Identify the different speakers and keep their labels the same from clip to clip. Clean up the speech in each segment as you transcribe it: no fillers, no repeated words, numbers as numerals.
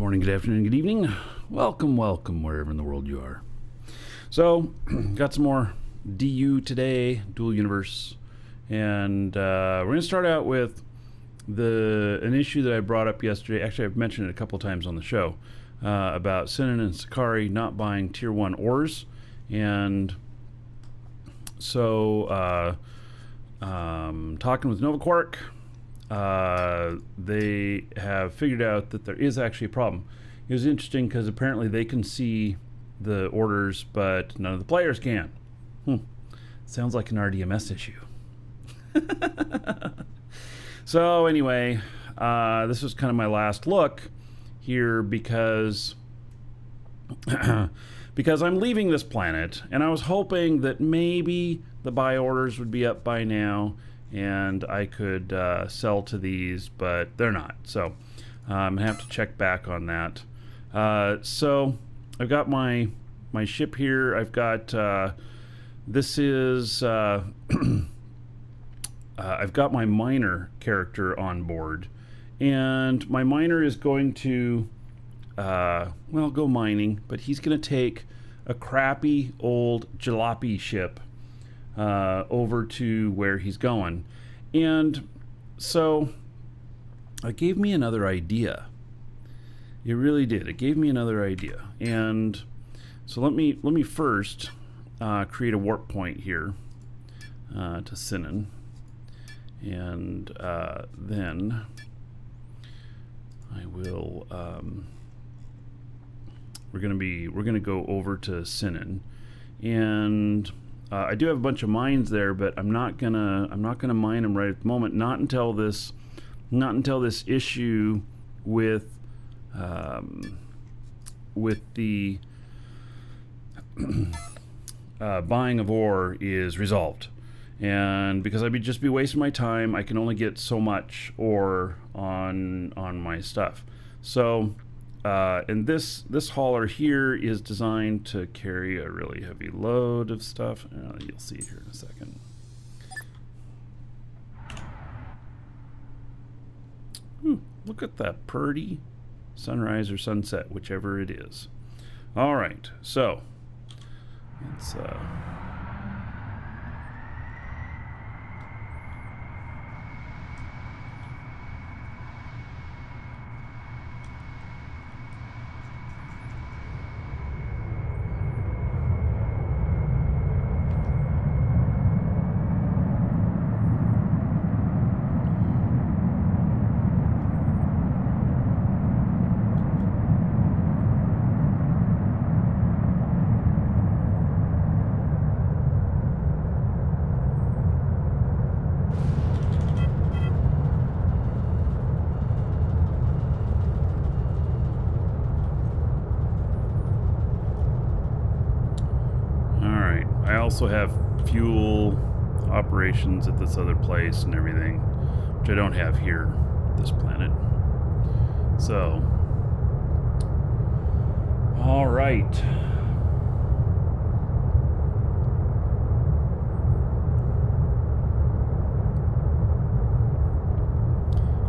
Speaker 1: morning, good afternoon, good evening. Welcome, wherever in the world you are. So, got some more DU today, Dual Universe. And we're going to start out with an issue that I brought up yesterday. Actually, I've mentioned it a couple times on the show about Sinan and Sakari not buying Tier 1 ores. And so, talking with Nova Quark, they have figured out that there is actually a problem. It was interesting because apparently they can see the orders, but none of the players can. Sounds like an RDMS issue. So anyway, this was kind of my last look here because because I'm leaving this planet, and I was hoping that maybe the buy orders would be up by now and I could sell to these, but they're not. So I'm gonna have to check back on that. So I've got my ship here. I've got this is I've got my miner character on board, and my miner is going to go mining, but he's gonna take a crappy old jalopy ship over to where he's going. And so it gave me another idea. It really did. It gave me another idea. And so let me first create a warp point here to Sinan, and then I will we're gonna go over to Sinan, and I do have a bunch of mines there, but I'm not gonna mine them right at the moment. Not until this issue with the buying of ore is resolved. And because I'd just be wasting my time, I can only get so much ore on my stuff. So and this hauler here is designed to carry a really heavy load of stuff. You'll see it here in a second. Look at that pretty sunrise or sunset, whichever it is. All right, so let's I also have fuel operations at this other place and everything, which I don't have here at this planet. So, all right.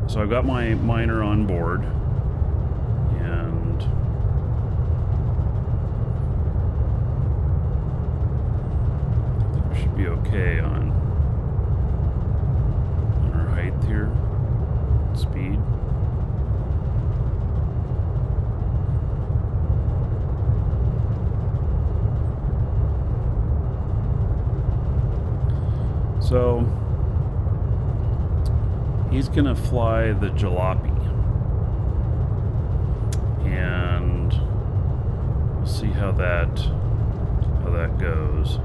Speaker 1: So I've got my miner on board, and should be okay on our height here, speed. So he's gonna fly the jalopy, and we'll see how that goes.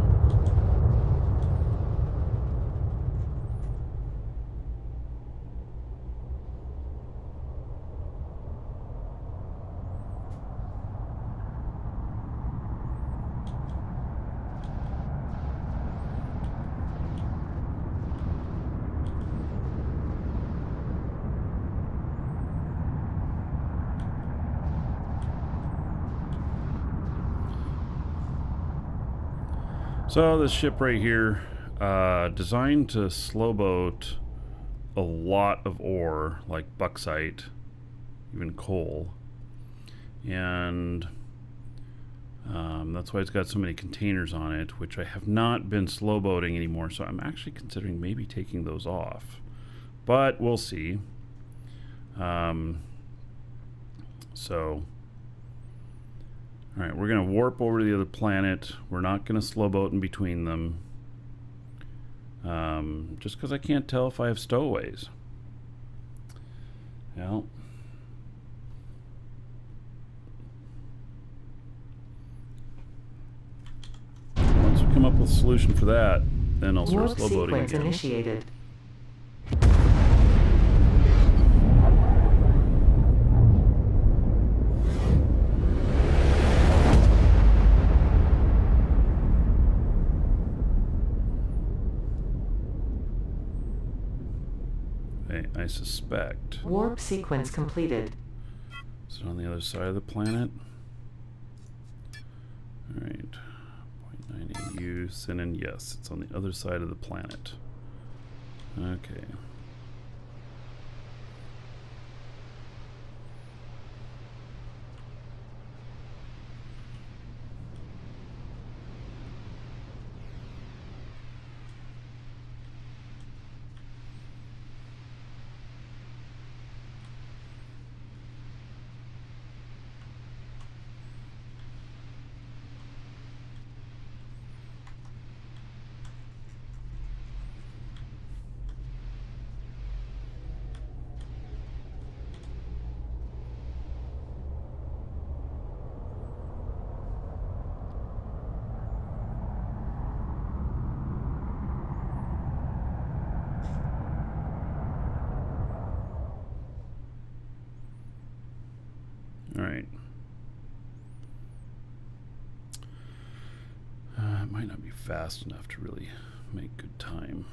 Speaker 1: So this ship right here, designed to slow boat a lot of ore, like bauxite, even coal. and that's why it's got so many containers on it, which I have not been slow boating anymore, so I'm actually considering maybe taking those off, but we'll see. So alright, we're going to warp over to the other planet. We're not going to slow boat in between them, just because I can't tell if I have stowaways. Well, once we come up with a solution for that, then I'll start slow boating again.
Speaker 2: Sequence initiated.
Speaker 1: I suspect.
Speaker 2: Warp sequence completed.
Speaker 1: Is it on the other side of the planet? Alright. 0.9 AU, Sinan, yes, it's on the other side of the planet. Okay. Alright. It might not be fast enough to really make good time.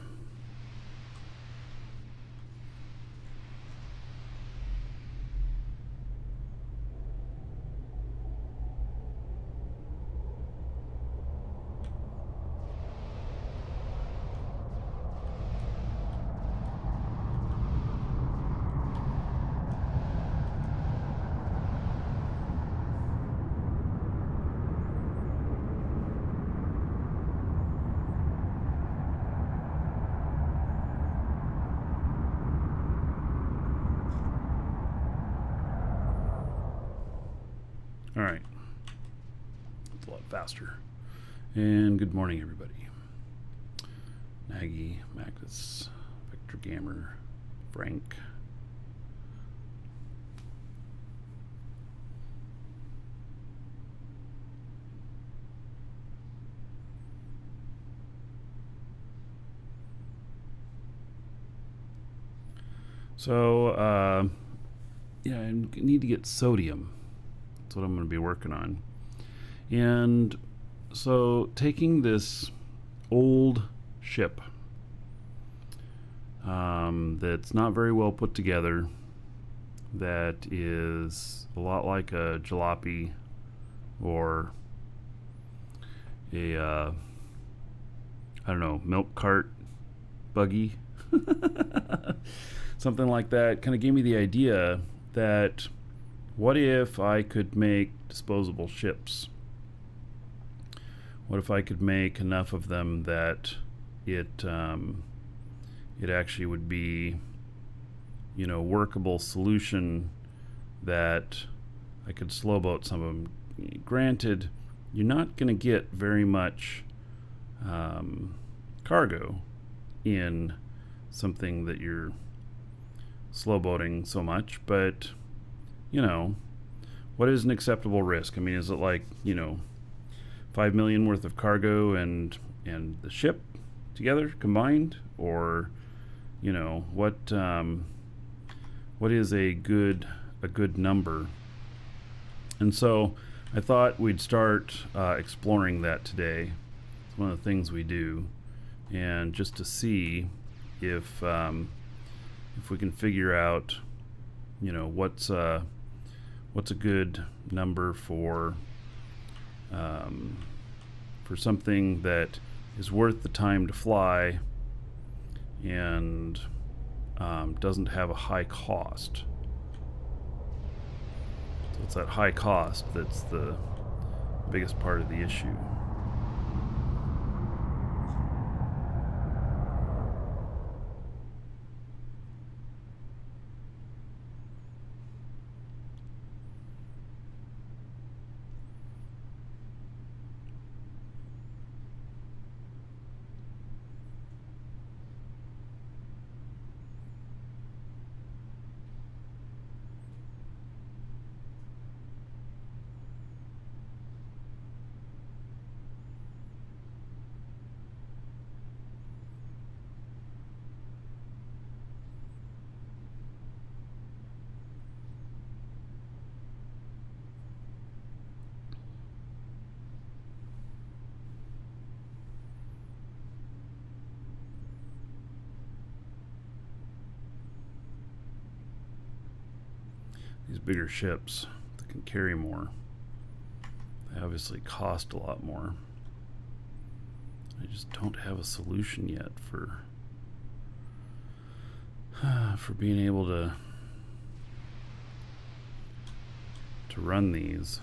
Speaker 1: Alright. It's a lot faster. And good morning, everybody. Nagy, Magnus, Victor Gamer, Frank. So, yeah, I need to get sodium. That's what I'm going to be working on. And so taking this old ship that's not very well put together, that is a lot like a jalopy or a I don't know, milk cart buggy, something like that, kind of gave me the idea that what if I could make disposable ships? What if I could make enough of them that it actually would be, you know, workable solution that I could slow boat some of them. Granted, you're not going to get very much cargo in something that you're slow boating so much, but you know, what is an acceptable risk? I mean, is it like, you know, 5 million worth of cargo and the ship together combined, or you know, what is a good number? And so I thought we'd start exploring that today. It's one of the things we do, and just to see if we can figure out, you know, what's a good number for something that is worth the time to fly and doesn't have a high cost. So It's that high cost that's the biggest part of the issue. These bigger ships that can carry more, they obviously cost a lot more. I just don't have a solution yet for being able to run these.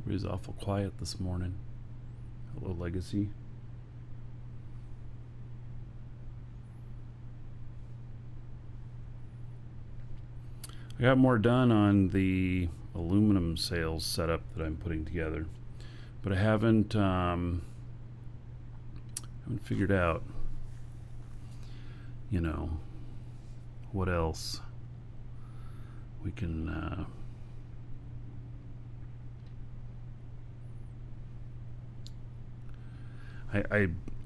Speaker 1: Everybody's awful quiet this morning. Hello, Legacy. I got more done on the aluminum sails setup that I'm putting together, but I haven't figured out, you know, what else we can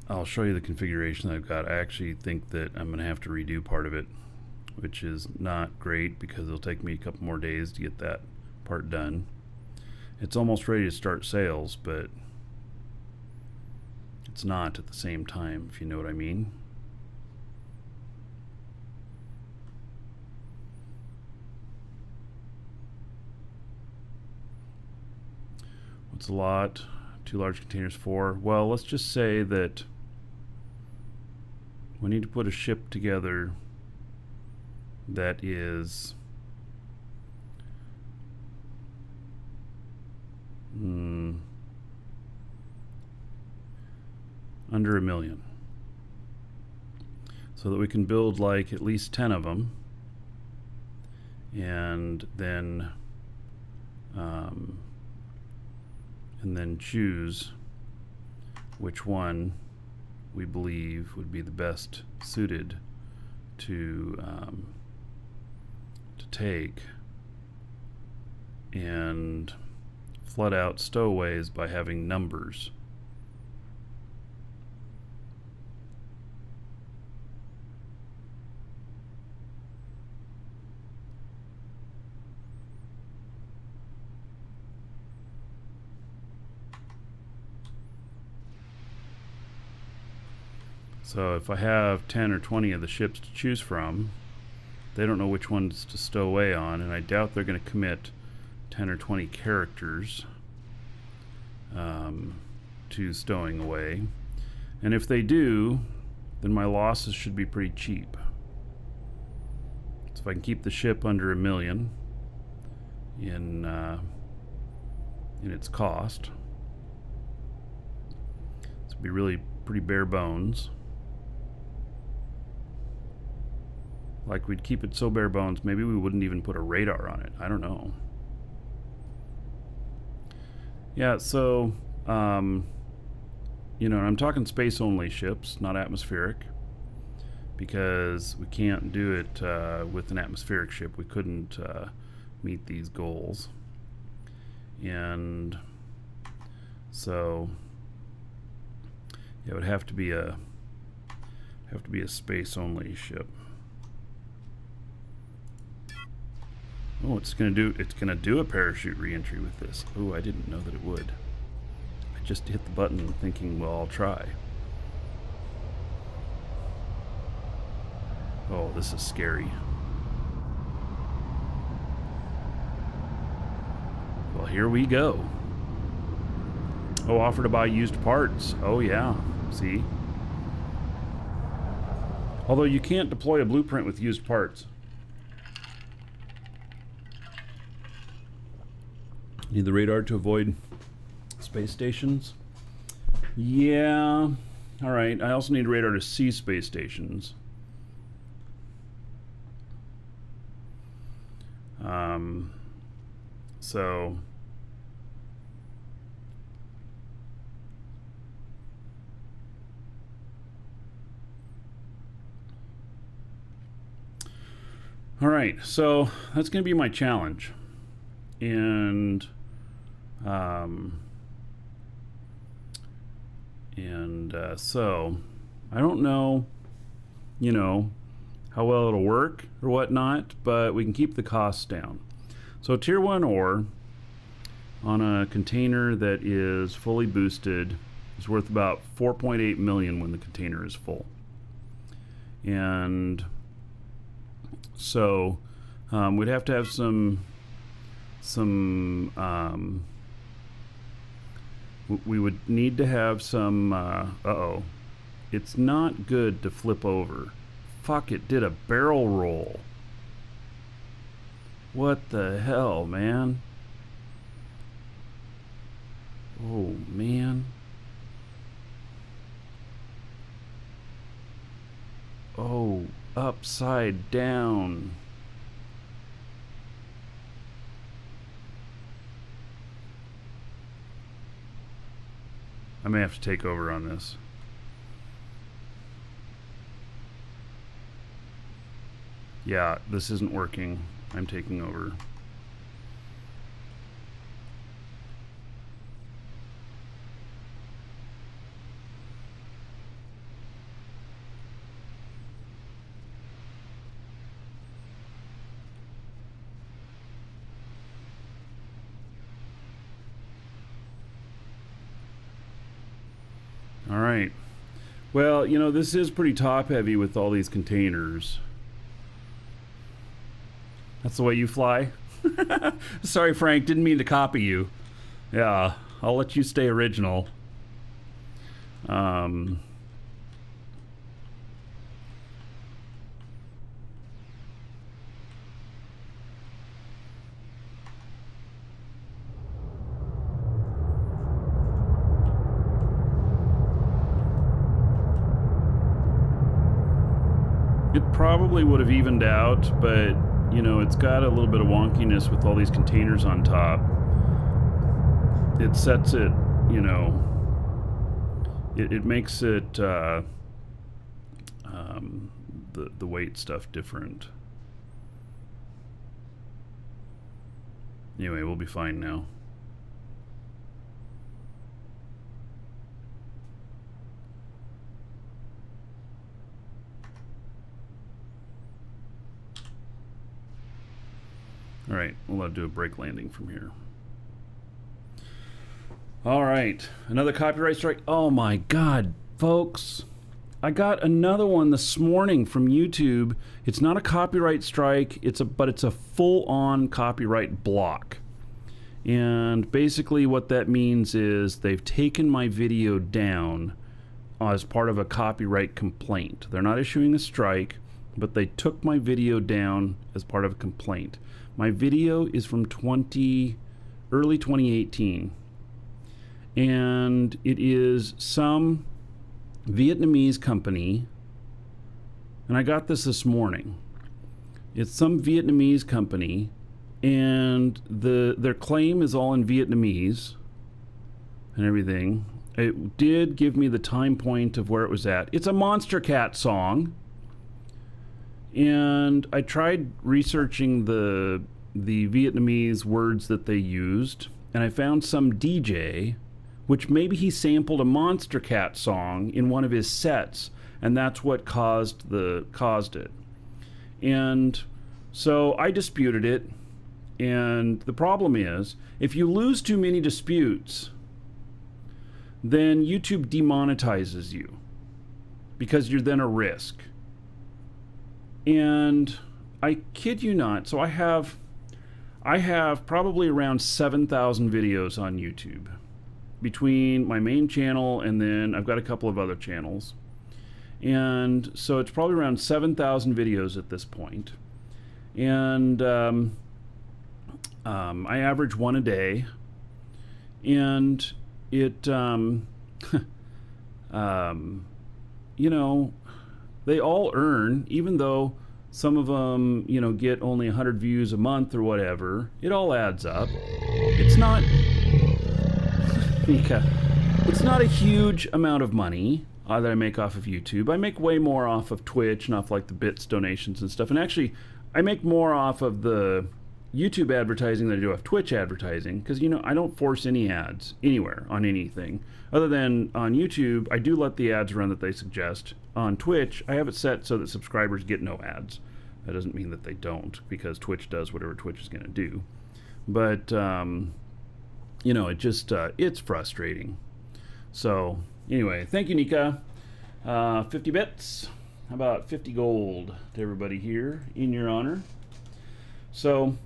Speaker 1: I'll show you the configuration that I've got. I actually think that I'm going to have to redo part of it, which is not great because it'll take me a couple more days to get that part done. It's almost ready to start sales, but it's not at the same time, if you know what I mean. What's a lot? 2 large containers, 4. Well, let's just say that we need to put a ship together that is under $1 million, so that we can build like at least 10 of them, and then choose which one we believe would be the best suited to take, and flood out stowaways by having numbers. So if I have 10 or 20 of the ships to choose from, they don't know which ones to stow away on, and I doubt they're going to commit 10 or 20 characters to stowing away. And if they do, then my losses should be pretty cheap. So if I can keep the ship under $1 million in its cost, this would be really pretty bare bones. Like, we'd keep it so bare bones, maybe we wouldn't even put a radar on it. I don't know. Yeah, so, you know, I'm talking space-only ships, not atmospheric, because we can't do it with an atmospheric ship. We couldn't meet these goals. And so, yeah, it would have to be a space-only ship. Oh, it's gonna do a parachute reentry with this. Oh, I didn't know that it would. I just hit the button thinking, well, I'll try. Oh, this is scary. Well, here we go. Oh, offer to buy used parts. Oh, yeah. See? Although you can't deploy a blueprint with used parts. Need the radar to avoid space stations? Yeah. All right. I also need radar to see space stations. So all right, so that's going to be my challenge. And so I don't know, you know, how well it'll work or whatnot, but we can keep the costs down. So tier 1 ore on a container that is fully boosted is worth about 4.8 million when the container is full. And so we'd have to have we would need to have some uh-oh, it's not good to flip over. Fuck, it did a barrel roll. What the hell, man? Oh, man. Oh, upside down. I may have to take over on this. Yeah, this isn't working. I'm taking over. All right. Well, you know, this is pretty top heavy with all these containers. That's the way you fly? Sorry, Frank, didn't mean to copy you. Yeah, I'll let you stay original. It probably would have evened out, but you know, it's got a little bit of wonkiness with all these containers on top. It sets it, you know, it makes it the weight stuff different. Anyway, we'll be fine now. All right, we'll do a brake landing from here. All right, another copyright strike. Oh my God, folks. I got another one this morning from YouTube. It's not a copyright strike, but it's a full-on copyright block. And basically what that means is they've taken my video down as part of a copyright complaint. They're not issuing a strike, but they took my video down as part of a complaint. My video is from early 2018, and it is some Vietnamese company, and I got this morning. It's some Vietnamese company, and their claim is all in Vietnamese and everything. It did give me the time point of where it was at. It's a Monster Cat song. And I tried researching the Vietnamese words that they used, and I found some DJ, which maybe he sampled a Monster Cat song in one of his sets, and that's what caused it. And so I disputed it, and the problem is, if you lose too many disputes, then YouTube demonetizes you because you're then a risk. And I kid you not, so I have probably around 7,000 videos on YouTube between my main channel and then I've got a couple of other channels. And so it's probably around 7,000 videos at this point. And I average one a day. And it, you know, they all earn, even though some of them, you know, get only 100 views a month or whatever. It all adds up. It's not, it's not a huge amount of money that I make off of YouTube. I make way more off of Twitch and off like the bits donations and stuff. And actually, I make more off of the YouTube advertising than I do off Twitch advertising, because, you know, I don't force any ads anywhere on anything. Other than on YouTube, I do let the ads run that they suggest. On Twitch, I have it set so that subscribers get no ads. That doesn't mean that they don't, because Twitch does whatever Twitch is going to do. But, you know, it just, it's frustrating. So, anyway, thank you, Nika. 50 bits. How about 50 gold to everybody here in your honor? So,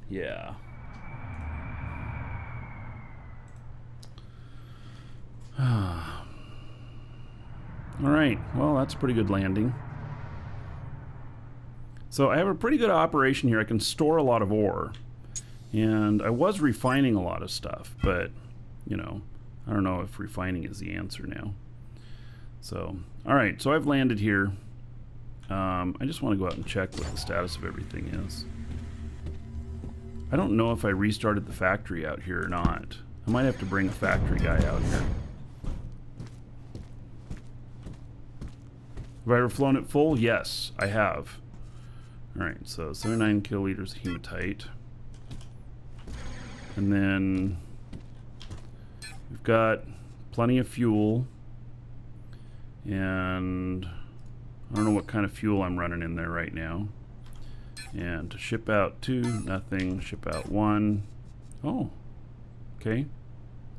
Speaker 1: yeah. All right, well, that's a pretty good landing. So I have a pretty good operation here. I can store a lot of ore. And I was refining a lot of stuff, but, you know, I don't know if refining is the answer now. So, all right, so I've landed here. I just want to go out and check what the status of everything is. I don't know if I restarted the factory out here or not. I might have to bring a factory guy out here. Have I ever flown it full? Yes, I have. Alright, so 79 kiloliters of hematite. And then we've got plenty of fuel. And I don't know what kind of fuel I'm running in there right now. And to ship out 2, nothing. Ship out 1. Oh, okay.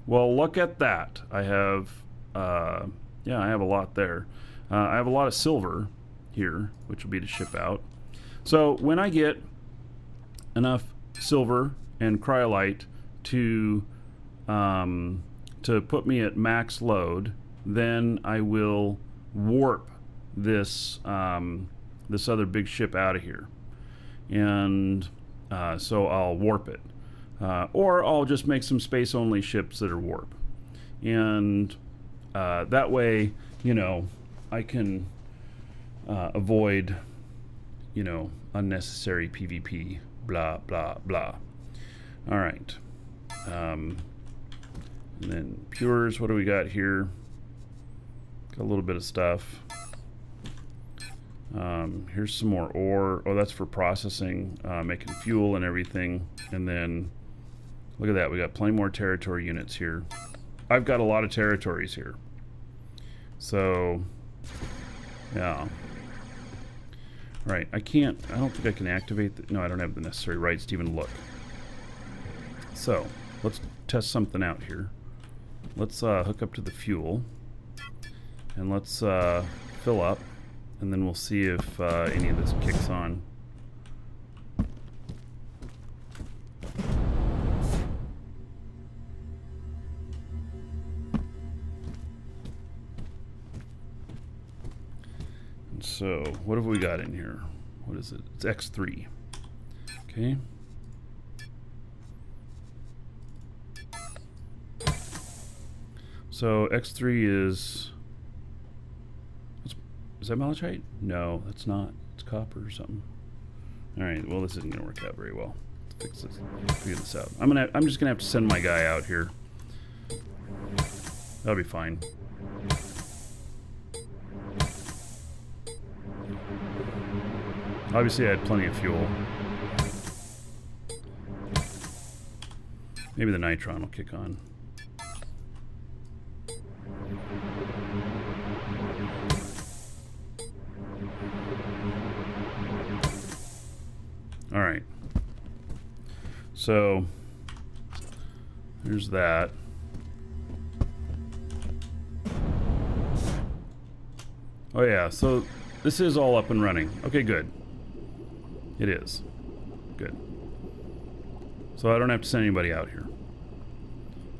Speaker 1: Well, look at that. I have, yeah, I have a lot there. I have a lot of silver here, which will be to ship out. So when I get enough silver and cryolite to put me at max load, then I will warp this this other big ship out of here. And so I'll warp it. Or I'll just make some space-only ships that are warp. And that way, you know, I can avoid, you know, unnecessary PvP, blah, blah, blah. All right. And then pures, what do we got here? Got a little bit of stuff. Here's some more ore. Oh, that's for processing, making fuel and everything. And then, look at that. We got plenty more territory units here. I've got a lot of territories here. So, yeah. Right, I don't think I can activate no, I don't have the necessary rights to even look. So, let's test something out here. Let's hook up to the fuel. And let's fill up. And then we'll see if any of this kicks on. And so, what have we got in here? What is it? It's X3. Okay. So X3 is that malachite? No, that's not. It's copper or something. All right. Well, this isn't going to work out very well. Let's fix this. Figure this out. I'm just going to have to send my guy out here. That'll be fine. Obviously, I had plenty of fuel. Maybe the nitron will kick on. All right. So there's that. Oh yeah, so this is all up and running. Okay, good. It is. Good. So I don't have to send anybody out here.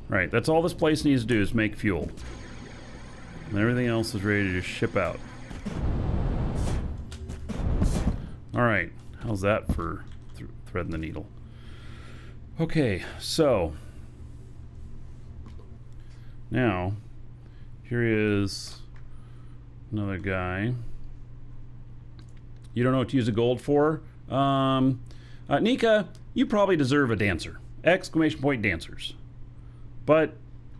Speaker 1: Right, that's all this place needs to do is make fuel. And everything else is ready to ship out. Alright, how's that for threading the needle? Okay, so now here is another guy. You don't know what to use the gold for? Nika, you probably deserve a dancer. Exclamation point dancers. But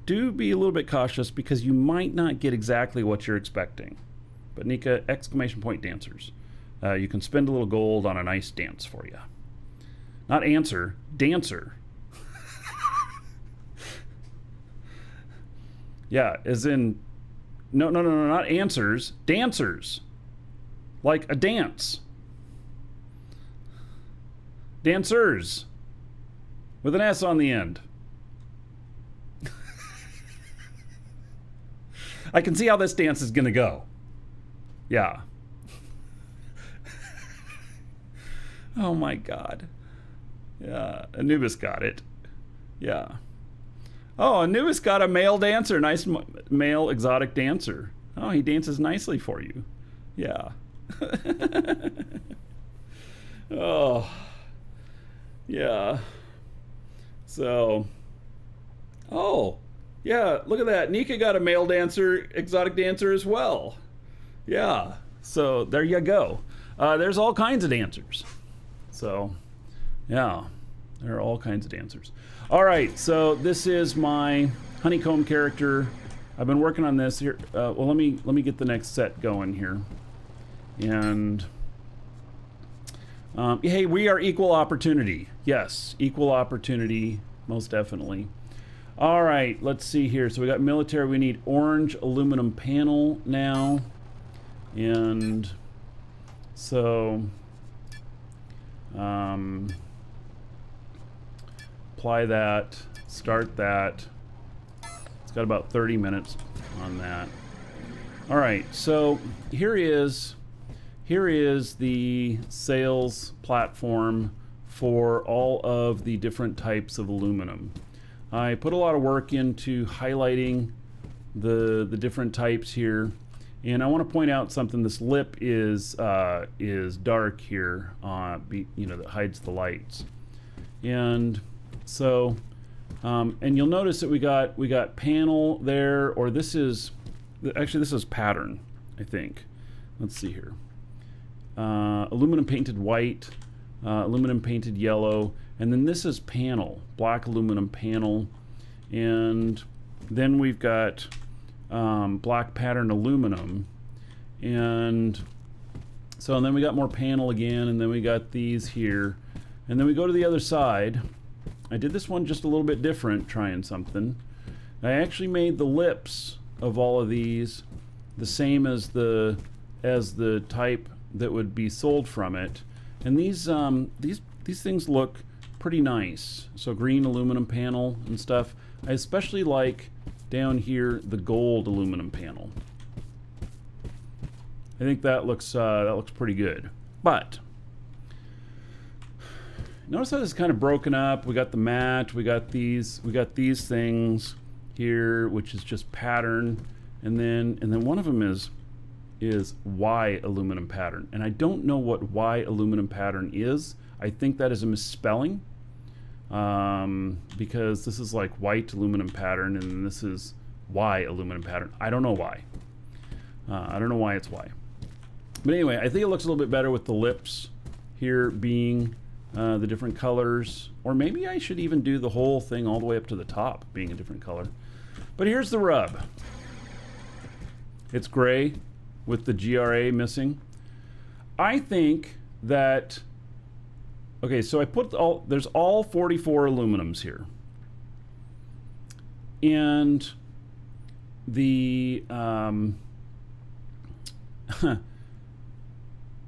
Speaker 1: do be a little bit cautious because you might not get exactly what you're expecting. But Nika, exclamation point dancers. You can spend a little gold on a nice dance for you. Not answer, dancer. Yeah, as in, no, not answers, dancers. Like a dance. Dancers. With an S on the end. I can see how this dance is going to go. Yeah. Oh my God. Yeah, Anubis got it. Yeah. Oh, Anubis got a male dancer. Nice male exotic dancer. Oh, he dances nicely for you. Yeah. Oh. Yeah. So. Oh. Yeah, look at that. Nika got a male dancer, exotic dancer as well. Yeah. So there you go. There's all kinds of dancers. So, yeah. There are all kinds of dancers. All right, so this is my honeycomb character. I've been working on this here. Well, let me get the next set going here. And hey, we are equal opportunity. Yes, equal opportunity, most definitely. All right, let's see here. So we got military. We need orange aluminum panel now, and so apply that, start that. It's got about 30 minutes on that. All right, so here is the sales platform for all of the different types of aluminum. I put a lot of work into highlighting the different types here, and I want to point out something. This lip is dark here, that hides the lights, and so and you'll notice that we got panel there, or this is pattern, I think. Let's see here. Aluminum painted white, aluminum painted yellow, and then this is panel, black aluminum panel, and then we've got black pattern aluminum, and then we got more panel again, and then we got these here, and then we go to the other side. I did this one just a little bit different, trying something. I actually made the lips of all of these the same as the type that would be sold from it, and these things look pretty nice. So green aluminum panel and stuff. I especially like down here the gold aluminum panel. I think that looks pretty good. But notice how this is kind of broken up. We got the matte. We got these things here, which is just pattern, and then one of them is Y aluminum pattern, and I don't know what Y aluminum pattern is. I think that is a misspelling, because this is like white aluminum pattern and this is Y aluminum pattern. I don't know why. I don't know why it's Y. But anyway, I think it looks a little bit better with the lips here being the different colors, or maybe I should even do the whole thing all the way up to the top being a different color. But here's the rub. It's gray with the GRA missing. I think that, okay, so I put there's all 44 aluminums here. And the,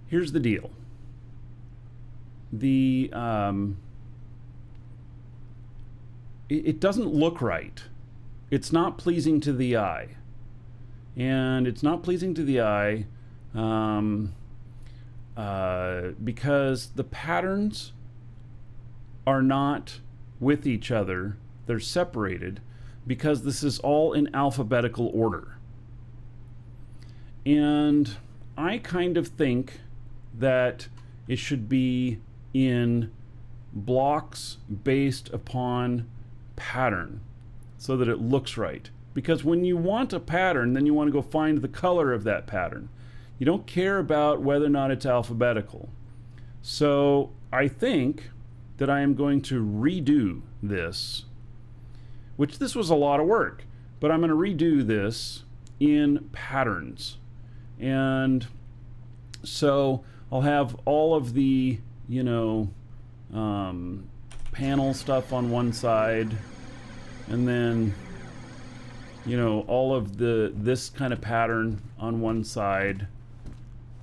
Speaker 1: here's the deal. The, it doesn't look right. It's not pleasing to the eye. And it's not pleasing to the eye because the patterns are not with each other. They're separated because this is all in alphabetical order. And I kind of think that it should be in blocks based upon pattern so that it looks right. Because when you want a pattern, then you want to go find the color of that pattern. You don't care about whether or not it's alphabetical. So I think that I am going to redo this, which this was a lot of work, but I'm going to redo this in patterns. And so I'll have all of the, panel stuff on one side, and then, all of this kind of pattern on one side,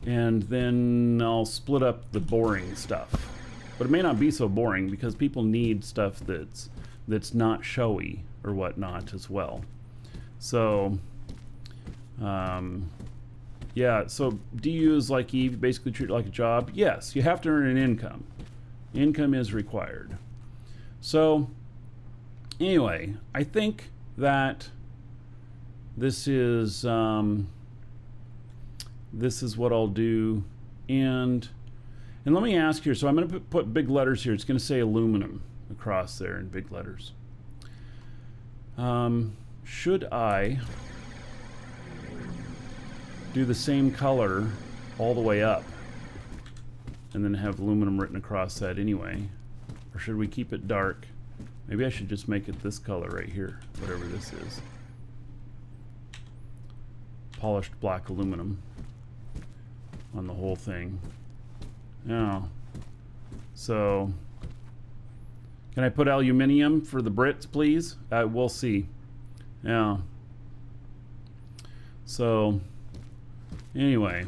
Speaker 1: and then I'll split up the boring stuff. But it may not be so boring because people need stuff that's not showy or whatnot as well. So, yeah, so DU is like Eve, basically treat it like a job. Yes, you have to earn an income. Income is required. So, anyway, I think that this is what I'll do. And let me ask here, so I'm going to put big letters here. It's going to say aluminum across there in big letters. Should I do the same color all the way up and then have aluminum written across that anyway? Or should we keep it dark? Maybe I should just make it this color right here, whatever this is. Polished black aluminum on the whole thing. Yeah. So, can I put aluminium for the Brits, please? We'll see. Yeah. So, anyway.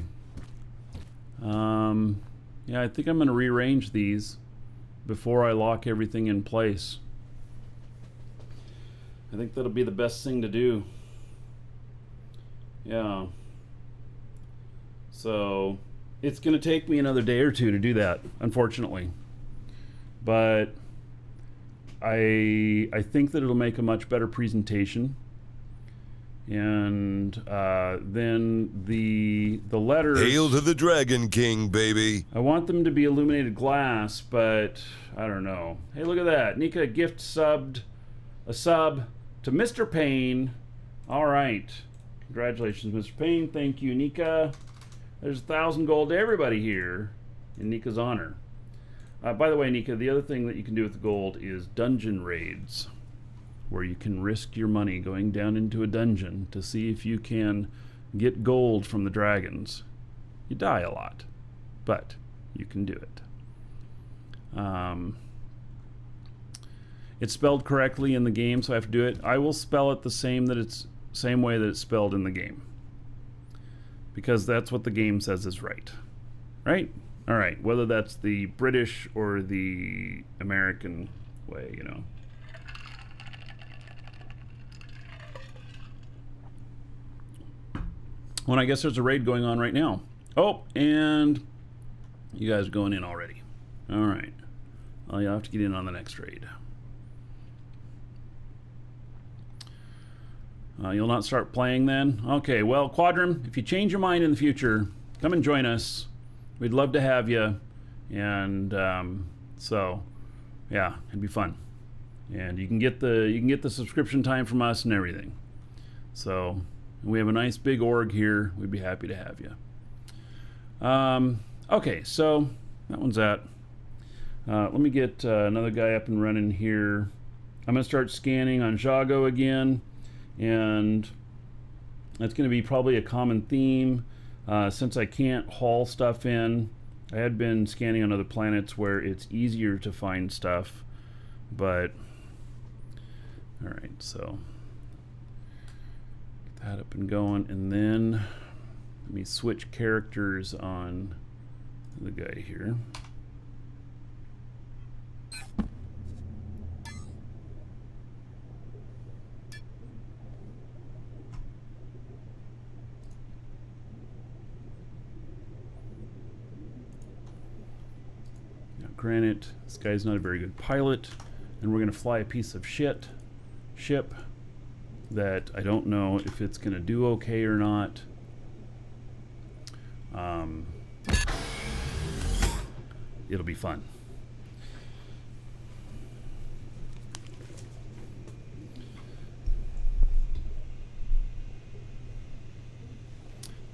Speaker 1: Yeah, I think I'm going to rearrange these before I lock everything in place. I think that'll be the best thing to do. Yeah. So, it's going to take me another day or two to do that, unfortunately. But I think that it'll make a much better presentation. And then the letters...
Speaker 3: Hail to the Dragon King, baby.
Speaker 1: I want them to be illuminated glass, but I don't know. Hey, look at that. Nika gift subbed a sub to Mr. Payne. All right. Congratulations, Mr. Payne. Thank you, Nika. There's 1,000 gold to everybody here in Nika's honor. By the way, Nika, the other thing that you can do with the gold is dungeon raids, where you can risk your money going down into a dungeon to see if you can get gold from the dragons. You die a lot, but you can do it. It's spelled correctly in the game, so I have to do it. I will spell it the same way that it's spelled in the game, because that's what the game says is right. Right? All right. Whether that's the British or the American way, you know. Well, I guess there's a raid going on right now. Oh, and you guys are going in already. All right. Well, you'll have to get in on the next raid. You'll not start playing then? Okay, well, Quadrim, if you change your mind in the future, come and join us. We'd love to have you. And so, yeah, it'd be fun. And you can get the subscription time from us and everything. So, we have a nice big org here. We'd be happy to have you. Okay, so that one's that. Let me get another guy up and running here. I'm going to start scanning on Jago again. And that's going to be probably a common theme. Since I can't haul stuff in, I had been scanning on other planets where it's easier to find stuff. But, alright, so get that up and going. And then let me switch characters on the guy here. Granted, this guy's not a very good pilot, and we're going to fly a piece of shit ship that I don't know if it's going to do okay or not. It'll be fun.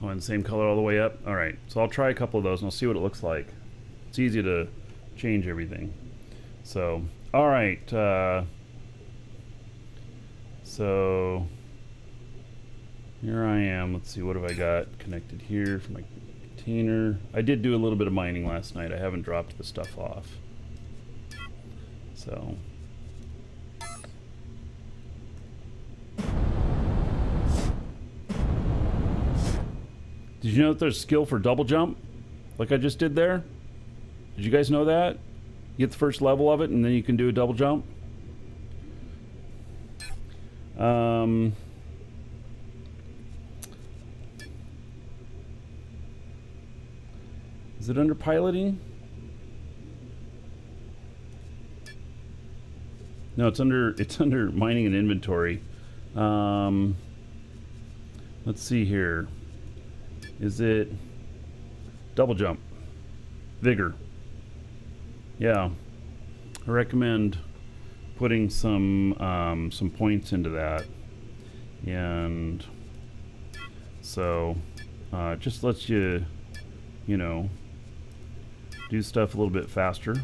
Speaker 1: Oh, and same color all the way up? Alright, so I'll try a couple of those and I'll see what it looks like. It's easy to change everything. So, alright. So, here I am. Let's see, what have I got connected here for my container? I did do a little bit of mining last night. I haven't dropped the stuff off. So... Did you know that there's skill for double jump? Like I just did there? Did you guys know that? You get the first level of it and then you can do a double jump? Is it under piloting? No, it's under mining and inventory. Let's see here. Is it double jump? Vigor. Yeah. I recommend putting some points into that. And so just lets you, you know, do stuff a little bit faster.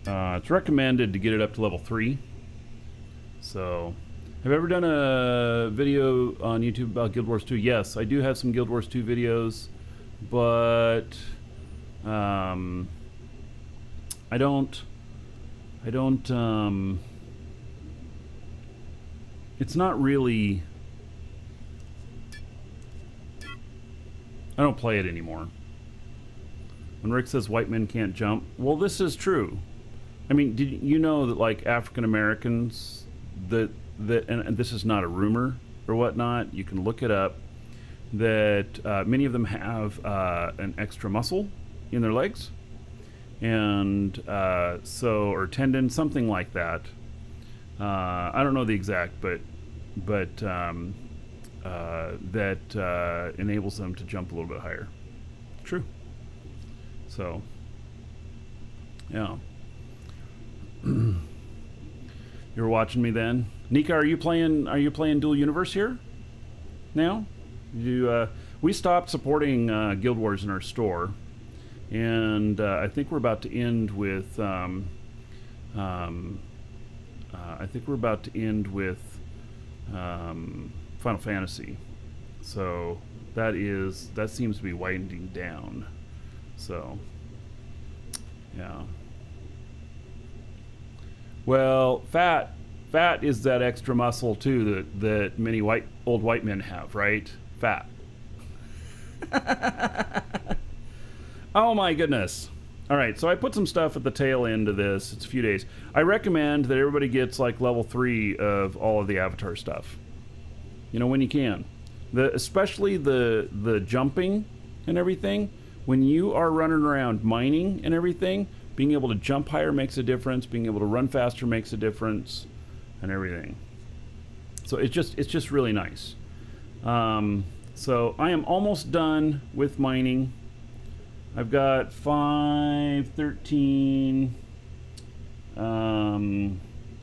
Speaker 1: It's recommended to get it up to level 3. So, have I ever done a video on YouTube about Guild Wars 2? Yes, I do have some Guild Wars 2 videos, but I don't, it's not really, I don't play it anymore. When Rick says white men can't jump, well, this is true. I mean, did you know that like African Americans, and this is not a rumor or whatnot, you can look it up, that many of them have an extra muscle in their legs, and or tendon, something like that. I don't know the exact, but that enables them to jump a little bit higher. True. So, yeah. You were watching me then, Nika. Are you playing Dual Universe here now? We stopped supporting Guild Wars in our store, and I think we're about to end with Final Fantasy. So that seems to be winding down. So yeah. Well, fat is that extra muscle too that many old white men have, right? Fat. Oh my goodness. All right, so I put some stuff at the tail end of this. It's a few days. I recommend that everybody gets like level 3 of all of the Avatar stuff. You know, when you can. Especially the jumping and everything. When you are running around mining and everything, being able to jump higher makes a difference. Being able to run faster makes a difference, and everything. So it's just really nice. So I am almost done with mining. I've got 5, 13,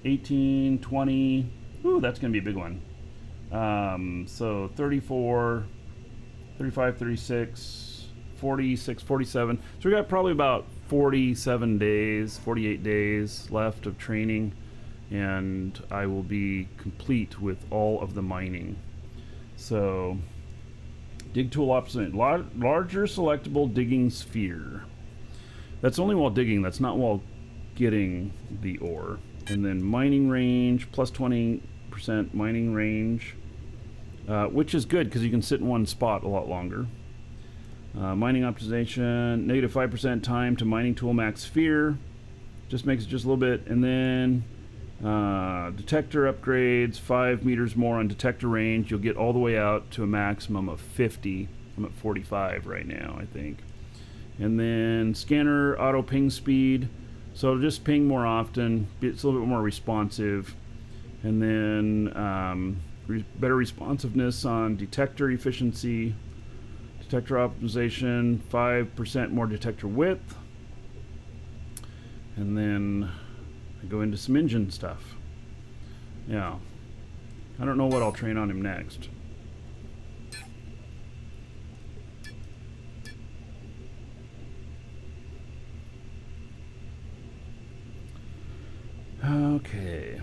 Speaker 1: 18, 20. Ooh, that's going to be a big one. So 34, 35, 36, 46, 47. So we got probably about 47 days, 48 days left of training, and I will be complete with all of the mining. So, dig tool option, larger selectable digging sphere. That's only while digging, that's not while getting the ore. And then mining range, plus 20% mining range, which is good because you can sit in one spot a lot longer. Mining optimization, negative 5% time to mining tool max sphere. Just makes it just a little bit. And then Detector upgrades, 5 meters more on detector range. You'll get all the way out to a maximum of 50. I'm at 45 right now, I think. And then scanner auto ping speed. So it'll just ping more often. It's a little bit more responsive. And then better responsiveness on detector efficiency. Detector optimization, 5% more detector width. And then I go into some engine stuff. Yeah. I don't know what I'll train on him next. Okay.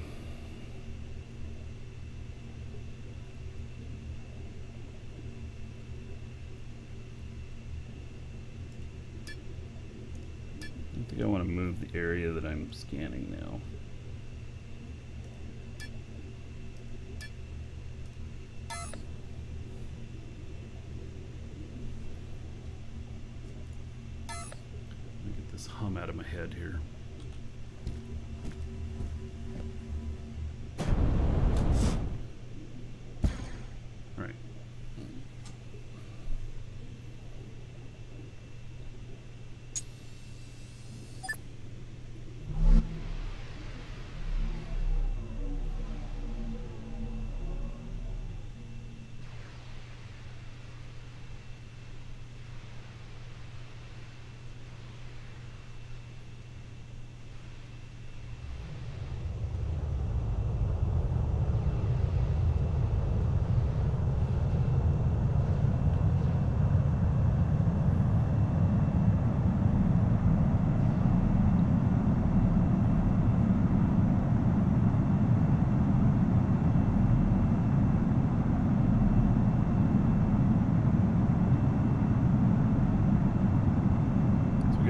Speaker 1: I think I want to move the area that I'm scanning now. Let me get this hum out of my head here. All right.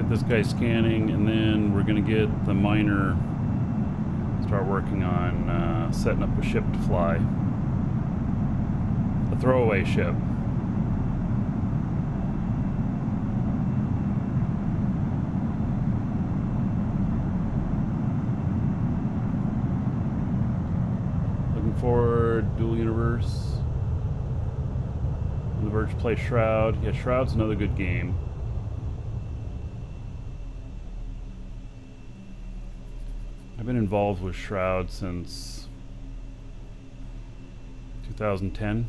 Speaker 1: This guy scanning, and then we're going to get the miner, start working on setting up a ship to fly. A throwaway ship. Looking forward, Dual Universe. On the verge to play Shroud. Yeah, Shroud's another good game. I've been involved with Shroud since 2010.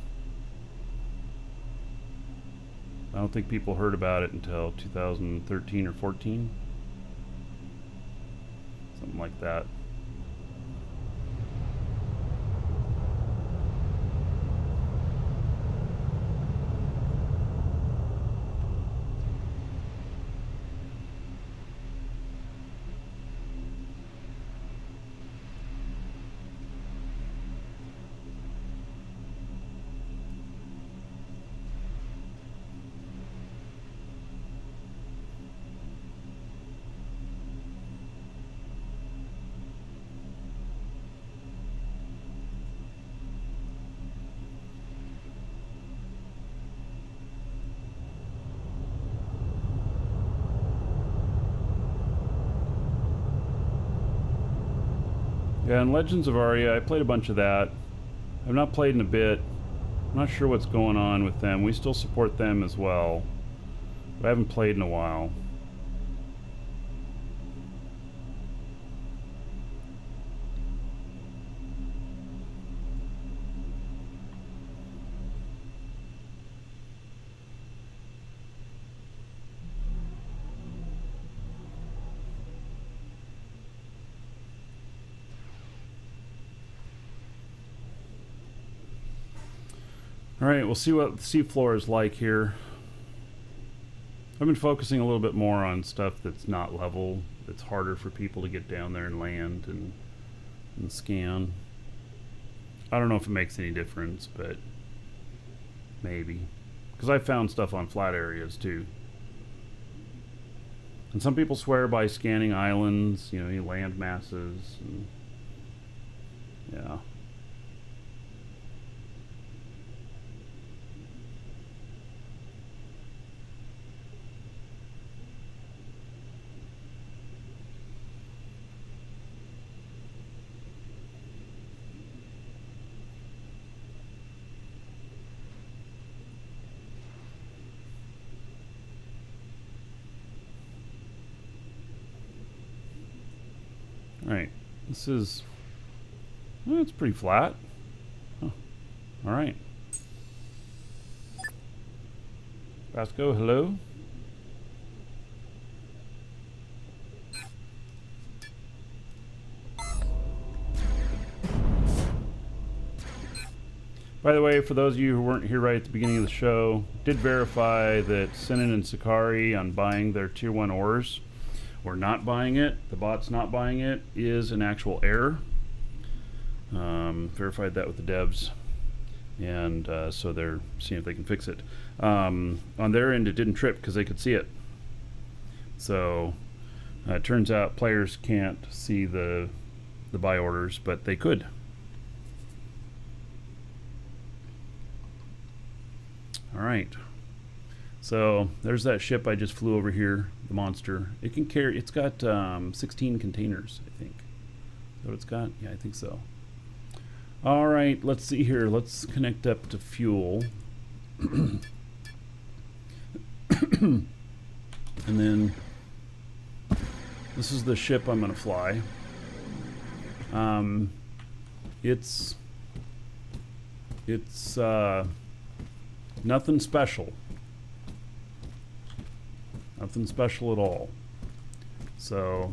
Speaker 1: I don't think people heard about it until 2013 or 14. Something like that. Yeah, and Legends of Aria, I played a bunch of that. I've not played in a bit. I'm not sure what's going on with them. We still support them as well, but I haven't played in a while. Alright, we'll see what the seafloor is like here. I've been focusing a little bit more on stuff that's not level, that's harder for people to get down there and land and scan. I don't know if it makes any difference, but maybe. Because I found stuff on flat areas too. And some people swear by scanning islands, you know, land masses, and yeah. Alright. This is... Well, it's pretty flat. Huh. Alright. Vasco, hello? By the way, for those of you who weren't here right at the beginning of the show, did verify that Sinan and Sakari on buying their tier 1 ores, or not buying it, the bot's not buying it, is an actual error. Verified that with the devs, and so they're seeing if they can fix it. On their end, it didn't trip because they could see it. So it turns out players can't see the buy orders, but they could. All right, so there's that ship I just flew over here, the monster. It can carry, it's got 16 containers, I think. Is that what it's got? Yeah, I think so. All right, let's see here. Let's connect up to fuel. And then this is the ship I'm going to fly. It's nothing special. Nothing special at all. So,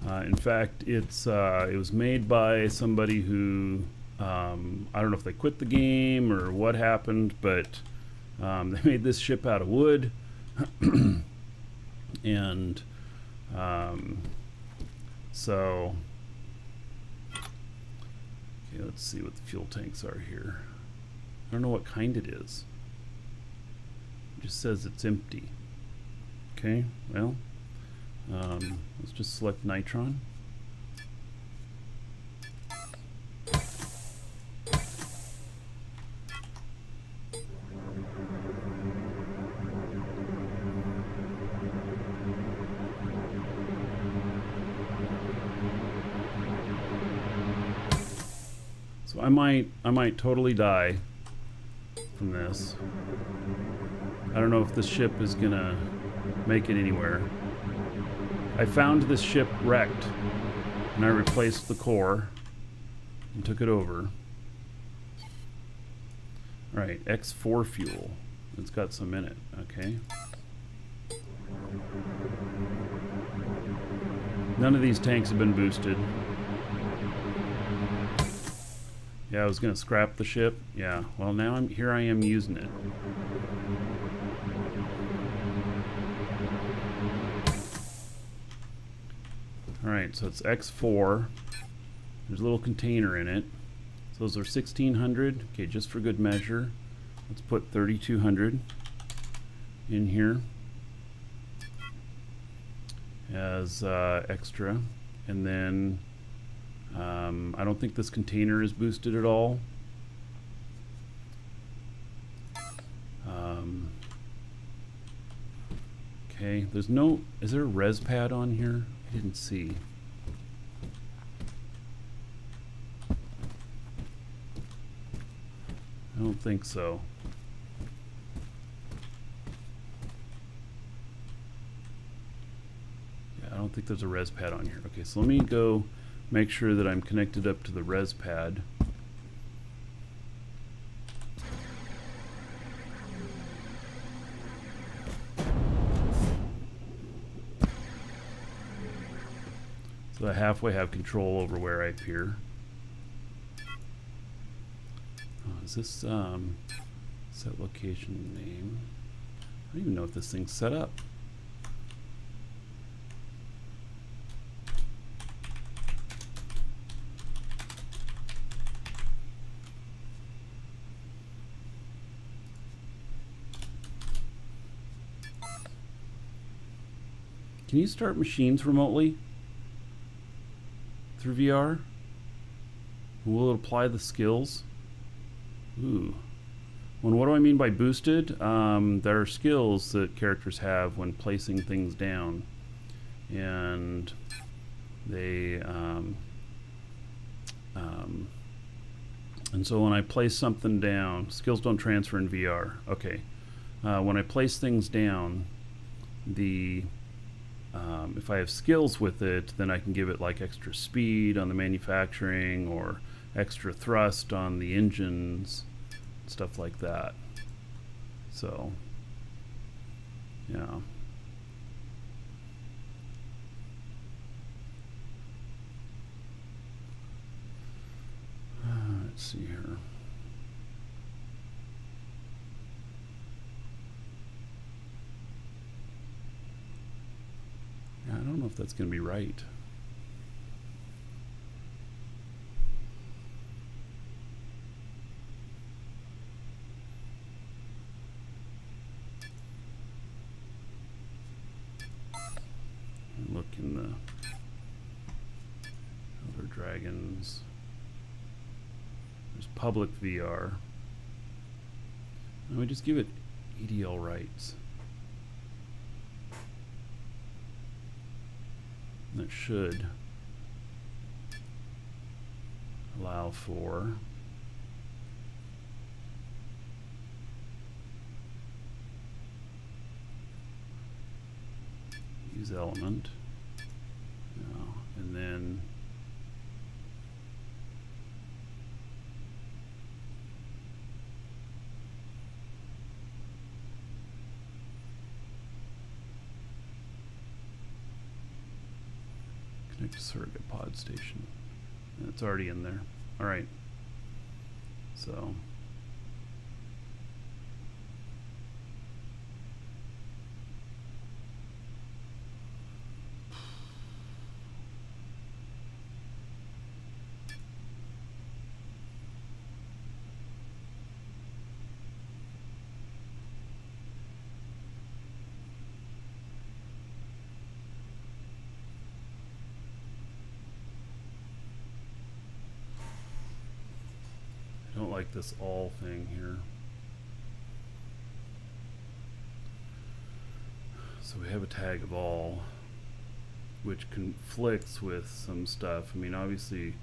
Speaker 1: in fact, it was made by somebody who, I don't know if they quit the game or what happened, but they made this ship out of wood. And so, okay, let's see what the fuel tanks are here. I don't know what kind it is. It just says it's empty. Okay, well, let's just select Nitron. So I might totally die from this. I don't know if this ship is gonna make it anywhere. I found this ship wrecked and I replaced the core and took it over. Alright, X4 fuel. It's got some in it, okay. None of these tanks have been boosted. Yeah, I was gonna scrap the ship. Yeah, well now I am using it. Alright, so it's X4. There's a little container in it. So those are 1600. Okay, just for good measure, let's put 3200 in here as extra. And then I don't think this container is boosted at all. Okay, there's no, is there a res pad on here? I didn't see. I don't think so. Yeah, I don't think there's a res pad on here. Okay, so let me go make sure that I'm connected up to the res pad. So I halfway have control over where I appear. Oh, is this set location name? I don't even know if this thing's set up. Can you start machines remotely through VR? Will it apply the skills? Ooh. Well, what do I mean by boosted? There are skills that characters have when placing things down, and they and so when I place something down, skills don't transfer in VR. Okay, when I place things down, the If I have skills with it, then I can give it like extra speed on the manufacturing or extra thrust on the engines, stuff like that. So, yeah. Let's see here. I don't know if that's going to be right. Look in the Elder Dragons. There's public VR. And we just give it EDL rights. That should allow for use element, and then connect to surrogate pod station. It's already in there. All right. So I don't like this all thing here. So we have a tag of all, which conflicts with some stuff. I mean, obviously,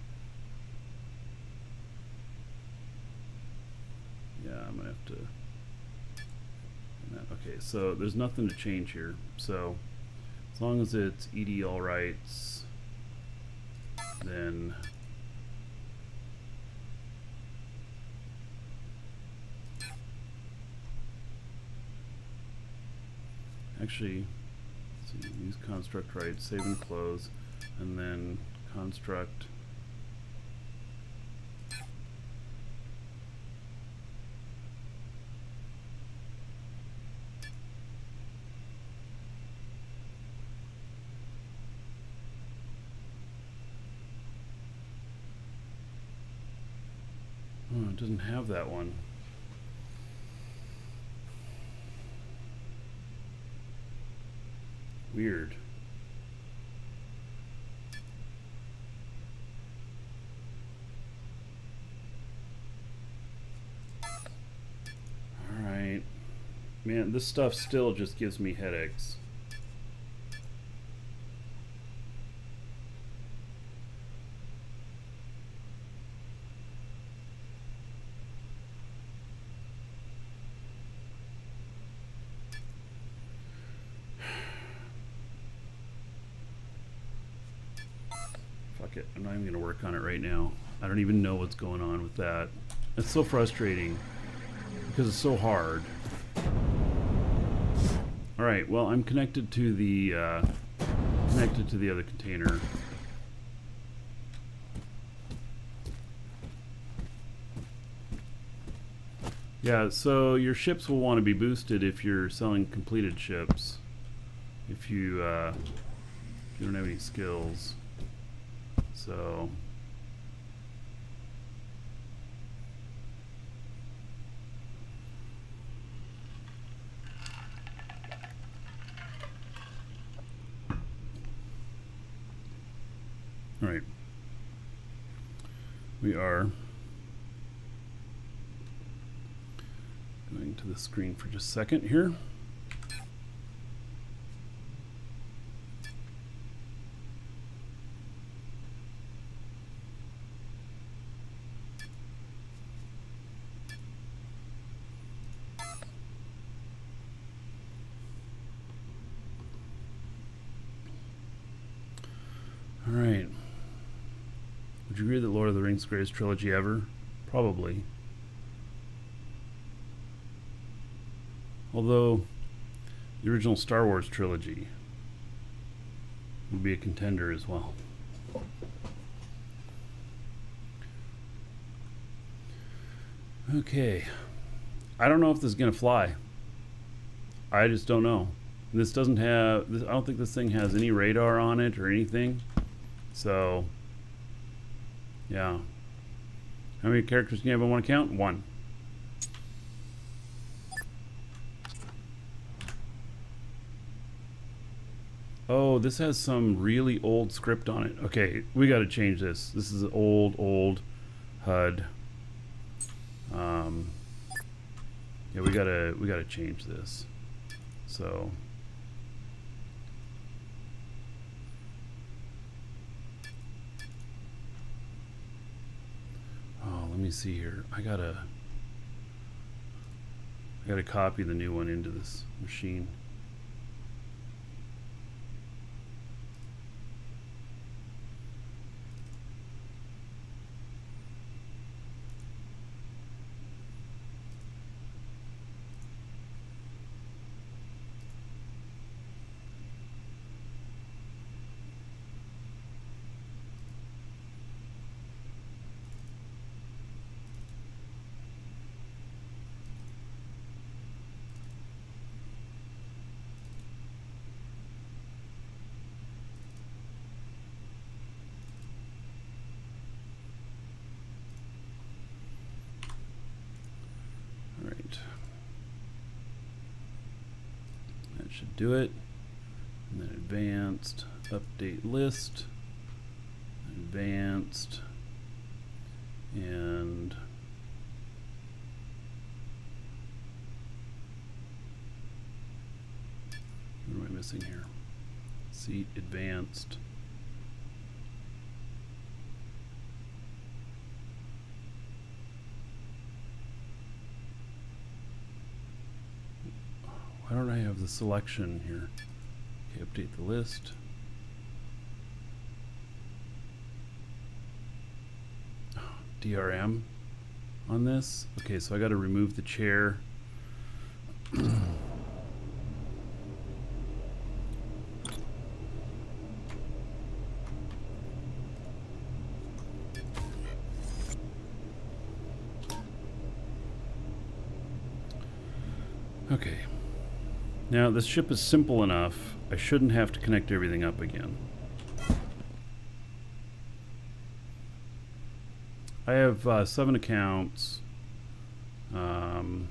Speaker 1: yeah, I'm gonna have to. Okay, so there's nothing to change here. So as long as it's EDL rights, then actually, let's see, use construct rights, save and close, and then construct. Oh, it doesn't have that one. Weird. Alright. Man, this stuff still just gives me headaches. Fuck it. I'm not even going to work on it right now. I don't even know what's going on with that. It's so frustrating because it's so hard. Alright, well, I'm connected to the other container. Yeah, so your ships will want to be boosted if you're selling completed ships. If you don't have any skills. So all right. We are going to the screen for just a second here. you agree that Lord of the Rings is the greatest trilogy ever? Probably. Although, the original Star Wars trilogy would be a contender as well. Okay. I don't know if this is going to fly. I just don't know. This doesn't have... I don't think this thing has any radar on it or anything. So, yeah. How many characters can you have on one account? 1. Oh, this has some really old script on it. Okay, we got to change this. This is an old HUD. Yeah, we gotta change this. So, oh, let me see here. I gotta copy the new one into this machine. That should do it. And then advanced, update list, advanced, and what am I missing here? Seat, advanced. Why don't I have the selection here? Okay, update the list. Oh, DRM on this. Okay, so I got to remove the chair. Okay. Now, this ship is simple enough. I shouldn't have to connect everything up again. I have 7 accounts. And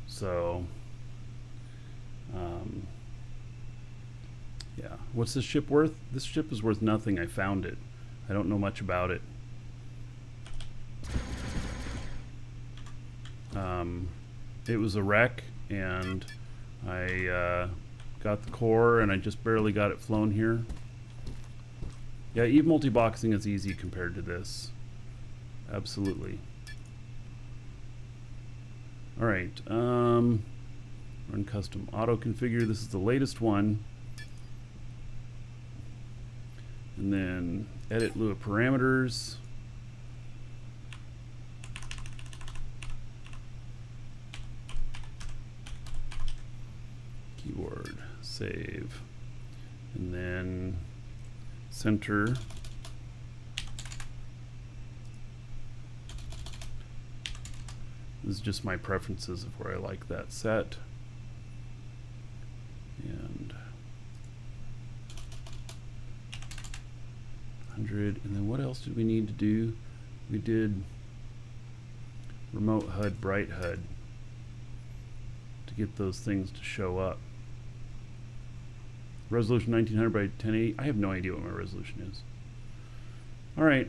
Speaker 1: so, yeah. What's this ship worth? This ship is worth nothing. I found it. I don't know much about it. It was a wreck, and I got the core, and I just barely got it flown here. Yeah, Eve multi-boxing is easy compared to this. Absolutely. Alright, run custom auto configure. This is the latest one. And then edit Lua parameters. Keyboard, save, and then center. This is just my preferences of where I like that set. And 100, and then what else did we need to do? We did remote HUD, bright HUD to get those things to show up. Resolution 1900 by 1080. I have no idea what my resolution is. All right.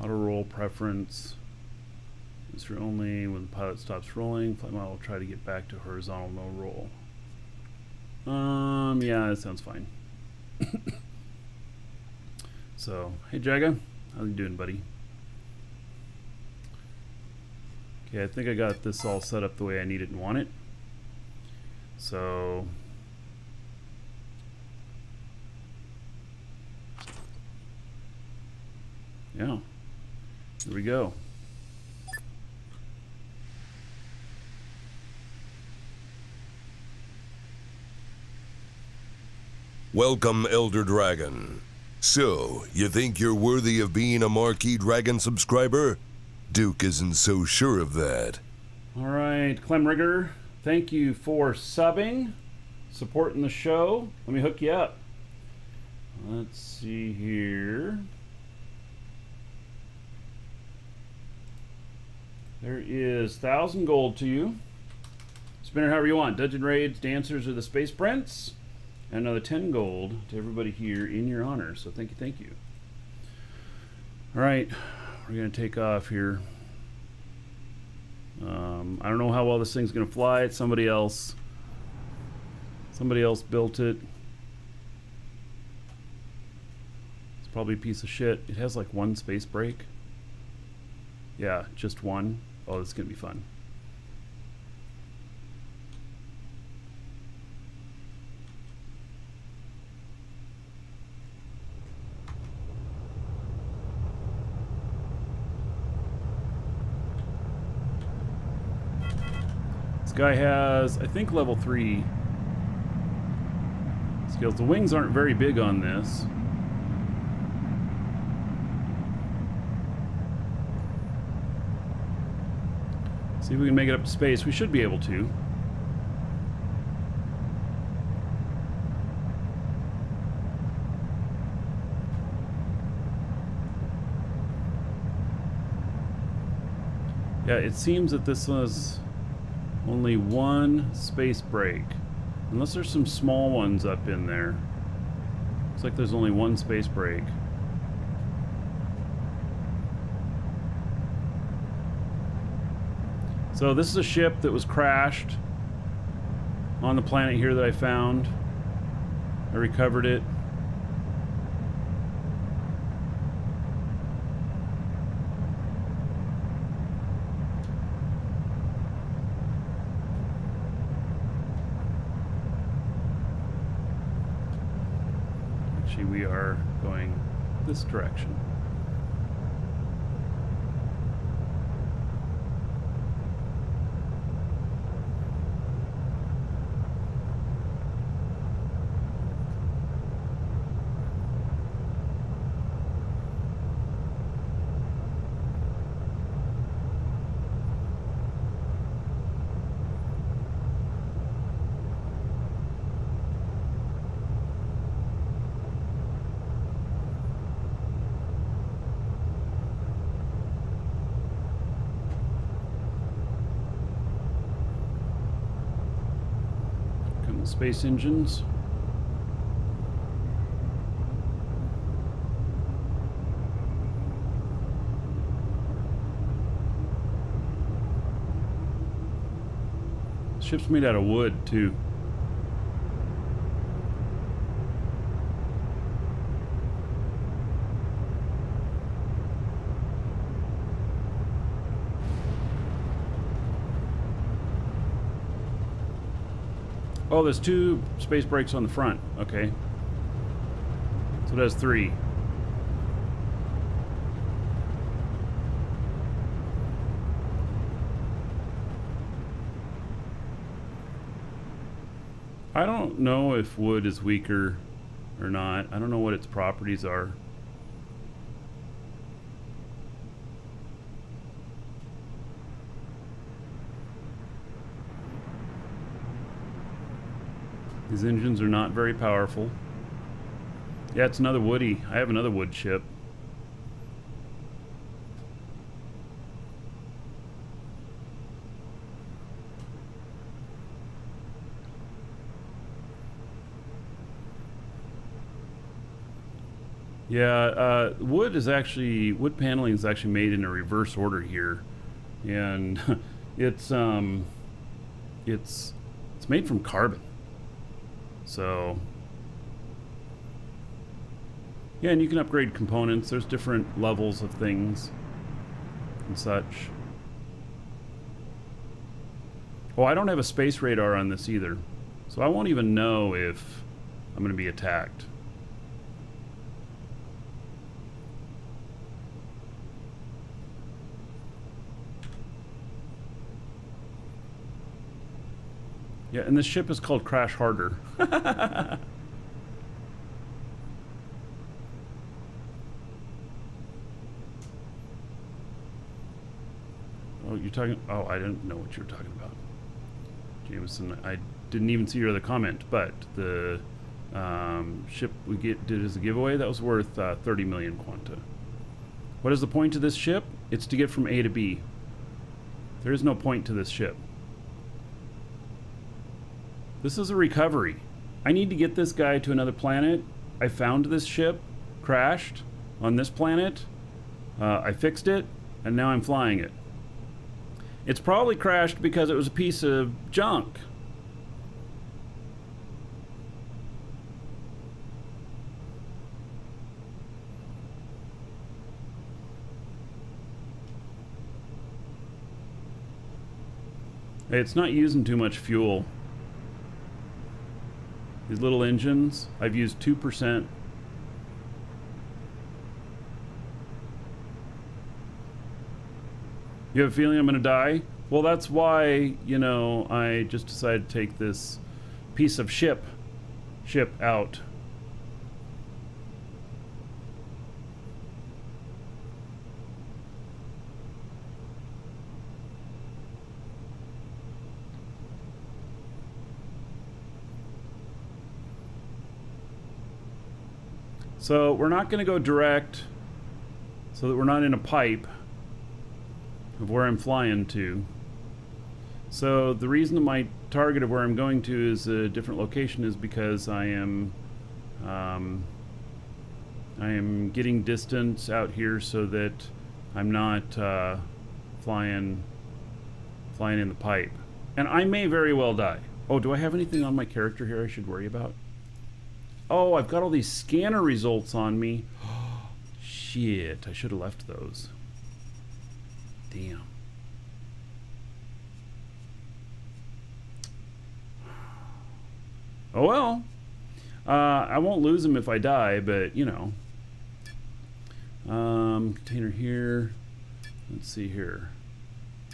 Speaker 1: Auto roll preference is for only when the pilot stops rolling. Flight model will try to get back to horizontal no roll. Yeah, that sounds fine. So, hey Jaga, how you doing, buddy? Okay, I think I got this all set up the way I need it and want it. So yeah, here we go.
Speaker 3: Welcome, Elder Dragon. So, you think you're worthy of being a Marquee Dragon subscriber? Duke isn't so sure of that.
Speaker 1: All right, Clem Rigger, thank you for subbing, supporting the show. Let me hook you up. Let's see here. There is 1,000 gold to you. Spin it however you want. Dungeon Raids, Dancers, or the Space Prince. And another 10 gold to everybody here in your honor. So thank you, thank you. All right, we're going to take off here. I don't know how well this thing's going to fly. It's somebody else. Somebody else built it. It's probably a piece of shit. It has like one space break. Yeah, just one. Oh, this is going to be fun. This guy has, I think, level 3 skills. The wings aren't very big on this. See if we can make it up to space. We should be able to. Yeah, it seems that this was only one space break. Unless there's some small ones up in there. Looks like there's only one space break. So this is a ship that was crashed on the planet here that I found. I recovered it. Actually, we are going this direction. Space engines. Ship's made out of wood too. Oh, there's 2 space brakes on the front. Okay. So that's 3. I don't know if wood is weaker or not. I don't know what its properties are. These engines are not very powerful. Yeah, it's another woody. I have another wood ship. Yeah, wood paneling is actually made in a reverse order here, and it's made from carbon. So yeah, and you can upgrade components. There's different levels of things and such. Oh, I don't have a space radar on this either. So I won't even know if I'm going to be attacked. Yeah, and this ship is called Crash Harder. Oh, you're talking... Oh, I didn't know what you were talking about. Jameson, I didn't even see your other comment, but the ship we did as a giveaway, that was worth 30 million quanta. What is the point to this ship? It's to get from A to B. There is no point to this ship. This is a recovery. I need to get this guy to another planet. I found this ship crashed on this planet. I fixed it, and now I'm flying it. It's probably crashed because it was a piece of junk. It's not using too much fuel. These little engines, I've used 2%. You have a feeling I'm going to die? Well, that's why, you know, I just decided to take this piece of ship out. So we're not going to go direct so that we're not in a pipe of where I'm flying to. So the reason my target of where I'm going to is a different location is because I am getting distance out here so that I'm not flying in the pipe. And I may very well die. Oh, do I have anything on my character here I should worry about? Oh, I've got all these scanner results on me. Shit, I should have left those. Damn. Oh well. I won't lose them if I die, but you know. Container here. Let's see here.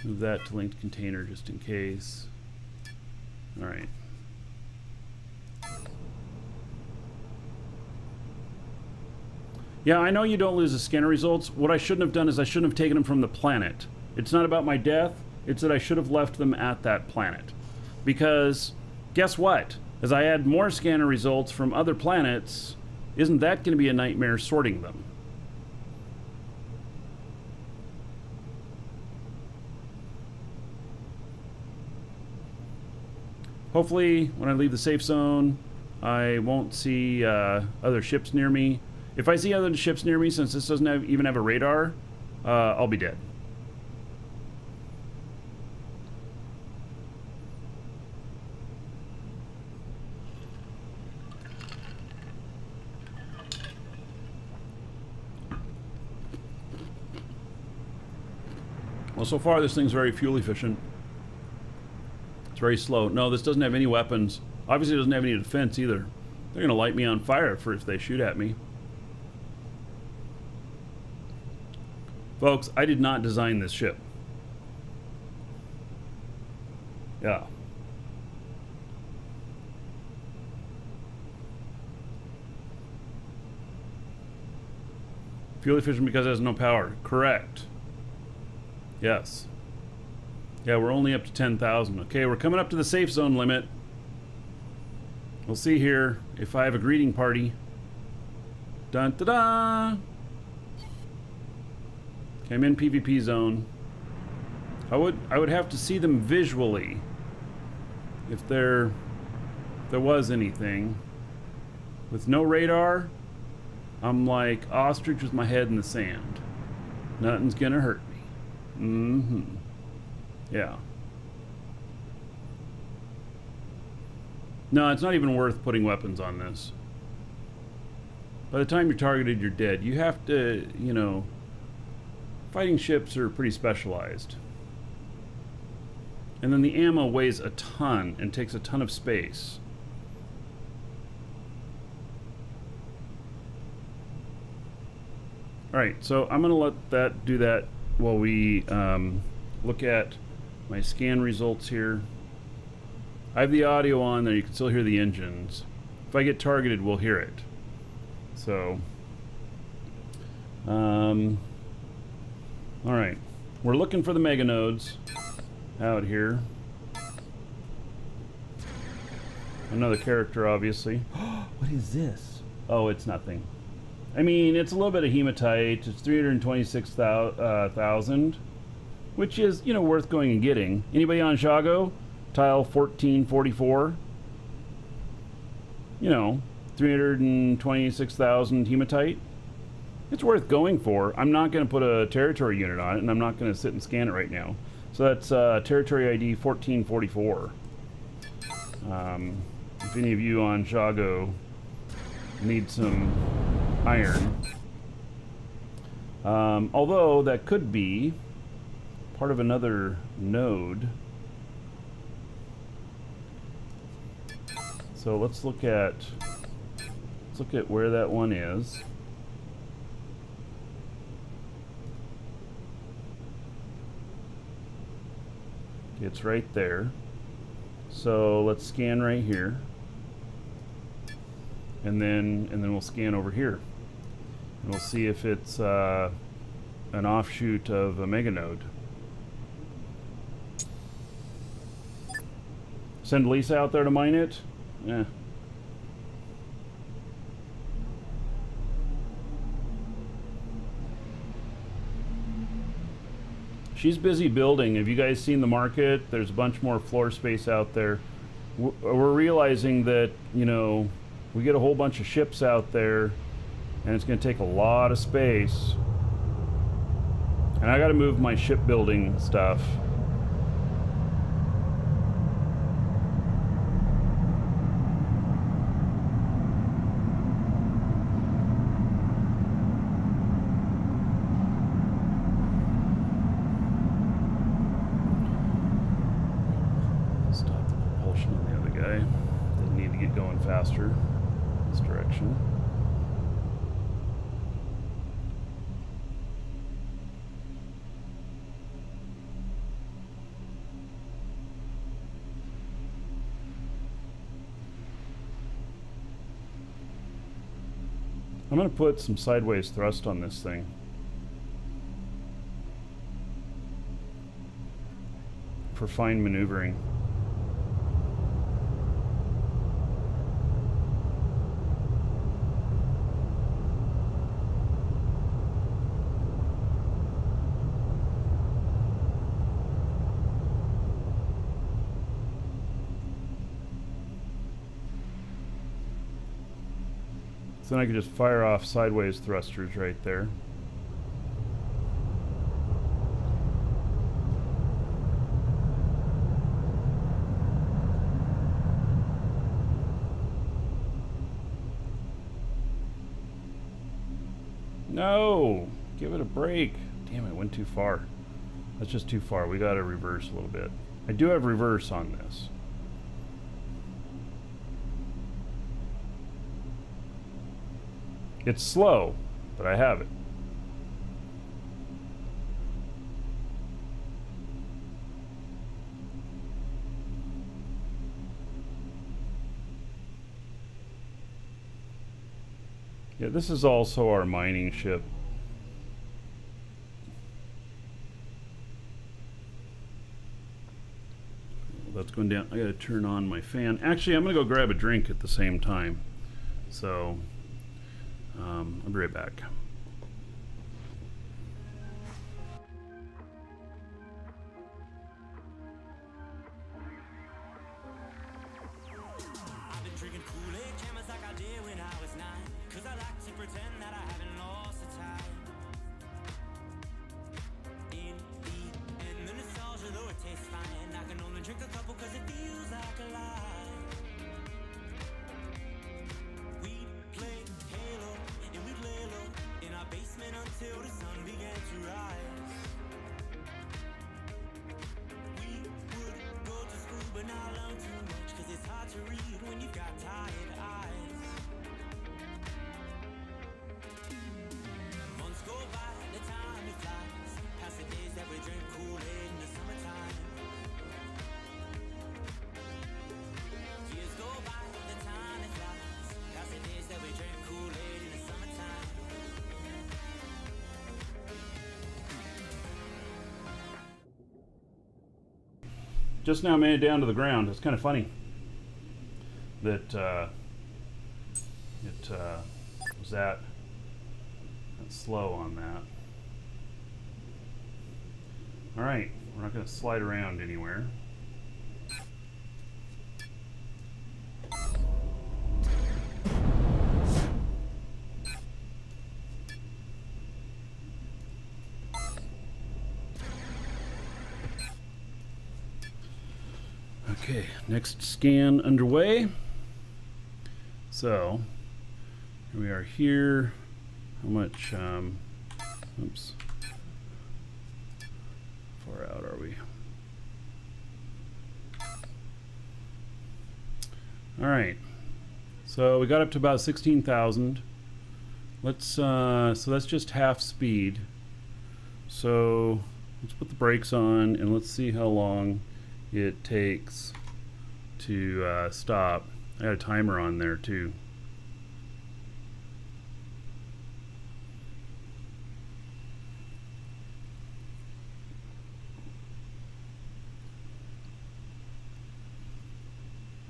Speaker 1: Move that to linked container just in case. Alright. Yeah, I know you don't lose the scanner results. What I shouldn't have done is I shouldn't have taken them from the planet. It's not about my death. It's that I should have left them at that planet. Because, guess what? As I add more scanner results from other planets, isn't that going to be a nightmare sorting them? Hopefully, when I leave the safe zone, I won't see other ships near me. If I see other ships near me, since this doesn't even have a radar, I'll be dead. Well, so far this thing's very fuel efficient. It's very slow. No, this doesn't have any weapons. Obviously it doesn't have any defense either. They're going to light me on fire if they shoot at me. Folks, I did not design this ship. Yeah. Fuel efficient because it has no power. Correct. Yes. Yeah, we're only up to 10,000. Okay, we're coming up to the safe zone limit. We'll see here if I have a greeting party. Dun da da! Okay, I'm in PvP zone. I would have to see them visually if there was anything. With no radar, I'm like ostrich with my head in the sand. Nothing's gonna hurt me. Mm-hmm. Yeah. No, it's not even worth putting weapons on this. By the time you're targeted, you're dead. You have to, you know, fighting ships are pretty specialized. And then the ammo weighs a ton and takes a ton of space. Alright, so I'm going to let that do that while we look at my scan results here. I have the audio on there, you can still hear the engines. If I get targeted, we'll hear it. So, alright, we're looking for the mega nodes out here. Another character, obviously. What is this? Oh, it's nothing. I mean, it's a little bit of hematite. It's 326,000, which is, you know, worth going and getting. Anybody on Shago? Tile 1444. You know, 326,000 hematite. It's worth going for. I'm not going to put a territory unit on it, and I'm not going to sit and scan it right now. So that's territory ID 1444. If any of you on Shago need some iron. Although that could be part of another node. So let's look at where that one is. It's right there. So let's scan right here. And then we'll scan over here. And we'll see if it's an offshoot of a mega node. Send Lisa out there to mine it? Yeah. She's busy building. Have you guys seen the market? There's a bunch more floor space out there. We're realizing that, you know, we get a whole bunch of ships out there and it's going to take a lot of space. And I got to move my shipbuilding stuff. Stop the propulsion on the other guy. They need to get going faster this direction. I'm going to put some sideways thrust on this thing. For fine maneuvering. So then I could just fire off sideways thrusters right there. No! Give it a break. Damn, I went too far. That's just too far. We gotta reverse a little bit. I do have reverse on this. It's slow, but I have it. Yeah, this is also our mining ship. That's going down. I gotta turn on my fan. Actually, I'm gonna go grab a drink at the same time. So, I'll be right back.
Speaker 4: I've been drinking Kool-Aid cameras like I did when I was 9, 'cause I like to pretend that I haven't lost the time. In the end, the nostalgia, though it tastes fine, I can only drink a couple 'cause it feels like a lie. We played Halo and we'd lay low
Speaker 1: just now made it down to the ground. It's kind of funny that it was that slow on that. All right, we're not going to slide around anywhere. Okay, next scan underway. So, here we are here. How much, oops. How far out are we? All right. So we got up to about 16,000. Let's, so that's just half speed. So let's put the brakes on and let's see how long it takes to stop. I got a timer on there too.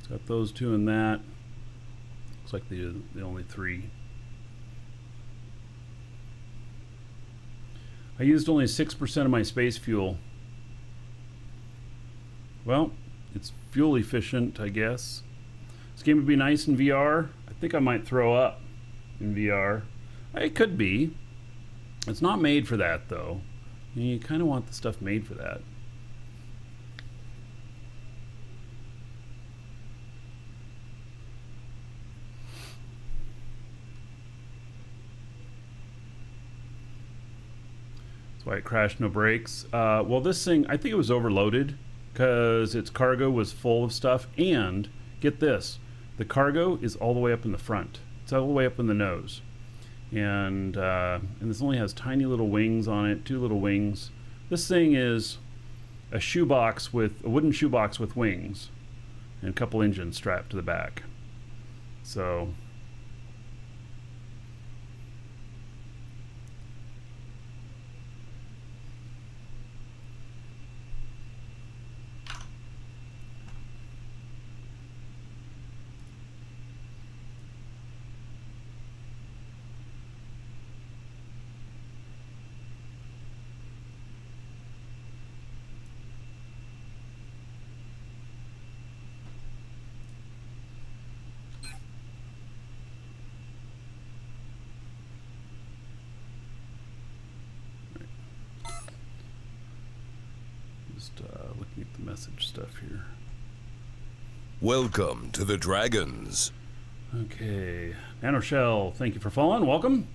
Speaker 1: Got those two and that. Looks like the only three. I used only 6% of my space fuel. Well, it's fuel efficient, I guess. This game would be nice in VR. I think I might throw up in VR. It could be. It's not made for that, though. You kind of want the stuff made for that. That's why it crashed, no brakes. Well, this thing, I think it was overloaded because its cargo was full of stuff. And get this, the cargo is all the way up in the front. It's all the way up in the nose. And this only has tiny little wings on it, 2 little wings. This thing is a shoebox with a wooden shoebox with wings and a couple engines strapped to the back. So looking at the message stuff here.
Speaker 3: Welcome to the Dragons.
Speaker 1: Okay, Nanoshell, thank you for following. Welcome.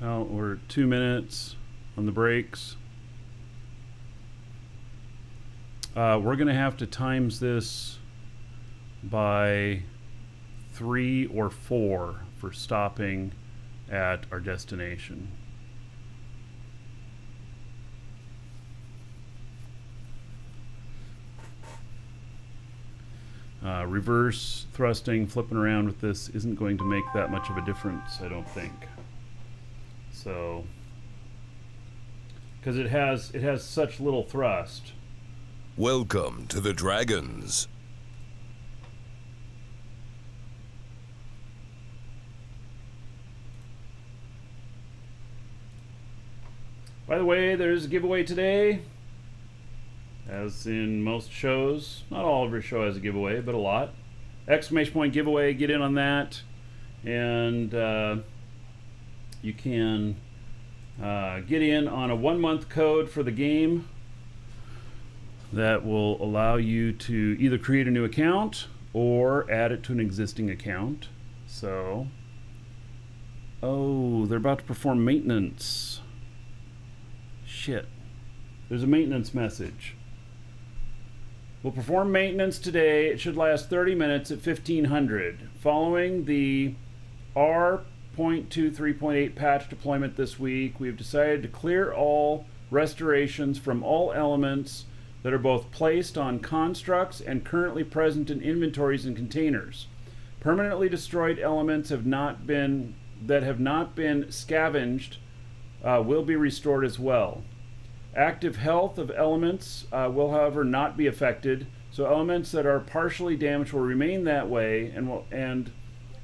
Speaker 1: Well, we're 2 minutes on the brakes. We're going to have to times this by 3 or 4 for stopping at our destination. Reverse thrusting, flipping around with this isn't going to make that much of a difference, I don't think. So, because it has such little thrust.
Speaker 3: Welcome to the Dragons.
Speaker 1: By the way, there's a giveaway today. As in most shows, not all every show has a giveaway, but a lot. Exclamation point giveaway, get in on that. And you can get in on a 1-month code for the game that will allow you to either create a new account or add it to an existing account. So, oh, they're about to perform maintenance. Shit. There's a maintenance message. We'll perform maintenance today. It should last 30 minutes at 1500. Following the R.23.8 patch deployment this week, we have decided to clear all restorations from all elements that are both placed on constructs and currently present in inventories and containers. Permanently destroyed elements have not been scavenged will be restored as well. Active health of elements will, however, not be affected. So elements that are partially damaged will remain that way and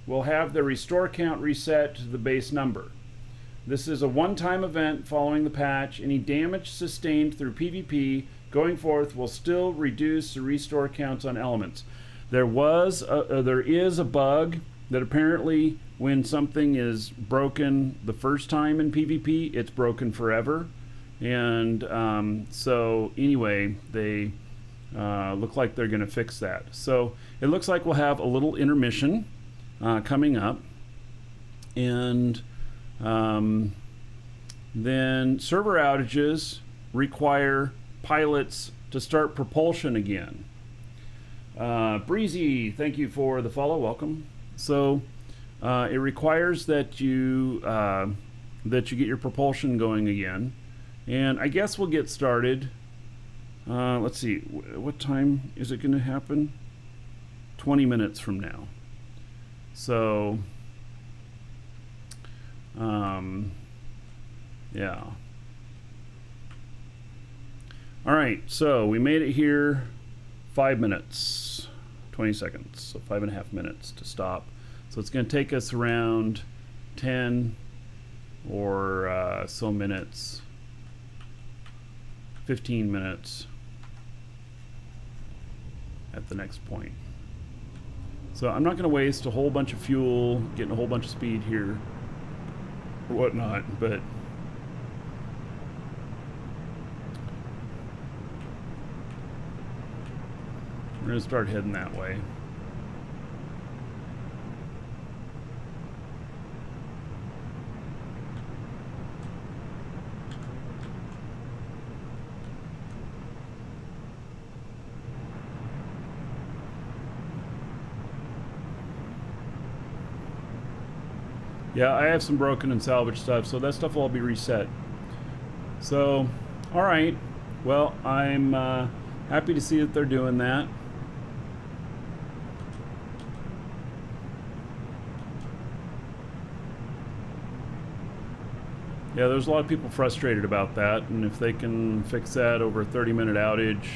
Speaker 1: will have the restore count reset to the base number. This is a one-time event following the patch. Any damage sustained through PvP going forth will still reduce the restore counts on elements. There is a bug that apparently when something is broken the first time in PvP, it's broken forever. And so anyway, they look like they're going to fix that. So it looks like we'll have a little intermission coming up. And then server outages require pilots to start propulsion again. Breezy, thank you for the follow. Welcome. So it requires that you get your propulsion going again, and I guess we'll get started. Let's see, what time is it going to happen? 20 minutes from now. So yeah. All right, so we made it here. 5 minutes, 20 seconds, so 5.5 minutes to stop. So it's going to take us around 10 or so minutes, 15 minutes at the next point. So I'm not going to waste a whole bunch of fuel, getting a whole bunch of speed here or whatnot, but we're going to start heading that way. Yeah, I have some broken and salvage stuff, so that stuff will all be reset. So, all right. Well, I'm happy to see that they're doing that. Yeah, there's a lot of people frustrated about that, and if they can fix that over a 30-minute outage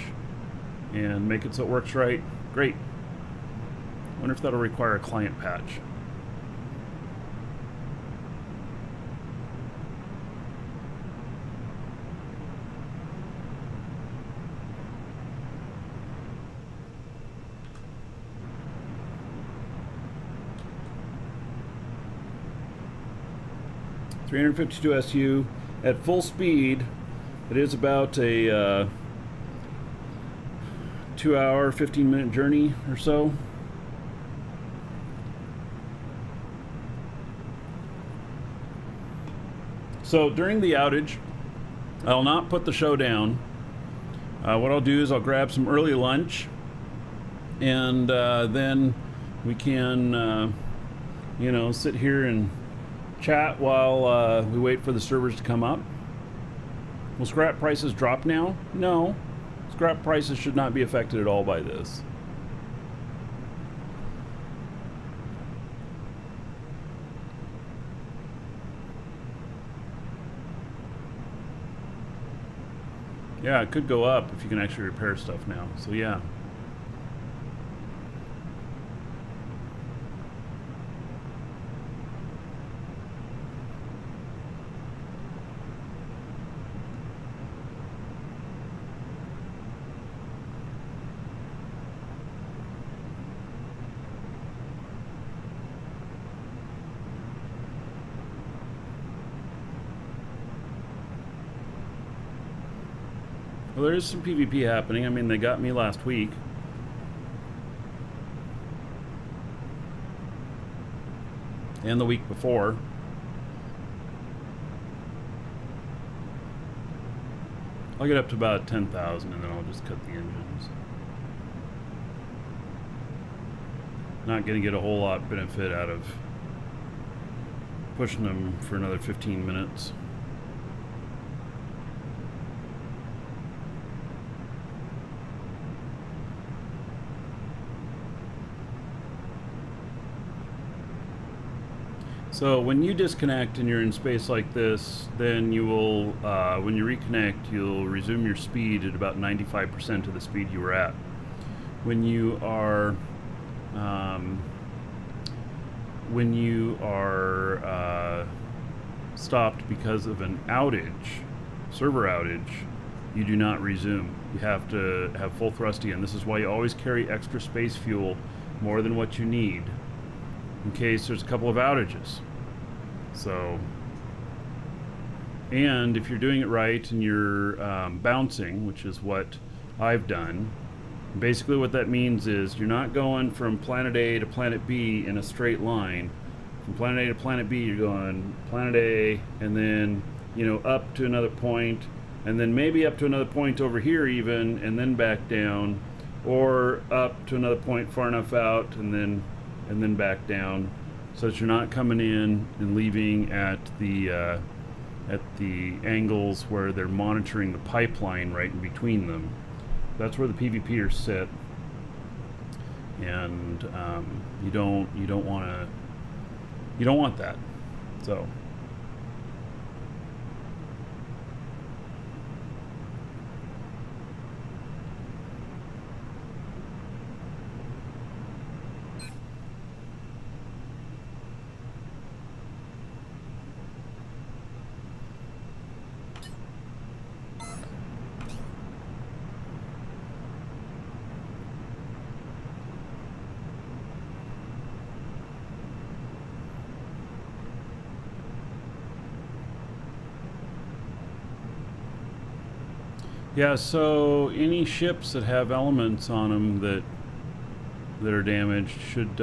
Speaker 1: and make it so it works right, great. Wonder if that'll require a client patch. .352 SU at full speed. It is about a 2-hour, 15-minute journey or so. So during the outage, I'll not put the show down. What I'll do is I'll grab some early lunch, and then we can, sit here and chat while we wait for the servers to come up. Will scrap prices drop now? No. Scrap prices should not be affected at all by this. Yeah, it could go up if you can actually repair stuff now. So yeah. Well, there is some PvP happening. I mean, they got me last week. And the week before. I'll get up to about 10,000 and then I'll just cut the engines. Not going to get a whole lot benefit out of pushing them for another 15 minutes. So when you disconnect and you're in space like this, then you will, when you reconnect, you'll resume your speed at about 95% of the speed you were at. When you are stopped because of an outage, server outage, you do not resume. You have to have full thrust again. This is why you always carry extra space fuel, more than what you need, in case there's a couple of outages. So, and if you're doing it right and you're bouncing, which is what I've done, basically what that means is you're not going from planet A to planet B in a straight line. From planet A to planet B, you're going planet A and then, you know, up to another point, and then maybe up to another point over here even, and then back down, or up to another point far enough out and then back down, so that you're not coming in and leaving at the angles where they're monitoring the pipeline right in between them. That's where the PvPers sit, and you don't want that. So. Yeah, so any ships that have elements on them that are damaged should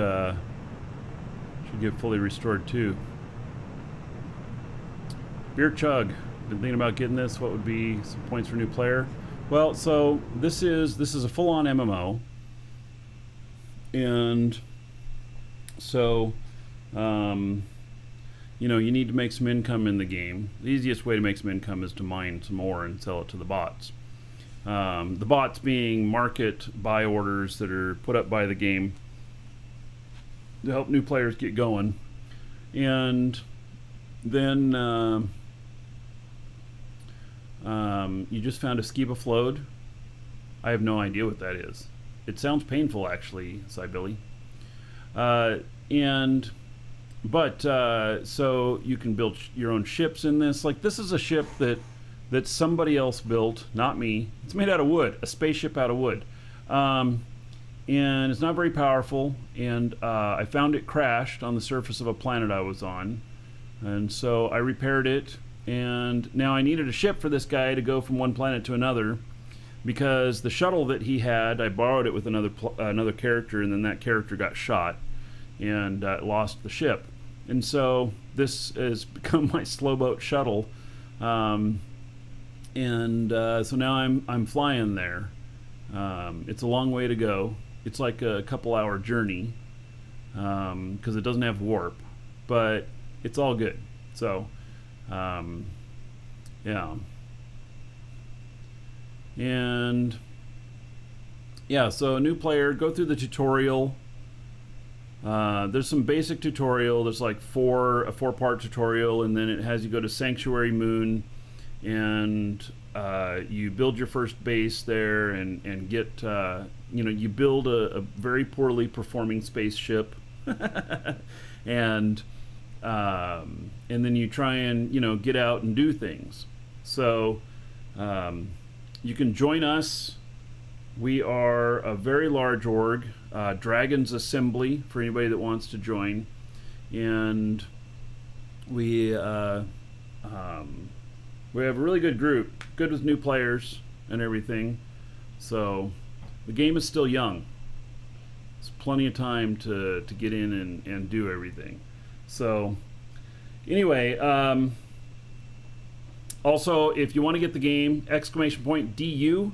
Speaker 1: get fully restored too. Beer Chug, been thinking about getting this. What would be some points for new player? Well, so this is a full-on MMO, and so you know, you need to make some income in the game. The easiest way to make some income is to mine some ore and sell it to the bots. The bots being market buy orders that are put up by the game to help new players get going. And then you just found a Skiba Flode. I have no idea what that is. It sounds painful, actually, Cybilly. So you can build your own ships in this. Like, this is a ship that somebody else built, not me. It's made out of wood, a spaceship out of wood. And it's not very powerful, and I found it crashed on the surface of a planet I was on. And so I repaired it, and now I needed a ship for this guy to go from one planet to another, because the shuttle that he had, I borrowed it with another character, and then that character got shot and lost the ship. And so this has become my slowboat shuttle. So now I'm flying there. It's a long way to go. It's like a couple-hour journey because it doesn't have warp, but it's all good. So, yeah. And yeah, so a new player, go through the tutorial. There's some basic tutorial. There's like a four-part tutorial, and then it has you go to Sanctuary Moon, and you build your first base there, and get you build a very poorly performing spaceship, and then you try and get out and do things. So you can join us. We are a very large org, Dragon's Assembly, for anybody that wants to join, and we have a really good group, good with new players and everything. So the game is still young. It's plenty of time to get in and do everything. So anyway, also if you want to get the game, !DU.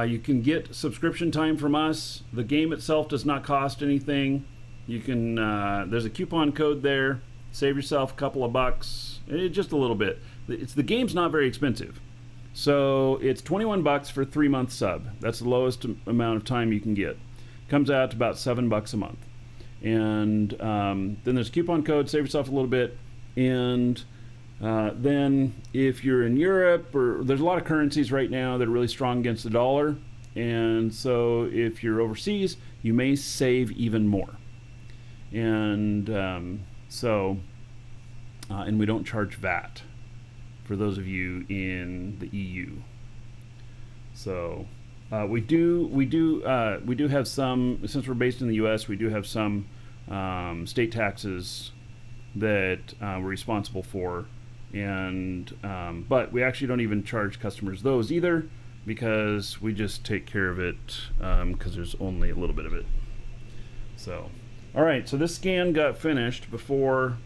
Speaker 1: You can get subscription time from us. The game itself does not cost anything. You can there's a coupon code there. Save yourself a couple of bucks, just a little bit. The game's not very expensive, so it's $21 for a 3-month sub. That's the lowest amount of time you can get. Comes out to about $7 a month, And then there's coupon code, save yourself a little bit. And then if you're in Europe, or there's a lot of currencies right now that are really strong against the dollar. And so if you're overseas, you may save even more. And and we don't charge VAT for those of you in the EU. So we do have some, since we're based in the U.S., we do have some state taxes that we're responsible for, and but we actually don't even charge customers those either, because we just take care of it because there's only a little bit of it. So, all right, so this scan got finished before.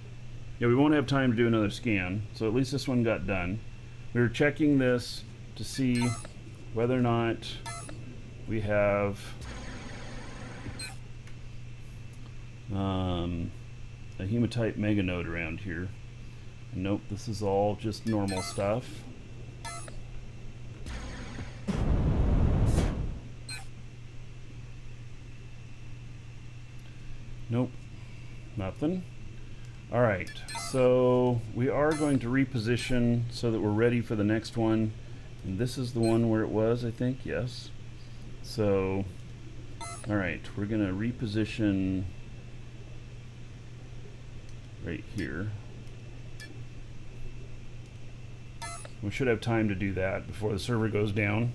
Speaker 1: Yeah, we won't have time to do another scan, so at least this one got done. We were checking this to see whether or not we have a hematite meganode around here. Nope, this is all just normal stuff. Nope, nothing. All right, so we are going to reposition so that we're ready for the next one. And this is the one where it was, I think, yes. So, all right, we're gonna reposition right here. We should have time to do that before the server goes down.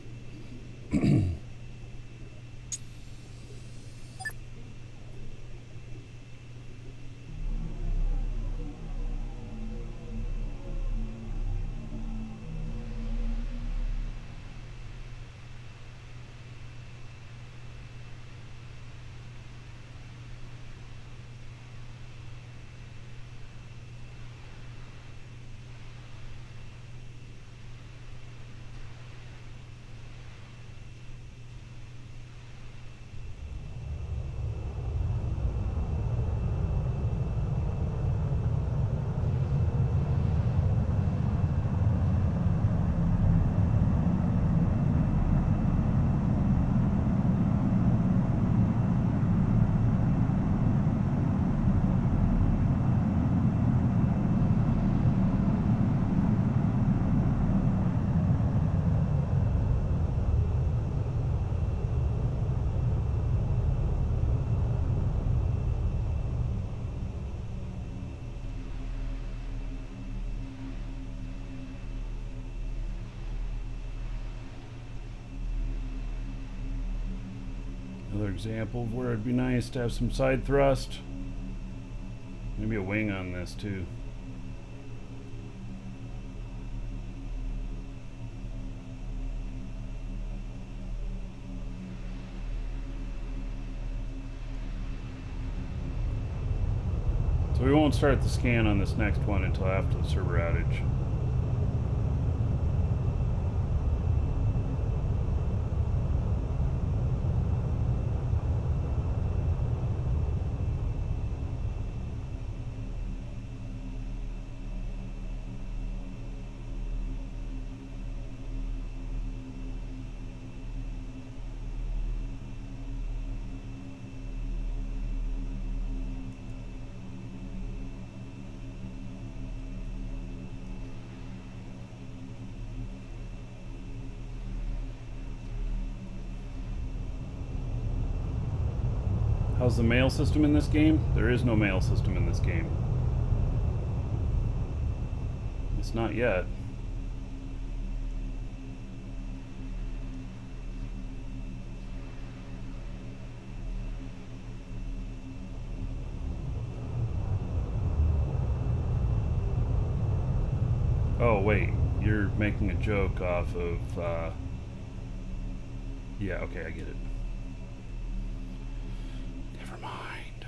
Speaker 1: Another example of where it'd be nice to have some side thrust. Maybe a wing on this too. So we won't start the scan on this next one until after the server outage. How's the mail system in this game? There is no mail system in this game. It's not yet. Oh wait, you're making a joke off of, yeah, okay, I get it. Never mind.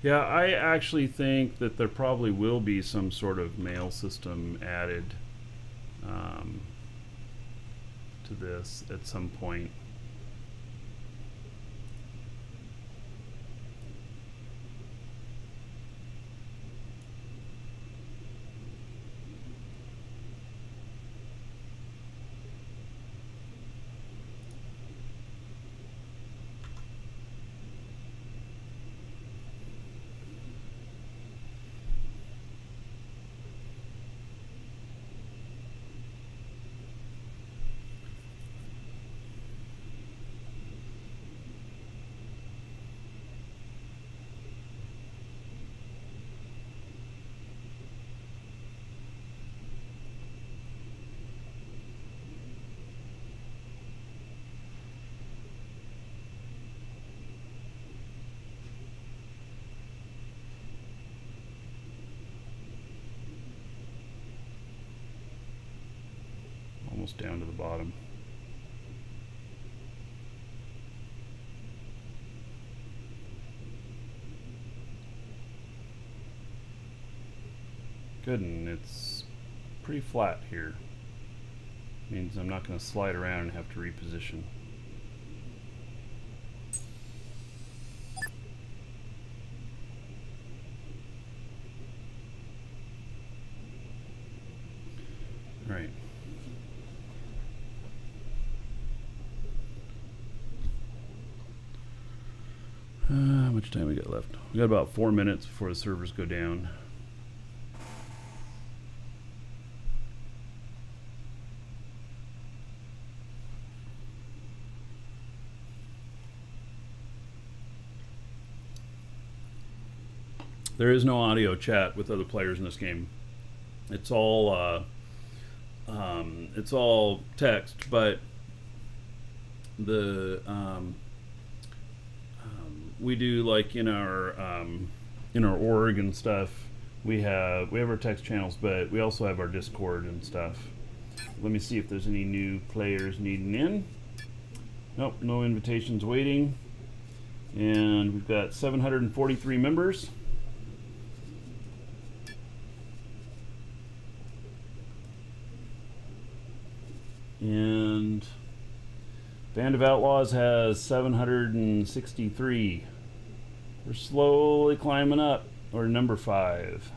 Speaker 1: Yeah, I actually think that there probably will be some sort of mail system added to this at some point. almost down to the bottom. Good, and it's pretty flat here. Means I'm not going to slide around and have to reposition. All right. How much time we got left? We got about 4 minutes before the servers go down. There is no audio chat with other players in this game. It's all text, but the we do, like in our org and stuff. We have our text channels, but we also have our Discord and stuff. Let me see if there's any new players needing in. Nope, no invitations waiting, and we've got 743 members. And Band of Outlaws has 763. We're slowly climbing up. We're number 5.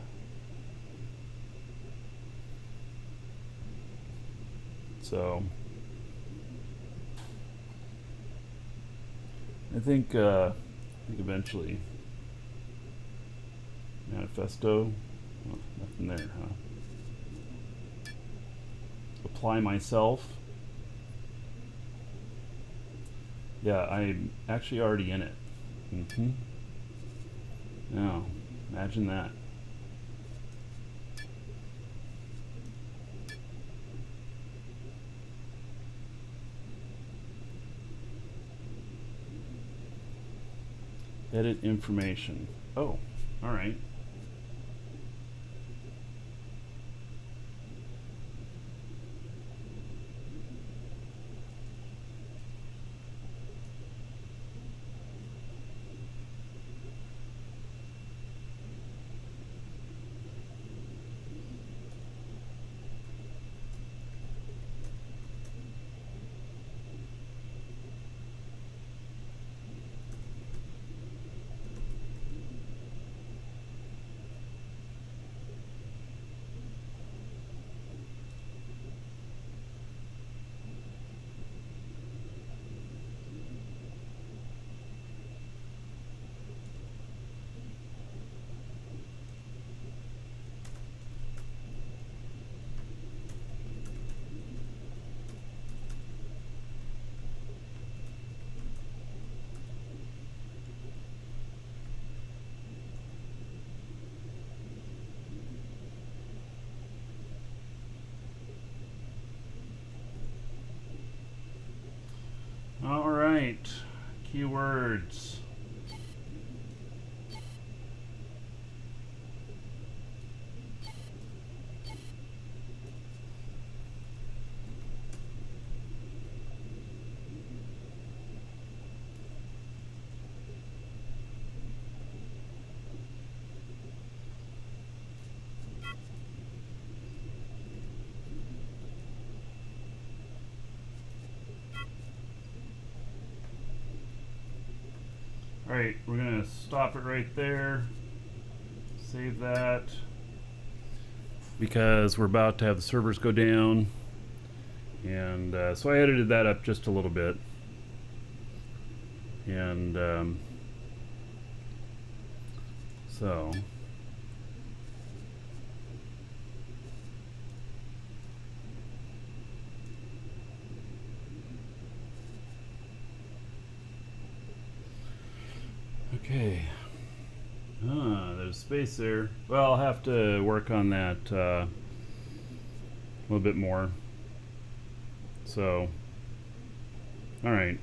Speaker 1: So I think eventually Manifesto. Oh, nothing there, huh? Apply myself. Yeah, I'm actually already in it. Now, imagine that. Edit information. Oh, all right. All right, keywords. Alright, we're going to stop it right there. Save that. Because we're about to have the servers go down. And so I edited that up just a little bit. And so... Okay. There's space there. Well, I'll have to work on that a little bit more. So, all right.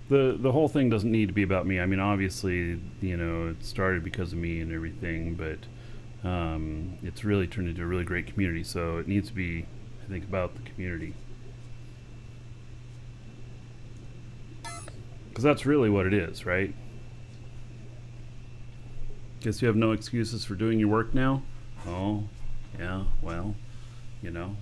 Speaker 1: The whole thing doesn't need to be about me. I mean, obviously, you know, it started because of me and everything, but it's really turned into a really great community. So it needs to be, I think, about the community. Because that's really what it is, right? Guess you have no excuses for doing your work now? Oh, yeah, well, you know.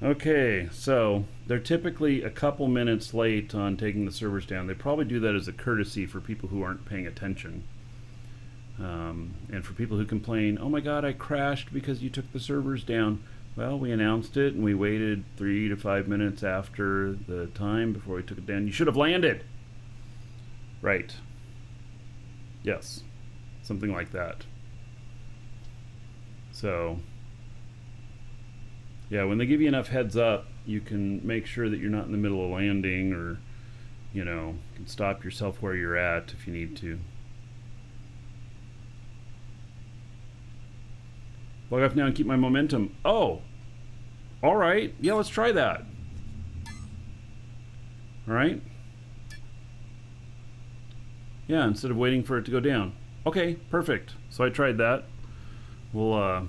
Speaker 1: Okay, so they're typically a couple minutes late on taking the servers down. They probably do that as a courtesy for people who aren't paying attention. And for people who complain, oh my god, I crashed because you took the servers down. Well, we announced it and we waited 3 to 5 minutes after the time before we took it down. You should have landed! Right. Yes. Something like that. So, yeah, when they give you enough heads up, you can make sure that you're not in the middle of landing, or, you know, can stop yourself where you're at if you need to. Log off now and keep my momentum. Oh! Alright, yeah, let's try that. Alright? Yeah, instead of waiting for it to go down. Okay, perfect. So I tried that. We'll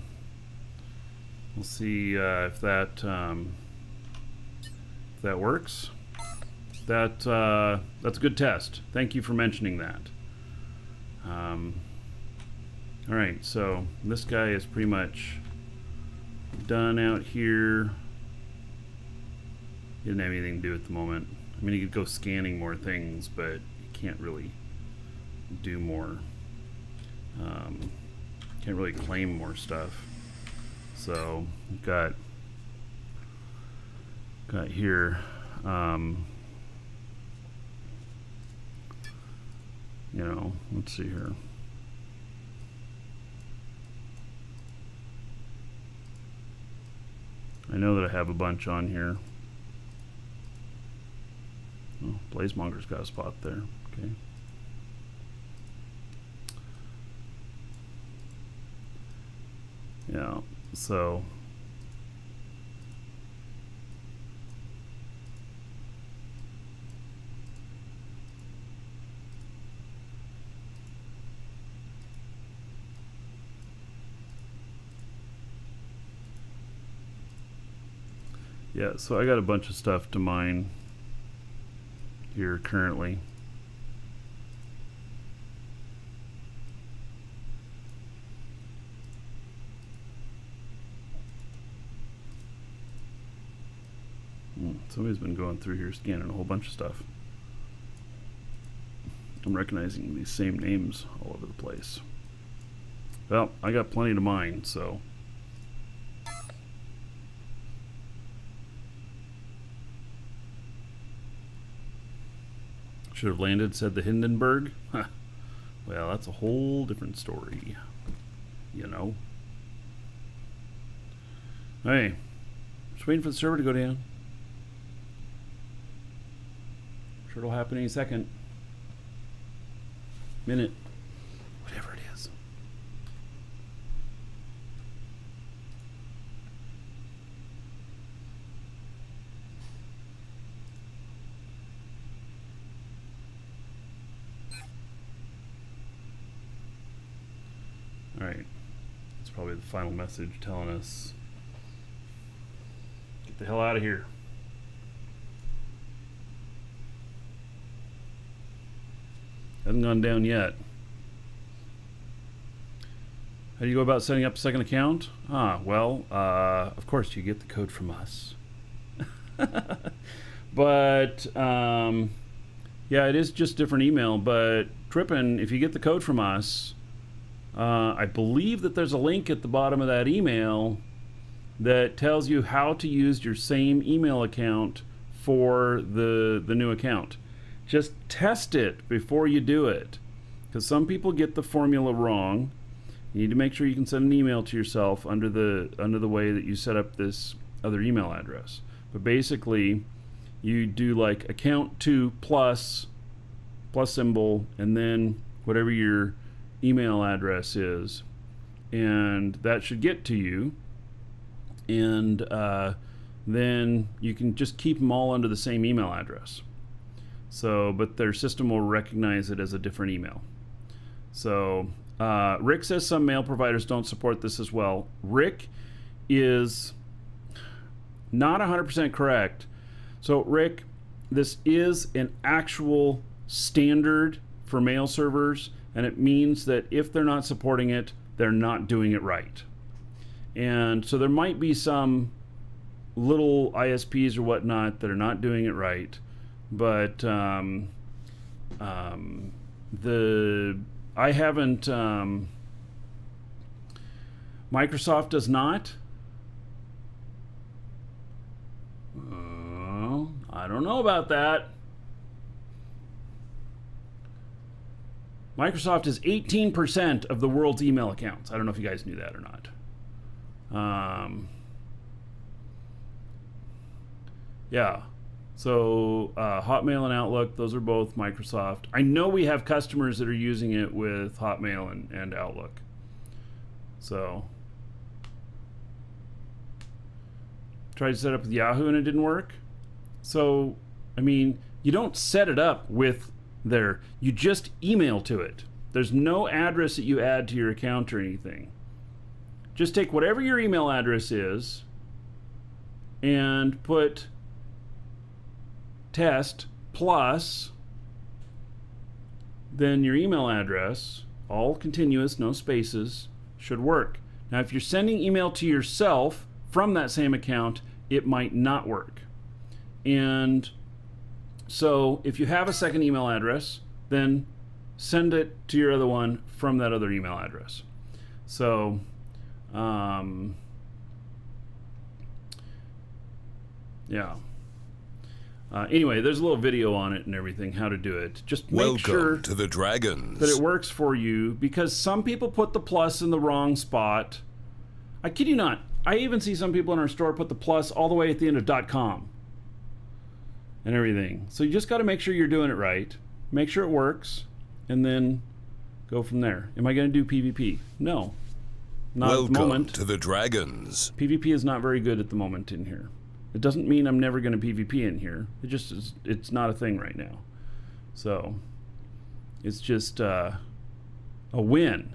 Speaker 1: see if that works. That's a good test. Thank you for mentioning that. All right, so this guy is pretty much done out here. He didn't have anything to do at the moment. I mean, he could go scanning more things, but he can't really do more. Can't really claim more stuff. So we've got here. You know, let's see here. I know that I have a bunch on here. Oh, Blazemonger's got a spot there. Okay. Yeah, so yeah, so I got a bunch of stuff to mine here currently. Somebody's been going through here scanning a whole bunch of stuff. I'm recognizing these same names all over the place. Well, I got plenty to mine, so. Should have landed, said the Hindenburg. Huh. Well, that's a whole different story, you know. Hey, just waiting for the server to go down. Sure it'll happen any second. Minute. Whatever it is. Alright. That's probably the final message telling us, get the hell out of here. Hasn't gone down yet. How do you go about setting up a second account? Well, of course you get the code from us. But, yeah, it is just different email, but Trippin, if you get the code from us, I believe that there's a link at the bottom of that email that tells you how to use your same email account for the new account. Just test it before you do it, because some people get the formula wrong. You need to make sure you can send an email to yourself under the way that you set up this other email address. But basically, you do like account 2 plus symbol, and then whatever your email address is, and that should get to you. And then you can just keep them all under the same email address. So, but their system will recognize it as a different email. So, Rick says some mail providers don't support this as well. Rick is not 100% correct. So Rick, this is an actual standard for mail servers, and it means that if they're not supporting it, they're not doing it right. And so there might be some little ISPs or whatnot that are not doing it right, but I haven't. Microsoft does not. I don't know about that. Microsoft is 18% of the world's email accounts. I don't know if you guys knew that or not. Yeah. So Hotmail and Outlook, those are both Microsoft. I know we have customers that are using it with Hotmail and Outlook. So tried to set up with Yahoo and it didn't work. So, I mean, you don't set it up with there. You just email to it. There's no address that you add to your account or anything. Just take whatever your email address is and put test plus then your email address, all continuous, no spaces, should work. Now, if you're sending email to yourself from that same account, it might not work. And so if you have a second email address, then send it to your other one from that other email address. So, yeah. Anyway, there's a little video on it and everything, how to do it. Just make sure
Speaker 3: Welcome to the Dragons.
Speaker 1: that it works for you, because some people put the plus in the wrong spot. I kid you not. I even see some people in our store put the plus all the way at the end of .com and everything. So you just got to make sure you're doing it right. Make sure it works, and then go from there. Am I going to do PvP? No. Not at the
Speaker 3: Welcome
Speaker 1: moment.
Speaker 3: to the Dragons.
Speaker 1: PvP is not very good at the moment in here. It doesn't mean I'm never going to PvP in here. It just is, it's not a thing right now. So it's just a win.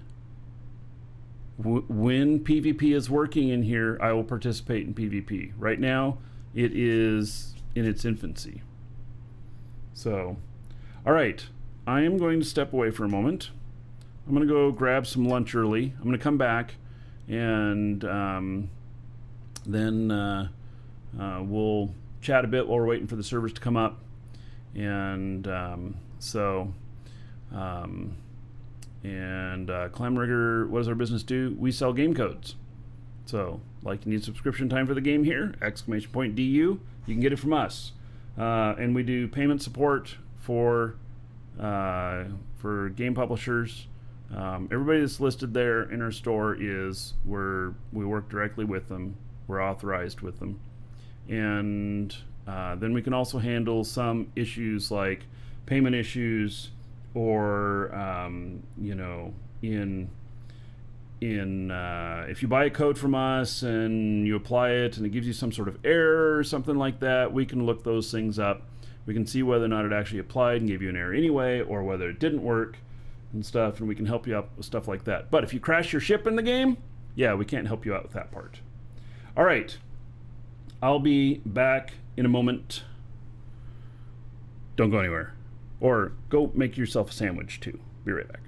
Speaker 1: When PvP is working in here, I will participate in PvP. Right now, it is in its infancy. So, all right. I am going to step away for a moment. I'm going to go grab some lunch early. I'm going to come back, and then we'll chat a bit while we're waiting for the servers to come up. And Clam Rigger, what does our business do? We sell game codes. So, like you need subscription time for the game here, ! DU, you can get it from us. And we do payment support for game publishers. Everybody that's listed there in our store we work directly with them. We're authorized with them. And then we can also handle some issues like payment issues, or if you buy a code from us and you apply it and it gives you some sort of error or something like that, we can look those things up. We can see whether or not it actually applied and gave you an error anyway, or whether it didn't work and stuff, and we can help you out with stuff like that. But if you crash your ship in the game, yeah, we can't help you out with that part. All right, I'll be back in a moment. Don't go anywhere. Or go make yourself a sandwich too. Be right back.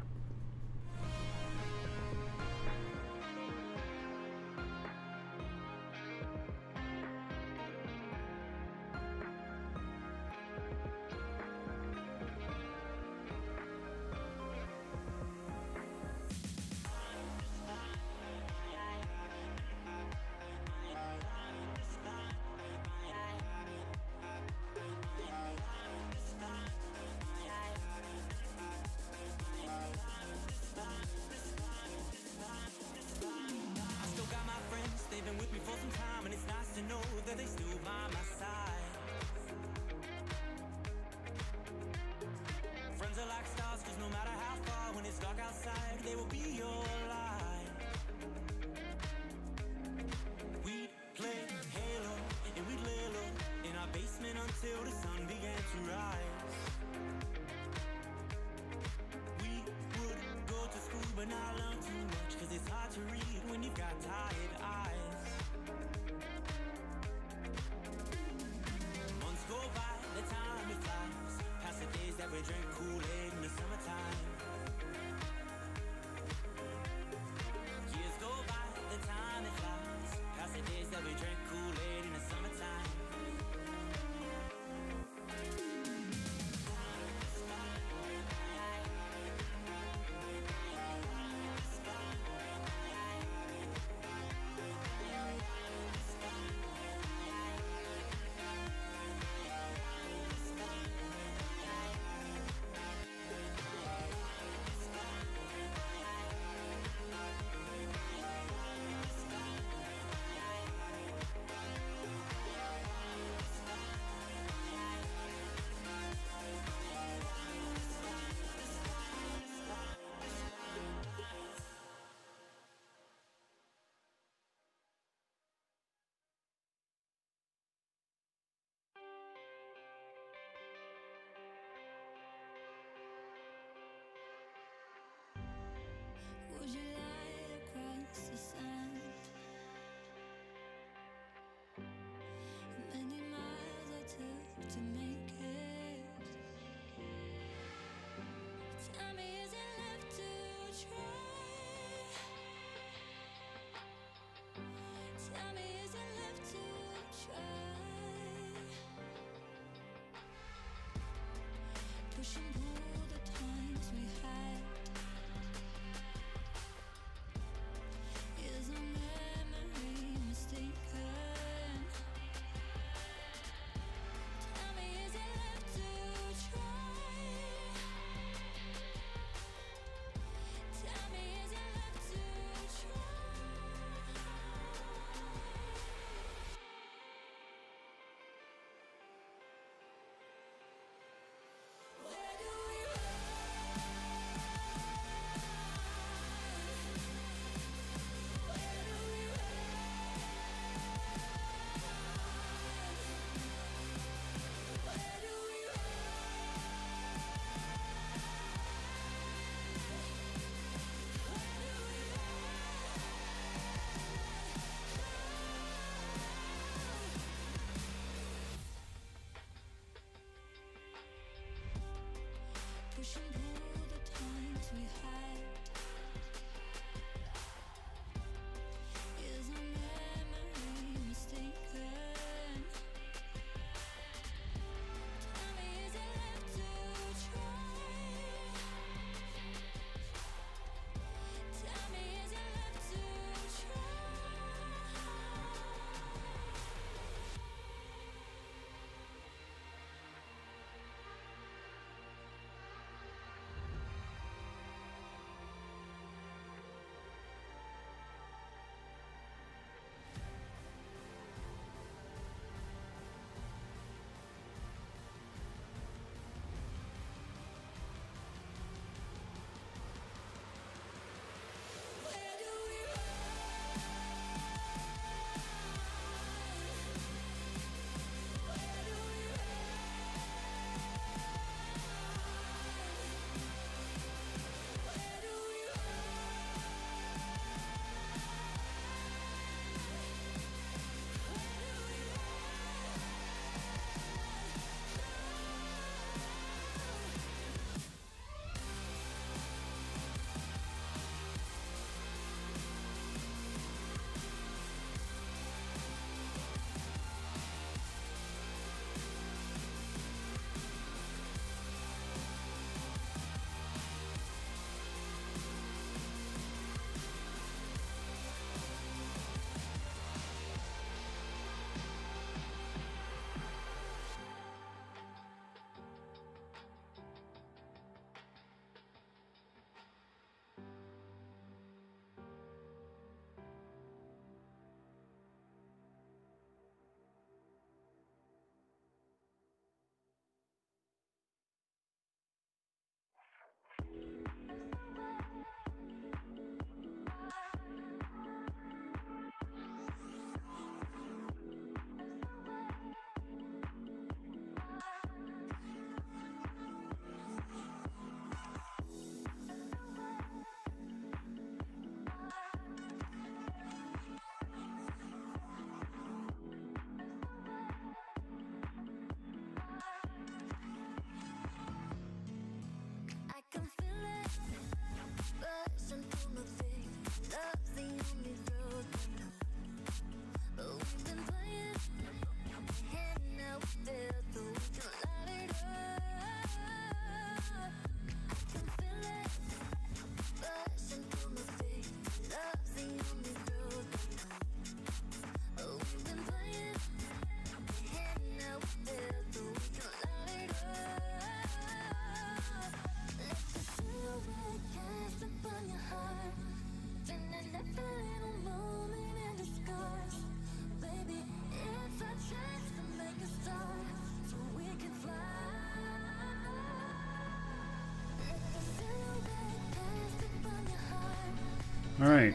Speaker 1: All right.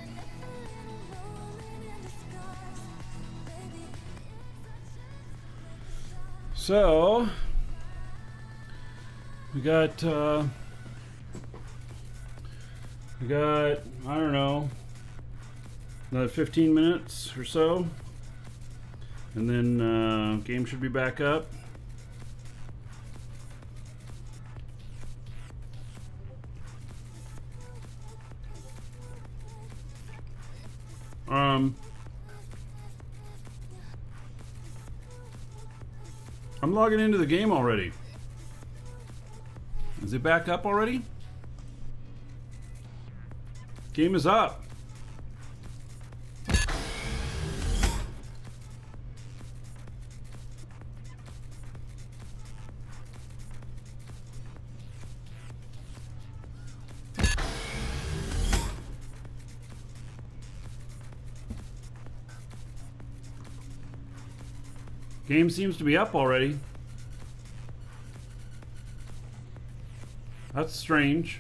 Speaker 1: So we got I don't know, another 15 minutes or so, and then game should be back up. I'm logging into the game already. Is it back up already? Game is up. Game seems to be up already. That's strange.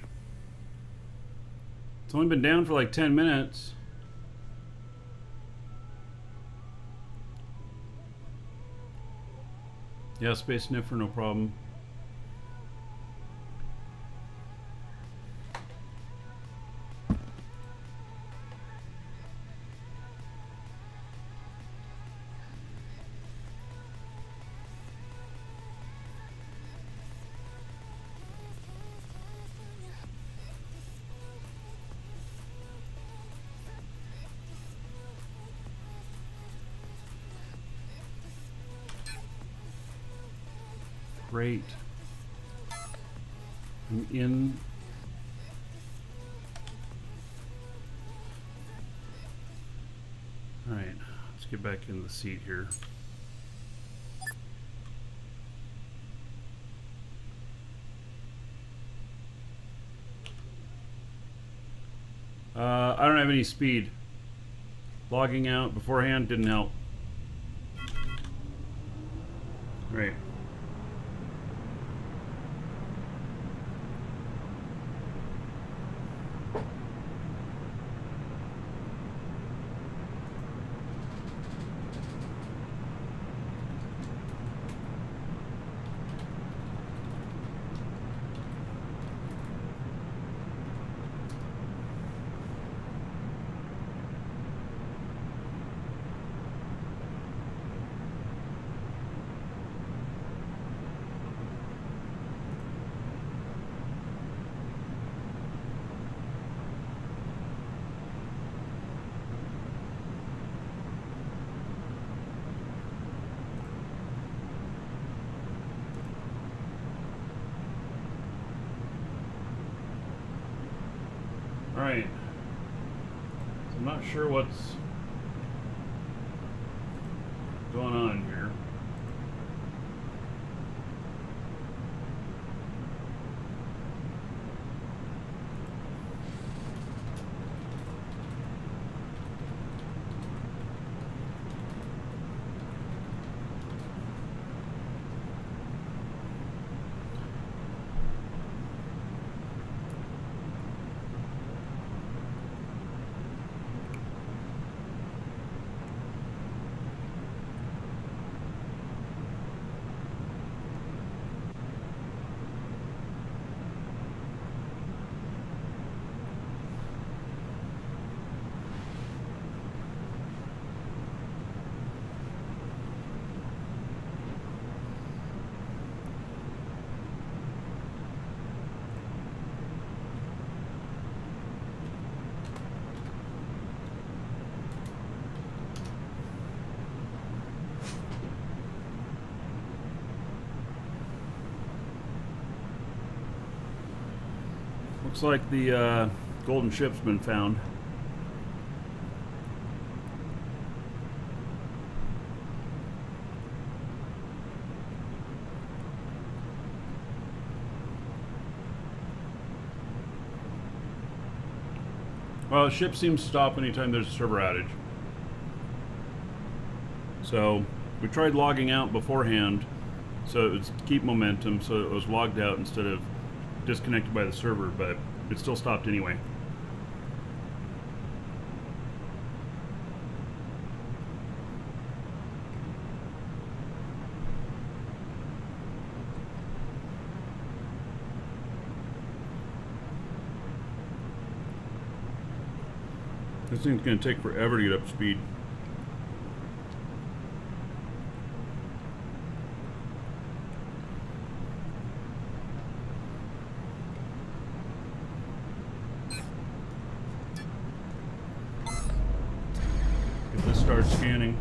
Speaker 1: It's only been down for like 10 minutes. Yeah, Space Sniffer, no problem. Great. I'm in. All right, let's get back in the seat here. I don't have any speed. Logging out beforehand didn't help. Right. Alright, so I'm not sure what's going on here. Looks like the golden ship's been found. Well, the ship seems to stop anytime there's a server outage. So we tried logging out beforehand, so it was keep momentum, so it was logged out instead of disconnected by the server, but it still stopped anyway. This thing's going to take forever to get up to speed. Get this started scanning.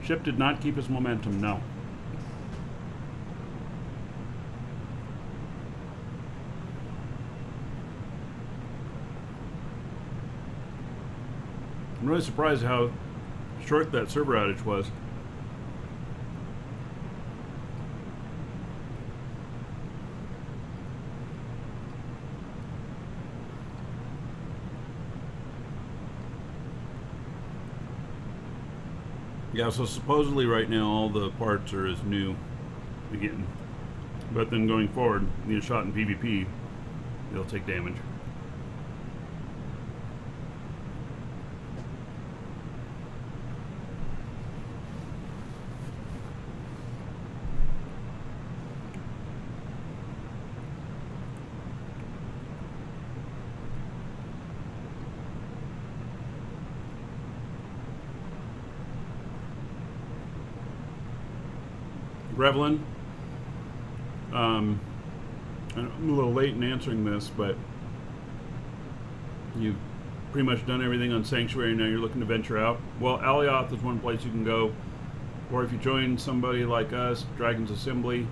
Speaker 1: Ship did not keep his momentum, no. I'm really surprised how short that server outage was. Yeah, so supposedly right now all the parts are as new again. But then going forward, you get shot in PvP, they'll take damage. Revlin, I'm a little late in answering this, but you've pretty much done everything on Sanctuary, now you're looking to venture out. Well, Alioth is one place you can go, or if you join somebody like us, Dragon's Assembly,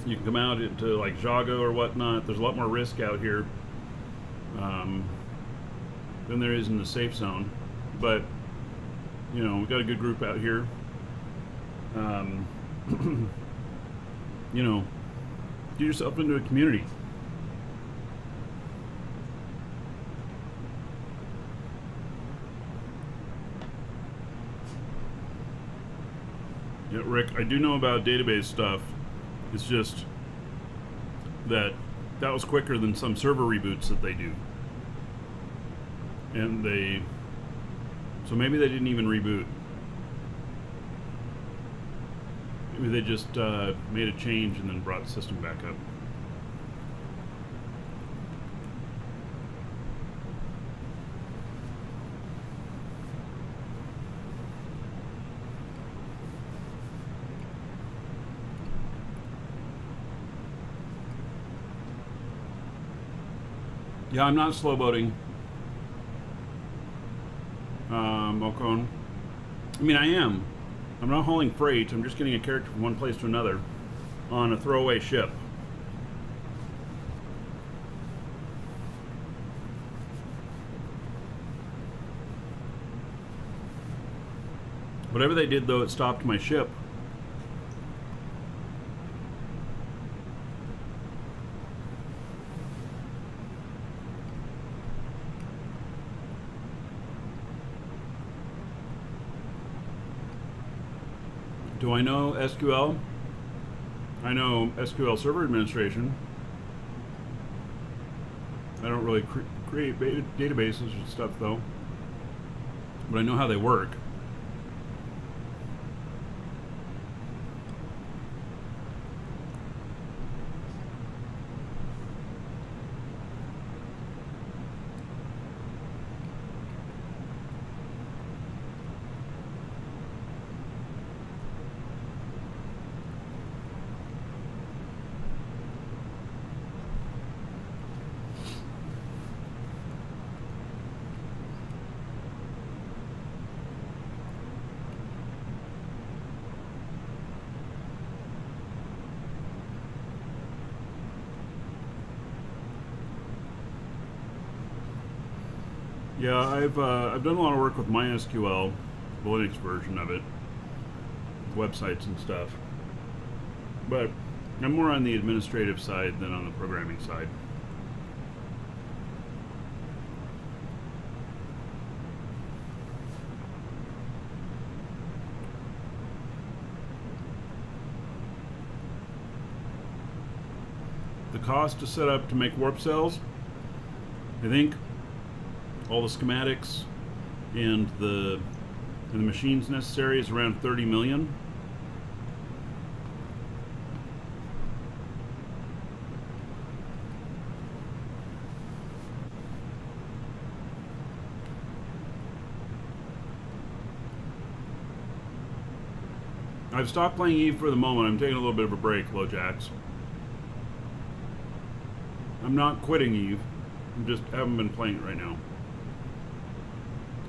Speaker 1: you can come out into like Jago or whatnot. There's a lot more risk out here than there is in the safe zone, but you know, we've got a good group out here. You know, get yourself into a community. Yeah, Rick, I do know about database stuff. It's just that was quicker than some server reboots that they do. And so maybe they didn't even reboot. Maybe they just made a change and then brought the system back up. Yeah, I'm not slow boating. Ocon. I mean, I am. I'm not hauling freight. I'm just getting a character from one place to another on a throwaway ship. Whatever they did, though, it stopped my ship. Do I know SQL? I know SQL Server Administration. I don't really create databases and stuff, though. But I know how they work. Yeah, I've done a lot of work with MySQL, the Linux version of it, websites and stuff. But I'm more on the administrative side than on the programming side. The cost to set up to make warp cells, I think all the schematics and the machines necessary is around 30 million. I've stopped playing Eve for the moment. I'm taking a little bit of a break, Lojax. I'm not quitting Eve. I just haven't been playing it right now.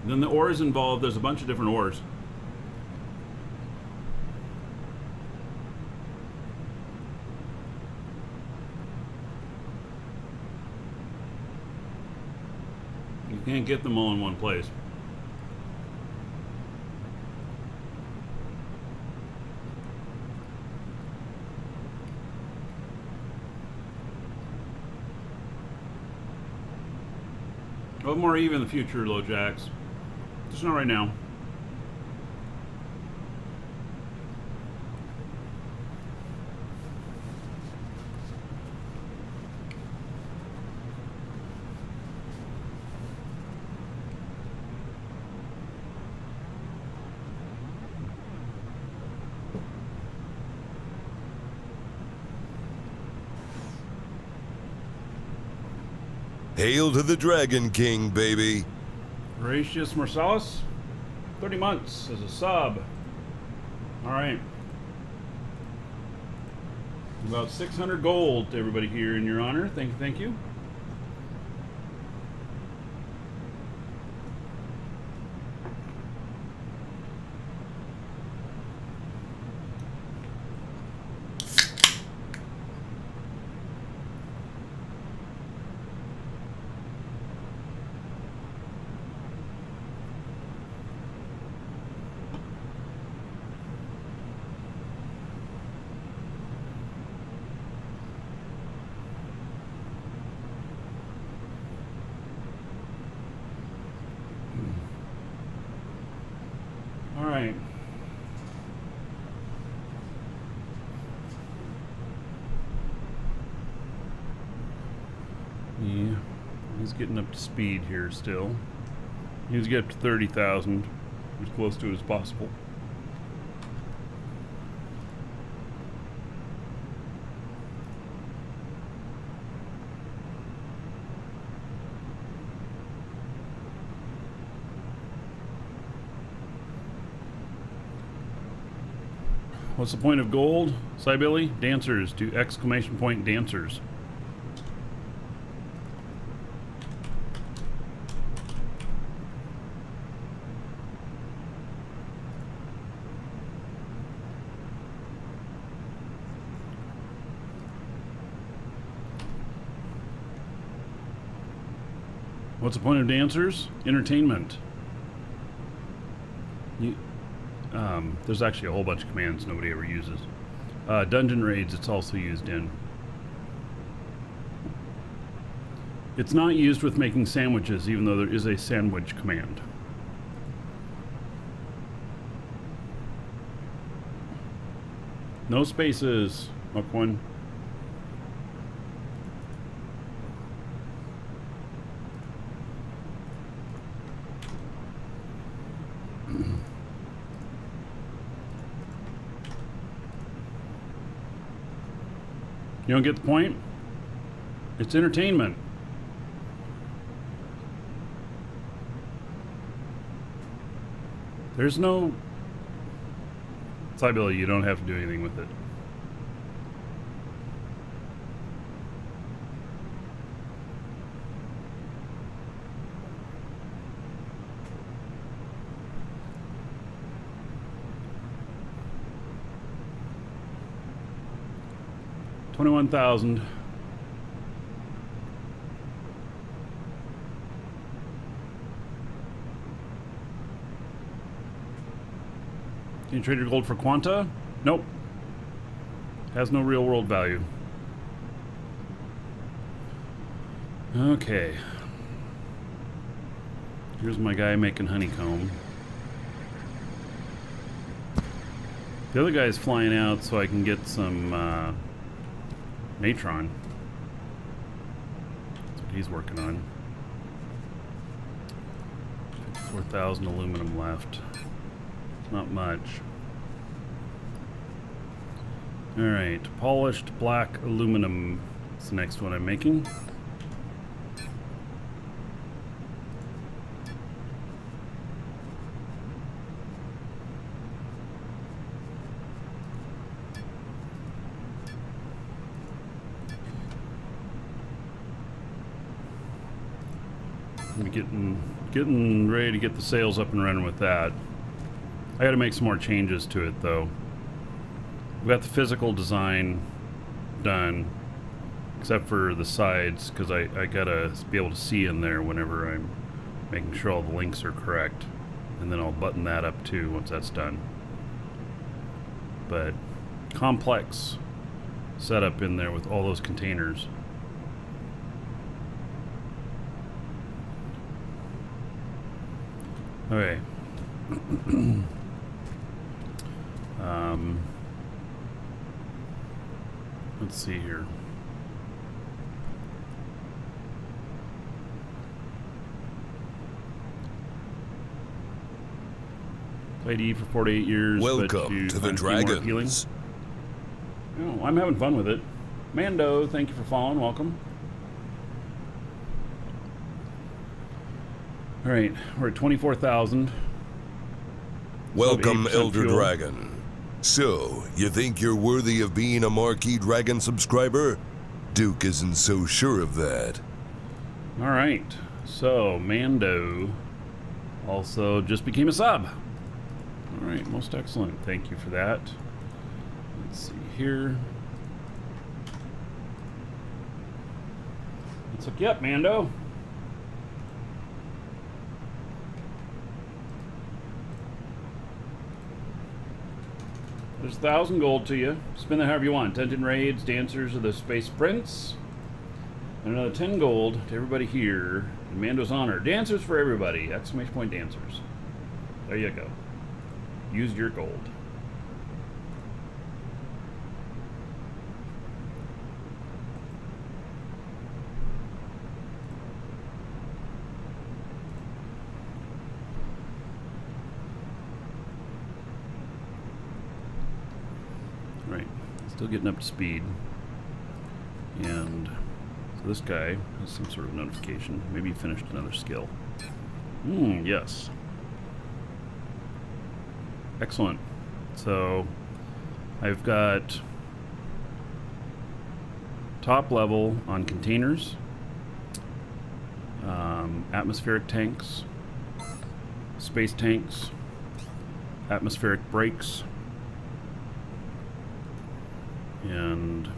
Speaker 1: Then the ores involved, there's a bunch of different ores. Can't get them all in one place. A little more even in the future, LoJax. Just not right now.
Speaker 3: Hail to the Dragon King, baby.
Speaker 1: Horatius Marcellus, 30 months as a sub. All right. About 600 gold to everybody here in your honor. Thank you, thank you. All right. Yeah, he's getting up to speed here still. He's get up to 30,000, as close to it as possible. What's the point of gold, Cybilly? Dancers. Do exclamation point dancers. What's the point of dancers? Entertainment. There's actually a whole bunch of commands nobody ever uses. Dungeon raids, it's also used in. It's not used with making sandwiches, even though there is a sandwich command. No spaces, Muck1. You don't get the point? It's entertainment. There's no... Cybilly, you don't have to do anything with it. $21,000. Can you trade your gold for Quanta? Nope. Has no real world value. Okay. Here's my guy making honeycomb. The other guy's flying out so I can get some Natron. That's what he's working on. 54,000 aluminum left. Not much. Alright, polished black aluminum is the next one I'm making. I'm getting ready to get the sails up and running with that. I gotta make some more changes to it though. We've got the physical design done, except for the sides, because I gotta be able to see in there whenever I'm making sure all the links are correct, and then I'll button that up too once that's done. But complex setup in there with all those containers. Okay. Let's see here. Played Eve for 48 years.
Speaker 3: Welcome to the Dragons.
Speaker 1: Oh, I'm having fun with it. Mando, thank you for following. Welcome. All right, we're at 24,000.
Speaker 3: Welcome,
Speaker 1: 8%
Speaker 3: Elder
Speaker 1: fuel.
Speaker 3: Dragon. So, you think you're worthy of being a Marquee Dragon subscriber? Duke isn't so sure of that.
Speaker 1: All right, so Mando also just became a sub. All right, most excellent. Thank you for that. Let's see here. Let's hook you up, Mando. There's 1,000 gold to you. Spend that however you want. 10 raids, Dancers of the Space Prince. And another 10 gold to everybody here in Mando's honor. Dancers for everybody! Exclamation point dancers. There you go. Use your gold. Right. Still getting up to speed. And so this guy has some sort of notification. Maybe he finished another skill. Yes. Excellent. So I've got top level on containers, atmospheric tanks, space tanks, atmospheric brakes, and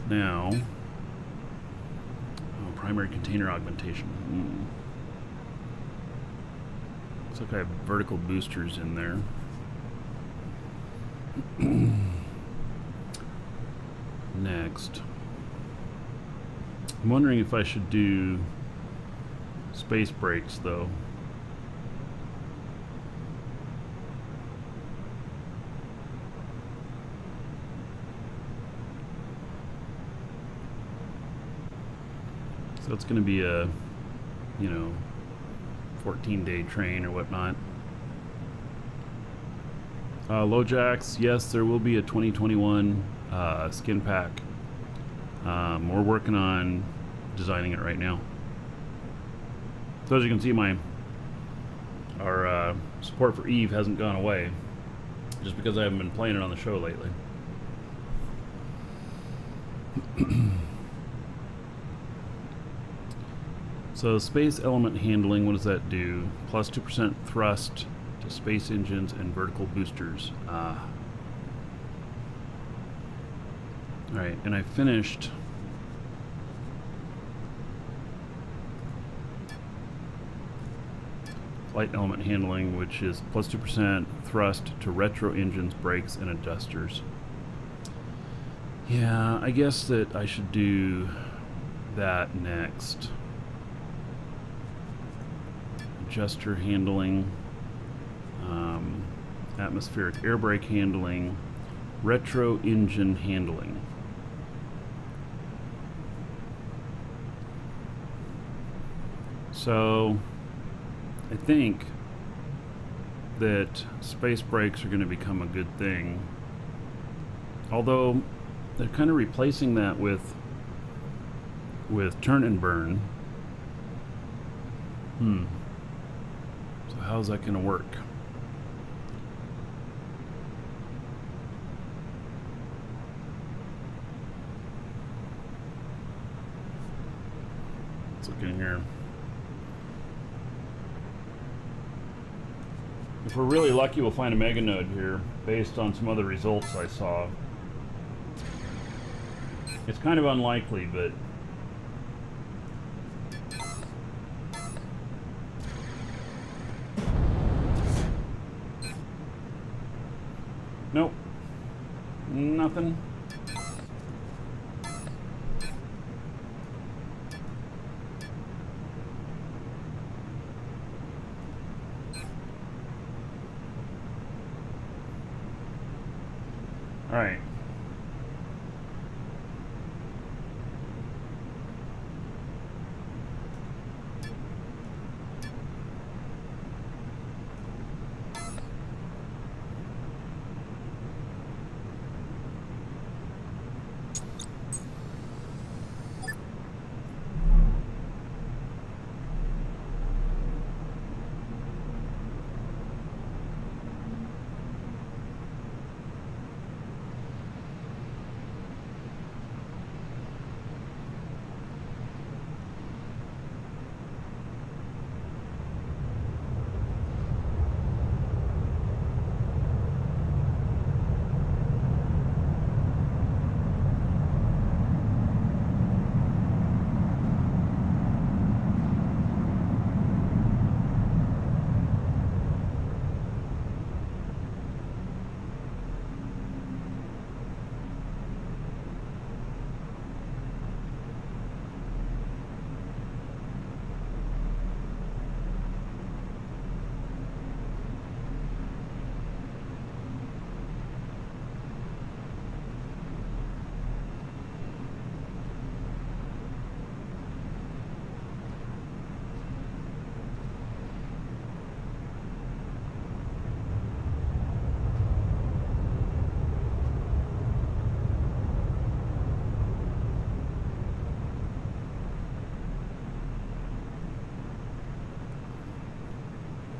Speaker 1: now primary container augmentation. Looks like I have vertical boosters in there. Next, I'm wondering if I should do space brakes though. So it's going to be a, 14-day train or whatnot. Lojacks, yes, there will be a 2021 skin pack. We're working on designing it right now. So as you can see, our support for Eve hasn't gone away, just because I haven't been playing it on the show lately. So space element handling, what does that do? Plus 2% thrust to space engines and vertical boosters. Alright, and I finished flight element handling, which is plus 2% thrust to retro engines, brakes, and adjusters. Yeah, I guess that I should do that next. Adjuster handling, atmospheric air brake handling, retro engine handling. So I think that space brakes are going to become a good thing, although they're kind of replacing that with turn and burn. So how's that going to work? Let's look in here. If we're really lucky, we'll find a mega node here based on some other results I saw. It's kind of unlikely, but Nope. Nothing. All right.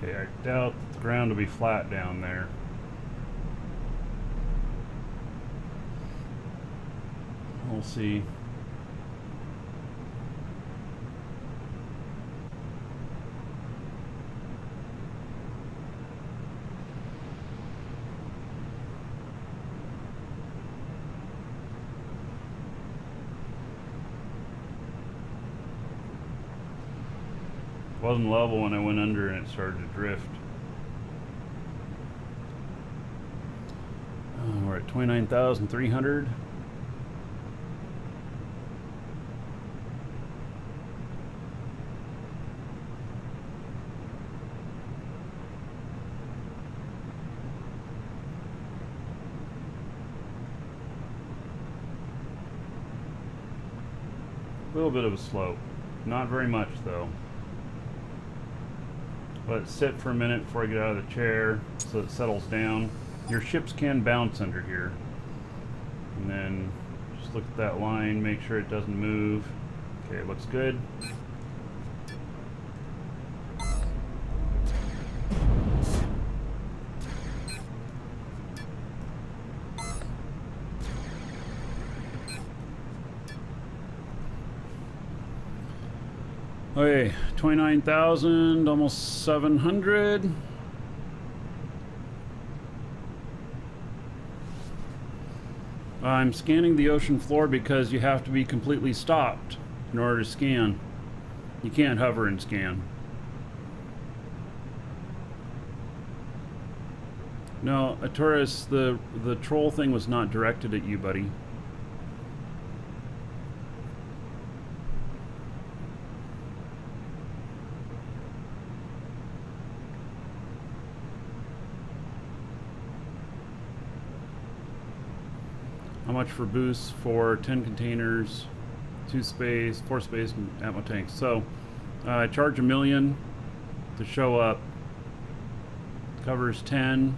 Speaker 1: Okay, I doubt the ground will be flat down there. We'll see. Wasn't level when I went under and it started to drift. We're at 29,300. A little bit of a slope. Not very much though. Let it sit for a minute before I get out of the chair so it settles down. Your ships can bounce under here. And then just look at that line, make sure it doesn't move. Okay, it looks good. Okay, 29,000, almost 700. I'm scanning the ocean floor because you have to be completely stopped in order to scan. You can't hover and scan. No, Arturus, the troll thing was not directed at you, buddy. How much for boosts for 10 containers, 2 space, 4 space, and ammo tanks? So, I charge $1 million to show up. Covers 10.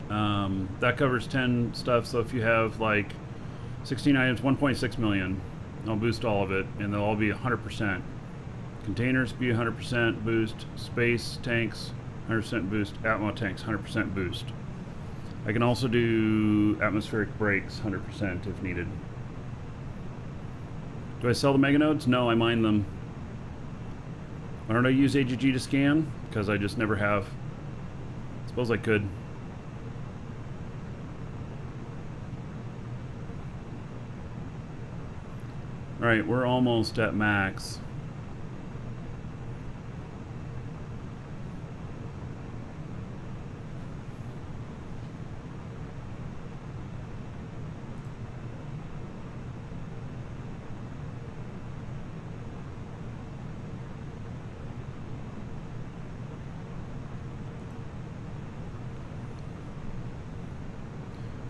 Speaker 1: That covers 10 stuff. So if you have like 16 items, 1.6 million. I'll boost all of it, and they'll all be 100%. Containers be 100% boost. Space tanks 100% boost. Ammo tanks 100% boost. I can also do atmospheric brakes 100% if needed. Do I sell the mega nodes? No, I mine them. Why don't I use AGG to scan? Because I just never have. Suppose I could. Alright, we're almost at max.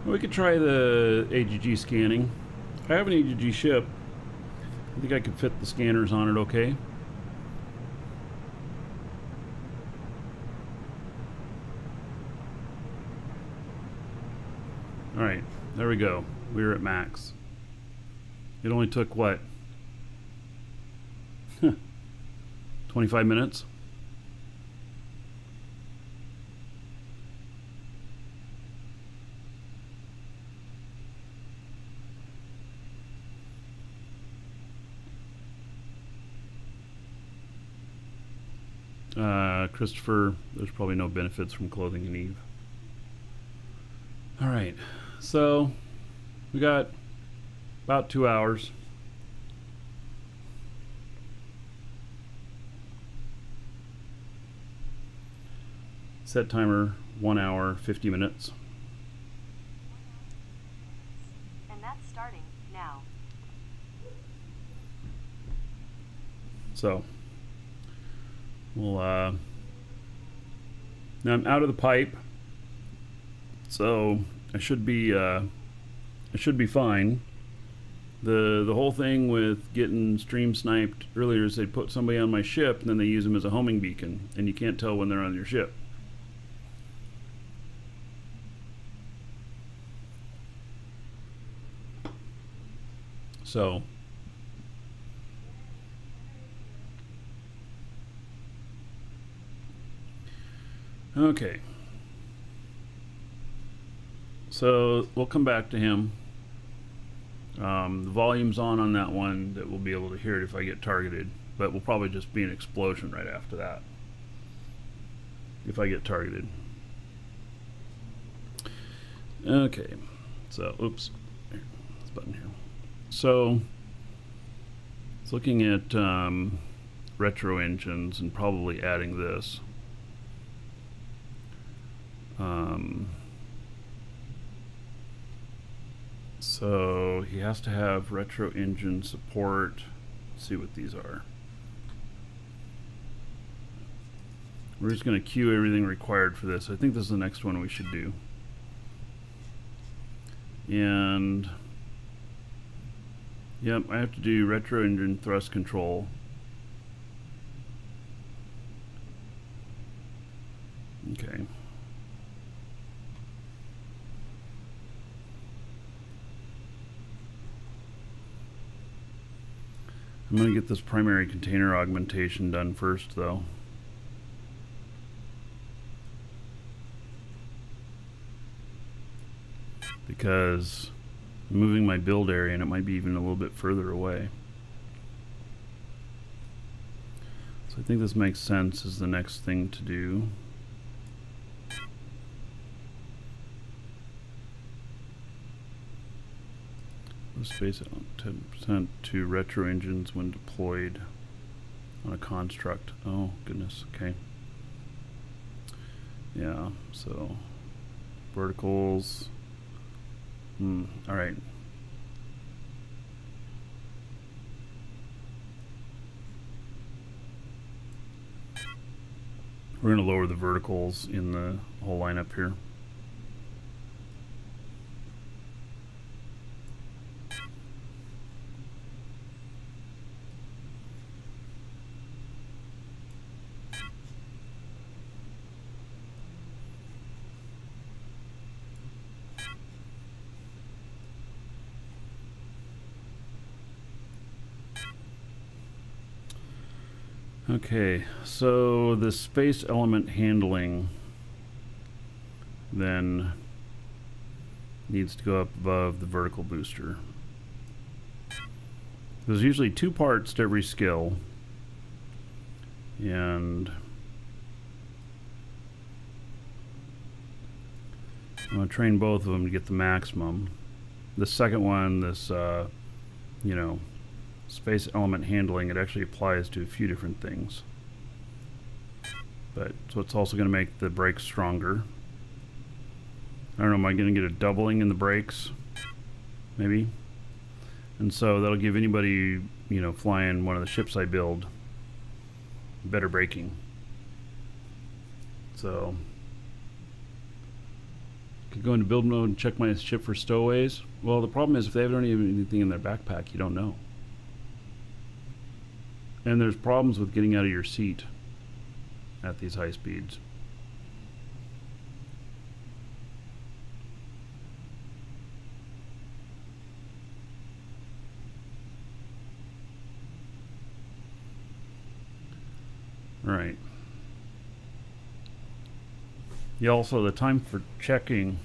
Speaker 1: We could try the AGG scanning. I have an AGG ship. I think I could fit the scanners on it okay. Alright, there we go. We were at max. It only took what? 25 minutes? Christopher, there's probably no benefits from clothing in Eve. Alright, so we got about 2 hours. Set timer 1 hour 50 minutes.
Speaker 5: And that's starting now.
Speaker 1: So we'll now I'm out of the pipe, so I should be fine. The whole thing with getting stream sniped earlier is they put somebody on my ship and then they use them as a homing beacon, and you can't tell when they're on your ship. So okay. So we'll come back to him. The volume's on that one that we'll be able to hear it if I get targeted, but will probably just be an explosion right after that if I get targeted. Okay, so oops, here, this button here. So it's looking at retro engines and probably adding this. So he has to have retro engine support. Let's see what these are. We're just going to queue everything required for this. I think this is the next one we should do. And yep, I have to do retro engine thrust control. Okay. I'm going to get this primary container augmentation done first, though. Because I'm moving my build area and it might be even a little bit further away. So I think this makes sense as the next thing to do. Space it on 10% to retro engines when deployed on a construct. Oh goodness, okay. Yeah, so verticals. Alright. We're going to lower the verticals in the whole lineup here. Okay, so the space element handling then needs to go up above the vertical booster. There's usually 2 parts to every skill, and I'm going to train both of them to get the maximum. The second one, this, you know, space element handling, it actually applies to a few different things. But so it's also going to make the brakes stronger. I don't know, am I going to get a doubling in the brakes? Maybe. And so that'll give anybody, you know, flying one of the ships I build better braking. So Could go into build mode and check my ship for stowaways. Well, the problem is if they don't have anything in their backpack, you don't know. And there's problems with getting out of your seat at these high speeds. Right. Yeah, also the time for checking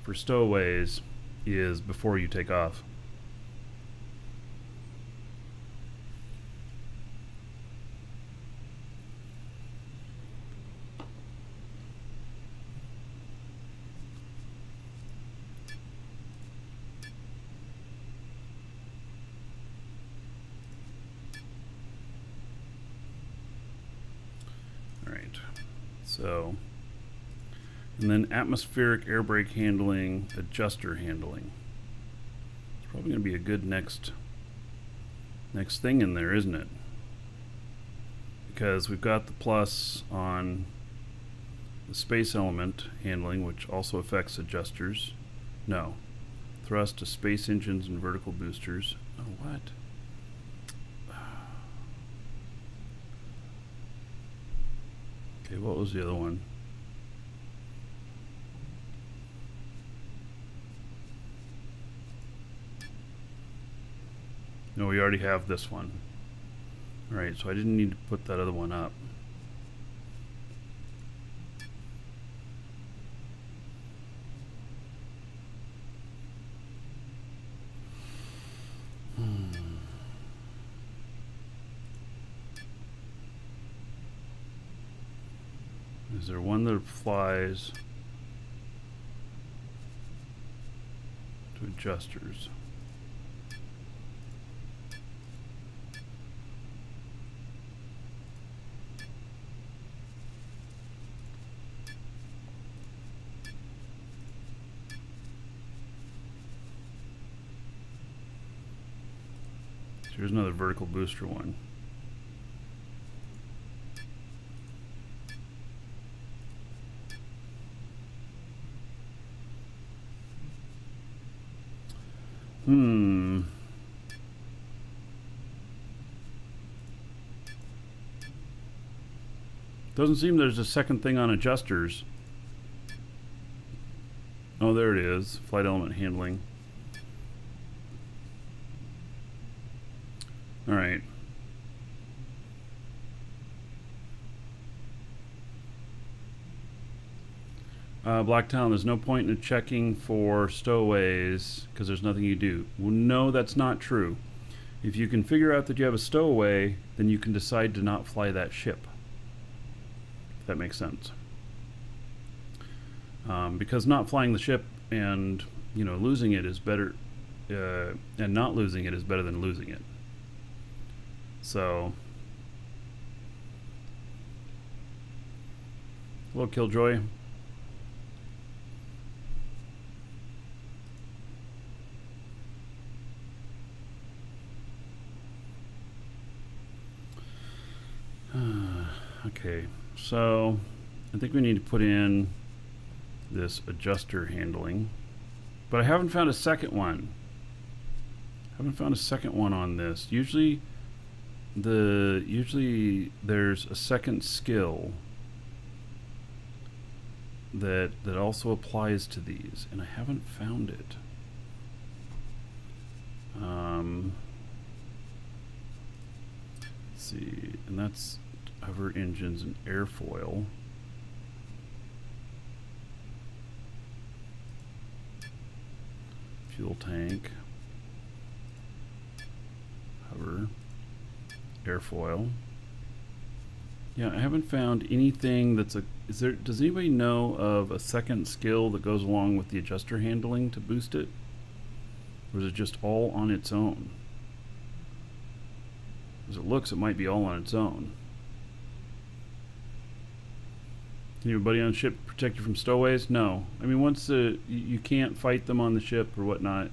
Speaker 1: for stowaways is before you take off. So, and then atmospheric air brake handling, adjuster handling. It's probably going to be a good next thing in there, isn't it? Because we've got the plus on the space element handling, which also affects adjusters. No. Thrust to space engines and vertical boosters. Oh, what? Okay, what was the other one? No, we already have this one. Alright, so I didn't need to put that other one up. Is there one that flies to adjusters? Here's another vertical booster one. Doesn't seem there's a second thing on adjusters. Oh, there it is. Flight element handling. All right. Blacktown, there's no point in checking for stowaways because there's nothing you do. Well, no, that's not true. If you can figure out that you have a stowaway, then you can decide to not fly that ship. If that makes sense. Because not flying the ship and losing it is better, and not losing it is better than losing it. So, hello, Killjoy. Okay, so I think we need to put in this adjuster handling, but I haven't found a second one. On this. Usually there's a second skill that also applies to these, and I haven't found it. Let's see, and that's hover engines and airfoil. Fuel tank, hover, airfoil. Yeah, I haven't found anything that's does anybody know of a second skill that goes along with the adjuster handling to boost it? Or is it just all on its own? As it looks, it might be all on its own. Can your buddy on ship protect you from stowaways? No. I mean, once you can't fight them on the ship or whatnot.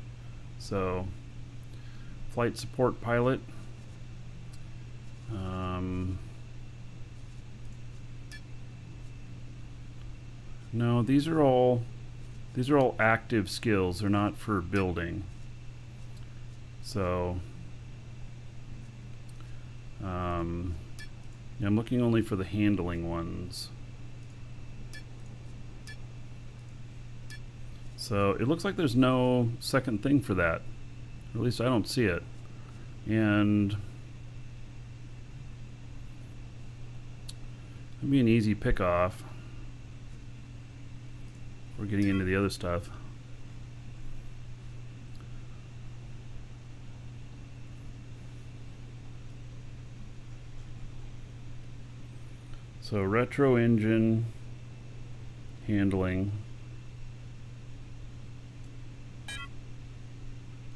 Speaker 1: So, flight support pilot. No, these are all These are all active skills. They're not for building. So, I'm looking only for the handling ones. So it looks like there's no second thing for that. Or at least I don't see it. And it'd be an easy pick off. We're getting into the other stuff. So retro engine handling,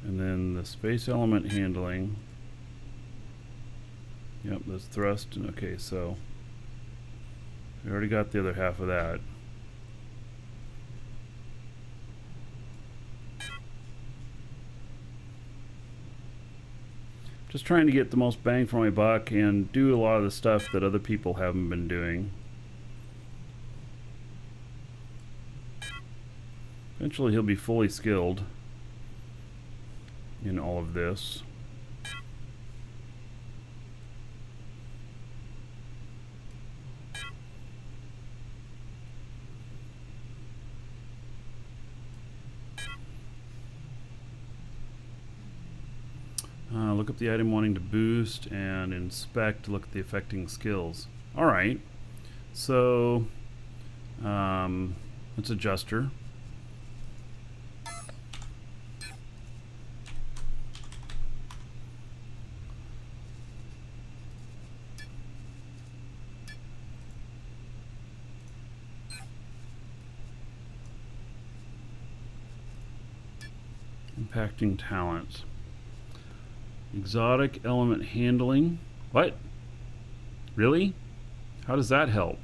Speaker 1: and then the space element handling. Yep, that's thrust. Okay, so we already got the other half of that. Just trying to get the most bang for my buck and do a lot of the stuff that other people haven't been doing. Eventually he'll be fully skilled in all of this. Look up the item wanting to boost and inspect. Look at the affecting skills. All right, so let's adjuster. Impacting talents. Exotic element handling. What? Really? How does that help?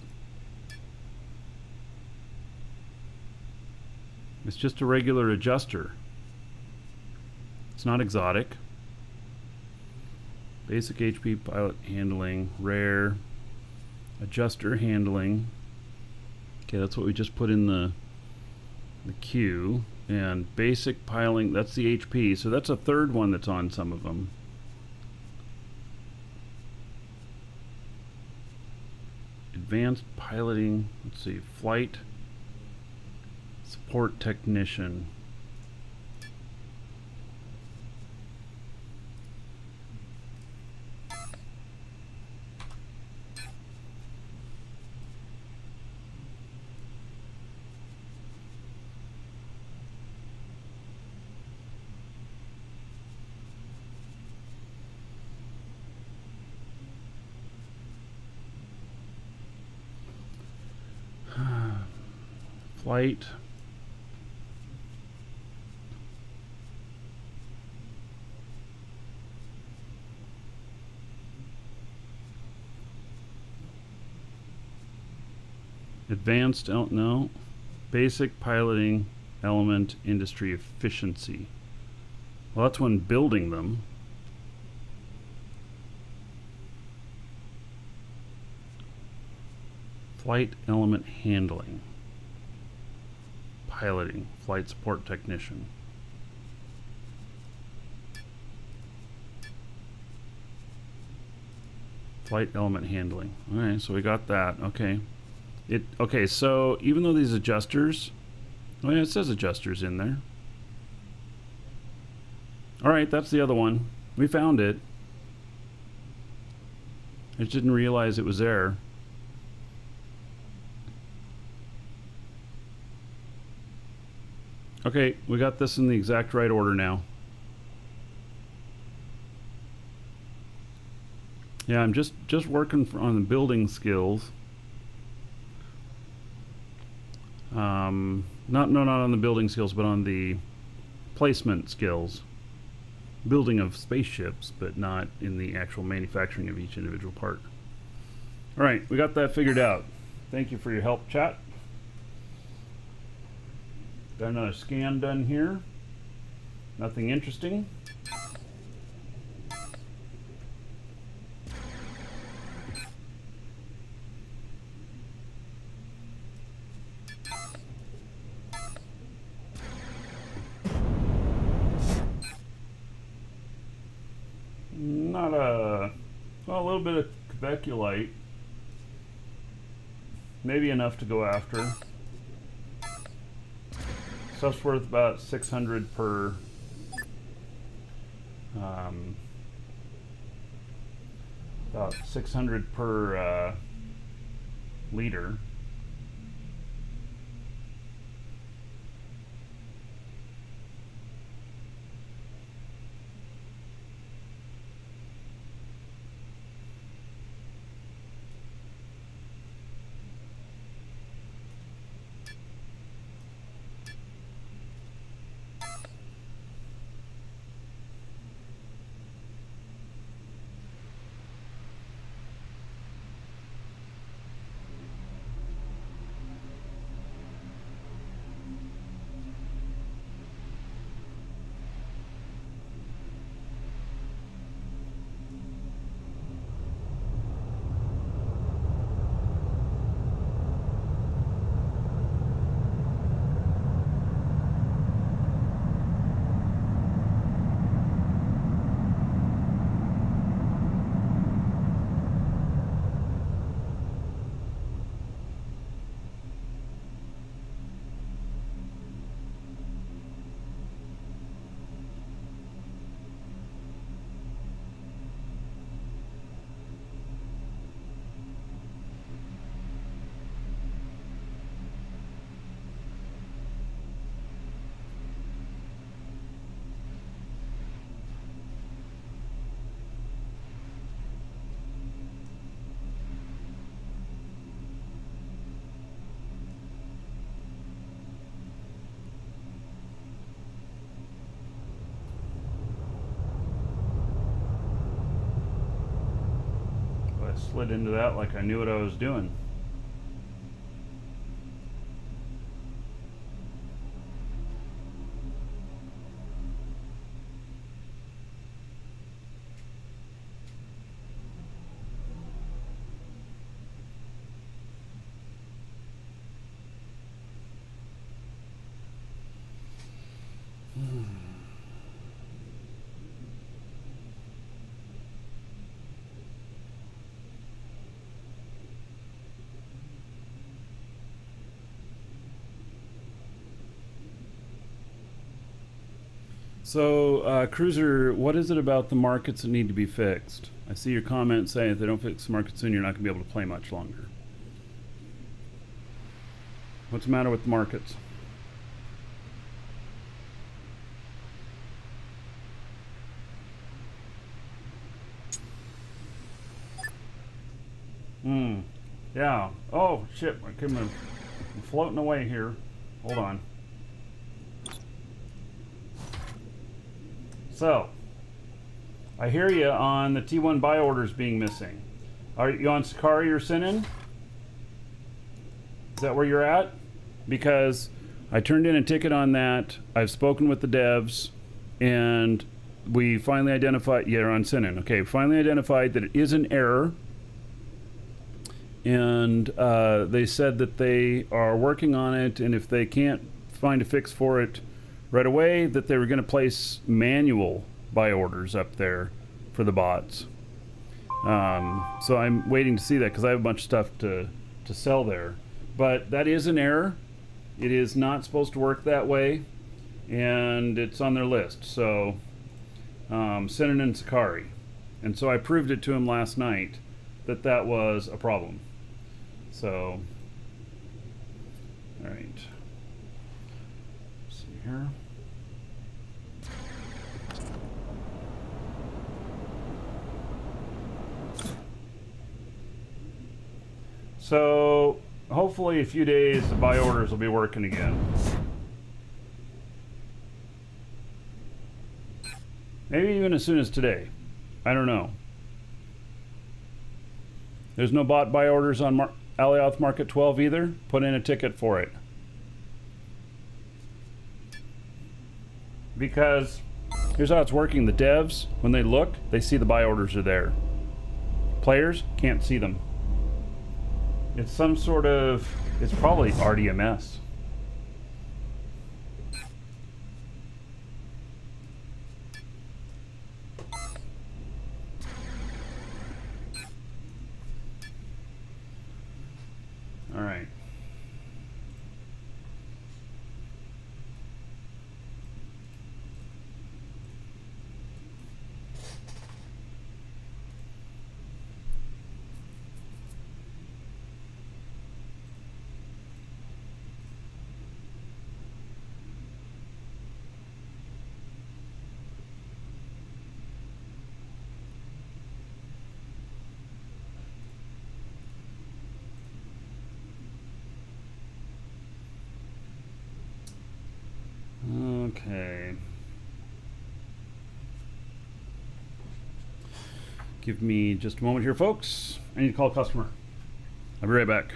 Speaker 1: It's just a regular adjuster. It's not exotic. Basic HP pilot handling. Rare. Adjuster handling. Okay, that's what we just put in the queue. And basic piling, that's the HP. So that's a third one that's on some of them. Advanced piloting, let's see, flight support technician. Flight. Advanced, no. Basic piloting element industry efficiency. Well, that's when building them. Flight element handling. Piloting, flight support technician. Flight element handling. All right, so we got that. Okay. Okay, so even though these adjusters, oh yeah, it says adjusters in there. All right, that's the other one. We found it. I just didn't realize it was there. Okay, we got this in the exact right order now. Yeah, I'm just working on the building skills. Not on the building skills, but on the placement skills. Building of spaceships, but not in the actual manufacturing of each individual part. All right, we got that figured out. Thank you for your help, chat. Got another scan done here. Nothing interesting. little bit of Quebeculite. Maybe enough to go after. Stuff's worth about 600 per. About 600 per liter. Slid into that like I knew what I was doing. So, Cruiser, what is it about the markets that need to be fixed? I see your comment saying if they don't fix the market soon, you're not going to be able to play much longer. What's the matter with the markets? Yeah. Oh, shit. I'm floating away here. Hold on. So, I hear you on the T1 buy orders being missing. Are you on Sakari or Sinan? Is that where you're at? Because I turned in a ticket on that. I've spoken with the devs, and we finally identified. Yeah, on Sinan. Okay, finally identified that it is an error, and they said that they are working on it, and if they can't find a fix for it right away, that they were going to place manual buy orders up there for the bots. So I'm waiting to see that because I have a bunch of stuff to sell there. But that is an error. It is not supposed to work that way, and it's on their list. So Sinan and Sakari. And so I proved it to him last night that that was a problem. So, all right. Here. So hopefully a few days the buy orders will be working again. Maybe even as soon as today. I don't know. There's no bot buy orders on Alioth Market 12 either. Put in a ticket for it. Because here's how it's working. The devs, when they look, they see the buy orders are there. Players can't see them. It's some sort of, it's probably RDMS. Okay. Give me just a moment here, folks. I need to call a customer. I'll be right back.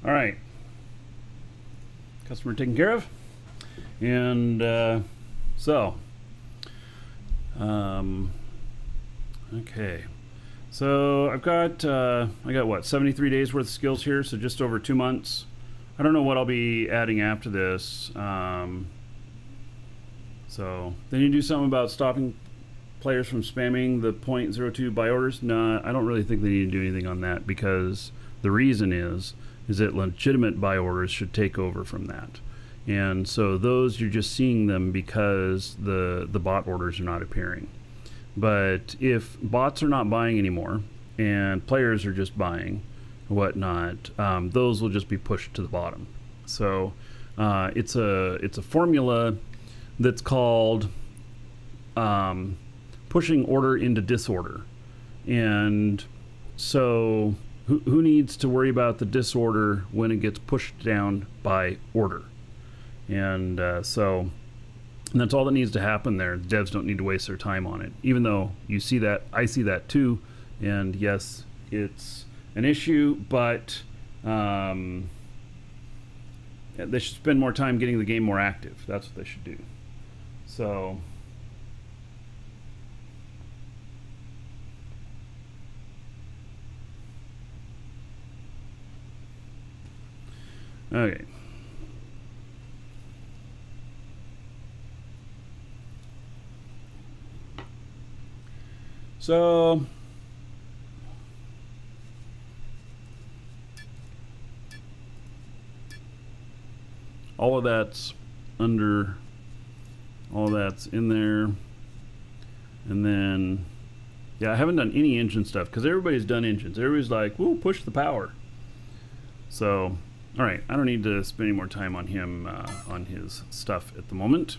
Speaker 1: All right. Customer taken care of. And okay. So I got what, 73 days worth of skills here, so just over 2 months. I don't know what I'll be adding after this. So then you do something about stopping players from spamming the .02 buy orders. No, I don't really think they need to do anything on that, because the reason is that legitimate buy orders should take over from that. And so those, you're just seeing them because the bot orders are not appearing. But if bots are not buying anymore and players are just buying whatnot, those will just be pushed to the bottom. So it's a formula that's called pushing order into disorder. And so who needs to worry about the disorder when it gets pushed down by order? And so that's all that needs to happen there. The devs don't need to waste their time on it, even though you see that, I see that too. And yes, it's an issue, but they should spend more time getting the game more active. That's what they should do. So okay. So all of that's in there, and then Yeah, I haven't done any engine stuff because everybody's done engines. Everybody's like, "Woo, push the power." So, all right, I don't need to spend any more time on him on his stuff at the moment.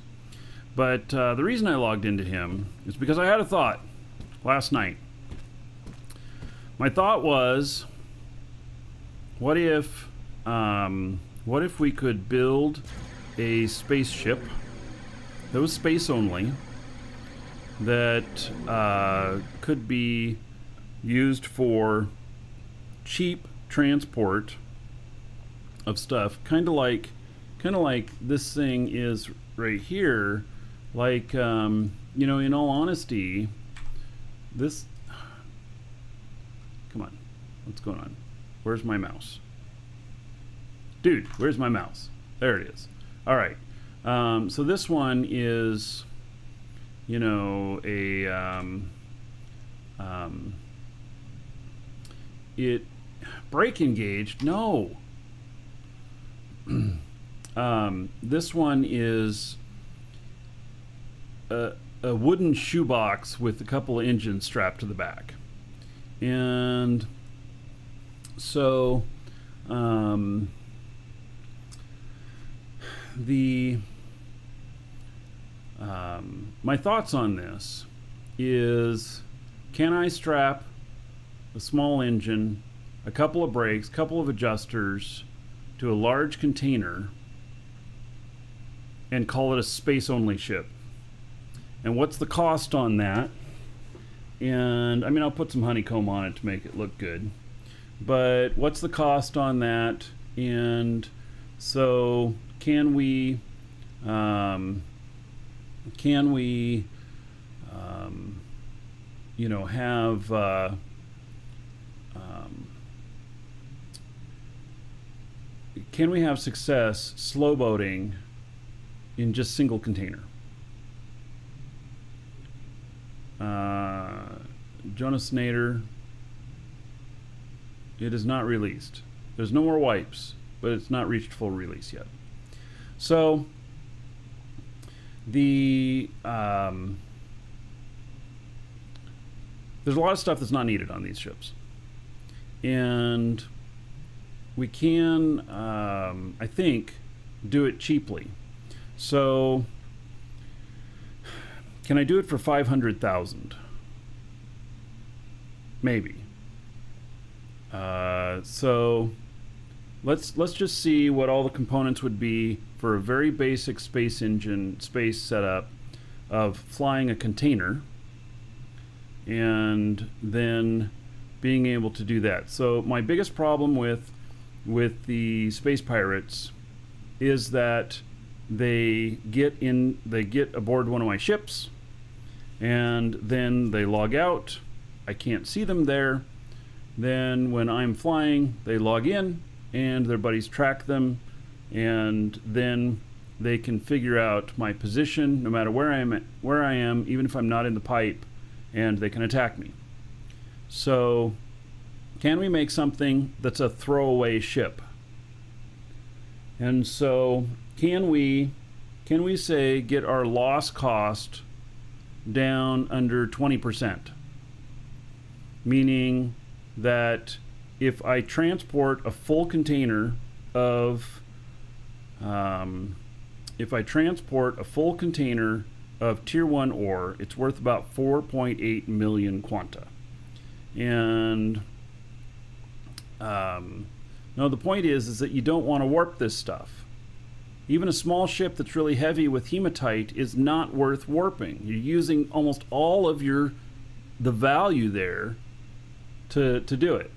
Speaker 1: But the reason I logged into him is because I had a thought last night. My thought was, what if we could build a spaceship that was space only, that could be used for cheap transport of stuff, kind of like this thing is right here. Like, you know, in all honesty, this. Come on, what's going on? Where's my mouse? Dude, where's my mouse? There it is. All right. So this one is, you know, it brake engaged. No. This one is a wooden shoebox with a couple of engines strapped to the back. And so my thoughts on this is, can I strap a small engine, a couple of brakes, a couple of adjusters to a large container and call it a space-only ship? And what's the cost on that? And I mean, I'll put some honeycomb on it to make it look good. But what's the cost on that? And so can we you know, have can we have success slow boating in just single container? Jonas Nader, it is not released. There's no more wipes, but it's not reached full release yet. So there's a lot of stuff that's not needed on these ships, and we can, I think, do it cheaply. So can I do it for 500,000? Maybe. So let's just see what all the components would be for a very basic space engine, space setup of flying a container, and then being able to do that. So my biggest problem with the Space Pirates is that they get aboard one of my ships, and then they log out. I can't see them there. Then when I'm flying, they log in, and their buddies track them, and then they can figure out my position no matter where I am, even if I'm not in the pipe, and they can attack me. So can we make something that's a throwaway ship? And so can we say get our loss cost down under 20%? Meaning that if I transport a full container of tier 1 ore, it's worth about 4.8 million quanta. And no, the point is that you don't want to warp this stuff. Even a small ship that's really heavy with hematite is not worth warping. You're using almost all of the value there to do it.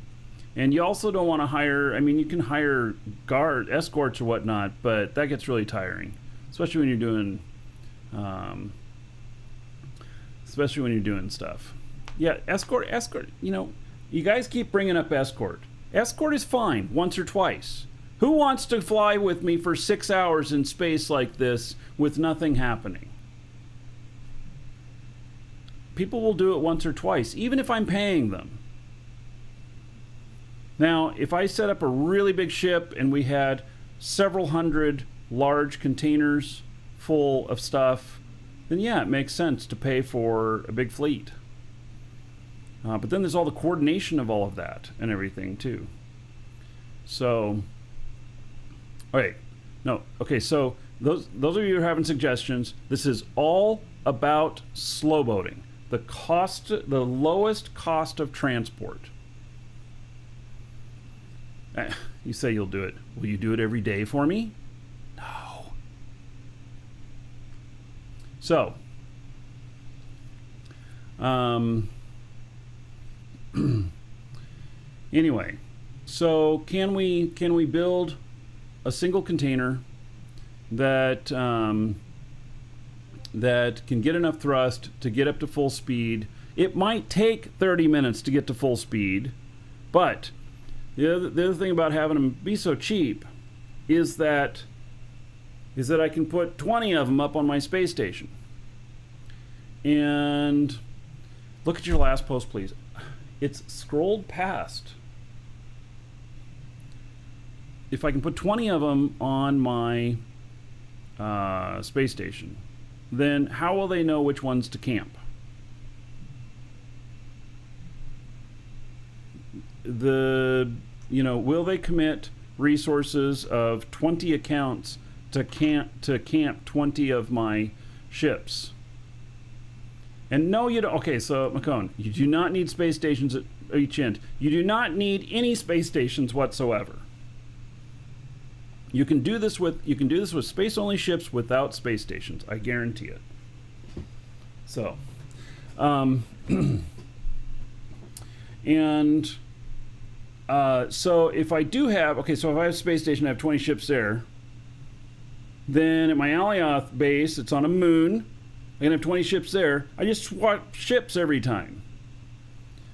Speaker 1: And you also don't want to hire, I mean, you can hire escorts or whatnot, but that gets really tiring, especially when you're doing stuff. Yeah, escort, you know, you guys keep bringing up escort. Escort is fine once or twice. Who wants to fly with me for 6 hours in space like this with nothing happening? People will do it once or twice, even if I'm paying them. Now, if I set up a really big ship and we had several hundred large containers full of stuff, then yeah, it makes sense to pay for a big fleet. But then there's all the coordination of all of that and everything too. So, so those of you who are having suggestions, this is all about slow boating. The lowest cost of transport. You say you'll do it. Will you do it every day for me? No. So, anyway, so can we build a single container that that can get enough thrust to get up to full speed? It might take 30 minutes to get to full speed, but the other thing about having them be so cheap is that I can put 20 of them up on my space station. And look at your last post, please. It's scrolled past. If I can put 20 of them on my space station, then how will they know which ones to camp? Will they commit resources of 20 accounts to camp 20 of my ships? And no, you don't. Okay, so McCone, you do not need space stations at each end. You do not need any space stations whatsoever. You can do this with space-only ships without space stations. I guarantee it. So, so if I do have, so if I have a space station, I have 20 ships there. Then at my Alioth base, it's on a moon. I can have 20 ships there. I just swap ships every time.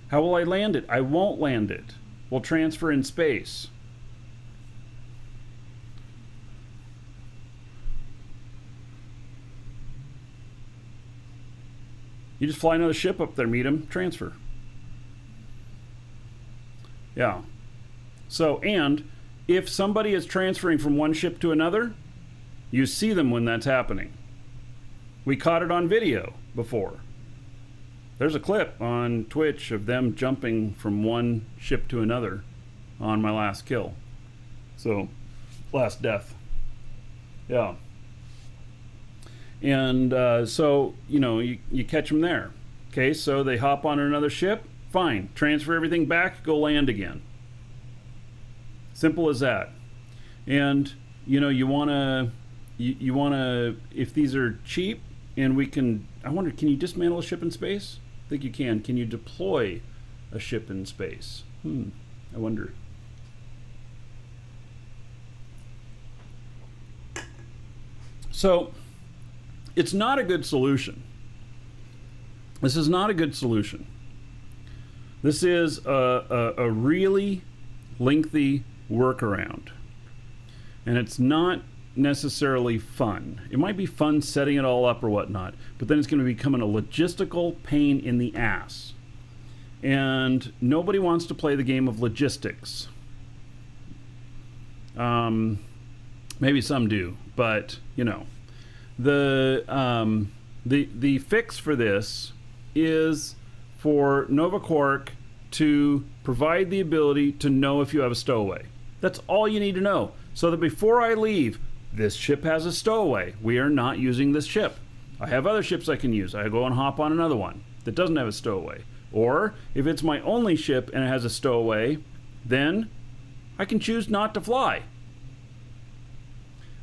Speaker 1: How will I land it? I won't land it. We'll transfer in space. You just fly another ship up there, meet them, transfer. Yeah. So, and if somebody is transferring from one ship to another, you see them when that's happening. We caught it on video before. There's a clip on Twitch of them jumping from one ship to another on my last kill. So, last death. Yeah. And so, you catch them there. Okay, so they hop on another ship. Fine. Transfer everything back, go land again. Simple as that. And, you want to, if these are cheap and we can, I wonder, can you dismantle a ship in space? I think you can. Can you deploy a ship in space? I wonder. So, it's not a good solution. This is not a good solution. This is a really lengthy workaround. And it's not necessarily fun. It might be fun setting it all up or whatnot, but then it's going to become a logistical pain in the ass. And nobody wants to play the game of logistics. Maybe some do, but, the fix for this is for Nova Quark to provide the ability to know if you have a stowaway. That's all you need to know. So that before I leave, this ship has a stowaway. We are not using this ship. I have other ships I can use. I go and hop on another one that doesn't have a stowaway. Or if it's my only ship and it has a stowaway, then I can choose not to fly.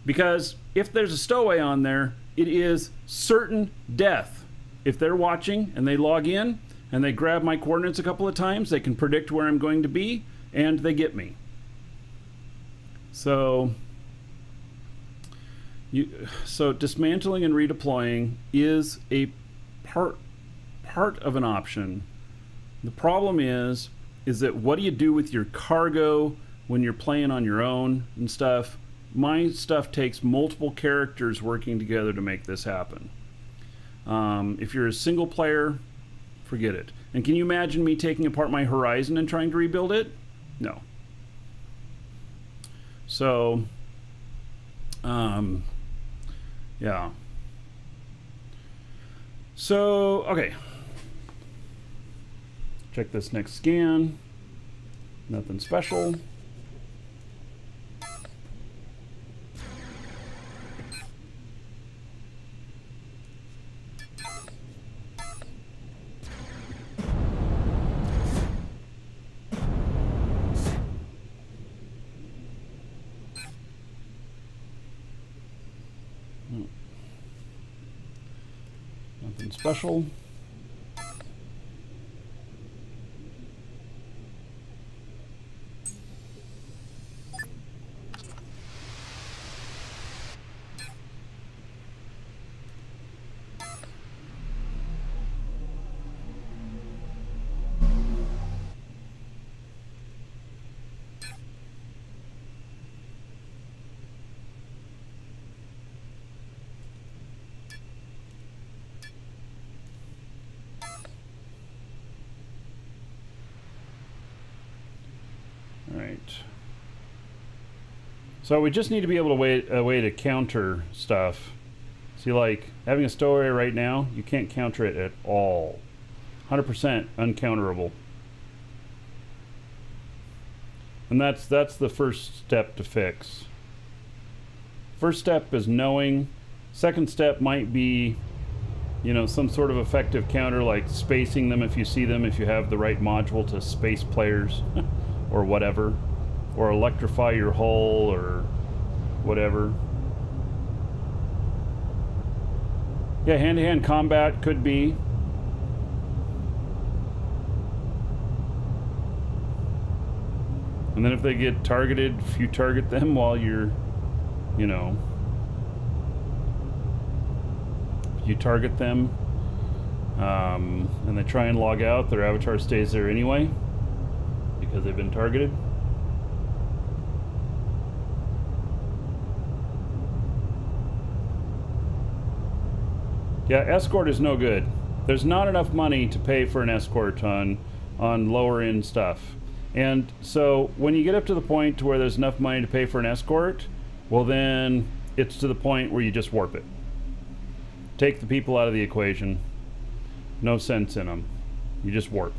Speaker 1: Because if there's a stowaway on there, it is certain death. If they're watching and they log in and they grab my coordinates a couple of times, they can predict where I'm going to be and they get me. So dismantling and redeploying is a part of an option. The problem is that what do you do with your cargo when you're playing on your own and stuff? My stuff takes multiple characters working together to make this happen. If you're a single player, forget it. And can you imagine me taking apart my Horizon and trying to rebuild it? No. So, yeah. So, okay. Check this next scan. Nothing special. Nothing special. Right. So we just need to be able to a way to counter stuff. See, like having a stowaway right now, you can't counter it at all. 100% uncounterable. And that's the first step to fix. First step is knowing. Second step might be, you know, some sort of effective counter, like spacing them if you see them, if you have the right module to space players or whatever, or electrify your hull or whatever. Yeah, hand-to-hand combat could be. And then if they get targeted, if you target them while you're, you know, you target them and they try and log out, their avatar stays there anyway because they've been targeted. Yeah, escort is no good. There's not enough money to pay for an escort on lower end stuff. And so when you get up to the point to where there's enough money to pay for an escort, well then it's to the point where you just warp it. Take the people out of the equation. No sense in them. You just warp.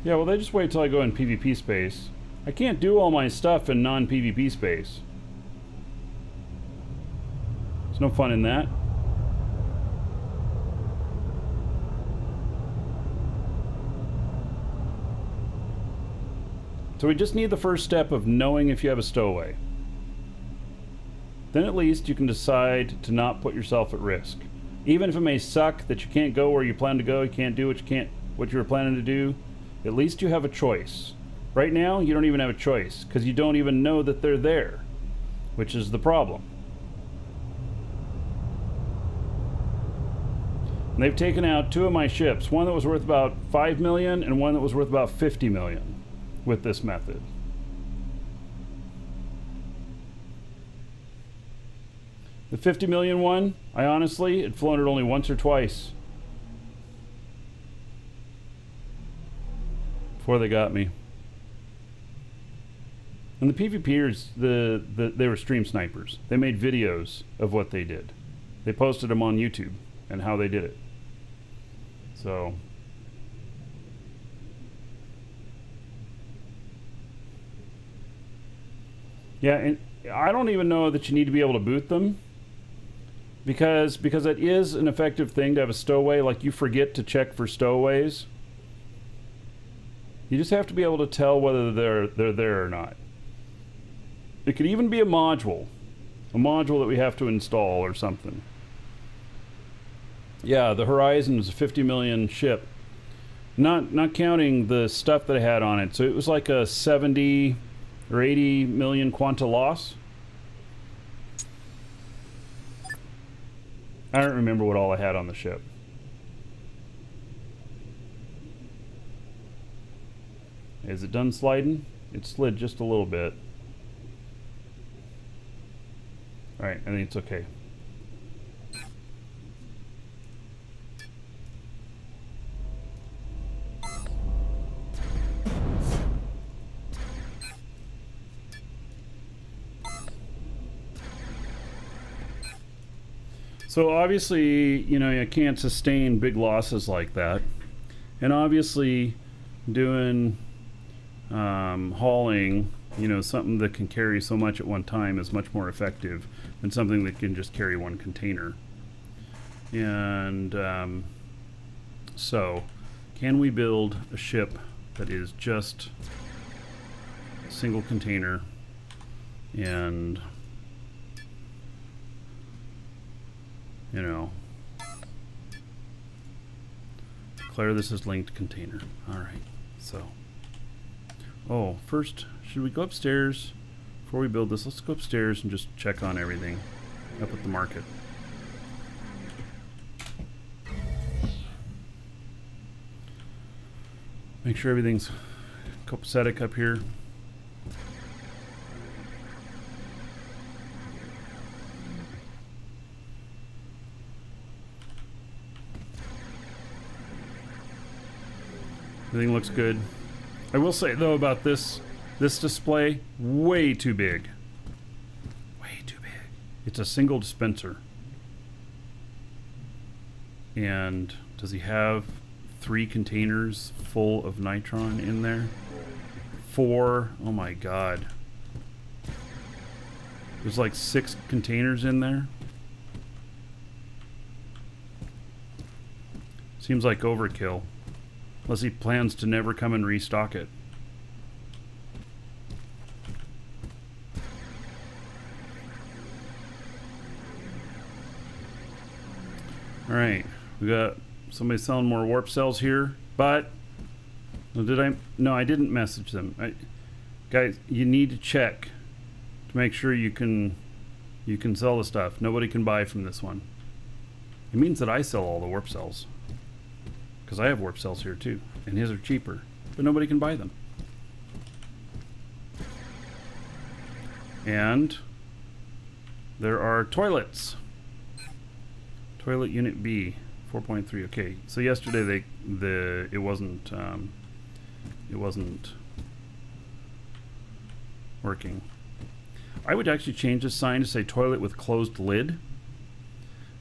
Speaker 1: Yeah, well, they just wait till I go in PvP space. I can't do all my stuff in non-PvP space. There's no fun in that. So we just need the first step of knowing if you have a stowaway. Then at least you can decide to not put yourself at risk. Even if it may suck that you can't go where you plan to go, you can't do what you were planning to do, at least you have a choice. Right now, you don't even have a choice, because you don't even know that they're there, which is the problem. And they've taken out 2 of my ships, one that was worth about 5 million and one that was worth about 50 million with this method. The 50 million one, I honestly had flown it only once or twice before they got me. And the PvPers, they were stream snipers. They made videos of what they did. They posted them on YouTube and how they did it. So yeah, and I don't even know that you need to be able to boot them, because it is an effective thing to have a stowaway. Like, you forget to check for stowaways. You just have to be able to tell whether they're there or not. It could even be a module that we have to install or something. Yeah, the Horizon was a 50 million ship, not counting the stuff that I had on it. So it was like a 70 or 80 million quanta loss. I don't remember what all I had on the ship. Is it done sliding? It slid just a little bit. Alright, I think it's okay. So obviously, you know, you can't sustain big losses like that. And obviously, doing hauling, you know, something that can carry so much at one time is much more effective than something that can just carry one container. And so, can we build a ship that is just a single container and, you know, declare this as linked container. All right, so, oh, first, should we go upstairs before we build this? Let's go upstairs and just check on everything up at the market. Make sure everything's copacetic up here. Everything looks good. I will say though about this display, way too big. Way too big. It's a single dispenser. And does he have 3 containers full of nitron in there? 4. Oh my god. There's like 6 containers in there. Seems like overkill. Unless he plans to never come and restock it. Alright, we got somebody selling more warp cells here, but no, I didn't message them. Guys, you need to check to make sure you can sell the stuff. Nobody can buy from this one. It means that I sell all the warp cells. Because I have warp cells here too, and his are cheaper, but nobody can buy them. And there are toilets. Toilet unit B, 4.3. Okay, so yesterday it wasn't working. I would actually change this sign to say toilet with closed lid.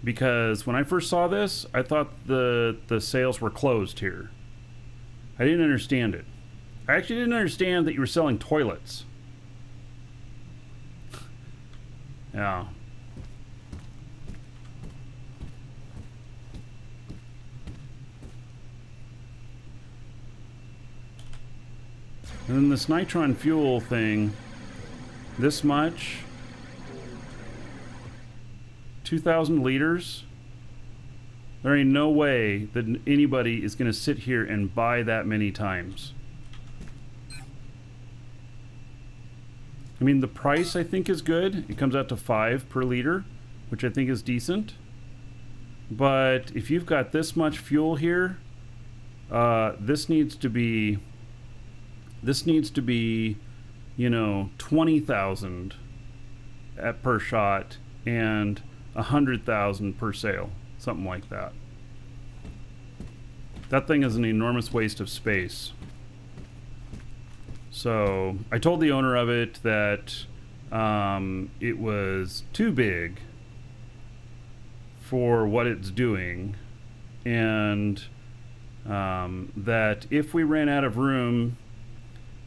Speaker 1: Because when I first saw this, I thought the sales were closed here. I didn't understand it. I actually didn't understand that you were selling toilets. Yeah. And then this nitron fuel thing, this much. 2,000 liters. There ain't no way that anybody is going to sit here and buy that many times. I mean, the price I think is good. It comes out to 5 per liter, which I think is decent. But if you've got this much fuel here, this needs to be, you know, 20,000 per shot and 100,000 per sale, something like that. That thing is an enormous waste of space. So I told the owner of it that it was too big for what it's doing, and that if we ran out of room,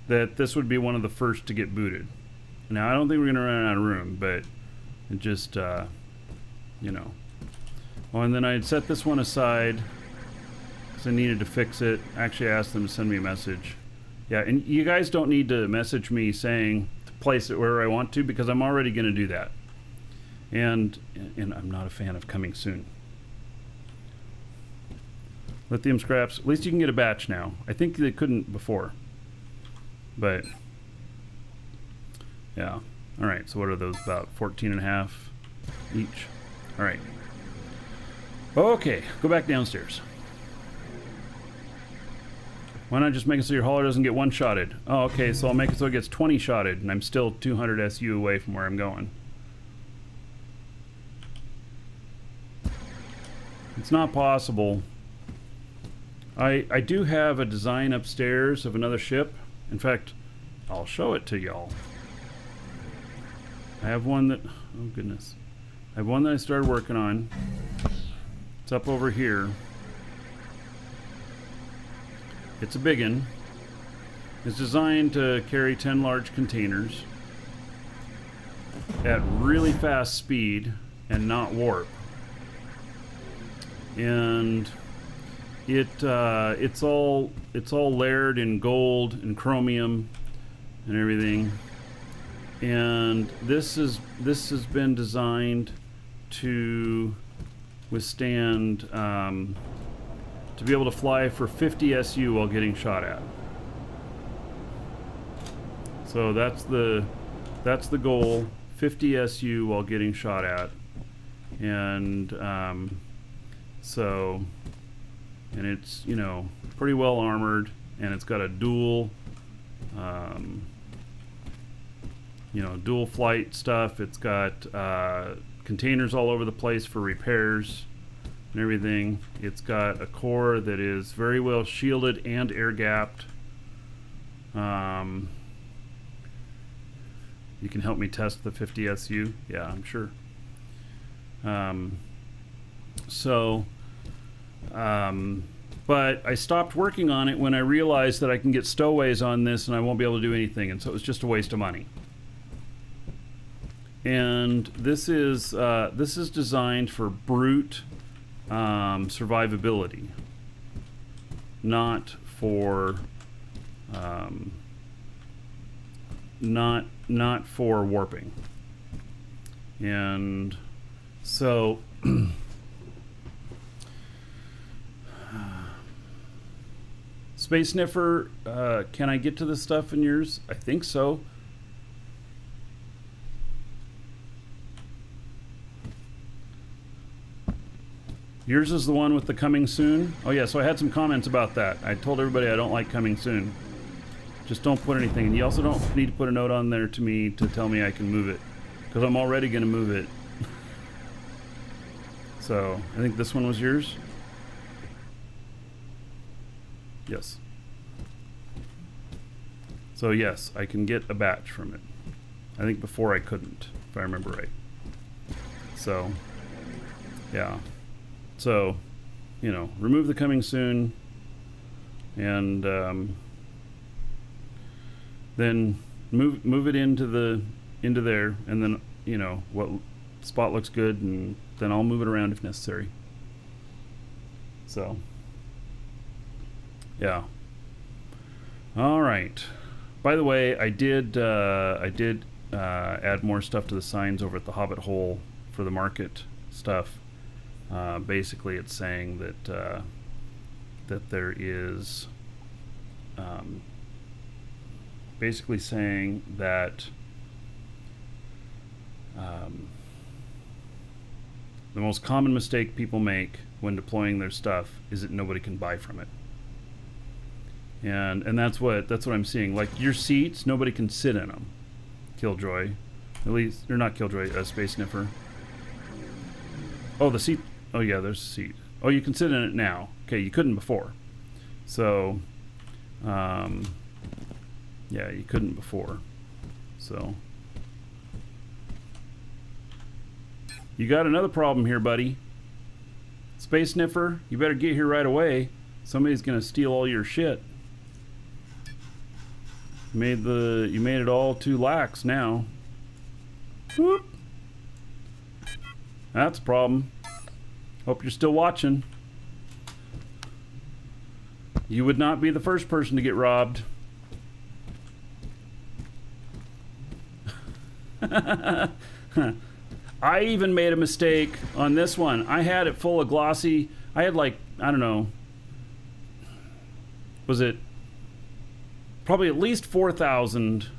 Speaker 1: that this would be one of the first to get booted. Now I don't think we're gonna run out of room, but it just you know. Oh, and then I had set this one aside because I needed to fix it. Actually, I asked them to send me a message. Yeah, and you guys don't need to message me saying to place it where I want to, because I'm already going to do that. And I'm not a fan of coming soon. Lithium scraps. At least you can get a batch now. I think they couldn't before. But yeah. All right. So what are those? About 14.5 each. All right. Okay. Go back downstairs. Why not just make it so your hauler doesn't get one-shotted? Oh, okay, so I'll make it so it gets 20-shotted, and I'm still 200 SU away from where I'm going. It's not possible. I do have a design upstairs of another ship. In fact, I'll show it to y'all. I have one that, oh goodness. I have one that I started working on. It's up over here. It's a big one. It's designed to carry 10 large containers at really fast speed and not warp. And it's all layered in gold and chromium and everything. And this has been designed to withstand to be able to fly for 50 SU while getting shot at. So that's the goal, 50 SU while getting shot at. And so, and it's, you know, pretty well armored, and it's got a dual you know, dual flight stuff. It's got containers all over the place for repairs and everything. It's got a core that is very well shielded and air gapped. You can help me test the 50 SU? Yeah, I'm sure. But I stopped working on it when I realized that I can get stowaways on this and I won't be able to do anything, and so it was just a waste of money. And this is designed for brute survivability, not for not for warping. And so Space Sniffer, can I get to this stuff in yours? I think so. Yours is the one with the coming soon? Oh yeah, so I had some comments about that. I told everybody I don't like coming soon. Just don't put anything. And you also don't need to put a note on there to me to tell me I can move it, because I'm already going to move it. So, I think this one was yours? Yes. So yes, I can get a batch from it. I think before I couldn't, if I remember right. So, yeah. So, you know, remove the coming soon, and then move it into there, and then, you know, what spot looks good, and then I'll move it around if necessary. So, yeah. All right. By the way, I did add more stuff to the signs over at the Hobbit Hole for the market stuff. Basically, it's saying that that there is basically saying that the most common mistake people make when deploying their stuff is that nobody can buy from it. And that's what I'm seeing. Like your seats, nobody can sit in them. Killjoy, at least they're not Killjoy. Space Sniffer. Oh, the seat. Oh yeah, there's a seat. Oh, you can sit in it now. Okay, you couldn't before. So, yeah, you couldn't before. So, you got another problem here, buddy. Space Sniffer, you better get here right away. Somebody's gonna steal all your shit. You made it all too lax now. Whoop. That's a problem. Hope you're still watching. You would not be the first person to get robbed. I even made a mistake on this one. I had it full of glossy. I had like, I don't know. Was it probably at least 4,000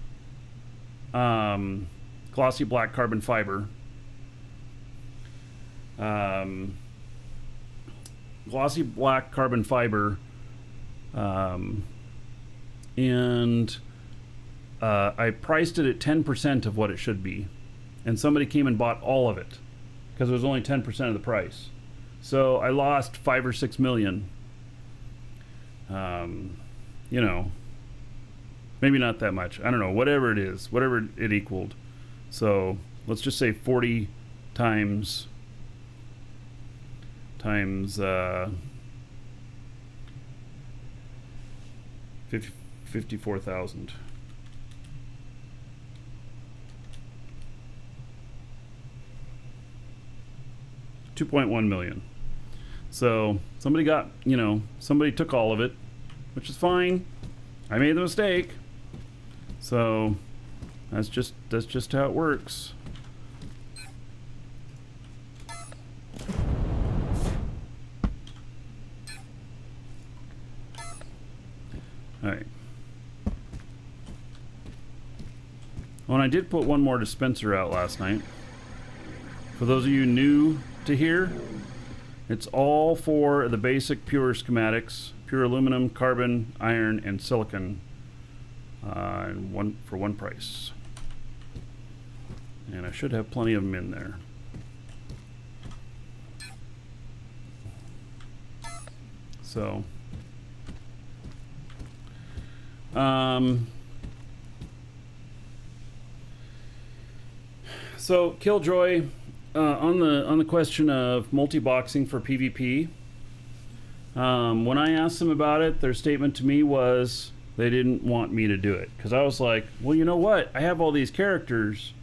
Speaker 1: glossy black carbon fiber. Glossy black carbon fiber, and I priced it at 10% of what it should be, and somebody came and bought all of it because it was only 10% of the price. So I lost 5 or 6 million. You know, maybe not that much. I don't know, whatever it is, whatever it equaled. So let's just say 40 times 54,000. $2.1 million. So somebody got, you know, somebody took all of it, which is fine. I made the mistake. So that's just how it works. All right. Oh, and I did put one more dispenser out last night. For those of you new to here, it's all for the basic pure schematics: pure aluminum, carbon, iron, and silicon, and for one price. And I should have plenty of them in there. So, so Killjoy, on the question of multi-boxing for PvP, when I asked them about it, their statement to me was they didn't want me to do it, because I was like, well, you know what? I have all these characters,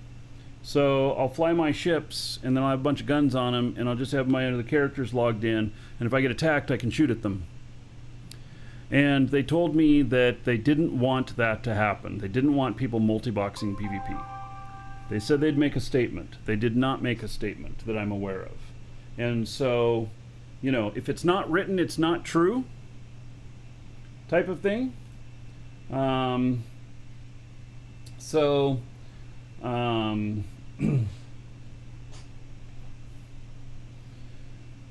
Speaker 1: so I'll fly my ships, and then I'll have a bunch of guns on them, and I'll just have my other characters logged in, and if I get attacked, I can shoot at them. And they told me that they didn't want that to happen. They didn't want people multi-boxing PvP. They said they'd make a statement. They did not make a statement that I'm aware of. And so, you know, if it's not written, it's not true type of thing. So,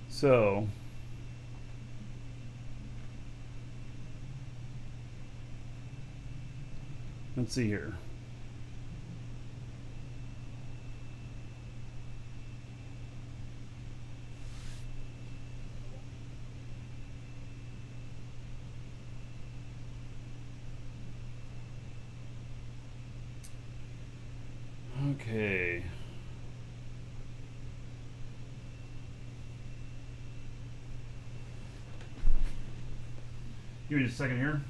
Speaker 1: so, let's see here. Okay. Give me just a second here.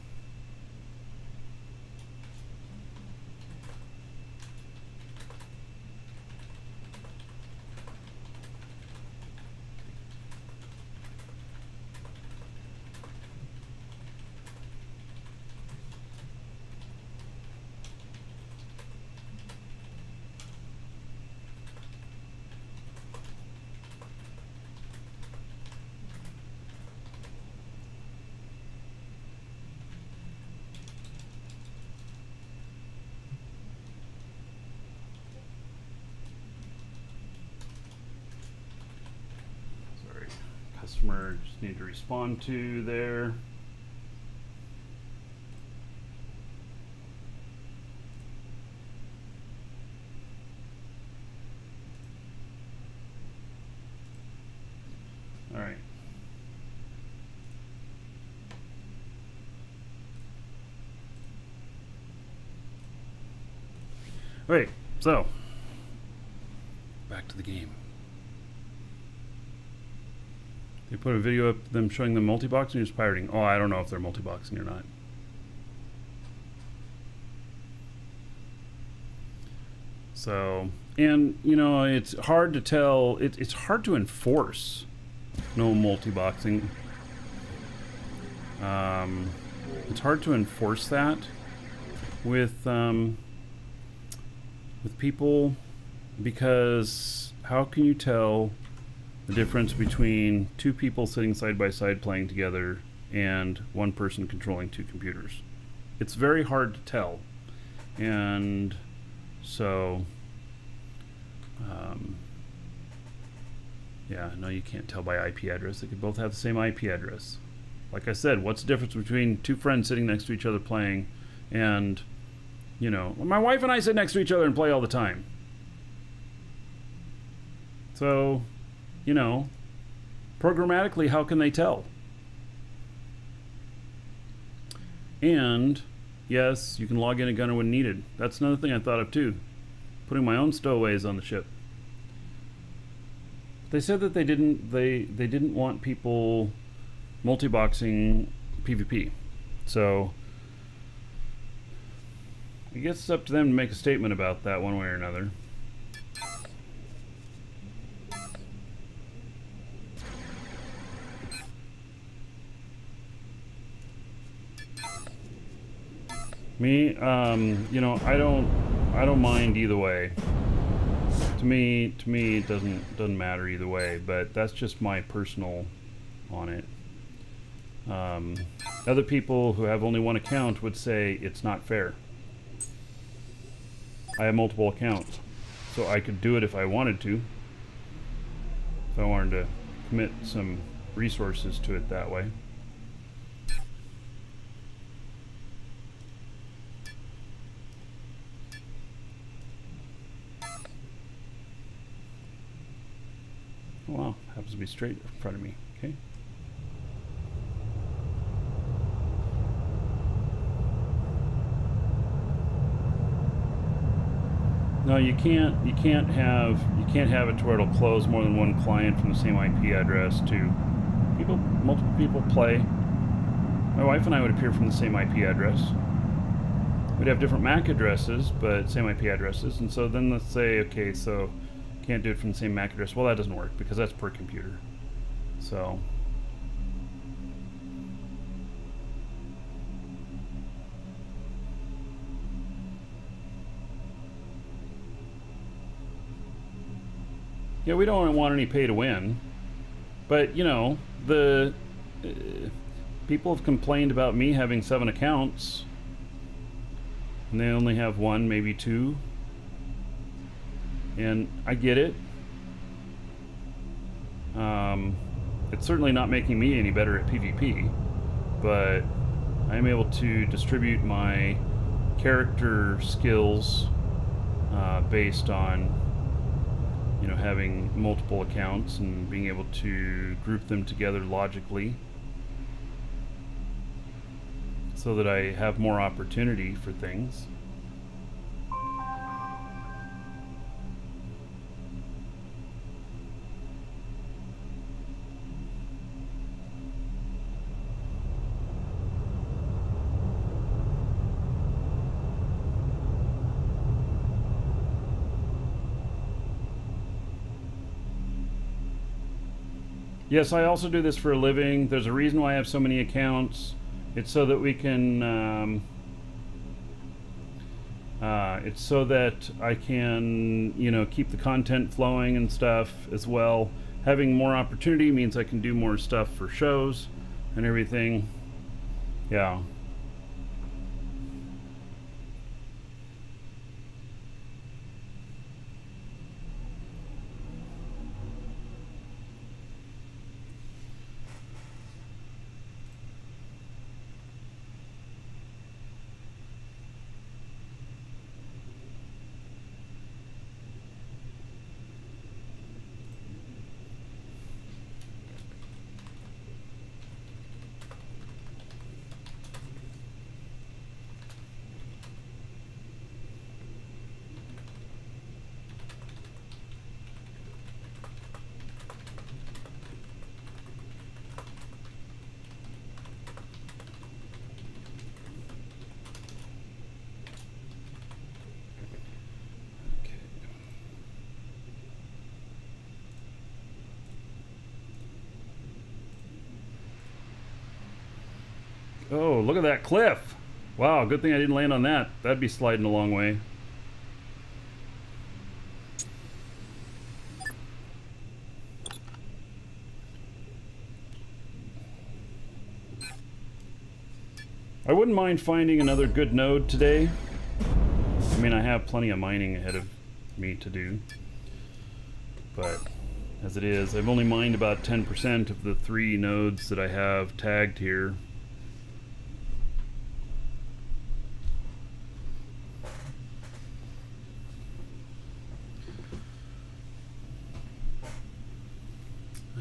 Speaker 1: Customer just need to respond to there. All right. All right, so back to the game. They put a video up them showing them multi-boxing or just pirating. Oh, I don't know if they're multi-boxing or not. So, and you know, it's hard to tell. It's hard to enforce no multi-boxing. It's hard to enforce that with people, because how can you tell the difference between two people sitting side by side playing together and one person controlling two computers? It's very hard to tell. And so, yeah, no, you can't tell by IP address. They could both have the same IP address. Like I said, what's the difference between two friends sitting next to each other playing and, you know, my wife and I sit next to each other and play all the time. So, you know, Programmatically, how can they tell? And yes, you can log in a gunner when needed. That's another thing I thought of too. Putting my own stowaways on the ship. They said that they didn't want people multi-boxing PvP. So I guess it's up to them to make a statement about that one way or another. Me, you know, I don't mind either way. To me, it doesn't matter either way. But that's just my personal on it. Other people who have only one account would say it's not fair. I have multiple accounts, so I could do it if I wanted to. If I wanted to commit some resources to it that way. Oh, wow, happens to be straight in front of me. Okay. No, you can't have it to where it'll close more than one client from the same IP address to multiple people play. My wife and I would appear from the same IP address. We'd have different MAC addresses, but same IP addresses. And so then let's say, okay, so can't do it from the same MAC address. Well, that doesn't work because that's per computer. So yeah, we don't want any pay to win. But, you know, the people have complained about me having 7 accounts. And they only have 1, maybe 2. And I get it. It's certainly not making me any better at PvP. But I am able to distribute my character skills based on, you know, having multiple accounts and being able to group them together logically so that I have more opportunity for things. Yes, I also do this for a living. There's a reason why I have so many accounts. It's so that we can, it's so that I can, you know, keep the content flowing and stuff as well. Having more opportunity means I can do more stuff for shows and everything. Yeah. Oh, look at that cliff. Wow, good thing I didn't land on that. That'd be sliding a long way. I wouldn't mind finding another good node today. I mean, I have plenty of mining ahead of me to do. But as it is, I've only mined about 10% of the 3 nodes that I have tagged here.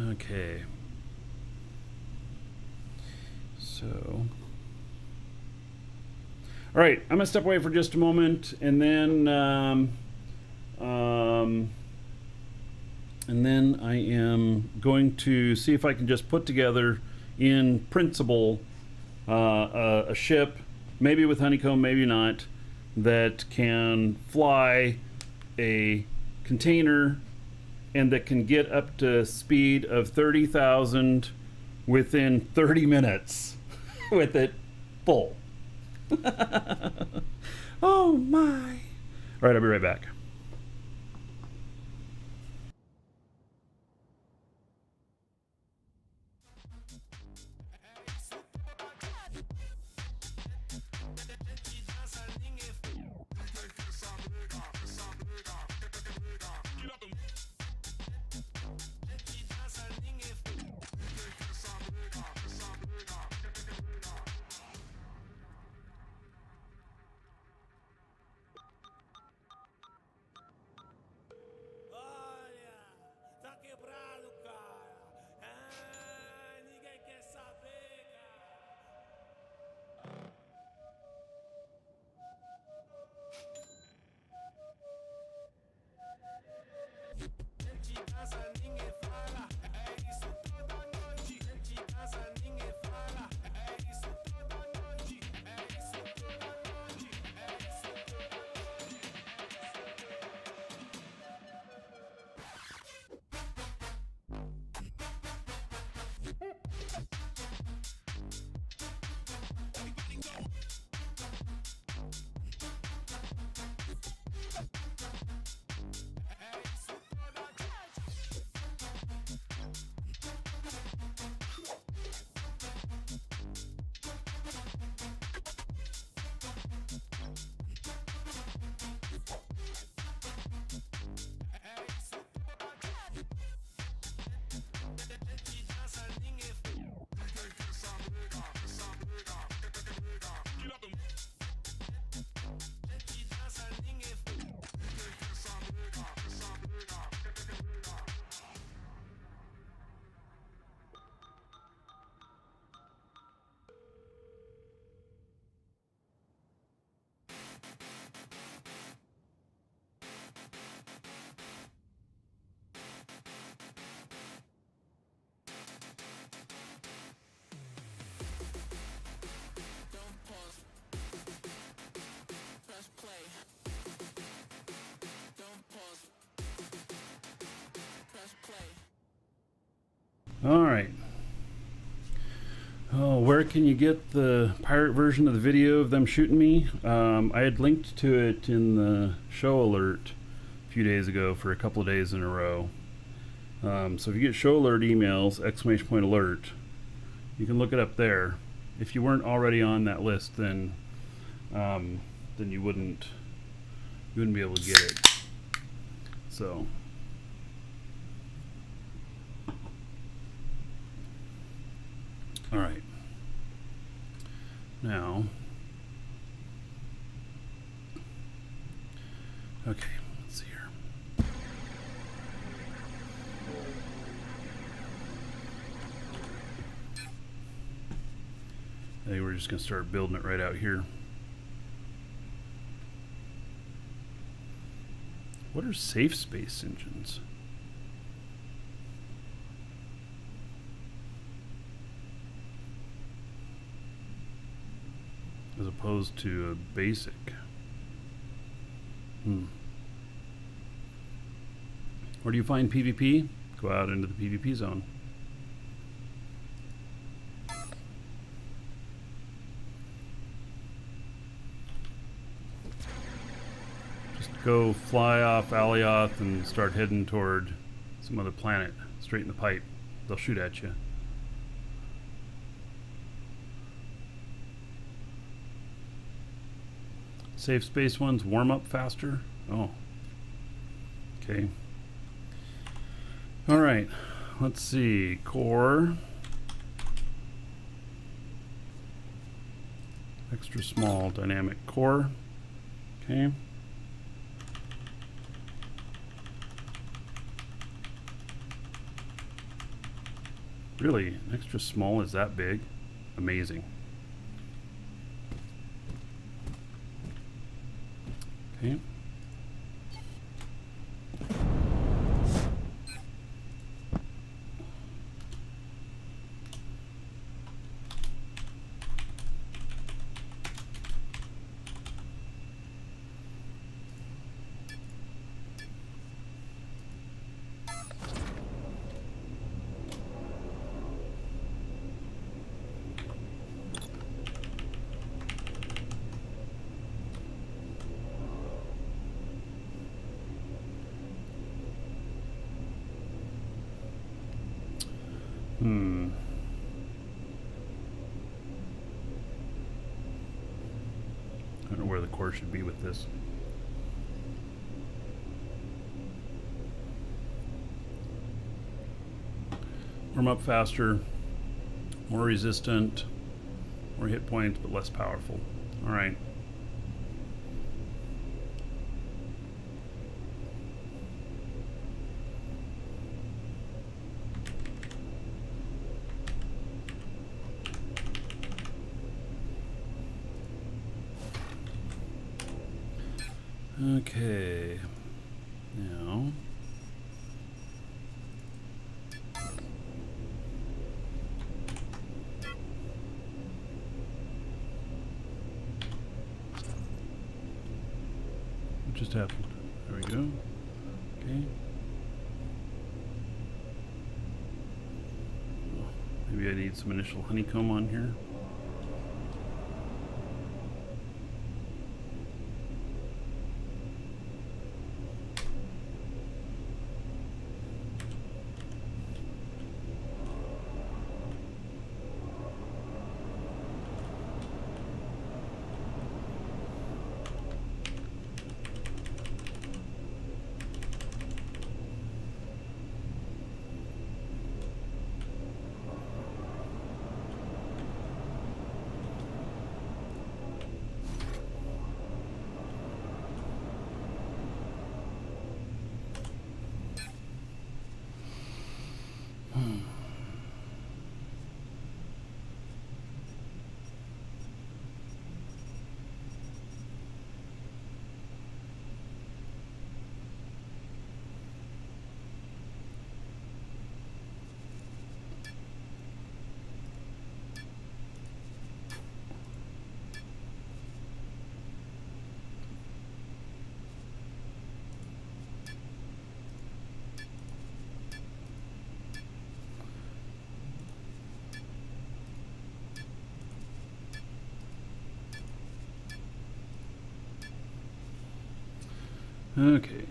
Speaker 1: Okay, So, all right, I'm gonna step away for just a moment, and then I am going to see if I can just put together, in principle, a ship, maybe with honeycomb, maybe not, that can fly a container and that can get up to speed of 30,000 within 30 minutes with it full. Oh my. All right, I'll be right back.
Speaker 4: Olha, tá quebrado, cara. Ah, ninguém quer saber, cara. De casa ninguém fala, é isso toda noite. De casa ninguém fala, é isso toda noite. É isso toda noite. É isso toda noite.
Speaker 1: All right. Oh, where can you get the pirate version of the video of them shooting me? I had linked to it in the show alert a few days ago for a couple of days in a row. So if you get show alert emails, !alert, you can look it up there. If you weren't already on that list, then you wouldn't be able to get it. So. All right. Now, okay, let's see here. I think we're just going to start building it right out here. What are safe space engines? As opposed to a basic. Where do you find PvP? Go out into the PvP zone. Just go fly off Alioth and start heading toward some other planet, straight in the pipe. They'll shoot at you. Safe space ones warm up faster. Oh. Okay. All right. Let's see. Core. Extra small dynamic core. Okay. Really? Extra small is that big? amazing. Okay. I don't know where the core should be with this. Warm up faster, more resistant, more hit points, but less powerful. All right. Okay. Now. What just happened? There we go. Okay. Maybe I need some initial honeycomb on here. Okay.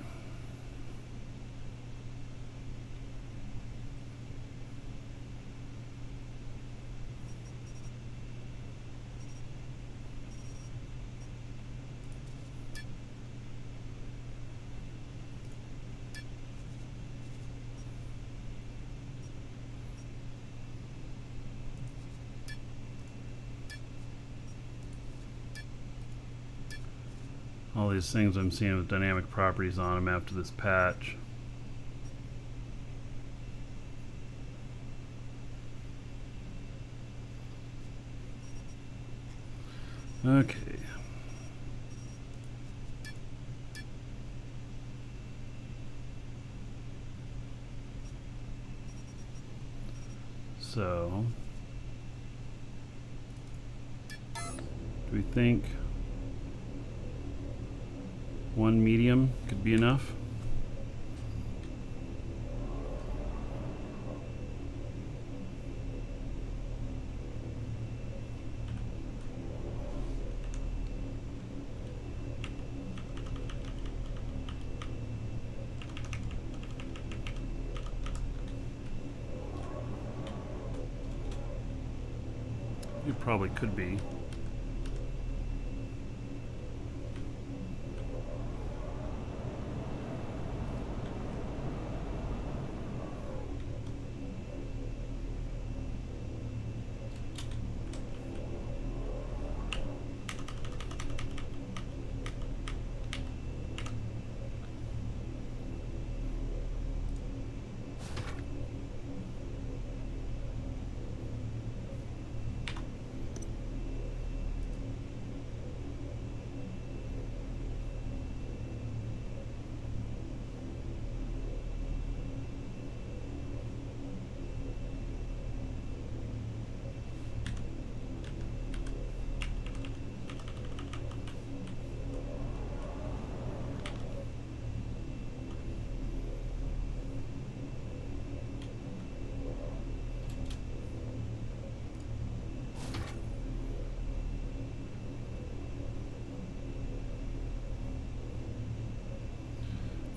Speaker 1: All these things I'm seeing with dynamic properties on them after this patch. Okay. So, do we think one medium could be enough? It probably could be.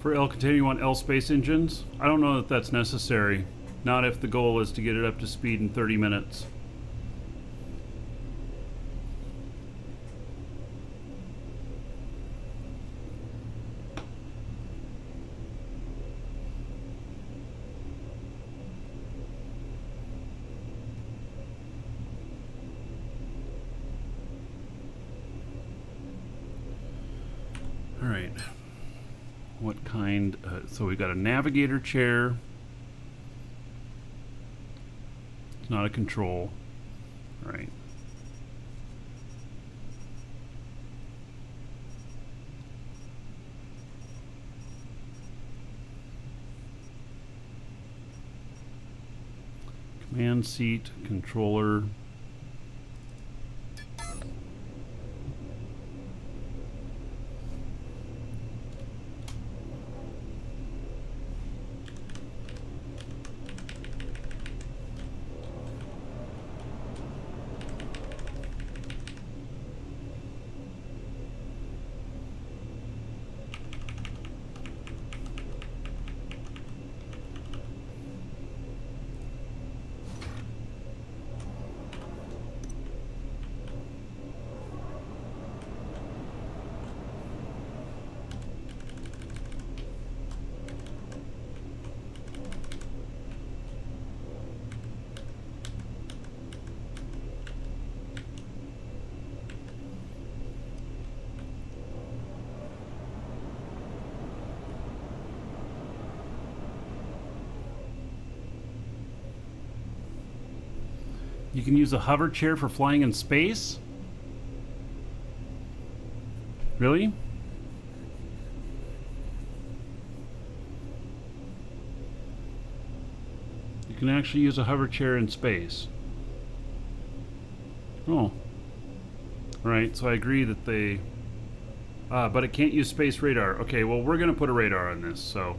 Speaker 1: For L container, you want L space engines? I don't know that that's necessary. Not if the goal is to get it up to speed in 30 minutes. All right. What kind? So we got a navigator chair. It's not a control. All right. Command seat, controller. You can use a hover chair for flying in space? Really? You can actually use a hover chair in space. Oh. Right, so I agree that they... but it can't use space radar. Okay, well, we're going to put a radar on this, so...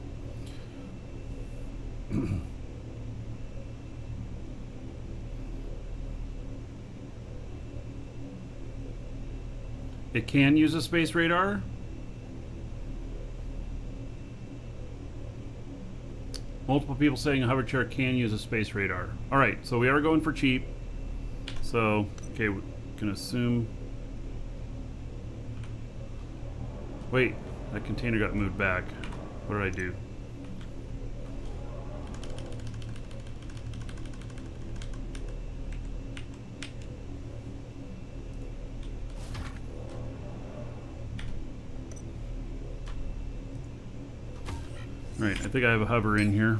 Speaker 1: It can use a space radar? Multiple people saying a hover chair can use a space radar. Alright, so we are going for cheap. So, okay, we can assume... Wait, that container got moved back. What did I do? Right, I think I have a hover in here.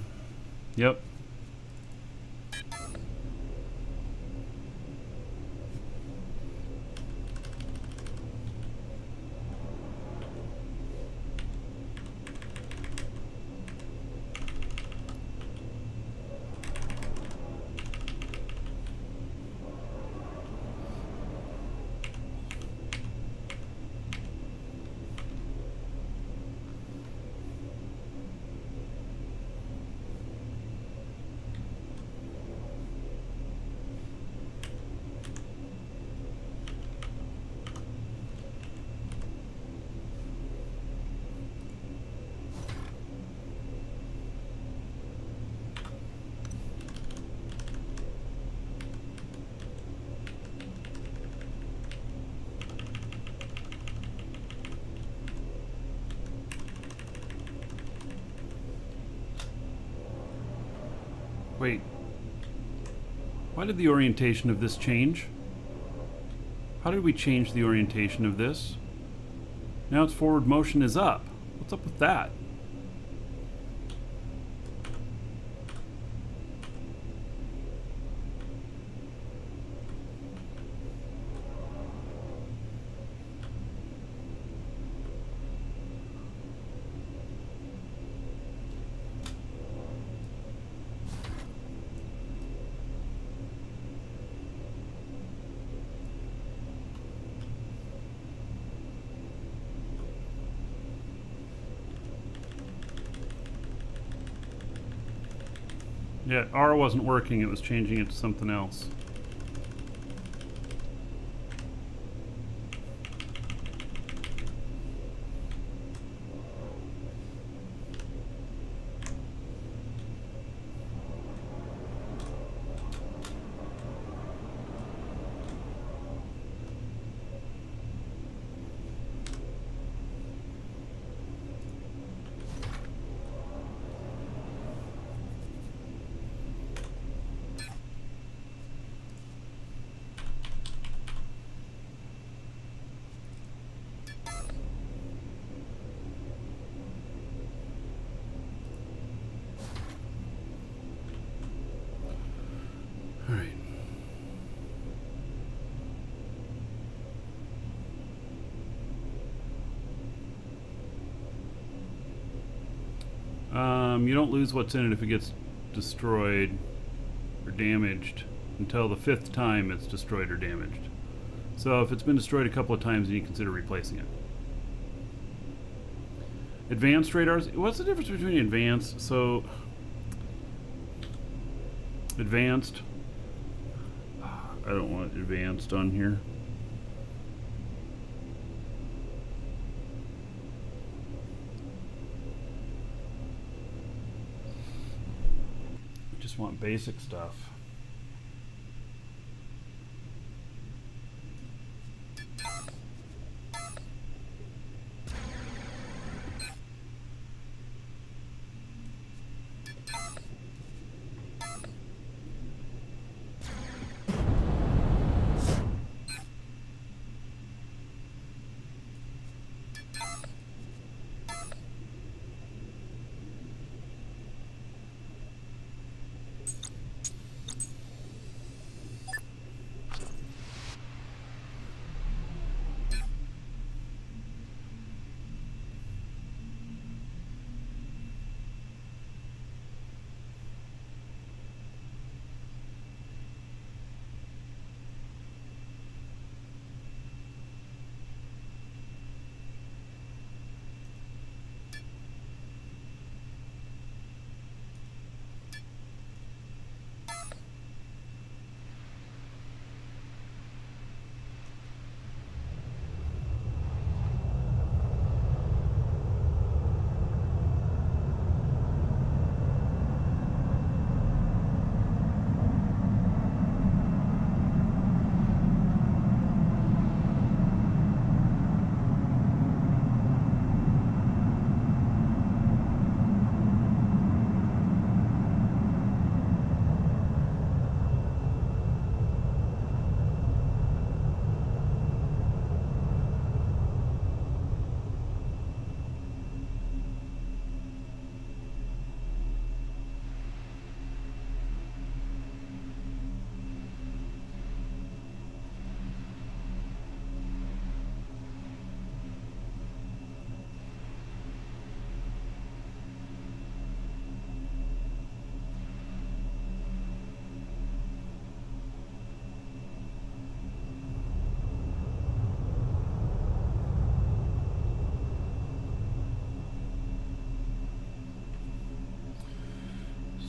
Speaker 1: Yep. Wait. Why did the orientation of this change? How did we change the orientation of this? Now its forward motion is up. What's up with that? Yeah, R wasn't working, it was changing it to something else. You don't lose what's in it if it gets destroyed or damaged until the 5th time it's destroyed or damaged. So if it's been destroyed a couple of times, then you consider replacing it. Advanced radars. What's the difference between advanced? So advanced. I don't want advanced on here. I just want basic stuff.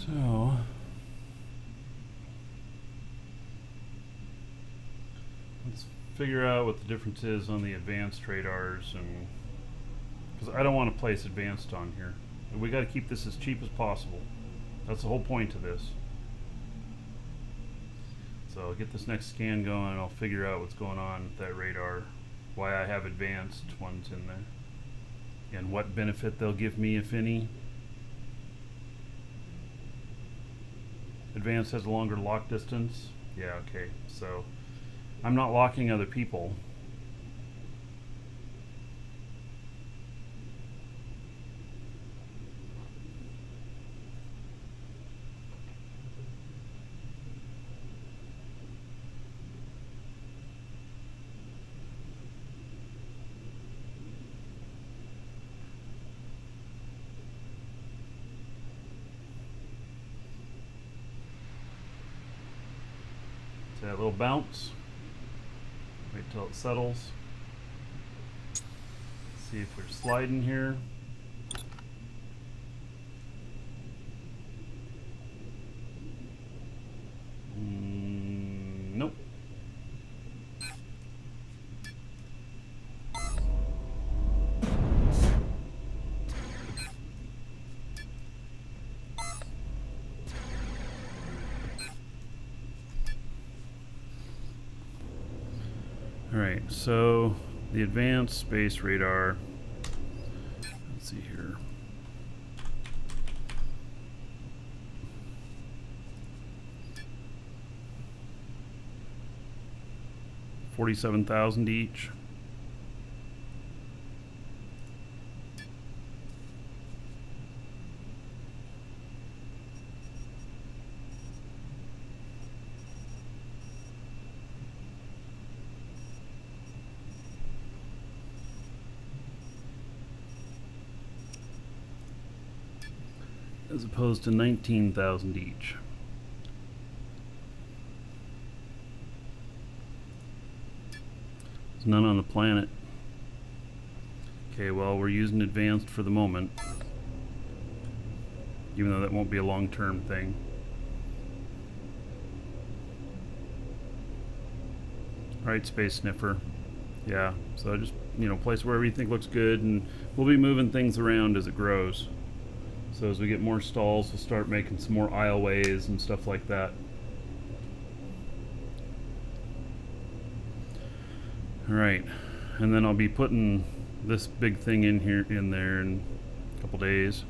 Speaker 1: So let's figure out what the difference is on the advanced radars, and because I don't want to place advanced on here. We got to keep this as cheap as possible. That's the whole point of this. So I'll get this next scan going and I'll figure out what's going on with that radar, why I have advanced ones in there, and what benefit they'll give me, if any. Advanced has a longer lock distance. Yeah, okay. So I'm not locking other people. That little bounce. Wait till it settles. See if we're sliding here. Nope. Alright, so the advanced space radar, let's see here. $47,000 each. as opposed to 19,000 each. There's none on the planet. Okay, well, we're using advanced for the moment, even though that won't be a long-term thing. Alright, Space Sniffer. Yeah, so just, you know, place wherever you think looks good, and we'll be moving things around as it grows. So as we get more stalls, we'll start making some more aisleways and stuff like that. Alright, and then I'll be putting this big thing in there in a couple days.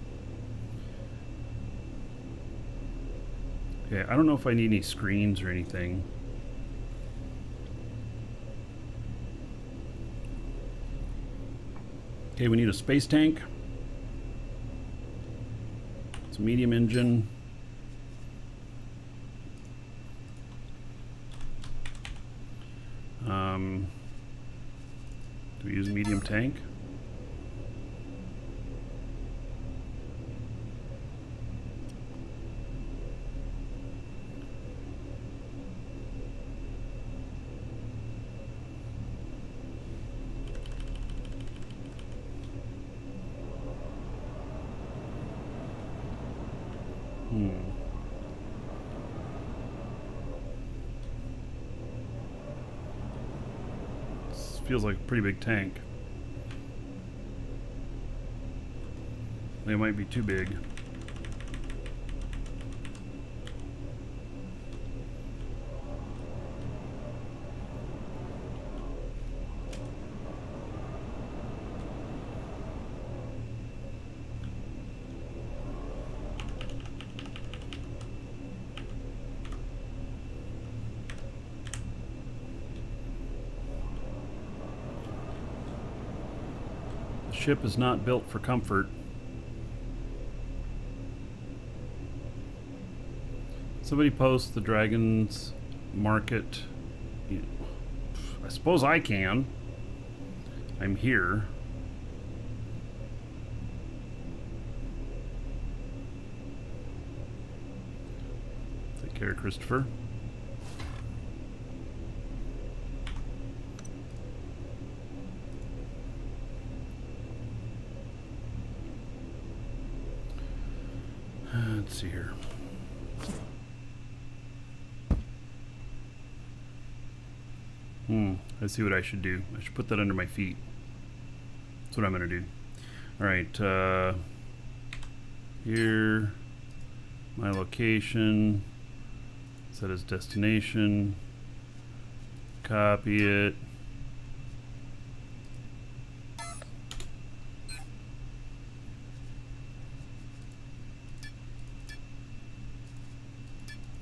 Speaker 1: Okay, I don't know if I need any screens or anything. Okay, we need a space tank. It's a medium engine. Do we use a medium tank? This feels like a pretty big tank. They might be too big. The ship is not built for comfort. Somebody post the Dragon's Market. I suppose I can. I'm here. Take care, Christopher. Let's see here. Let's see what I should do. I should put that under my feet. That's what I'm gonna do. Alright, here, my location, set as destination, copy it.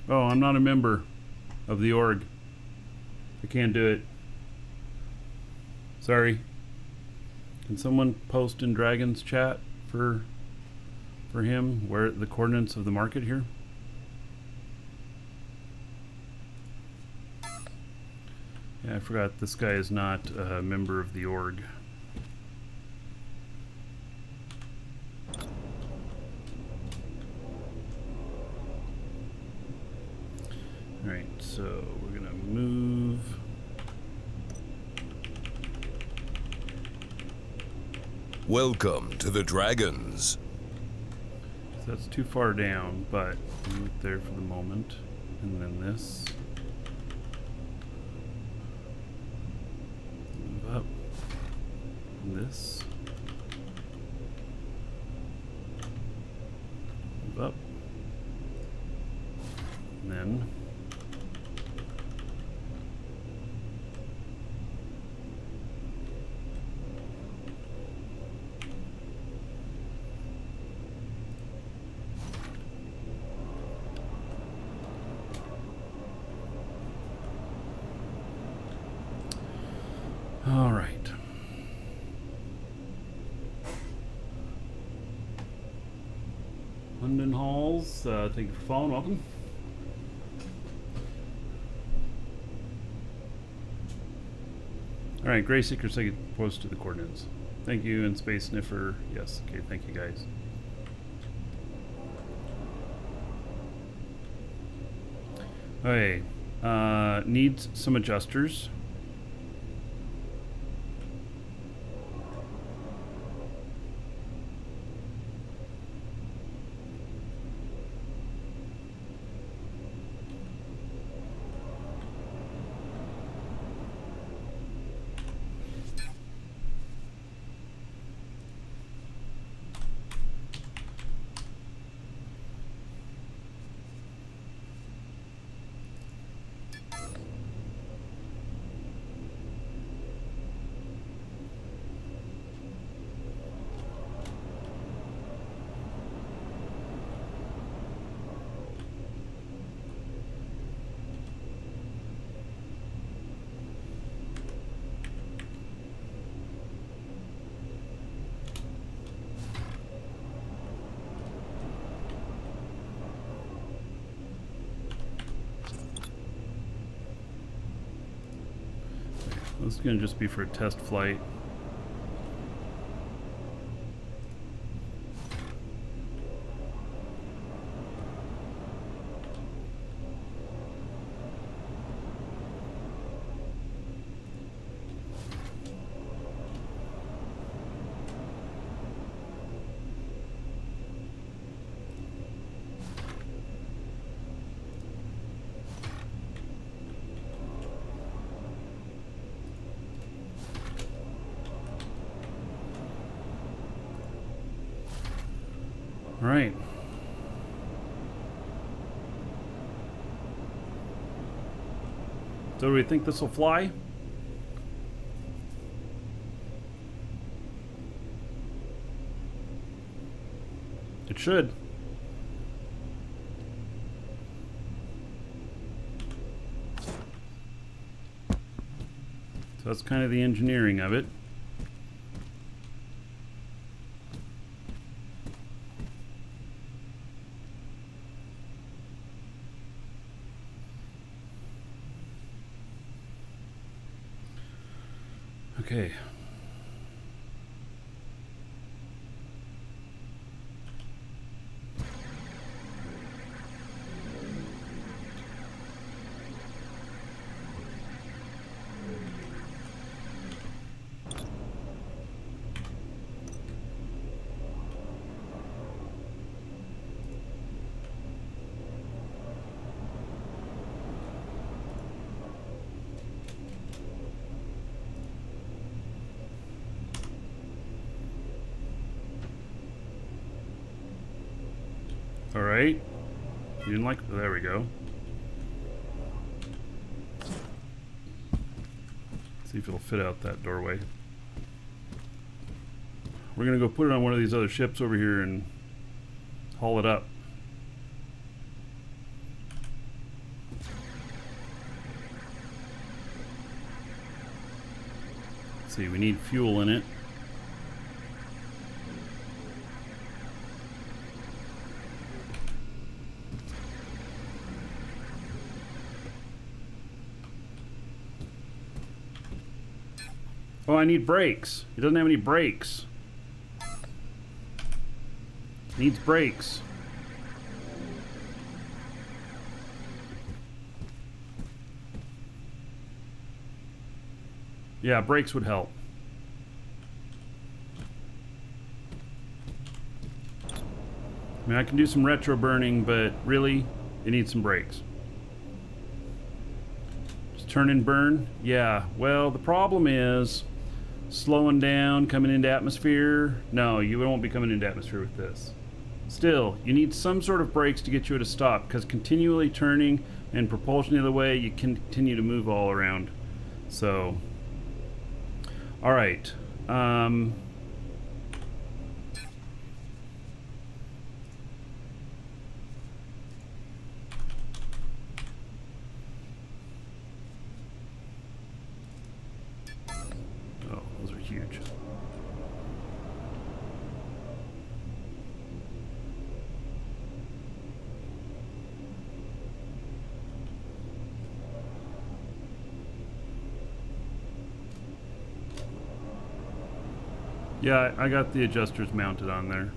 Speaker 1: Oh, I'm not a member of the org. I can't do it. Sorry. Can someone post in Dragon's chat for him where the coordinates of the market here? Yeah, I forgot this guy is not a member of the org. Alright, so we're gonna move.
Speaker 3: Welcome to the Dragons.
Speaker 1: So that's too far down, but move it there for the moment. And then this. Move up. And this. Move up. And then. All right. London Halls, thank you for following. Welcome. All right, Gray Seeker second post to the coordinates. Thank you, and Space Sniffer. Yes. Okay. Thank you, guys. Okay, needs some adjusters. This is going to just be for a test flight. All right. So do we think this will fly? It should. So that's kind of the engineering of it. Okay. All right. You didn't like... There we go. See if it'll fit out that doorway. We're gonna go put it on one of these other ships over here and haul it up. Let's see, we need fuel in it. Oh, I need brakes. It doesn't have any brakes. Needs brakes. Yeah, brakes would help. I mean, I can do some retro burning, but really, it needs some brakes. Just turn and burn? Yeah, well, the problem is slowing down, coming into atmosphere. No, you won't be coming into atmosphere with this. Still, you need some sort of brakes to get you at a stop, because continually turning and propulsion the other way, you continue to move all around. So, all right. Oh, those are huge. Yeah, I got the adjusters mounted on there.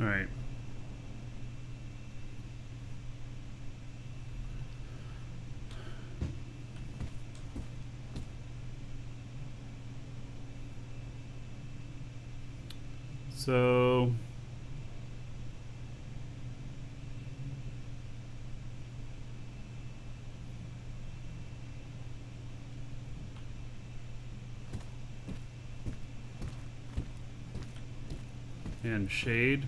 Speaker 1: All right. So and shade.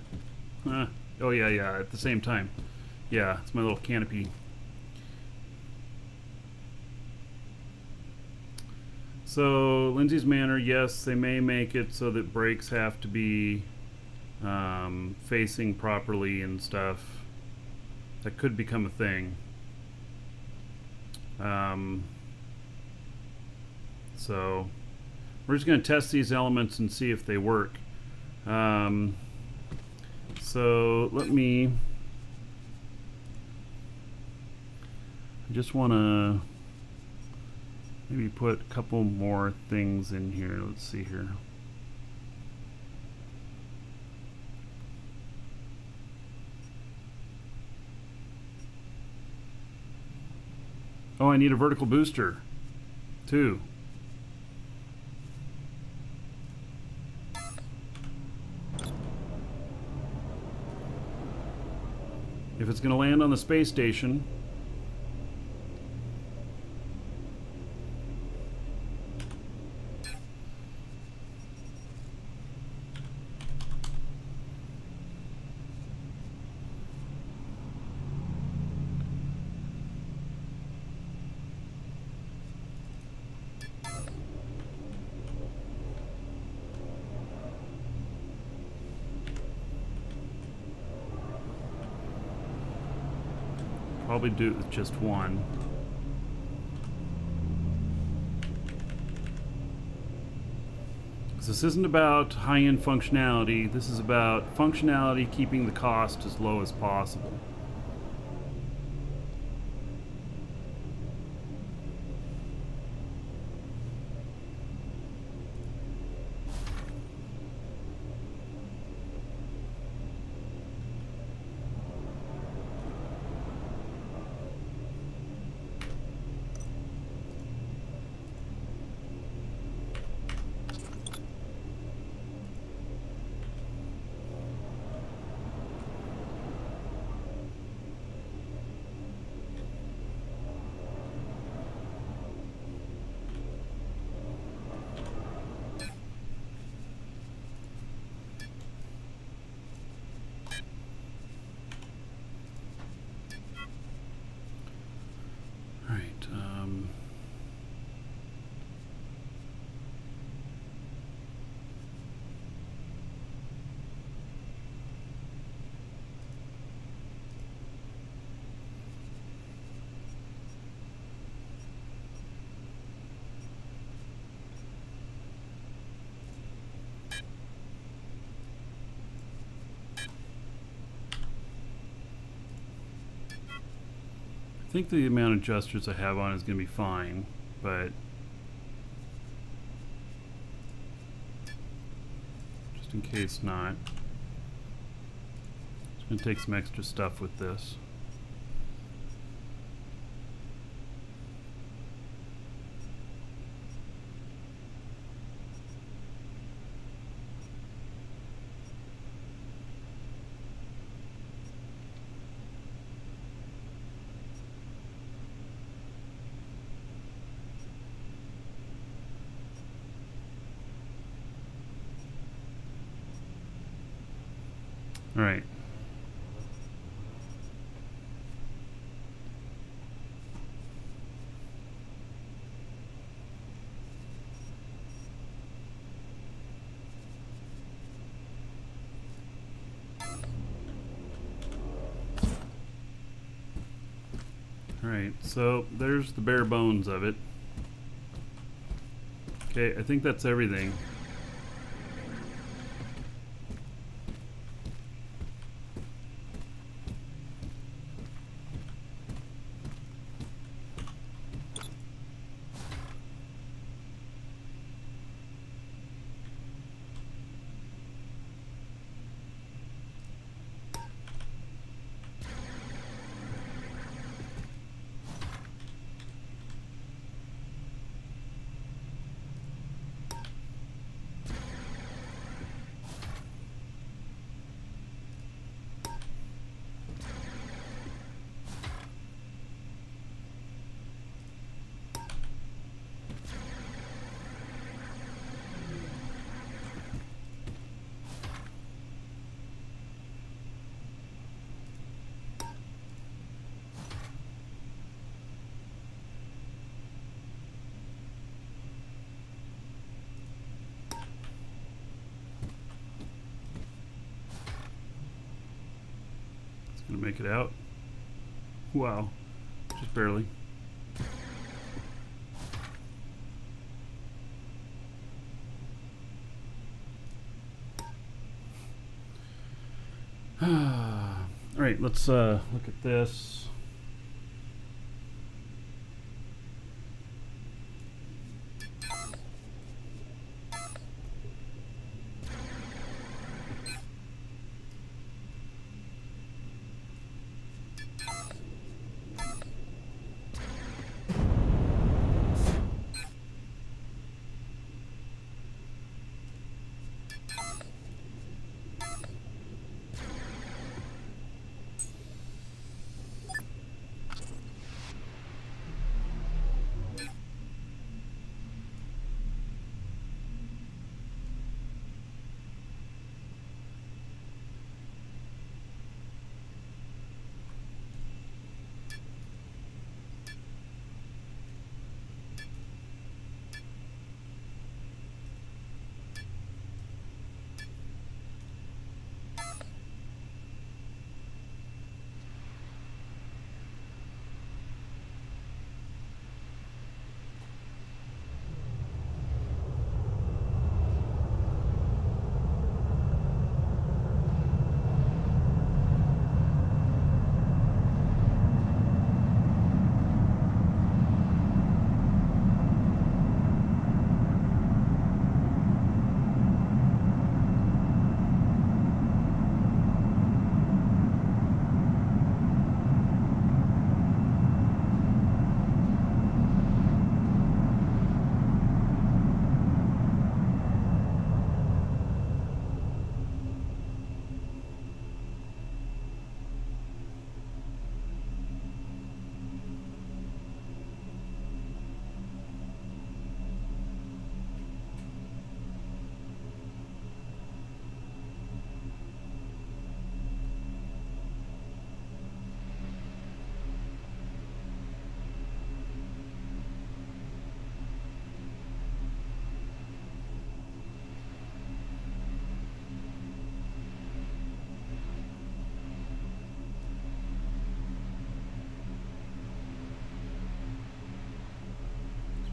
Speaker 1: Oh yeah, at the same time. Yeah, it's my little canopy. So Lindsay's Manor, yes, they may make it so that brakes have to be facing properly and stuff. That could become a thing. So we're just going to test these elements and see if they work. So let me, I just want to maybe put a couple more things in here. Let's see here. Oh, I need a vertical booster too. If it's going to land on the space station, probably do it with just one. This isn't about high-end functionality. This is about functionality keeping the cost as low as possible. I think the amount of gestures I have on is going to be fine, but just in case not, it's going to take some extra stuff with this. All right. All right, so there's the bare bones of it. Okay, I think that's everything. Gonna make it out. Wow, just barely. All right, let's look at this.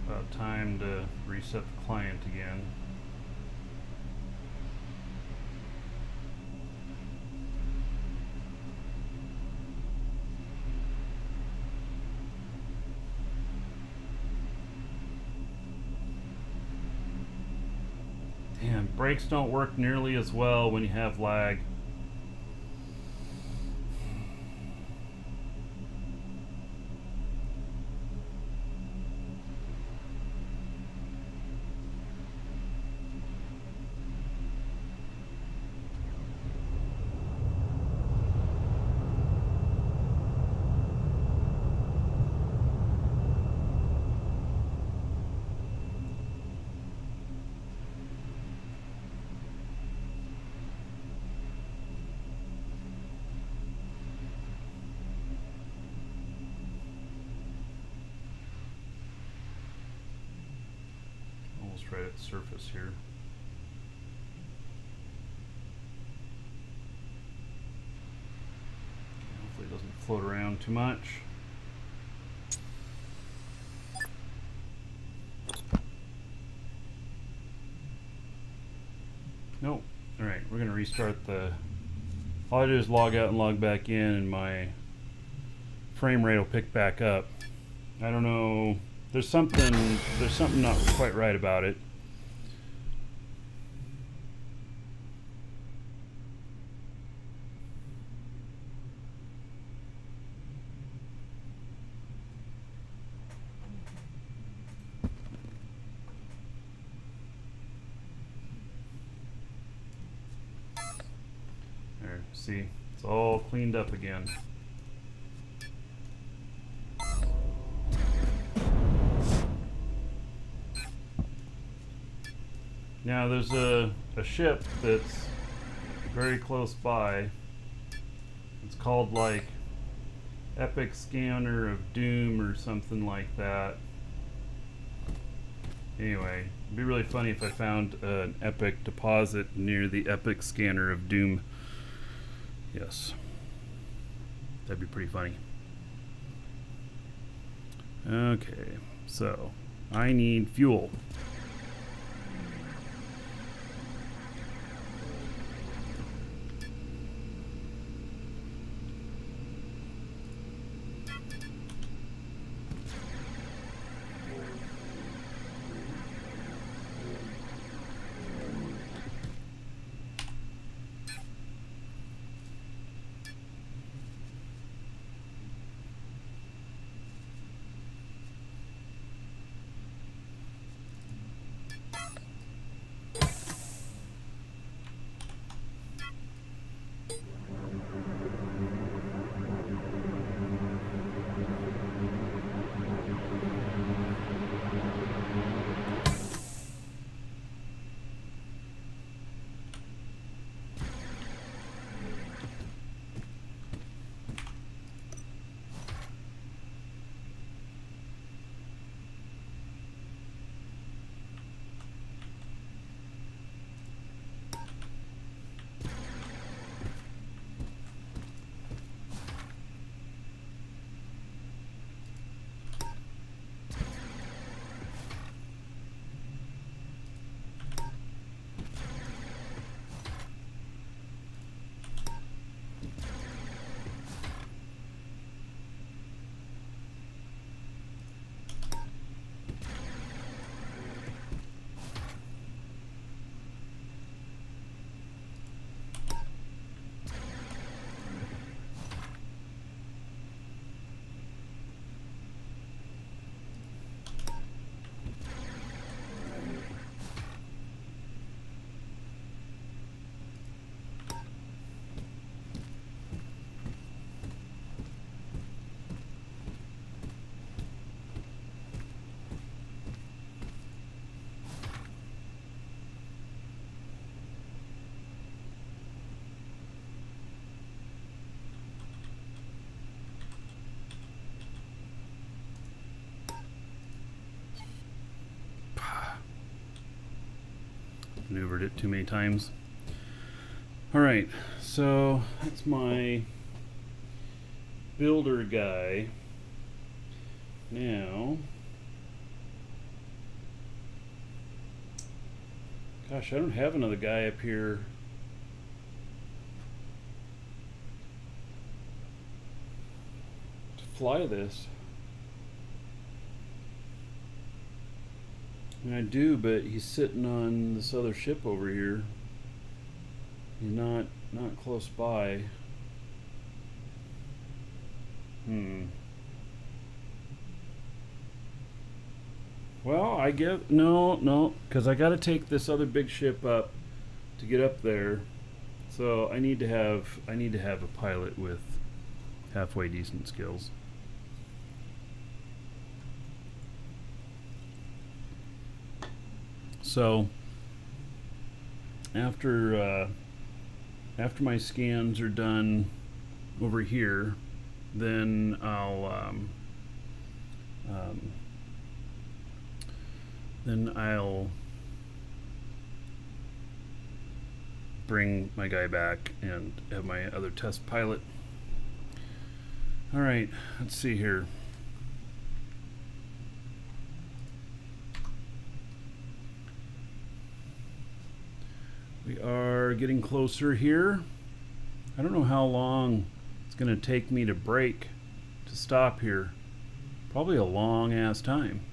Speaker 1: About time to reset the client again. Damn, brakes don't work nearly as well when you have lag. Almost right at the surface here. Hopefully it doesn't float around too much. Nope. Alright, we're going to restart the... All I do is log out and log back in and my frame rate will pick back up. I don't know... There's something not quite right about it. There, see, it's all cleaned up again. Now there's a ship that's very close by. It's called like Epic Scanner of Doom or something like that. Anyway, it'd be really funny if I found an Epic deposit near the Epic Scanner of Doom. Yes. That'd be pretty funny. Okay, so I need fuel. Maneuvered it too many times. Alright, so that's my builder guy. Now, gosh, I don't have another guy up here. To fly this. I mean, I do, but he's sitting on this other ship over here. He's not close by. Well, I get no, because I got to take this other big ship up to get up there. So I need to have a pilot with halfway decent skills. So after my scans are done over here, then I'll bring my guy back and have my other test pilot. All right, let's see here. We are getting closer here. I don't know how long it's going to take me to brake to stop here. Probably a long ass time.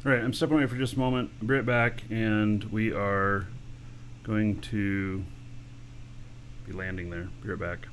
Speaker 1: All right, I'm stepping away for just a moment. I'll be right back, and we are going to be landing there. Be right back.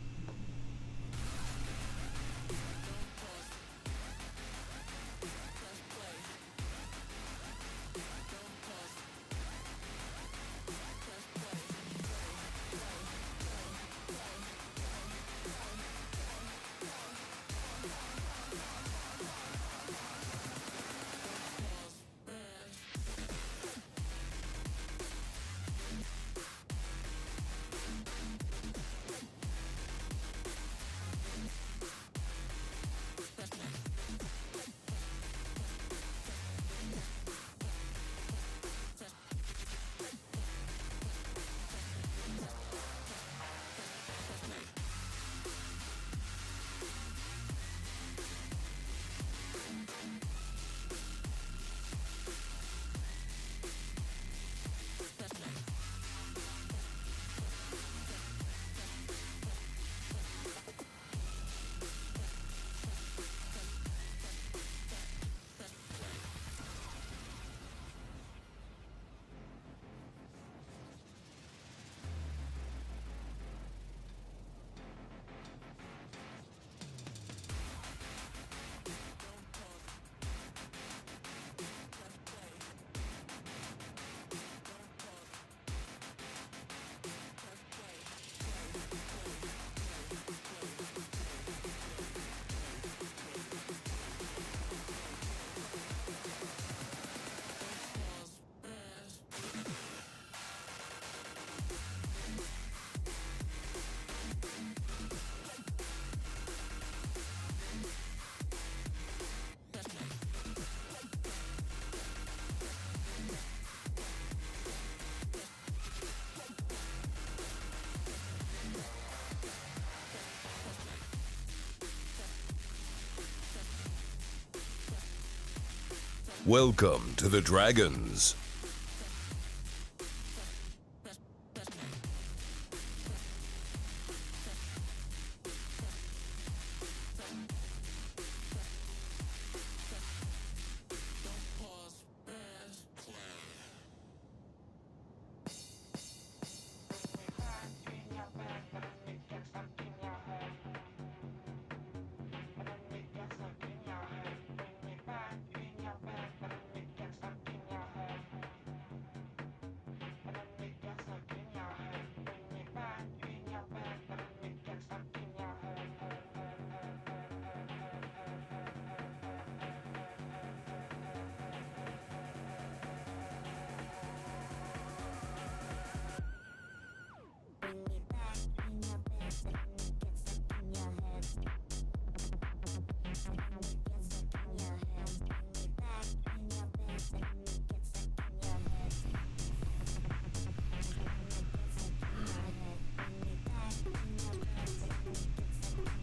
Speaker 3: Welcome to the Dragons.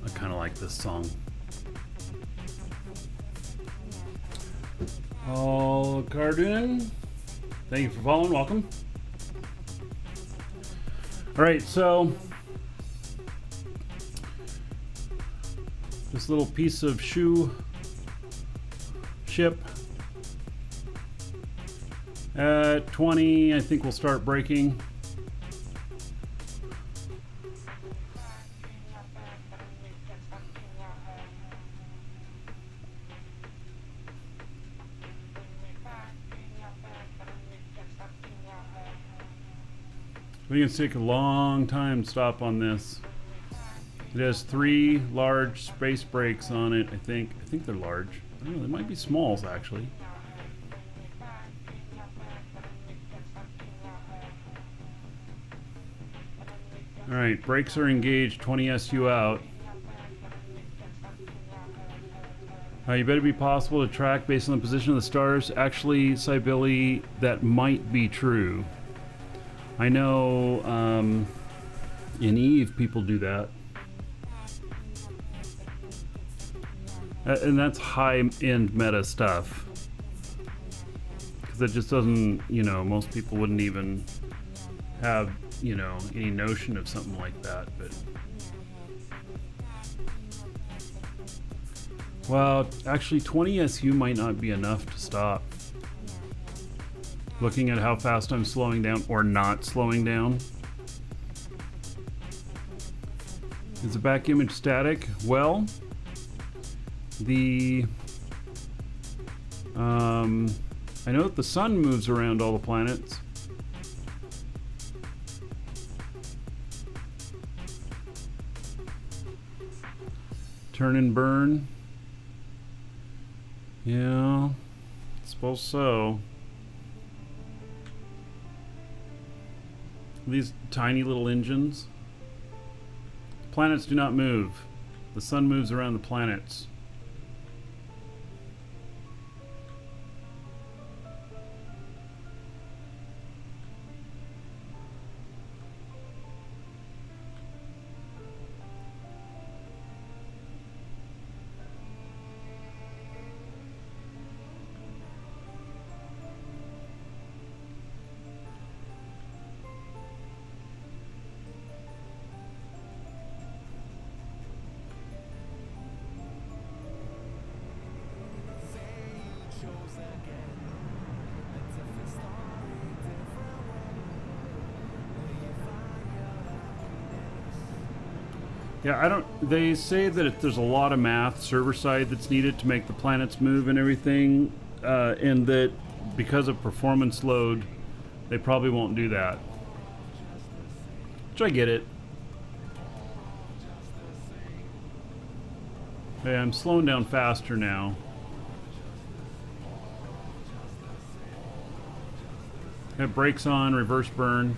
Speaker 1: I kind of like this song. All Cardoon, thank you for following. Welcome. All right, so this little piece of shoe ship at 20, I think we'll start breaking. We can take a long time to stop on this. It has 3 large space brakes on it, I think. I think they're large. I don't know, they might be smalls actually. Alright, brakes are engaged, 20 SU out. You better be possible to track based on the position of the stars. Actually, Cybele, that might be true. I know in Eve people do that. And that's high-end meta stuff. Because it just doesn't, you know, most people wouldn't even have, you know, any notion of something like that. But well, actually 20 SU might not be enough to stop. Looking at how fast I'm slowing down or not slowing down. Is the back image static? Well, I know that the sun moves around all the planets. Turn and burn. Yeah, I suppose so. These tiny little engines. Planets do not move. The sun moves around the planets. Yeah, I don't. They say that there's a lot of math server side that's needed to make the planets move and everything, and that because of performance load, they probably won't do that. Which I get it. Hey, I'm slowing down faster now. Have brakes on, reverse burn.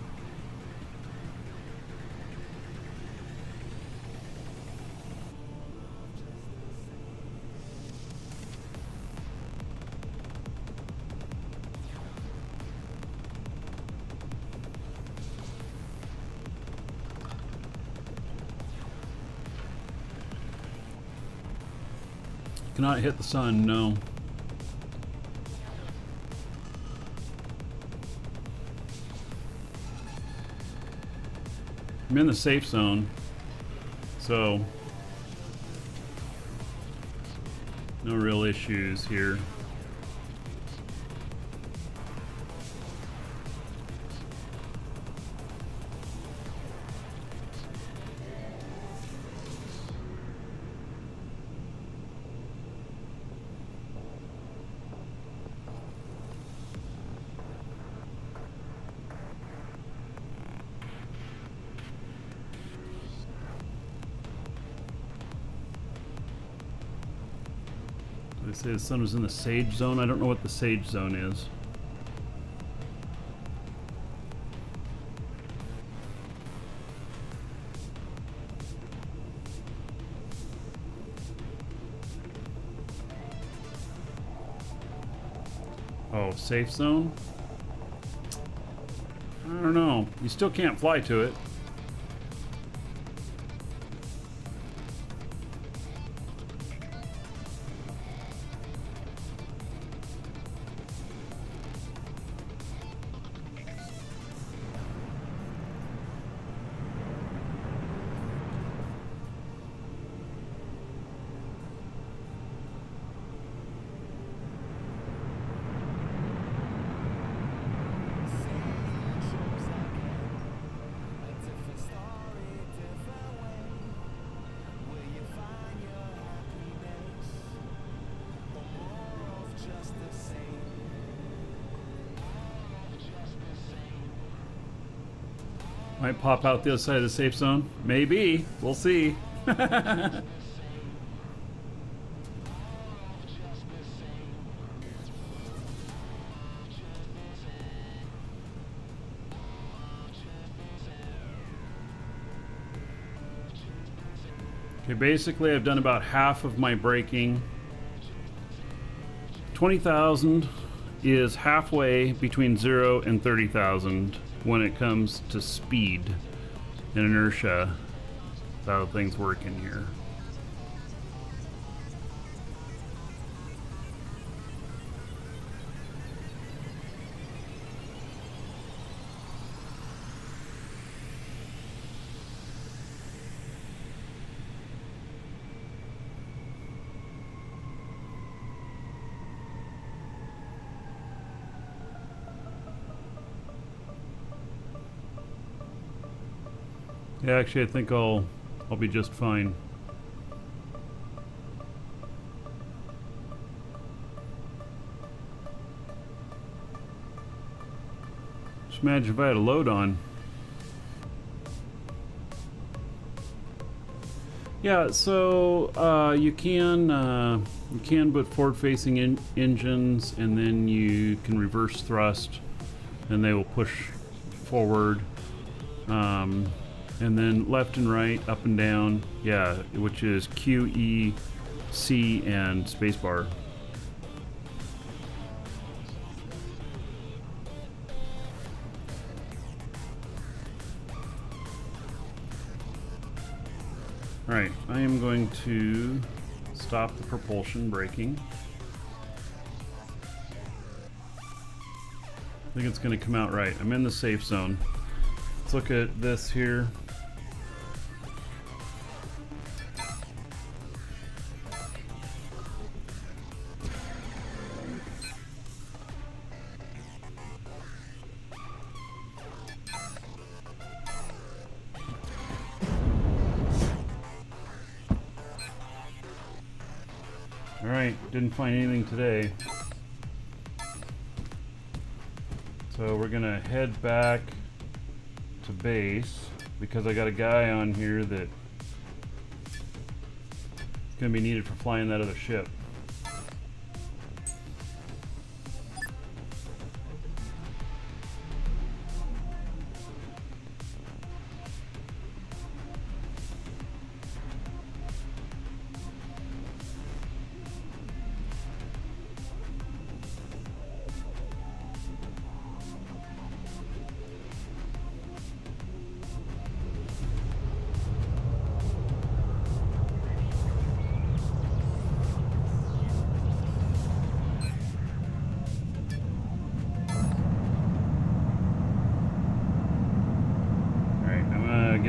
Speaker 1: Cannot hit the sun, no. I'm in the safe zone, so no real issues here. They say the sun was in the sage zone. I don't know what the sage zone is. Oh, safe zone? I don't know. You still can't fly to it. Might pop out the other side of the safe zone. Maybe. We'll see. Okay, basically I've done about half of my braking. 20,000 is halfway between 0 and 30,000 when it comes to speed and inertia. That's how things work in here. Yeah, actually, I think I'll be just fine. Just imagine if I had a load on. Yeah, so you can put forward-facing engines, and then you can reverse thrust, and they will push forward. And then left and right, up and down, yeah, which is Q, E, C, and spacebar. Alright, I am going to stop the propulsion braking. I think it's going to come out right. I'm in the safe zone. Let's look at this here. Alright, didn't find anything today. So we're gonna head back to base because I got a guy on here that is gonna be needed for flying that other ship.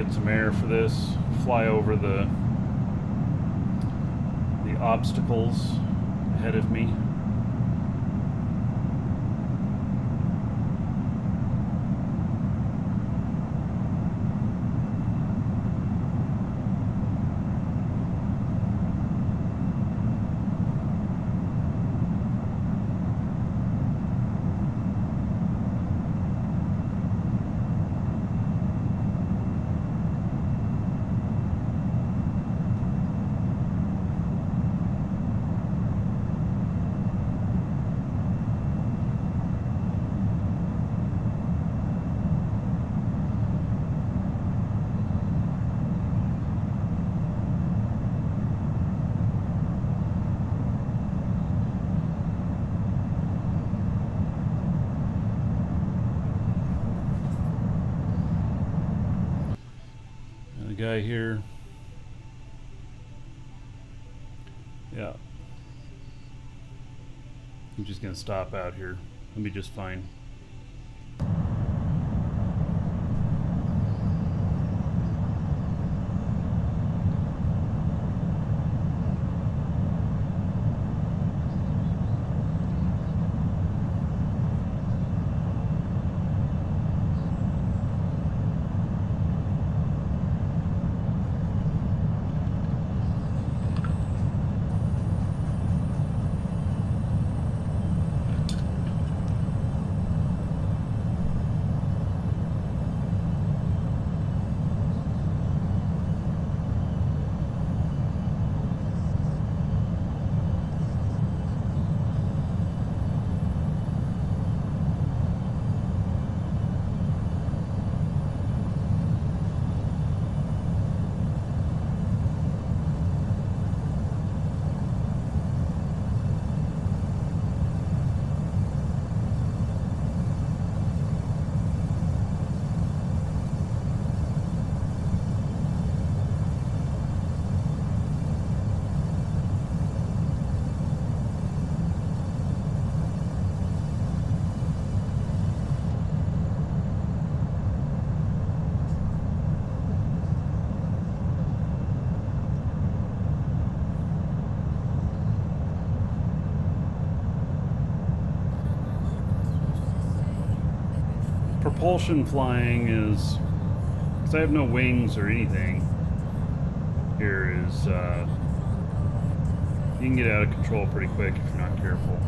Speaker 1: get some air for this. Fly over the obstacles ahead of me. Guy here. Yeah. I'm just gonna stop out here. It'll be just fine. Propulsion flying is, because I have no wings or anything, here is, you can get out of control pretty quick if you're not careful.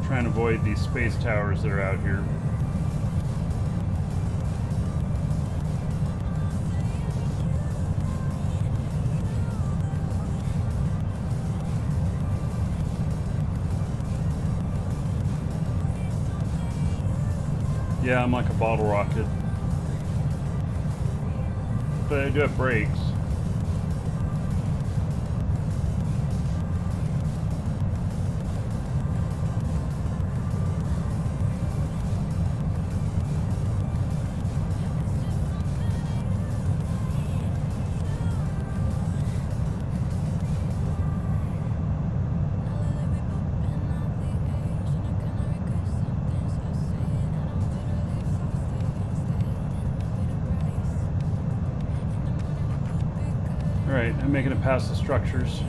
Speaker 1: Trying to avoid these space towers that are out here. Yeah, I'm like a bottle rocket. But I do have brakes. Alright, I'm making it past the structures.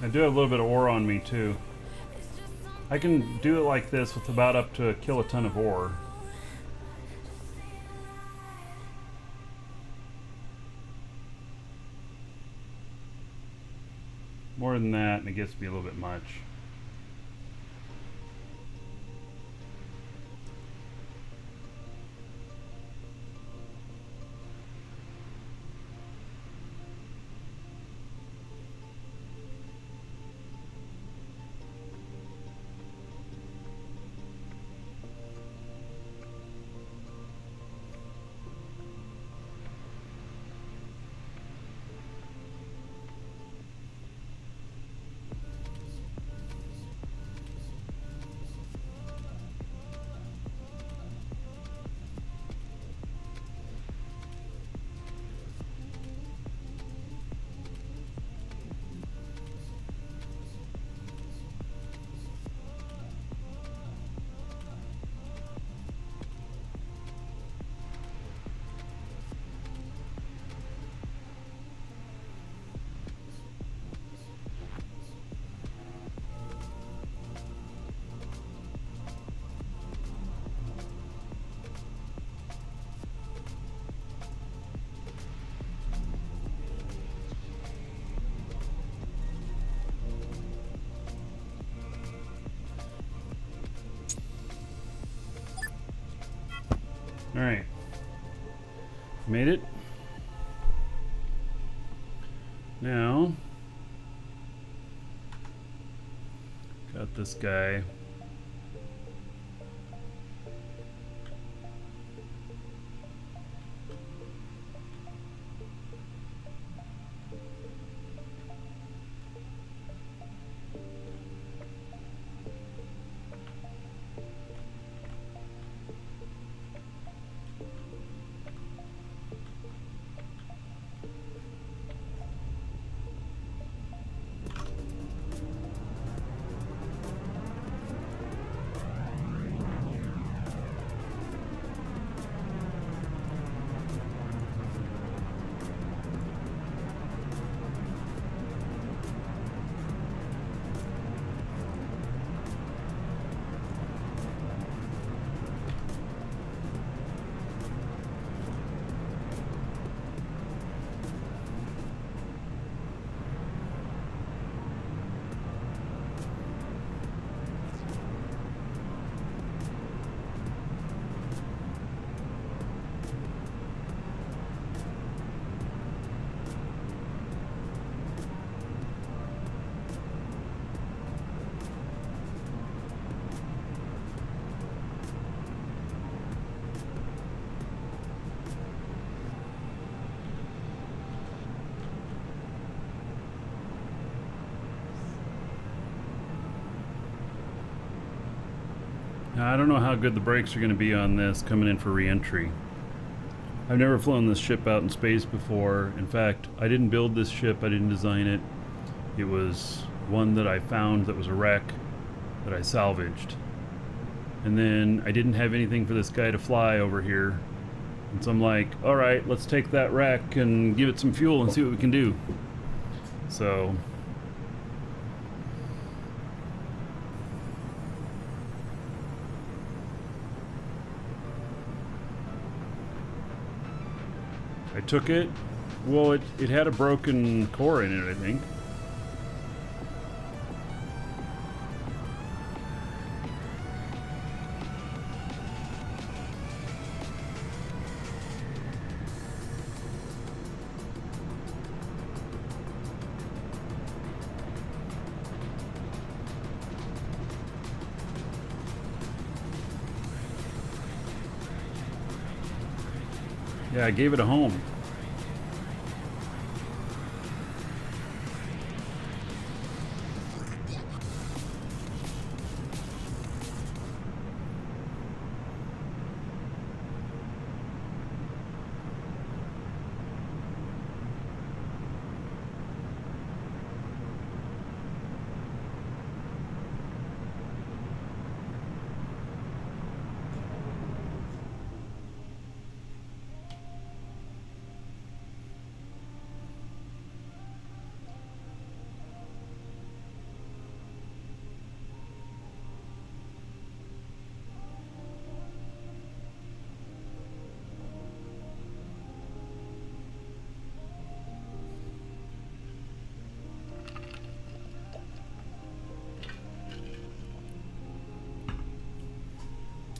Speaker 1: I do have a little bit of ore on me too. I can do it like this with about up to a kiloton of ore. More than that, and it gets to be a little bit much. Alright. Made it. Now, got this guy. Now, I don't know how good the brakes are going to be on this coming in for re-entry. I've never flown this ship out in space before. In fact, I didn't build this ship, I didn't design it. It was one that I found that was a wreck that I salvaged. And then I didn't have anything for this guy to fly over here. And so I'm like, alright, let's take that wreck and give it some fuel and see what we can do. So I took it. Well, it had a broken core in it, I think. Yeah, I gave it a home.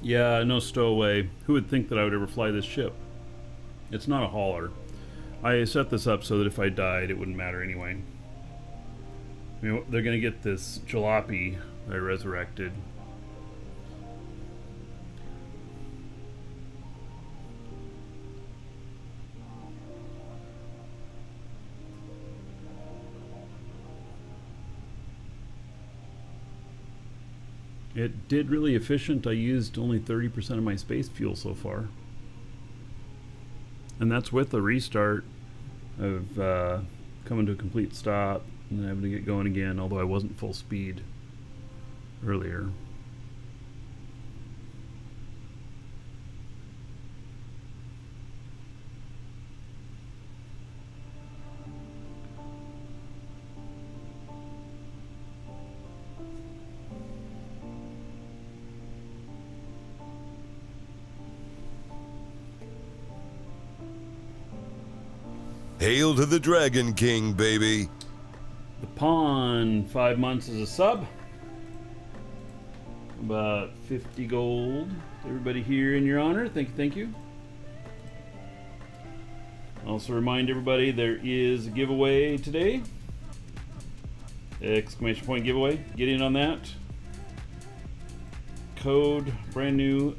Speaker 1: Yeah, no stowaway. Who would think that I would ever fly this ship? It's not a hauler. I set this up so that if I died, it wouldn't matter anyway. I mean, they're gonna get this jalopy I resurrected. It did really efficient. I used only 30% of my space fuel so far. And that's with the restart of coming to a complete stop and then having to get going again, although I wasn't full speed earlier.
Speaker 3: Hail to the Dragon King, baby.
Speaker 1: The pawn, 5 months as a sub. About 50 gold. Everybody here in your honor. Thank you, thank you. Also remind everybody there is a giveaway today. Exclamation point giveaway. Get in on that. Code brand new.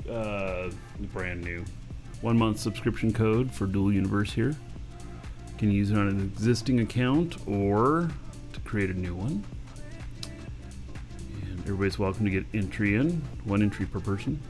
Speaker 1: 1 month subscription code for Dual Universe here. You can use it on an existing account or to create a new one. And everybody's welcome to get entry in. 1 entry per person.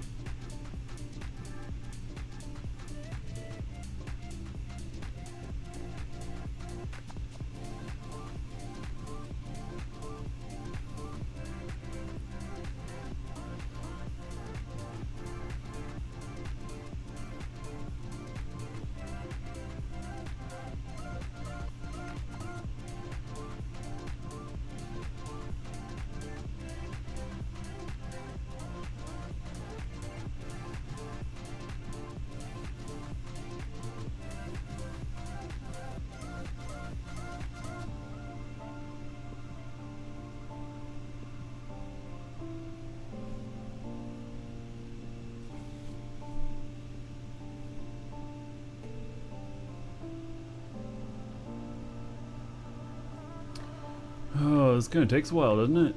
Speaker 1: Oh, this kind of takes a while, doesn't it?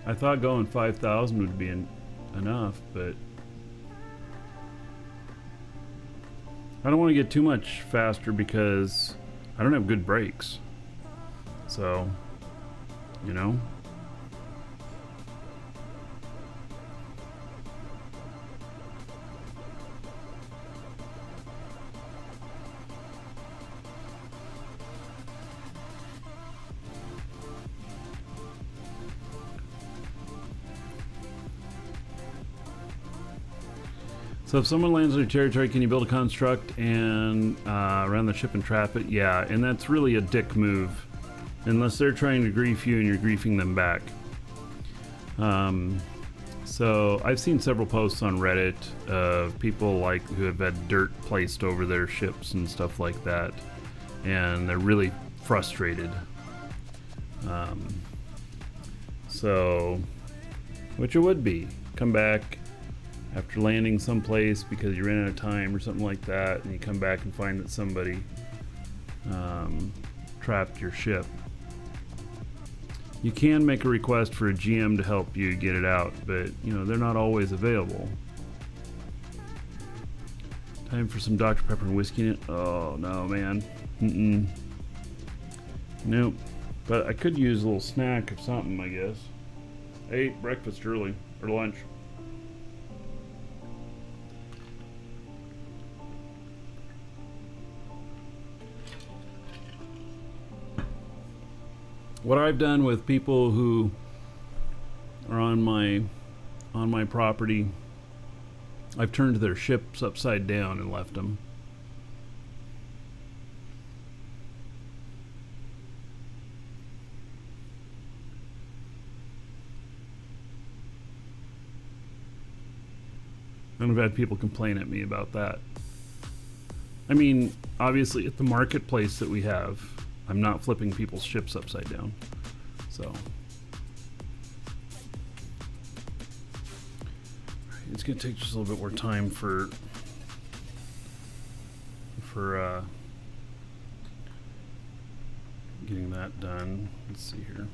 Speaker 1: I thought going 5,000 would be enough, but I don't want to get too much faster because I don't have good brakes. So, you know. So if someone lands on your territory, can you build a construct and around the ship and trap it? Yeah, and that's really a dick move. Unless they're trying to grief you and you're griefing them back. So I've seen several posts on Reddit of people like who have had dirt placed over their ships and stuff like that. And they're really frustrated. So, which it would be. Come back after landing someplace because you ran out of time or something like that, and you come back and find that somebody trapped your ship. You can make a request for a GM to help you get it out, but you know they're not always available. Time for some Dr. Pepper and whiskey in it. Oh no, man. Nope. But I could use a little snack or something, I guess. I ate breakfast early, or lunch. What I've done with people who are on my property, I've turned their ships upside down and left them. And I've had people complain at me about that. I mean, obviously at the marketplace that we have, I'm not flipping people's ships upside down. So. Alright, it's gonna take just a little bit more time for getting that done. Let's see here.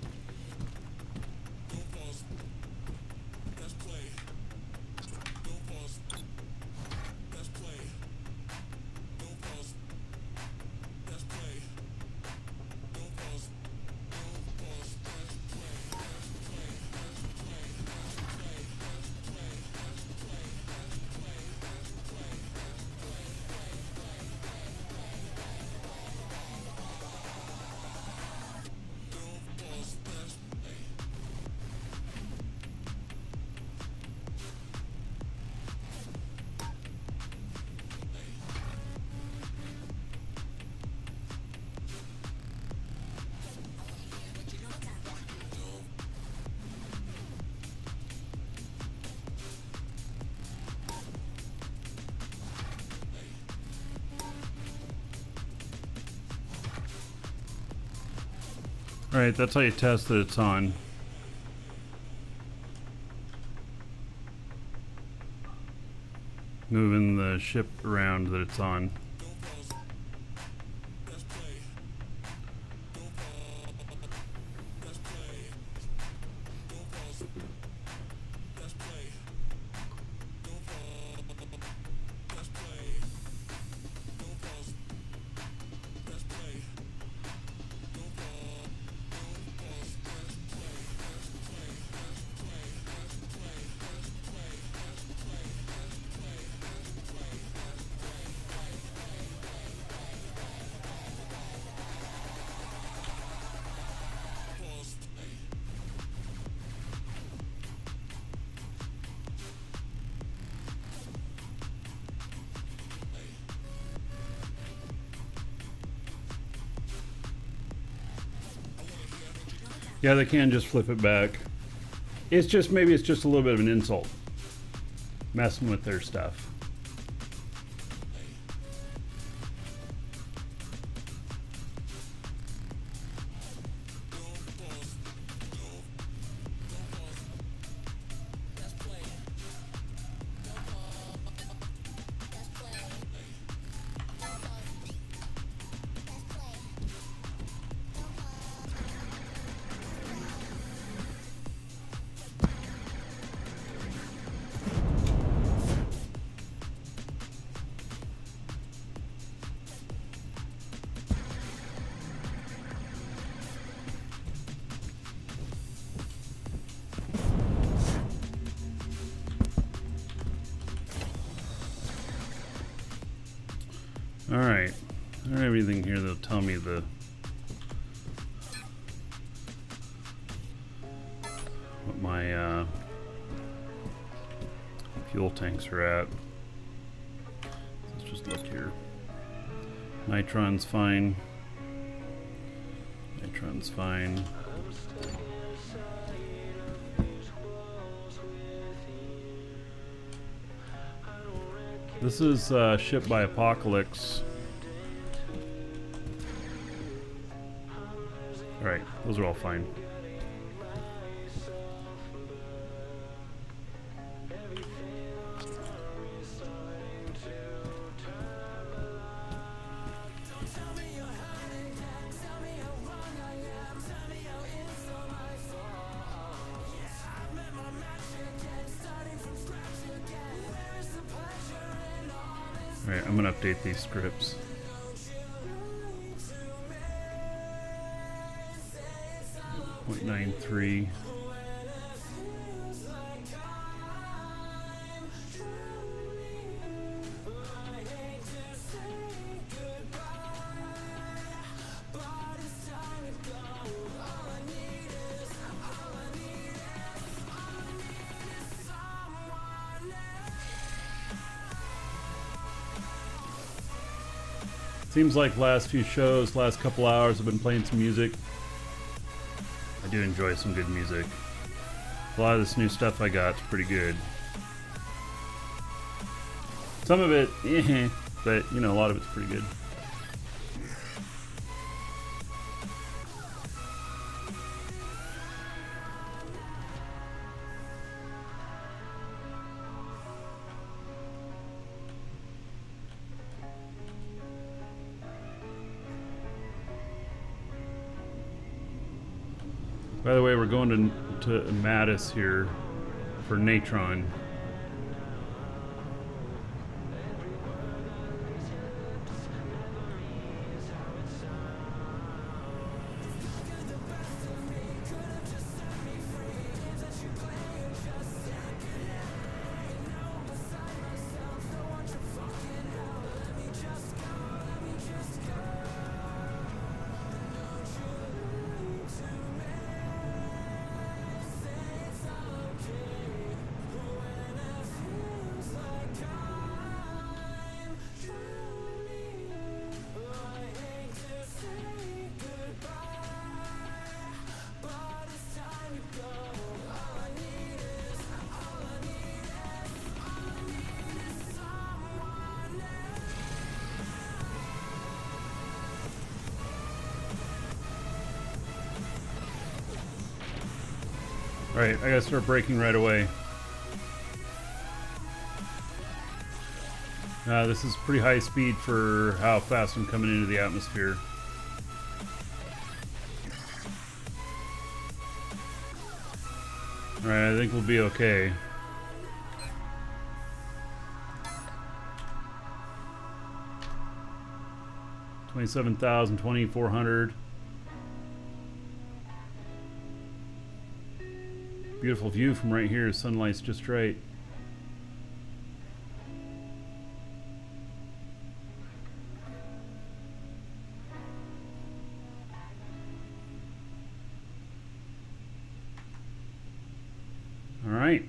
Speaker 1: Alright, that's how you test that it's on. Moving the ship around that it's on. Yeah, they can just flip it back. It's just, maybe it's just a little bit of an insult. Messing with their stuff. Alright, I don't have anything here that'll tell me what my fuel tanks are at. Let's just look here. Nitron's fine. Nitron's fine. This is shipped by Apocalypse. Alright, those are all fine. Alright, I'm gonna update these scripts. .93. Seems like last few shows, last couple hours, I've been playing some music. I do enjoy some good music. A lot of this new stuff I got is pretty good. Some of it, but you know, a lot of it's pretty good. By the way, we're going to Mattis here for Natron. Alright, I gotta start braking right away. This is pretty high speed for how fast I'm coming into the atmosphere. Alright, I think we'll be okay. $27,000, $2,400. Beautiful view from right here. Sunlight's just right. All right.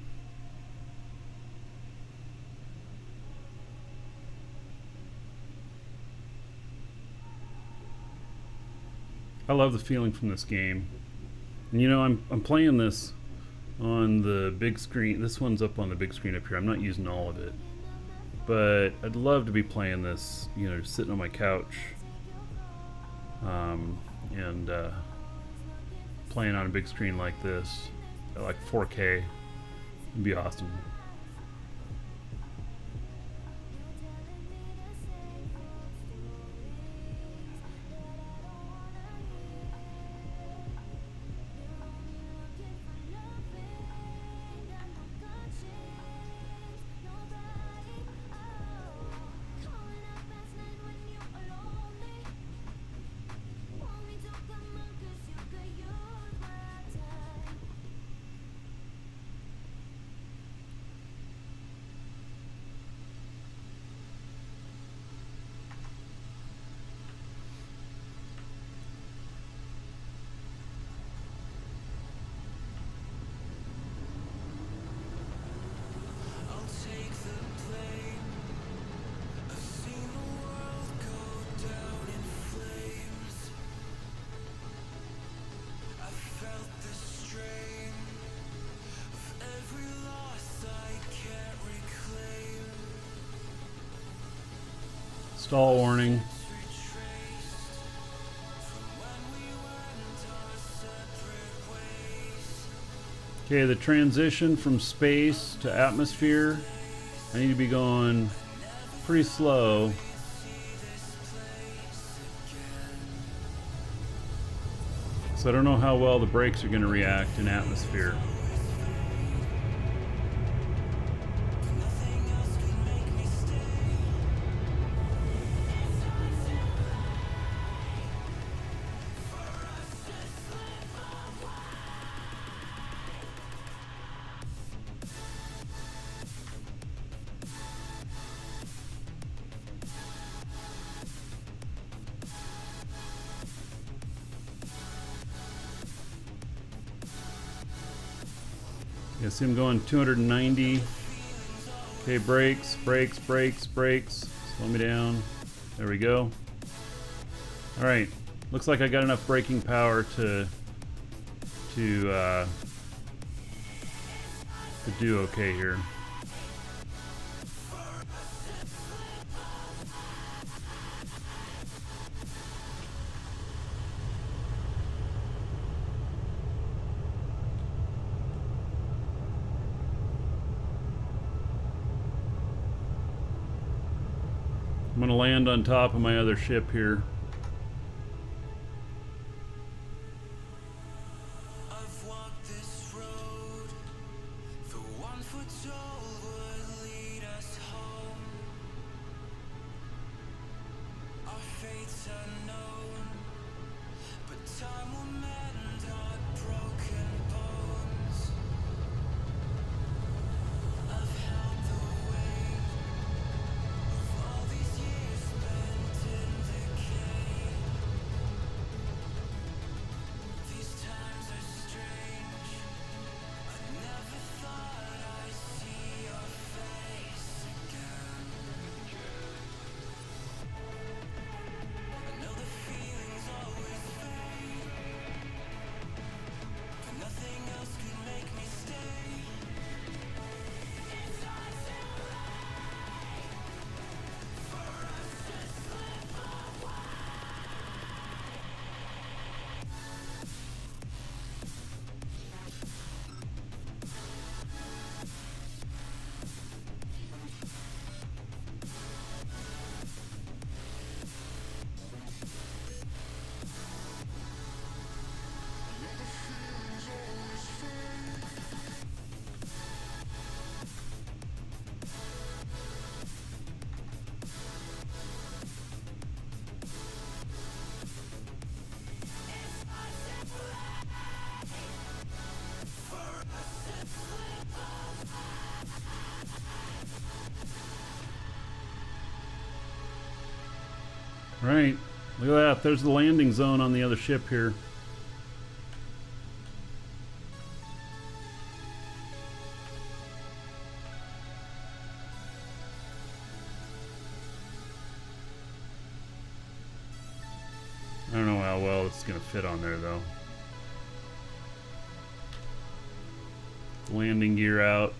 Speaker 1: I love the feeling from this game. And you know, I'm playing this on the big screen. This one's up on the big screen up here. I'm not using all of it, but I'd love to be playing this, you know, sitting on my couch and playing on a big screen like this, like 4K. It'd be awesome. Stall warning. Okay, the transition from space to atmosphere, I need to be going pretty slow. So I don't know how well the brakes are going to react in atmosphere. Yeah, see I'm going 290. Okay, brakes, brakes, brakes, brakes. Slow me down. There we go. All right, looks like I got enough braking power to do okay here. I'm gonna land on top of my other ship here. Right. Look at that. There's the landing zone on the other ship here. I don't know how well it's going to fit on there, though. Landing gear out.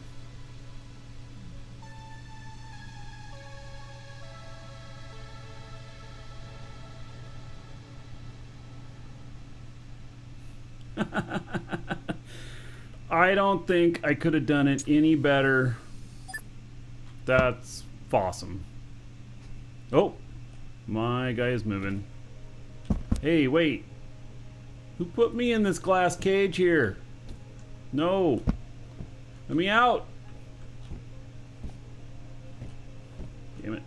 Speaker 1: I don't think I could have done it any better. That's awesome. Oh, my guy is moving. Hey, wait. Who put me in this glass cage here? No. Let me out. Damn it.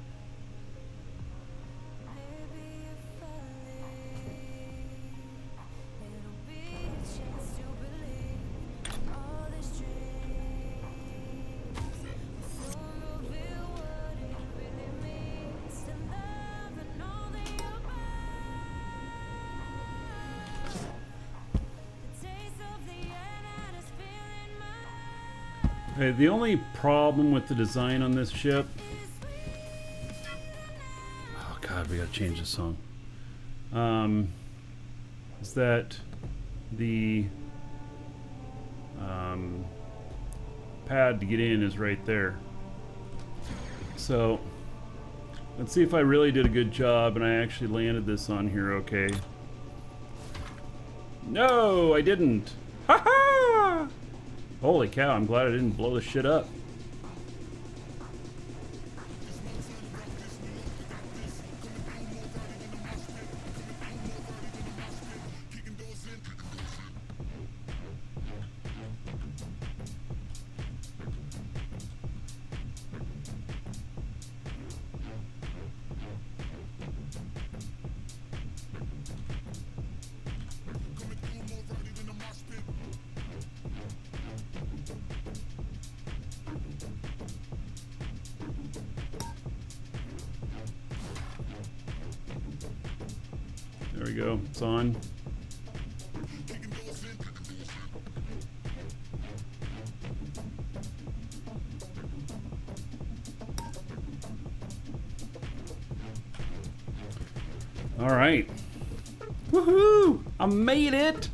Speaker 1: Okay, the only problem with the design on this ship... Oh god, we gotta change the song. Is that the pad to get in is right there. So, let's see if I really did a good job and I actually landed this on here okay. No, I didn't! Ha ha! Holy cow, I'm glad I didn't blow this shit up. There we go, it's on. All right. Woohoo! I made it!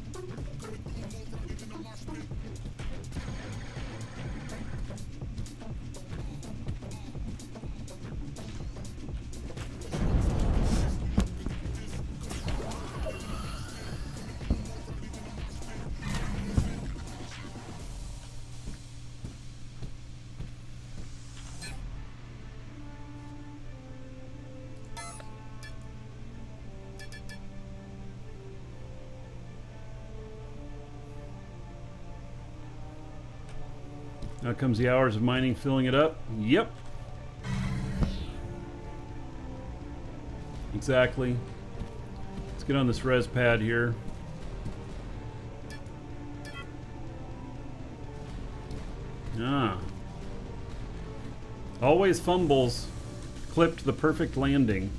Speaker 1: Now comes the hours of mining, filling it up. Yep. Exactly. get on this res pad here. Ah. Always fumbles. Clipped the perfect landing.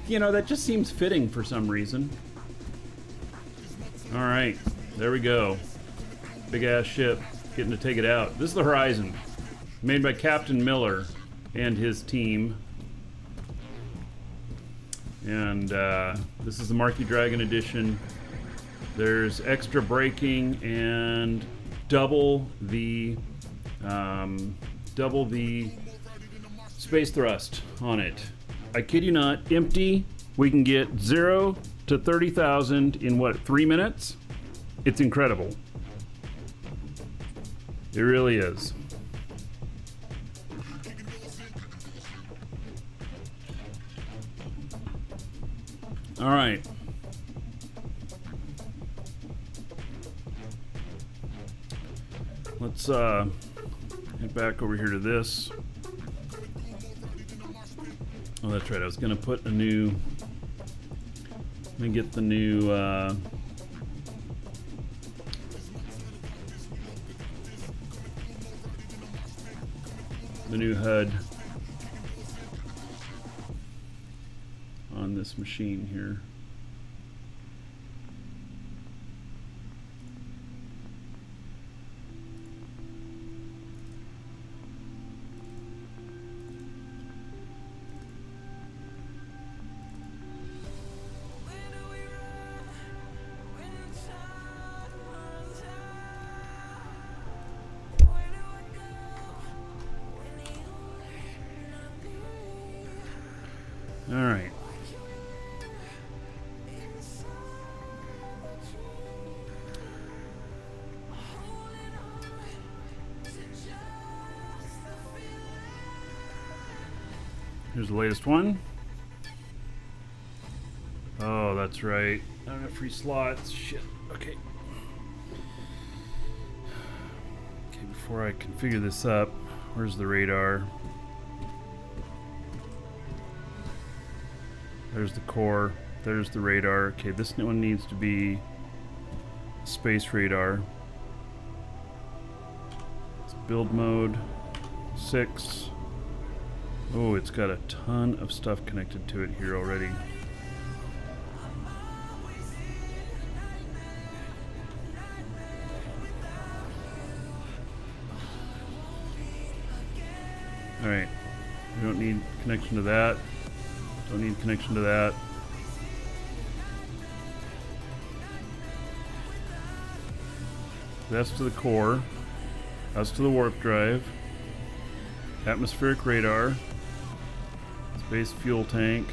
Speaker 1: You know, that just seems fitting for some reason. Alright, there we go. Big ass ship. Getting to take it out. This is the Horizon. Made by Captain Miller and his team. And this is the Marquis Dragon edition. There's extra braking and double the space thrust on it. I kid you not, empty, we can get 0 to 30,000 in what, 3 minutes? It's incredible. It really is. All right. Let's head back over here to this. Oh, that's right. I was gonna put a new. Let me get the new. The new HUD on this machine here. All right. Here's the latest one. Oh, that's right. I don't have free slots. Shit. Okay. Okay, before I configure this up, where's the radar? There's the core. There's the radar. Okay, this one needs to be space radar. It's build mode 6. Oh, it's got a ton of stuff connected to it here already. Alright, we don't need connection to that. Don't need connection to that. That's to the core. That's to the warp drive. Atmospheric radar. Space fuel tank.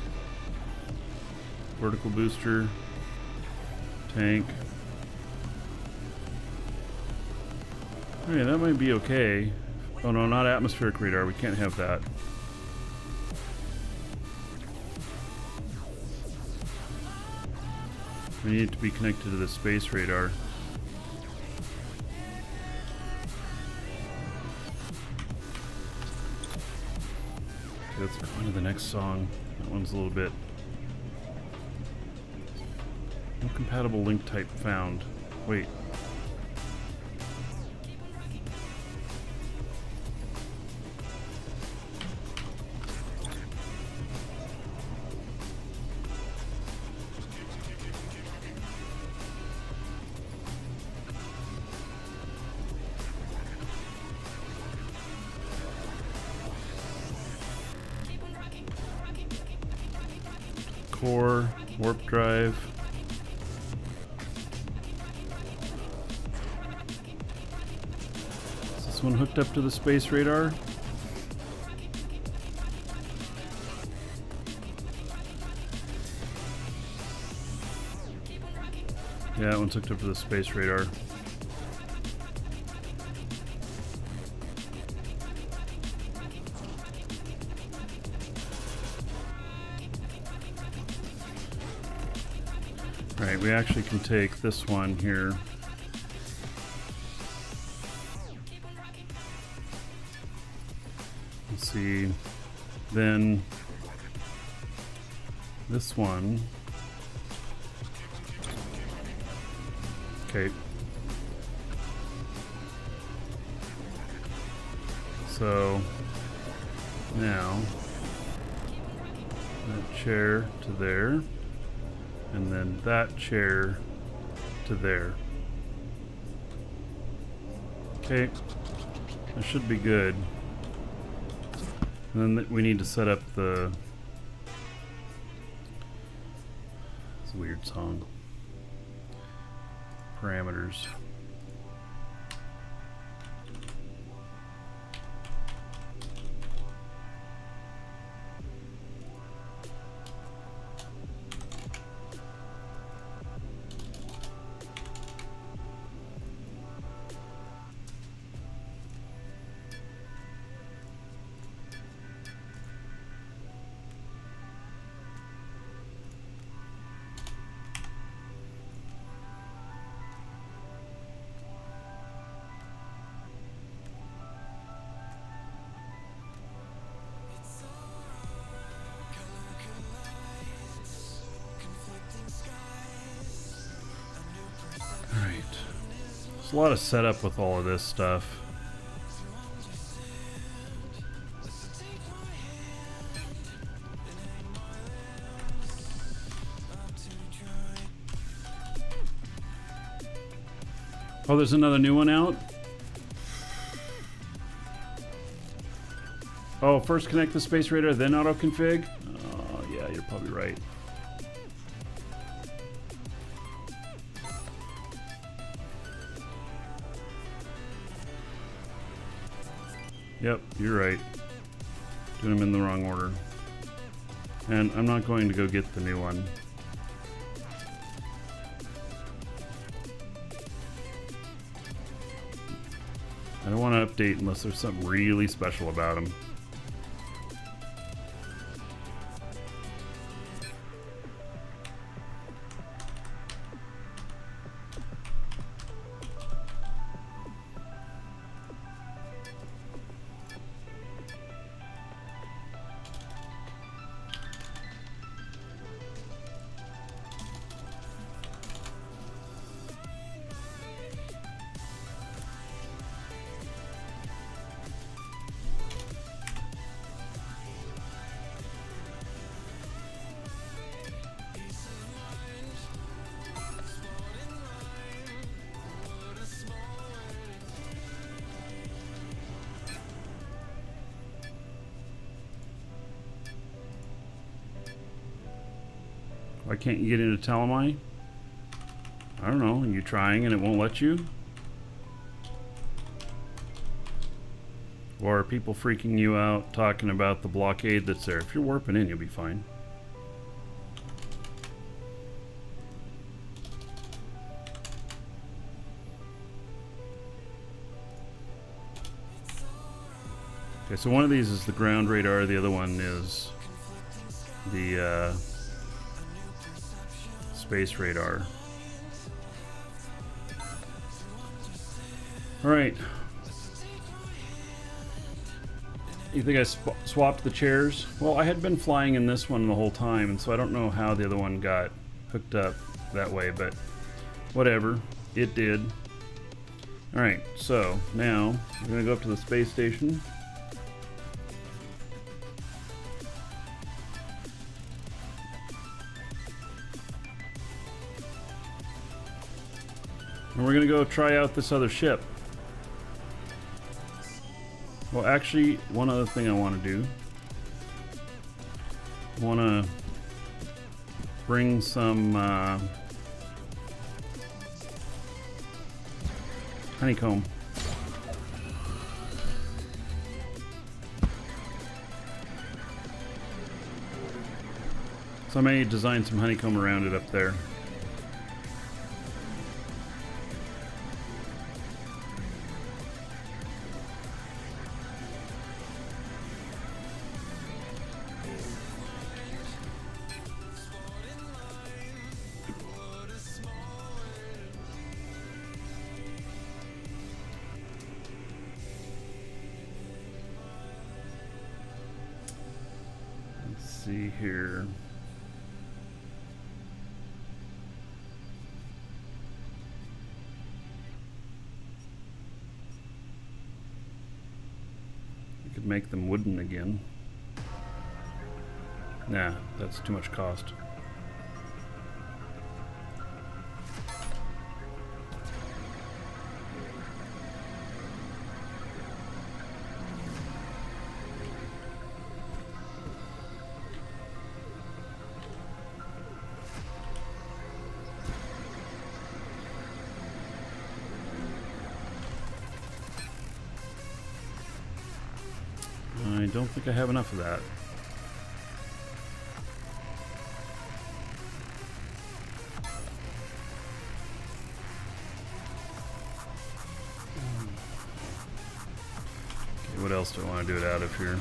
Speaker 1: Vertical booster. Tank. Alright, that might be okay. Oh no, not atmospheric radar. We can't have that. We need it to be connected to the space radar. Okay, let's go on to the next song. That one's a little bit... No compatible link type found. Wait. Core, warp drive. Is this one hooked up to the space radar? Yeah, that one's hooked up to the space radar. Right, we actually can take this one here. Let's see. Then this one Okay. So now that chair to there, and then that chair to there. Okay, that should be good. And then we need to set up the... It's a weird song. Parameters. Alright. There's a lot of setup with all of this stuff. Oh, there's another new one out? Oh, first connect the Space Radar, then auto-config? Oh, yeah, you're probably right. Yep, you're right. Doing them in the wrong order. And I'm not going to go get the new one. I don't want to update unless there's something really special about them. Why can't you get into Telemai? I don't know. Are you trying and it won't let you? Or are people freaking you out talking about the blockade that's there? If you're warping in, you'll be fine. Okay, so one of these is the ground radar, the other one is the space radar. Alright. You think I swapped the chairs? Well, I had been flying in this one the whole time, and so I don't know how the other one got hooked up that way, but whatever. It did. Alright, so now we're going to go up to the space station. And we're going to go try out this other ship. Well, actually, one other thing I want to do. I want to bring some honeycomb. So I may design some honeycomb around it up there. See here. make them wooden again. Nah, that's too much cost. I don't think I have enough of that. Okay, what else do I want to do it out of here?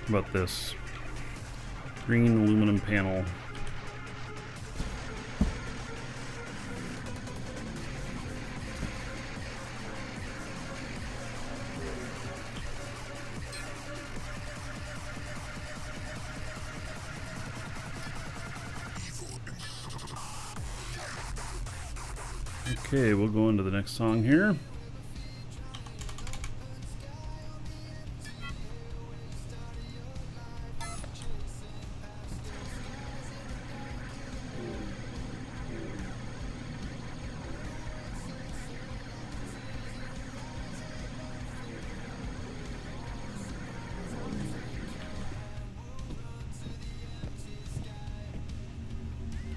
Speaker 1: How about this? Green aluminum panel. Okay, we'll go into the next song here.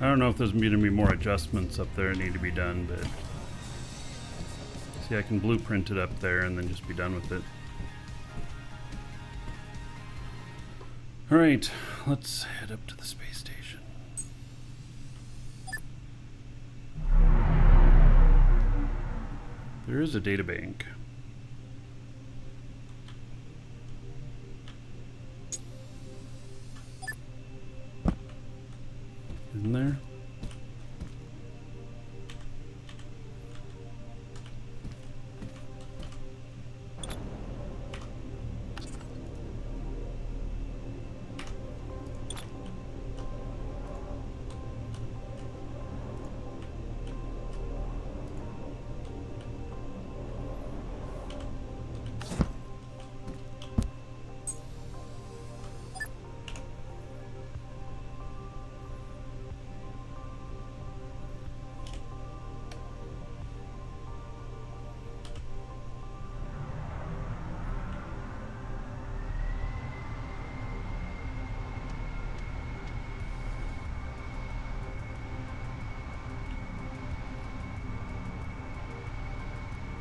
Speaker 1: I don't know if there's going to be more adjustments up there that need to be done, but see, I can blueprint it up there and then just be done with it. Alright, let's head up to the space station. There is a data bank. Isn't there?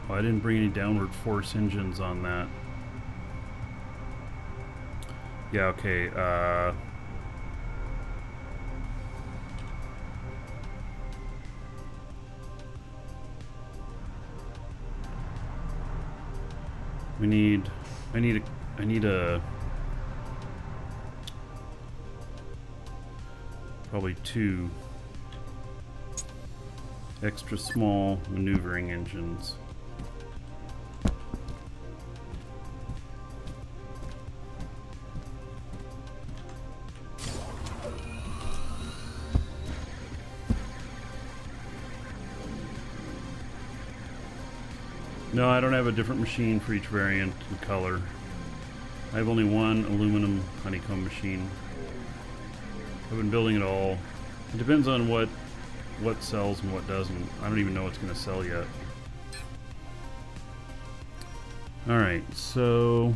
Speaker 1: Oh, I didn't bring any downward force engines on that. Yeah, okay. I need a probably 2 extra small maneuvering engines. No, I don't have a different machine for each variant and color. I have only one aluminum honeycomb machine. I've been building it all. It depends on what sells and what doesn't. I don't even know what's going to sell yet. Alright, so...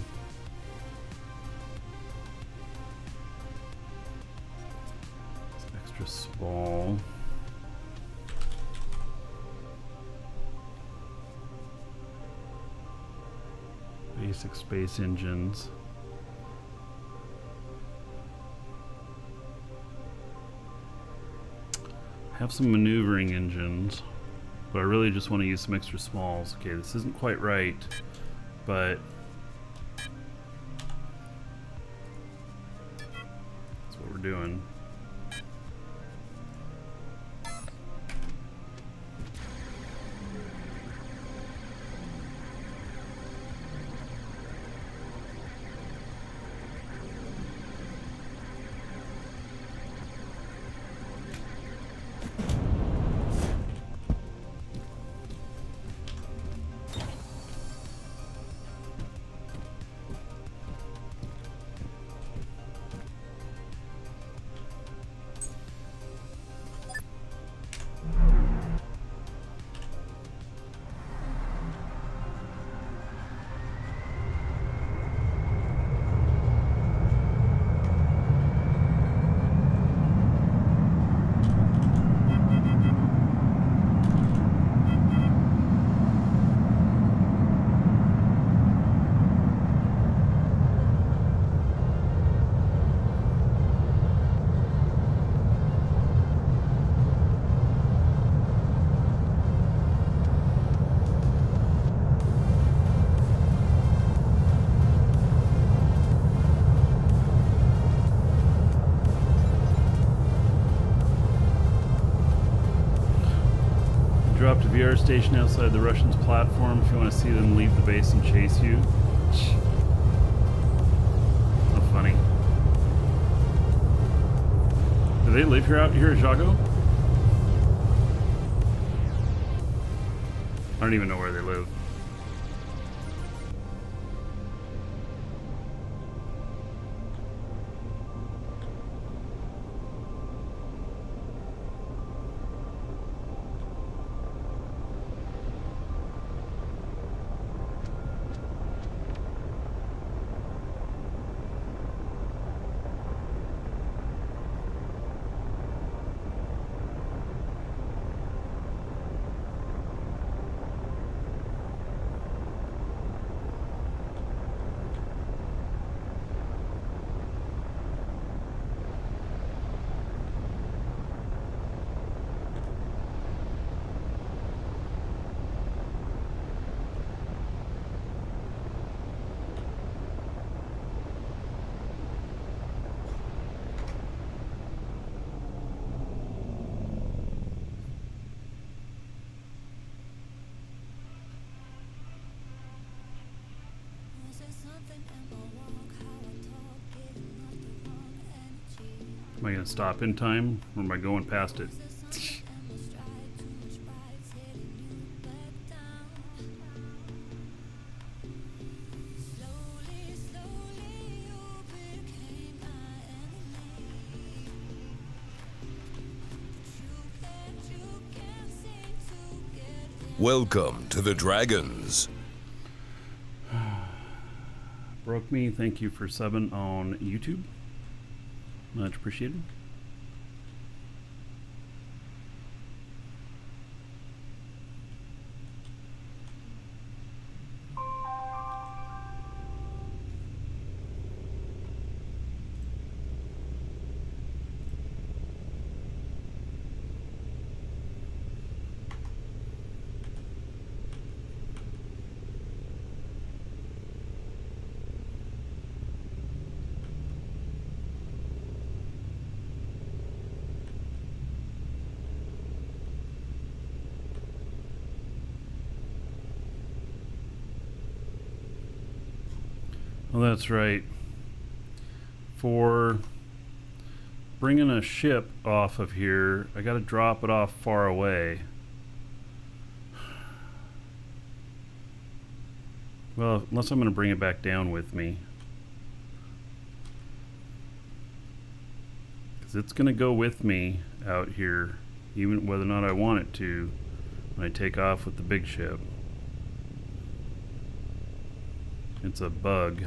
Speaker 1: it's extra small. Basic space engines. Have some maneuvering engines, but I really just want to use some extra smalls. Okay, this isn't quite right, but that's what we're doing. dropped a VR station outside the Russians' platform if you want to see them leave the base and chase you. So funny. Do they live here out here at Jago? I don't even know where they live. Am I going to stop in time, or am I going past it?
Speaker 3: Welcome to the Dragons.
Speaker 1: Broke me, thank you for subbing on YouTube. Much appreciated. Well, that's right. For bringing a ship off of here, I gotta drop it off far away. Well, unless I'm gonna bring it back down with me. Because it's gonna go with me out here, even whether or not I want it to, when I take off with the big ship. It's a bug.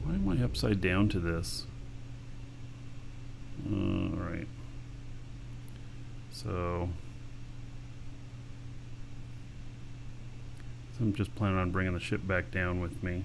Speaker 1: Why am I upside down to this? Alright. So I'm just planning on bringing the ship back down with me.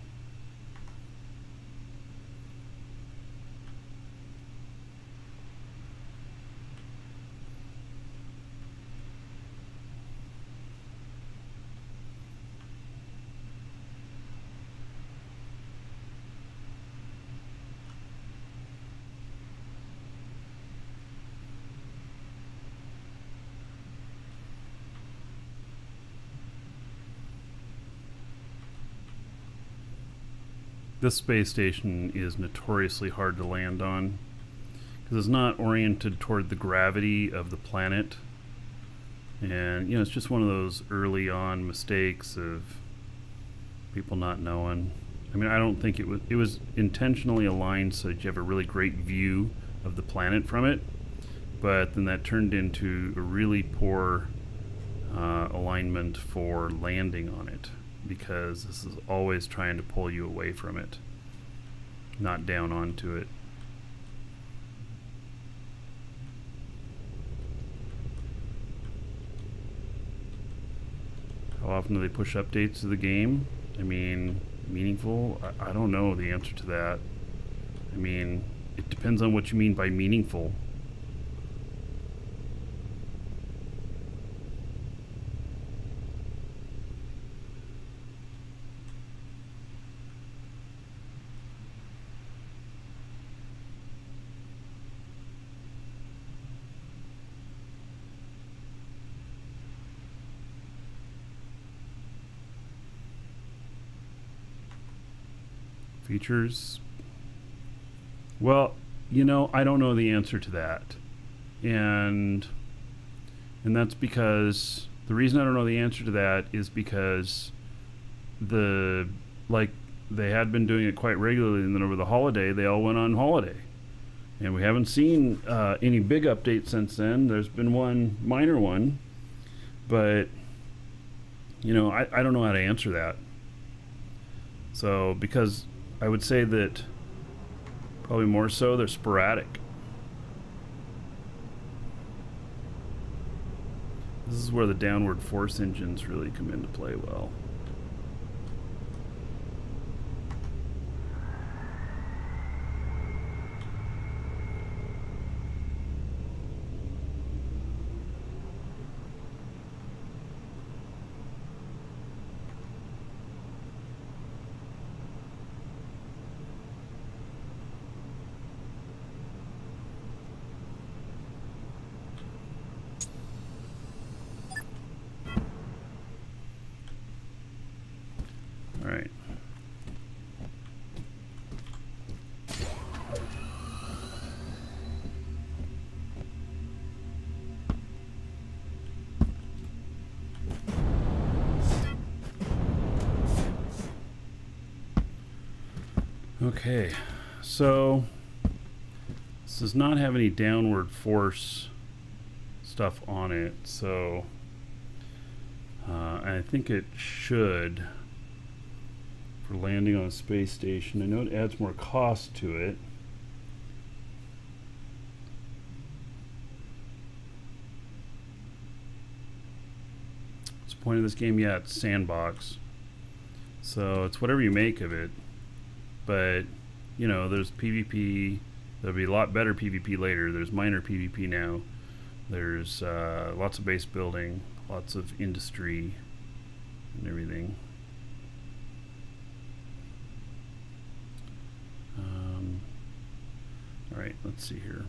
Speaker 1: This space station is notoriously hard to land on because it's not oriented toward the gravity of the planet, and you know, it's just one of those early on mistakes of people not knowing. I mean, I don't think it was intentionally aligned so that you have a really great view of the planet from it, but then that turned into a really poor alignment for landing on it, because this is always trying to pull you away from it, not down onto it. How often do they push updates to the game? I mean, meaningful? I don't know the answer to that. I mean, it depends on what you mean by meaningful. Features. Well, you know, I don't know the answer to that. And that's because the reason I don't know the answer to that is because they had been doing it quite regularly, and then over the holiday they all went on holiday. And we haven't seen any big updates since then. There's been one minor one, but you know, I don't know how to answer that. So, because I would say that probably more so they're sporadic. This is where the downward force engines really come into play well. All right. Okay, so this does not have any downward force stuff on it, so I think it should for landing on a space station. I know it adds more cost to it. What's the point of this game? Yeah, it's sandbox, so it's whatever you make of it. But you know, there's PvP. There'll be a lot better PvP later. There's minor PvP now. There's lots of base building, lots of industry, and everything. All right, let's see here.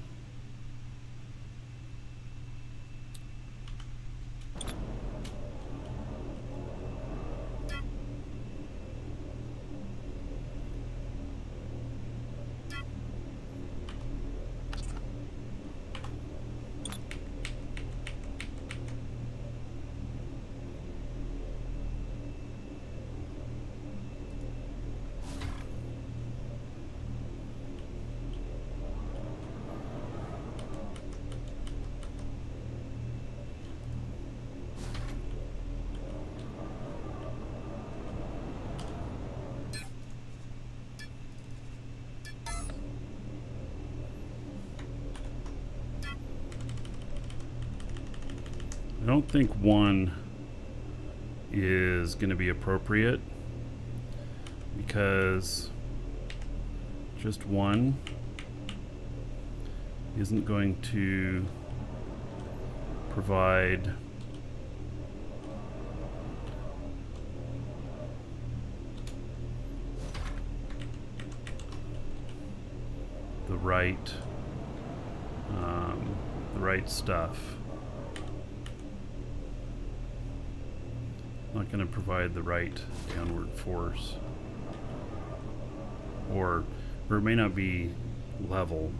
Speaker 1: I don't think one is going to be appropriate because just one isn't going to provide the right stuff. Not going to provide the right downward force, or it may not be level.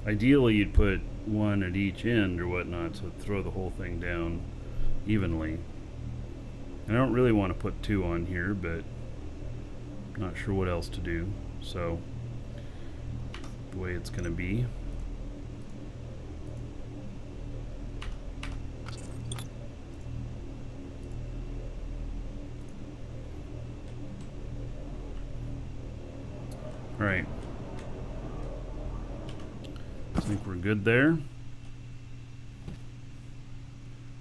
Speaker 1: Ideally, you'd put one at each end or whatnot, so throw the whole thing down evenly. And I don't really want to put two on here, but I'm not sure what else to do, so the way it's going to be. All right. I think we're good there.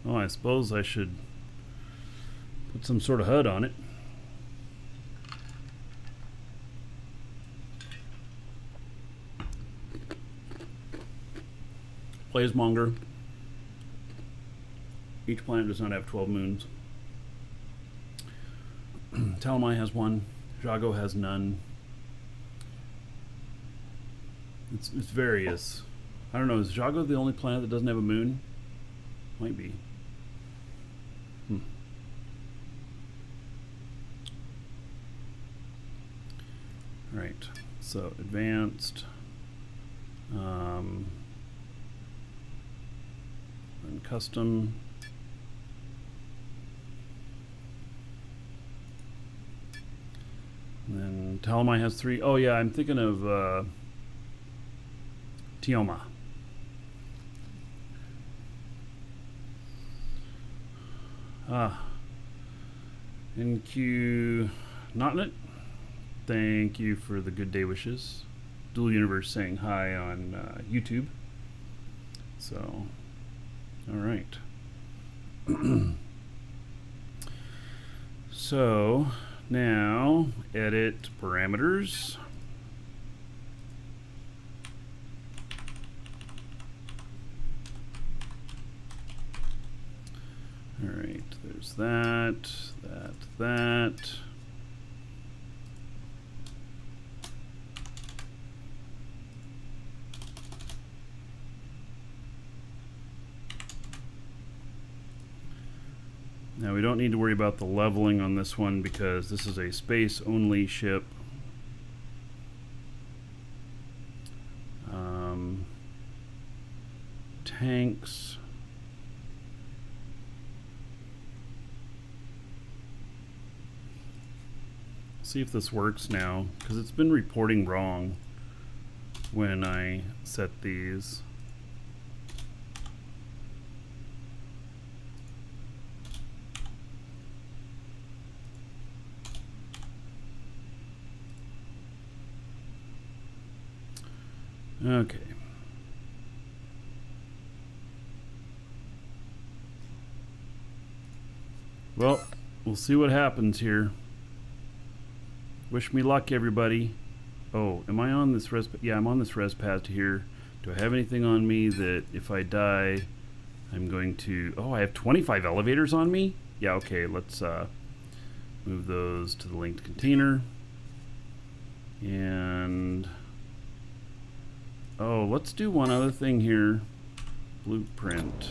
Speaker 1: Oh, I suppose I should put some sort of HUD on it. Placemonger. Each planet does not have 12 moons. Talamai has one. Jago has none. It's various. I don't know, is Jago the only planet that doesn't have a moon? Might be. Right, so advanced, run custom, and then Talamai has 3. Oh yeah, I'm thinking of Tioma. NQ Notnet, thank you for the good day wishes. Dual Universe saying hi on YouTube. So, all right. So now edit parameters. All right, there's that. Now we don't need to worry about the leveling on this one because this is a space only ship. Tanks. See if this works now, because it's been reporting wrong when I set these. Okay. Well, we'll see what happens here. Wish me luck, everybody. Oh, am I on this res? Yeah, I'm on this res path here. Do I have anything on me that if I die, I'm going to... Oh, I have 25 elevators on me? Yeah, okay, let's move those to the linked container. And... oh, let's do one other thing here. Blueprint.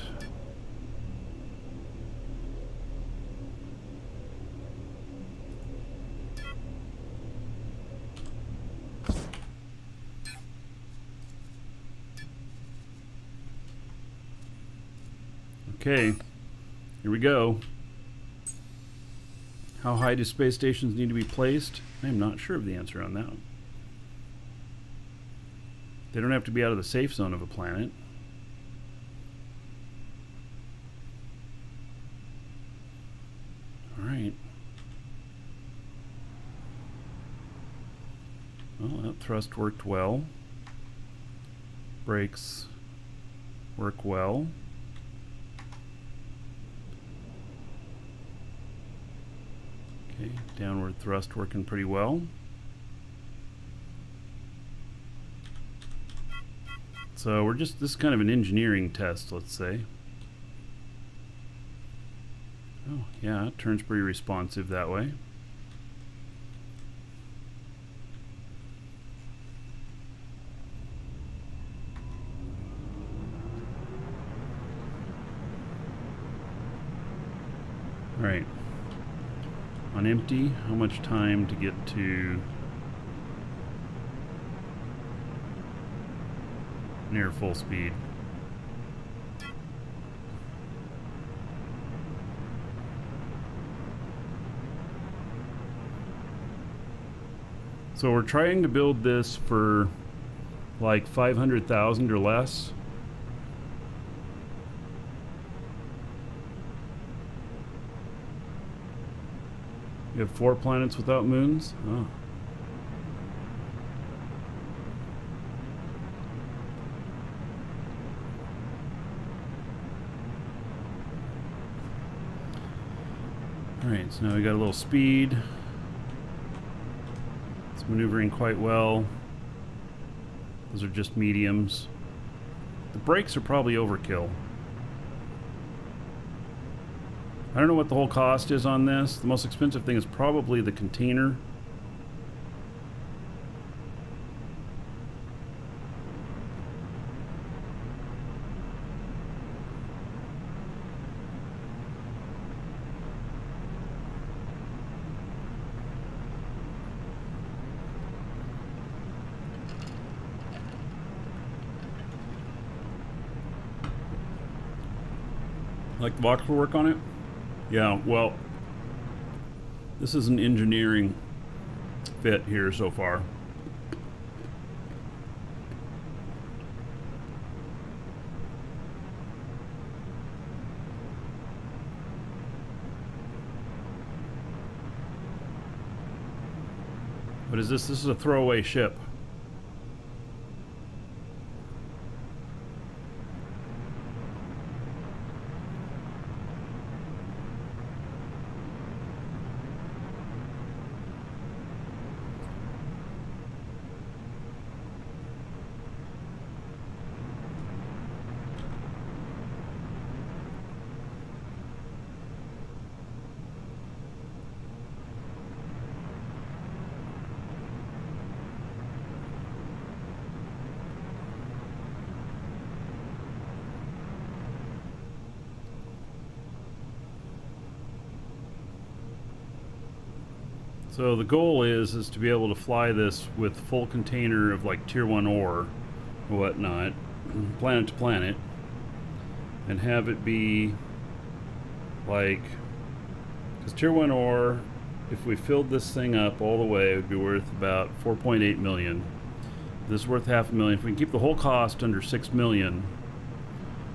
Speaker 1: Okay, here we go. How high do space stations need to be placed? I am not sure of the answer on that one. They don't have to be out of the safe zone of a planet. All right. Well, that thrust worked well. Brakes work well. Okay, downward thrust working pretty well. So we're just, this is kind of an engineering test, let's say. Oh, yeah, it turns pretty responsive that way. All right. On empty, how much time to get to near full speed? So we're trying to build this for like 500,000 or less. You have 4 planets without moons? Oh. Alright, so now we got a little speed. It's maneuvering quite well. Those are just mediums. The brakes are probably overkill. I don't know what the whole cost is on this. The most expensive thing is probably the container. Like the voxel work on it? Yeah, well, this is an engineering fit here so far. What is this? This is a throwaway ship. So the goal is to be able to fly this with full container of like tier 1 ore or whatnot, planet to planet, and have it be like, because tier 1 ore, if we filled this thing up all the way, it would be worth about 4.8 million. This is worth $500,000. If we can keep the whole cost under 6 million,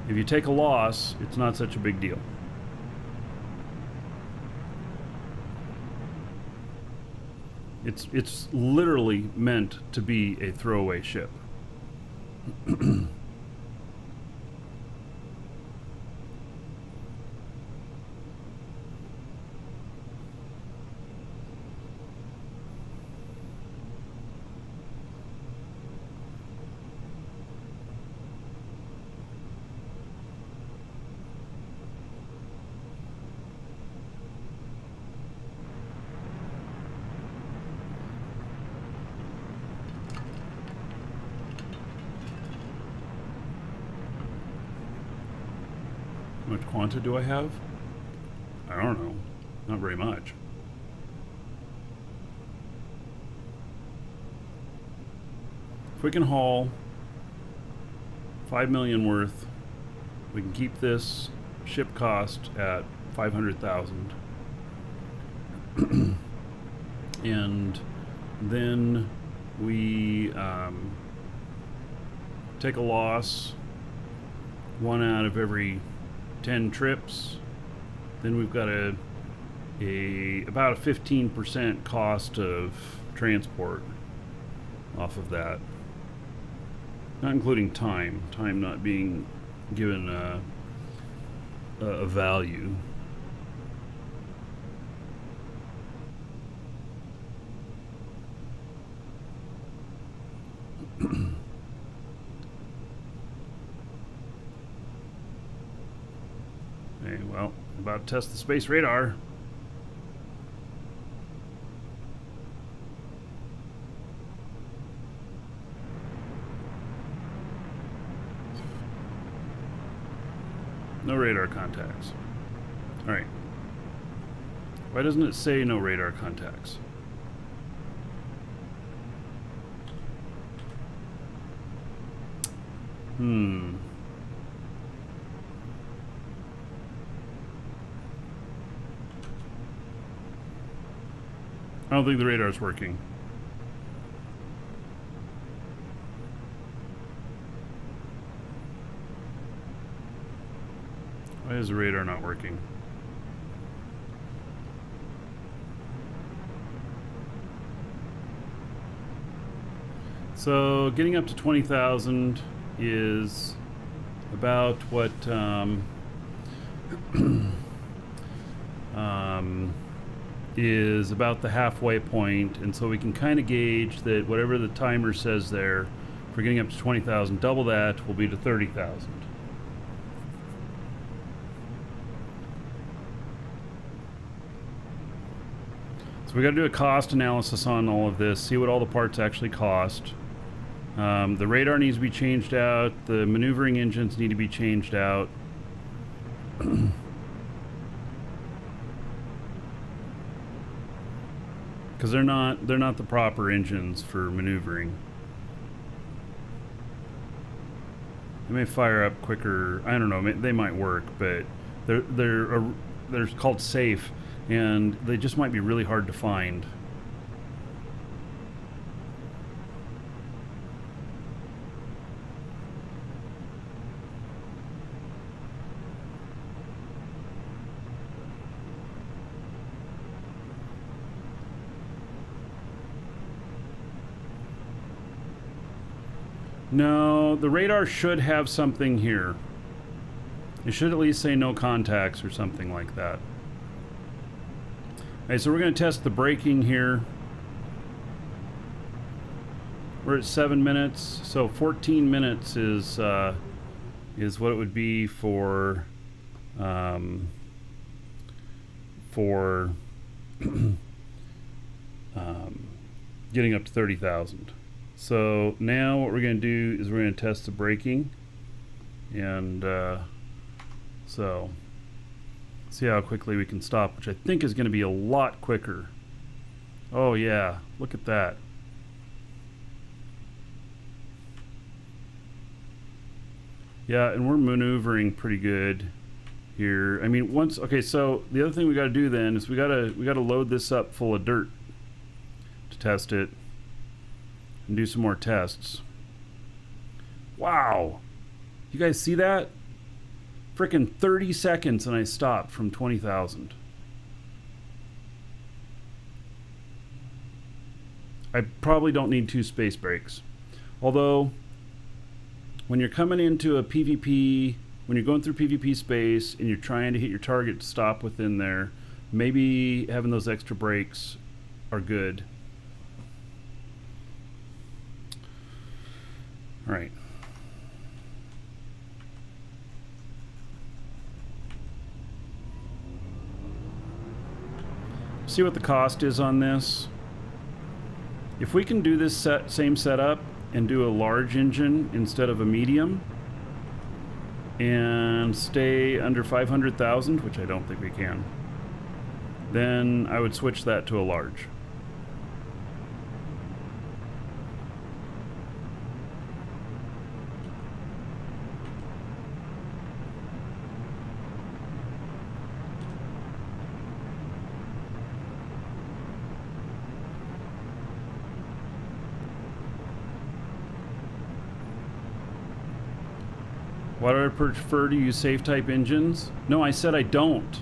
Speaker 1: if you take a loss, it's not such a big deal. It's literally meant to be a throwaway ship. How much quanta do I have? I don't know. Not very much. If we can haul 5 million worth, we can keep this ship cost at 500,000. And then we take a loss 1 out of every 10 trips. Then we've got about a 15% cost of transport off of that, not including time not being given a value. Okay, well, about to test the space radar. No radar contacts. All right. Why doesn't it say no radar contacts? I don't think the radar's working. Why is the radar not working? So getting up to 20,000 is about what is about the halfway point, and so we can kind of gauge that whatever the timer says there, if we're getting up to 20,000, double that will be to 30,000. So we got to do a cost analysis on all of this, see what all the parts actually cost. The radar needs to be changed out. The maneuvering engines need to be changed out. Because they're not the proper engines for maneuvering. They may fire up quicker. I don't know. They might work, but They're called safe, and they just might be really hard to find. No, the radar should have something here. It should at least say no contacts or something like that. Alright, so we're going to test the braking here. We're at 7 minutes, so 14 minutes is what it would be for getting up to 30,000. So now what we're going to do is we're going to test the braking, and so see how quickly we can stop, which I think is going to be a lot quicker. Oh yeah, look at that. Yeah, and we're maneuvering pretty good here. I mean, okay, so the other thing we got to do then is we got to load this up full of dirt to test it and do some more tests. Wow. You guys see that? Frickin' 30 seconds and I stopped from 20,000. I probably don't need 2 space brakes. Although, when you're coming into a PvP, when you're going through PvP space and you're trying to hit your target to stop within there, maybe having those extra brakes are good. All right. See what the cost is on this. If we can do this same setup and do a large engine instead of a medium and stay under 500,000, which I don't think we can, then I would switch that to a large. Why do I prefer to use safe type engines? No, I said I don't.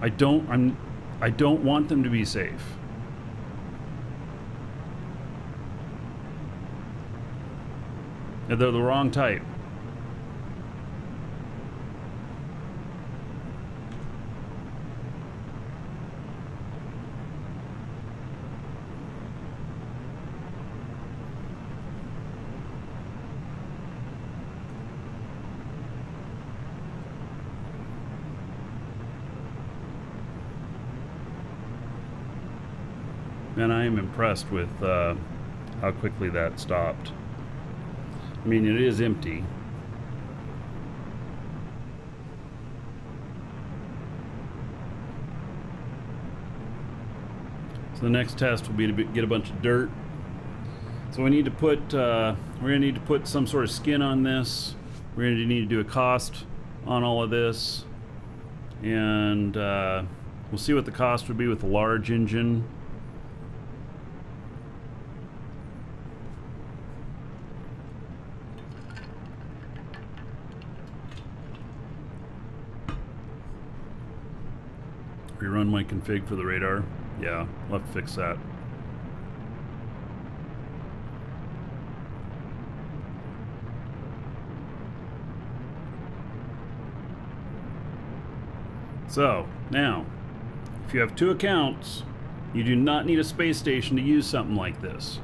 Speaker 1: I don't want them to be safe. They're the wrong type. And I am impressed with how quickly that stopped. I mean, it is empty. So the next test will be to get a bunch of dirt. So we need to put, we're gonna need to put some sort of skin on this. We're gonna need to do a cost on all of this. And we'll see what the cost would be with a large engine. Rerun my config for the radar. Yeah, we'll have to fix that. So, now, if you have 2 accounts, you do not need a space station to use something like this.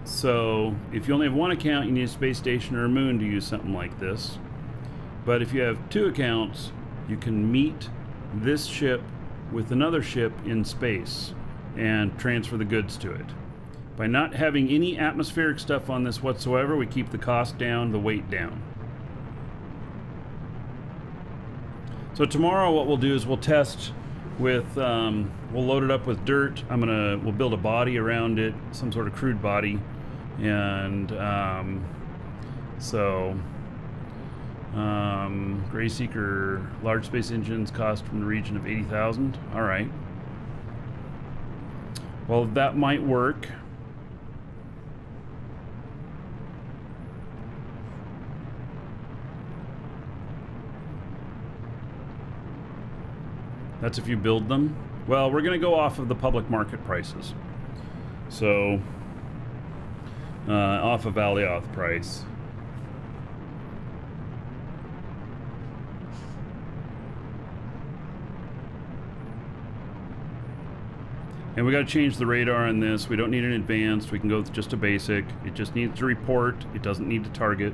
Speaker 1: So, if you only have 1 account, you need a space station or a moon to use something like this. But if you have 2 accounts, you can meet this ship with another ship in space and transfer the goods to it. By not having any atmospheric stuff on this whatsoever, we keep the cost down, the weight down. So tomorrow what we'll do is we'll test with, we'll load it up with dirt. We'll build a body around it, some sort of crude body. And so Greyseeker large space engines cost from the region of 80,000. All right. Well, that might work. That's if you build them. Well, we're going to go off of the public market prices. So, off of Alioth price. And we got to change the radar on this. We don't need an advanced. We can go with just a basic. It just needs to report. It doesn't need to target.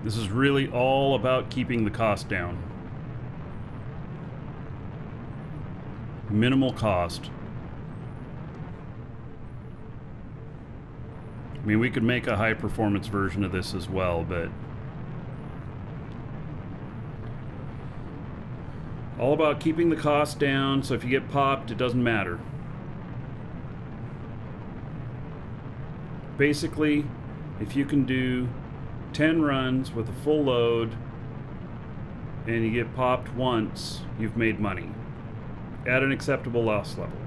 Speaker 1: This is really all about keeping the cost down. Minimal cost. I mean, we could make a high performance version of this as well, but all about keeping the cost down, so if you get popped, it doesn't matter. Basically, if you can do 10 runs with a full load and you get popped once, you've made money at an acceptable loss level.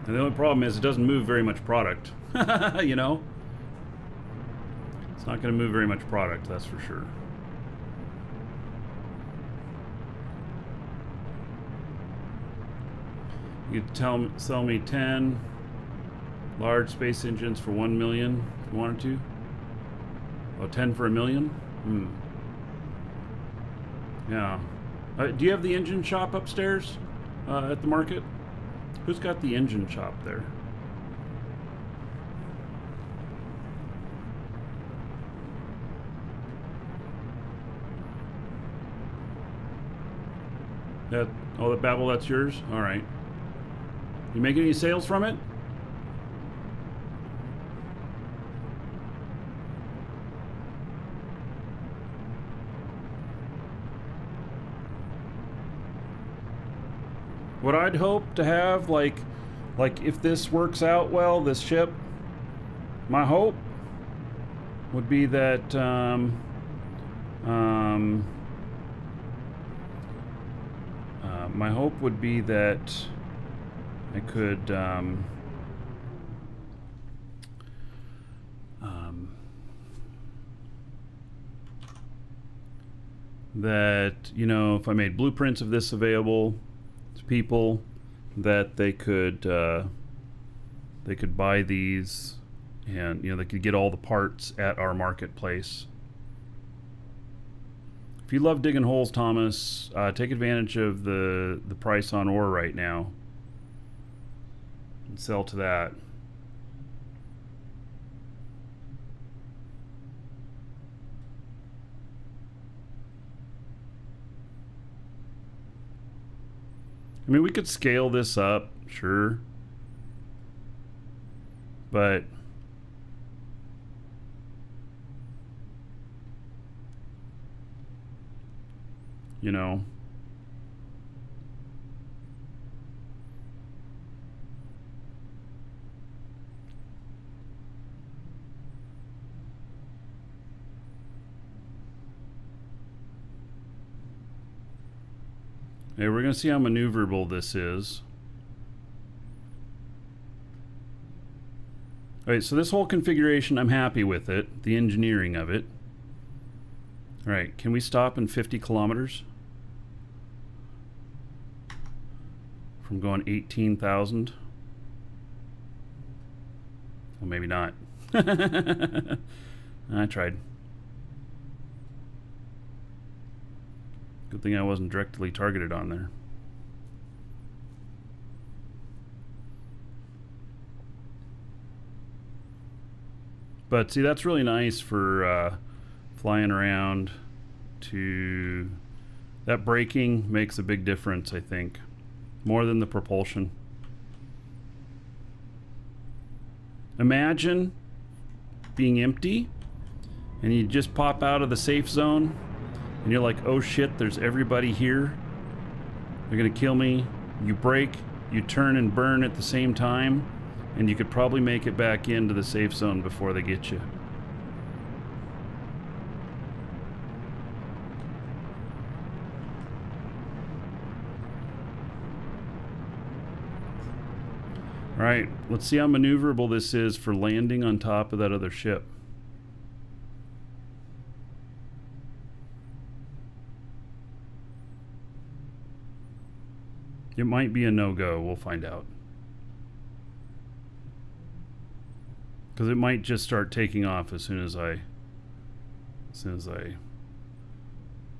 Speaker 1: And the only problem is it doesn't move very much product. You know? It's not going to move very much product, that's for sure. You could sell me 10 large space engines for 1 million if you wanted to. Oh, 10 for $1 million? Yeah. Do you have the engine shop upstairs at the market? Who's got the engine shop there? That Babel, that's yours? All right. You making any sales from it? What I'd hope to have, like if this works out well, this ship, my hope would be that my hope would be that I could that, you know, if I made blueprints of this available to people, that they could buy these, and you know, they could get all the parts at our marketplace. If you love digging holes, Thomas, take advantage of the price on ore right now and sell to that. I mean, we could scale this up, sure, but you know, hey, we're going to see how maneuverable this is. All right, so this whole configuration, I'm happy with it, the engineering of it. All right, can we stop in 50 kilometers? From going 18,000? Well, maybe not. I tried. Good thing I wasn't directly targeted on there. But see, that's really nice for flying around. That braking makes a big difference, I think, more than the propulsion. Imagine being empty and you just pop out of the safe zone and you're like, oh shit, there's everybody here. They're gonna kill me. You brake, you turn and burn at the same time, and you could probably make it back into the safe zone before they get you. Alright, let's see how maneuverable this is for landing on top of that other ship. It might be a no-go, we'll find out. Because it might just start taking off as soon as I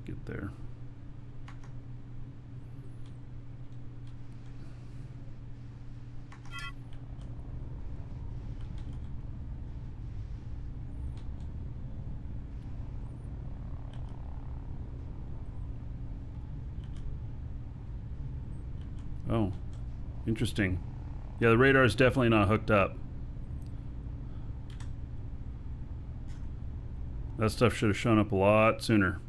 Speaker 1: get there. Oh, interesting. Yeah, the radar is definitely not hooked up. That stuff should have shown up a lot sooner.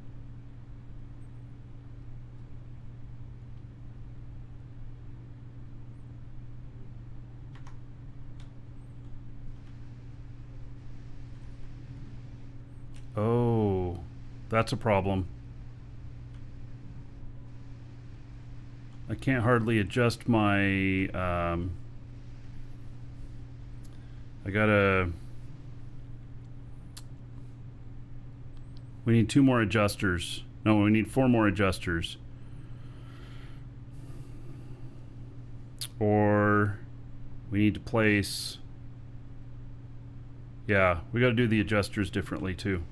Speaker 1: Oh, that's a problem. I can't hardly adjust my, we need 2 more adjusters. No, we need 4 more adjusters. Or we need to place, yeah, we got to do the adjusters differently too.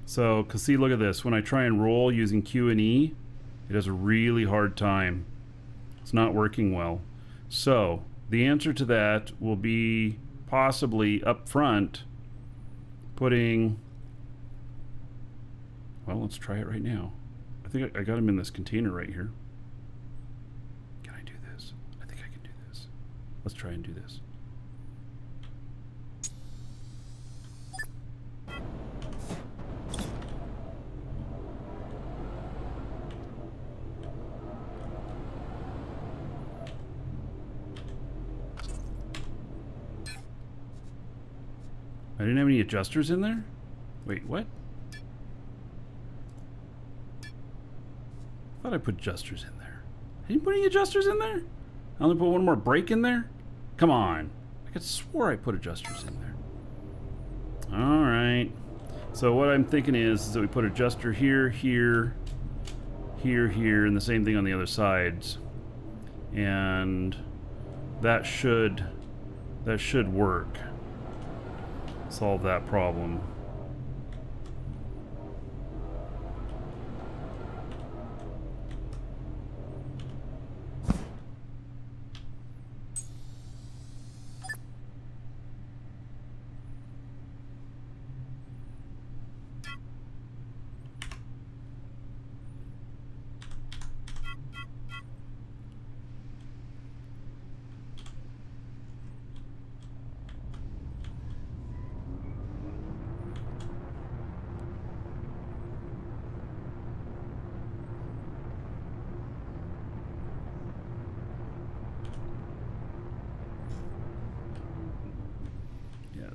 Speaker 1: So, cause see, look at this. When I try and roll using Q and E, it has a really hard time. It's not working well. So the answer to that will be possibly up front putting, well, let's try it right now. I think I got him in this container right here. Can I do this? I think I can do this. Let's try and do this. I didn't have any adjusters in there? Wait, what? I thought I put adjusters in there. I didn't put any adjusters in there? I only put 1 more brake in there? Come on. I could swore I put adjusters in there. Alright. So what I'm thinking is that we put adjuster here, here, here, here, and the same thing on the other sides. And that should work. Solve that problem.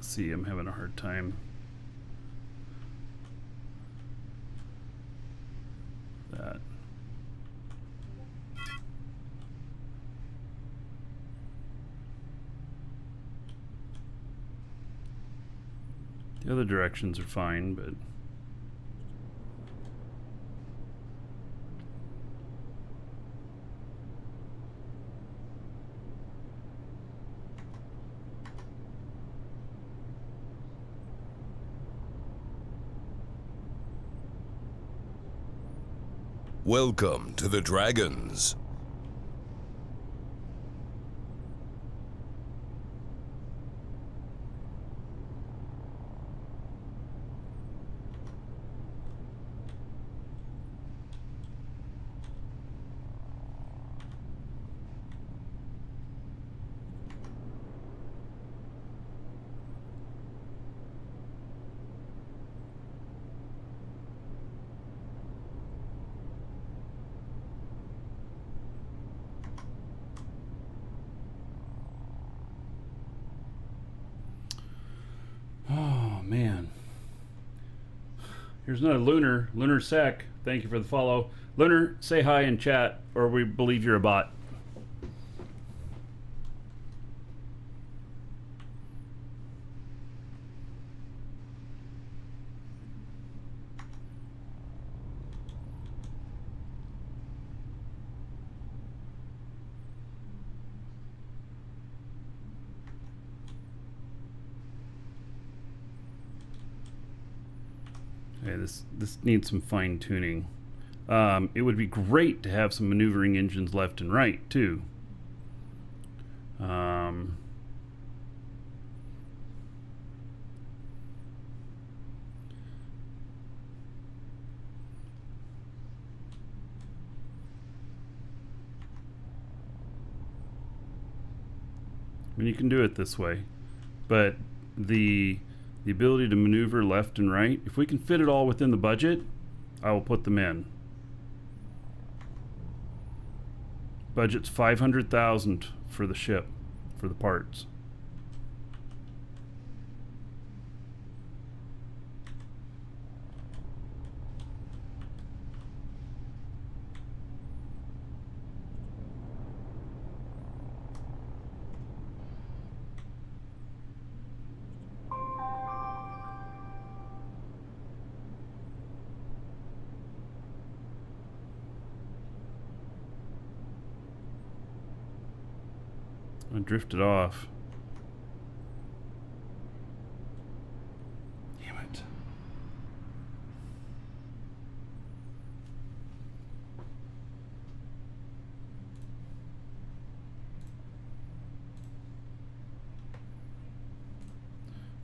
Speaker 1: See, I'm having a hard time. That. The other directions are fine, but
Speaker 3: Welcome to the Dragons.
Speaker 1: Oh man. Here's another Lunar Sec. Thank you for the follow. Lunar, say hi in chat, or we believe you're a bot. Okay, this needs some fine tuning. It would be great to have some maneuvering engines left and right too. I mean, you can do it this way, but the ability to maneuver left and right, if we can fit it all within the budget, I will put them in. Budget's 500,000 for the ship, for the parts. I drifted off. Damn it.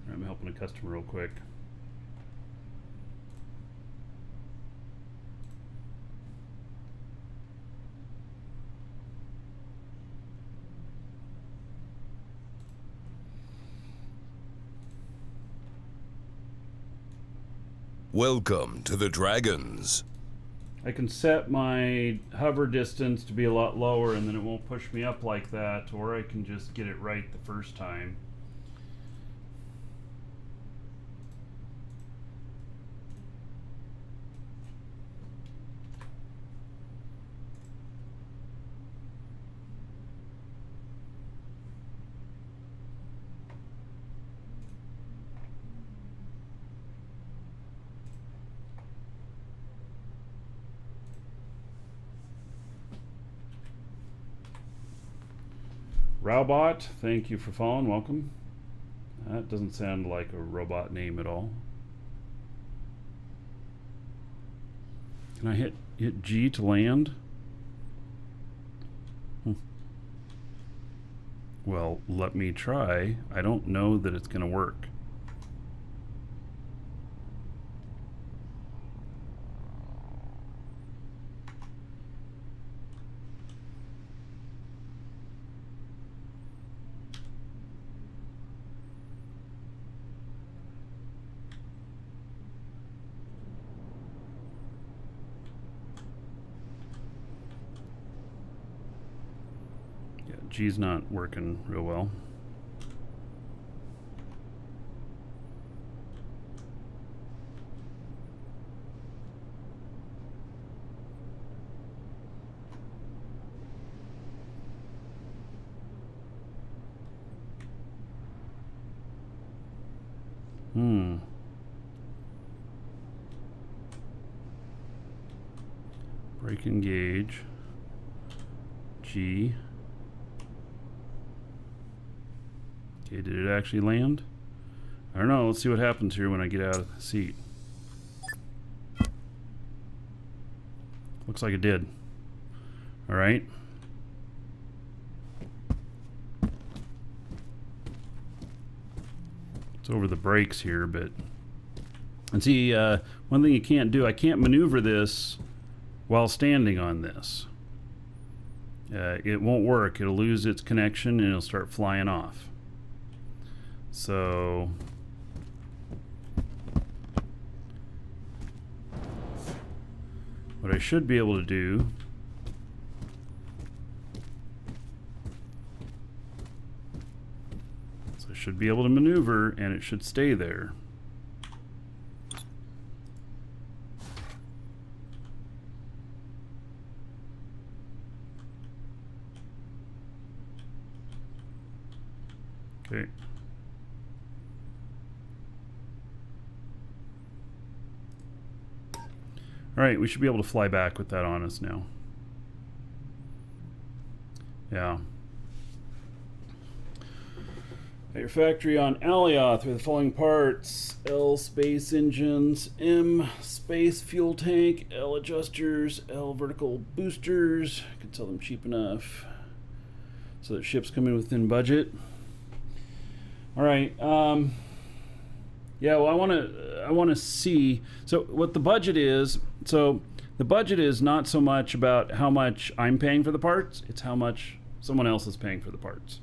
Speaker 1: I'm helping a customer real quick.
Speaker 3: Welcome to the Dragons.
Speaker 1: I can set my hover distance to be a lot lower and then it won't push me up like that, or I can just get it right the first time. Rowbot, thank you for following. Welcome. That doesn't sound like a robot name at all. Can I hit G to land? Well, let me try. I don't know that it's going to work. G's not working real well. Brake engage. G. Okay, did it actually land? I don't know. Let's see what happens here when I get out of the seat. looks like it did. All right. It's over the brakes here, but... And see, one thing you can't do, I can't maneuver this while standing on this. It won't work. It'll lose its connection and it'll start flying off. So... what I should be able to do is I should be able to maneuver and it should stay there. Okay. All right, we should be able to fly back with that on us now. Yeah. At your factory on Alioth with the following parts: L space engines, M space fuel tank, L adjusters, L vertical boosters. I could sell them cheap enough so that ships come in within budget. All right. Yeah, well, I want to see. So what the budget is. So the budget is not so much about how much I'm paying for the parts. It's how much someone else is paying for the parts.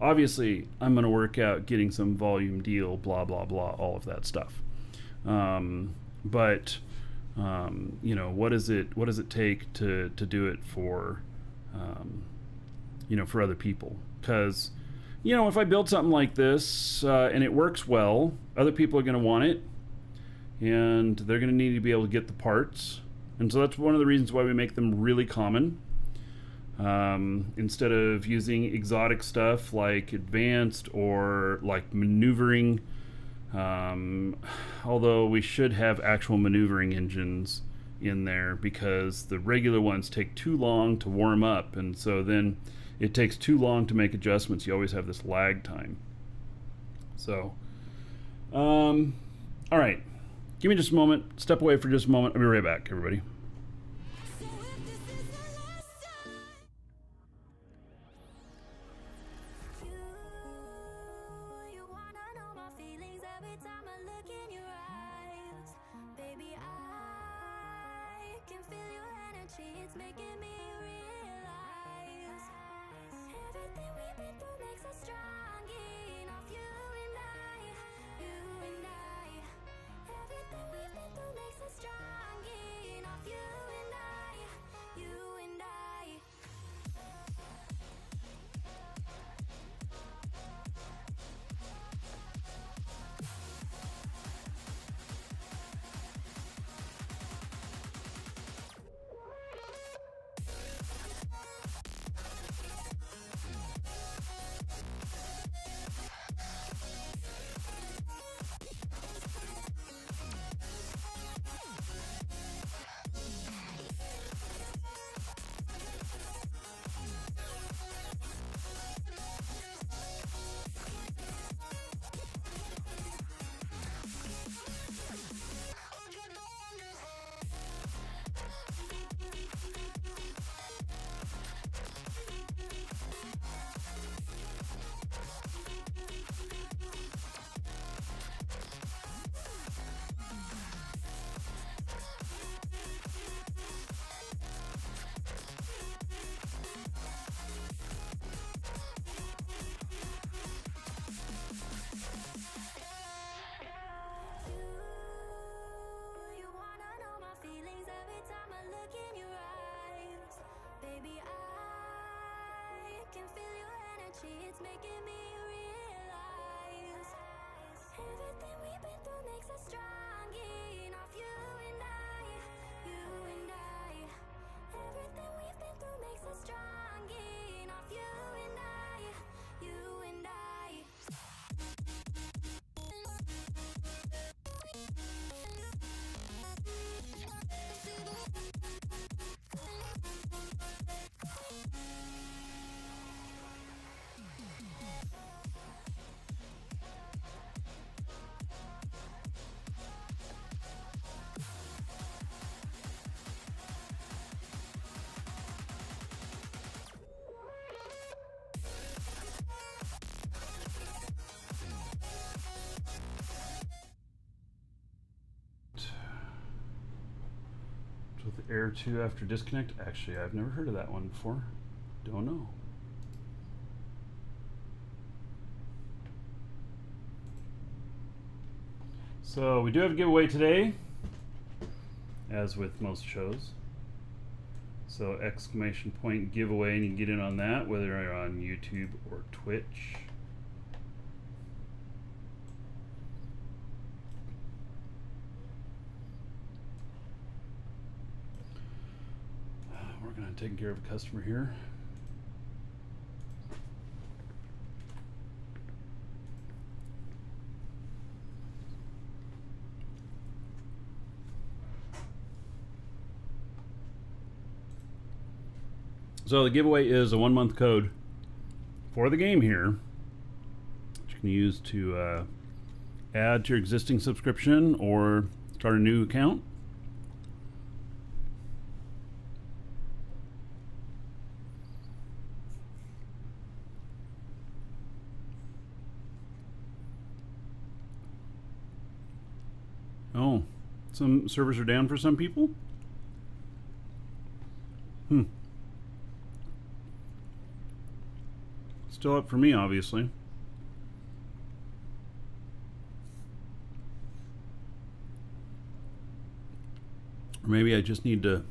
Speaker 1: Obviously, I'm going to work out getting some volume deal, blah, blah, blah, all of that stuff. But you know, what does it take to do it for, you know, for other people? Because, you know, if I build something like this and it works well, other people are going to want it, and they're going to need to be able to get the parts. And so that's one of the reasons why we make them really common. Instead of using exotic stuff like advanced or like maneuvering, although we should have actual maneuvering engines in there because the regular ones take too long to warm up, and so then it takes too long to make adjustments. You always have this lag time. So, all right. Give me just a moment. Step away for just a moment. I'll be right back, everybody.
Speaker 6: You wanna know my feelings every time I look in your eyes. Baby, I can feel your energy, it's making me realize everything we've been through makes us strong enough. You and I, everything we've been through makes us strong enough. You and I, you and I. You wanna know my feelings every time I look in your eyes. Baby, I can feel your energy, it's making me realize everything we've been through makes us strong enough. You and I, everything we've been through makes us strong enough. You and I, you and I.
Speaker 1: with Air 2 after disconnect. Actually, I've never heard of that one before. Don't know. So we do have a giveaway today, as with most shows. So exclamation point giveaway, and you can get in on that, whether you're on YouTube or Twitch. Working on taking care of a customer here. So the giveaway is a 1-month code for the game here, which you can use to add to your existing subscription or start a new account. Oh, some servers are down for some people? Still up for me, obviously. Or maybe I just need to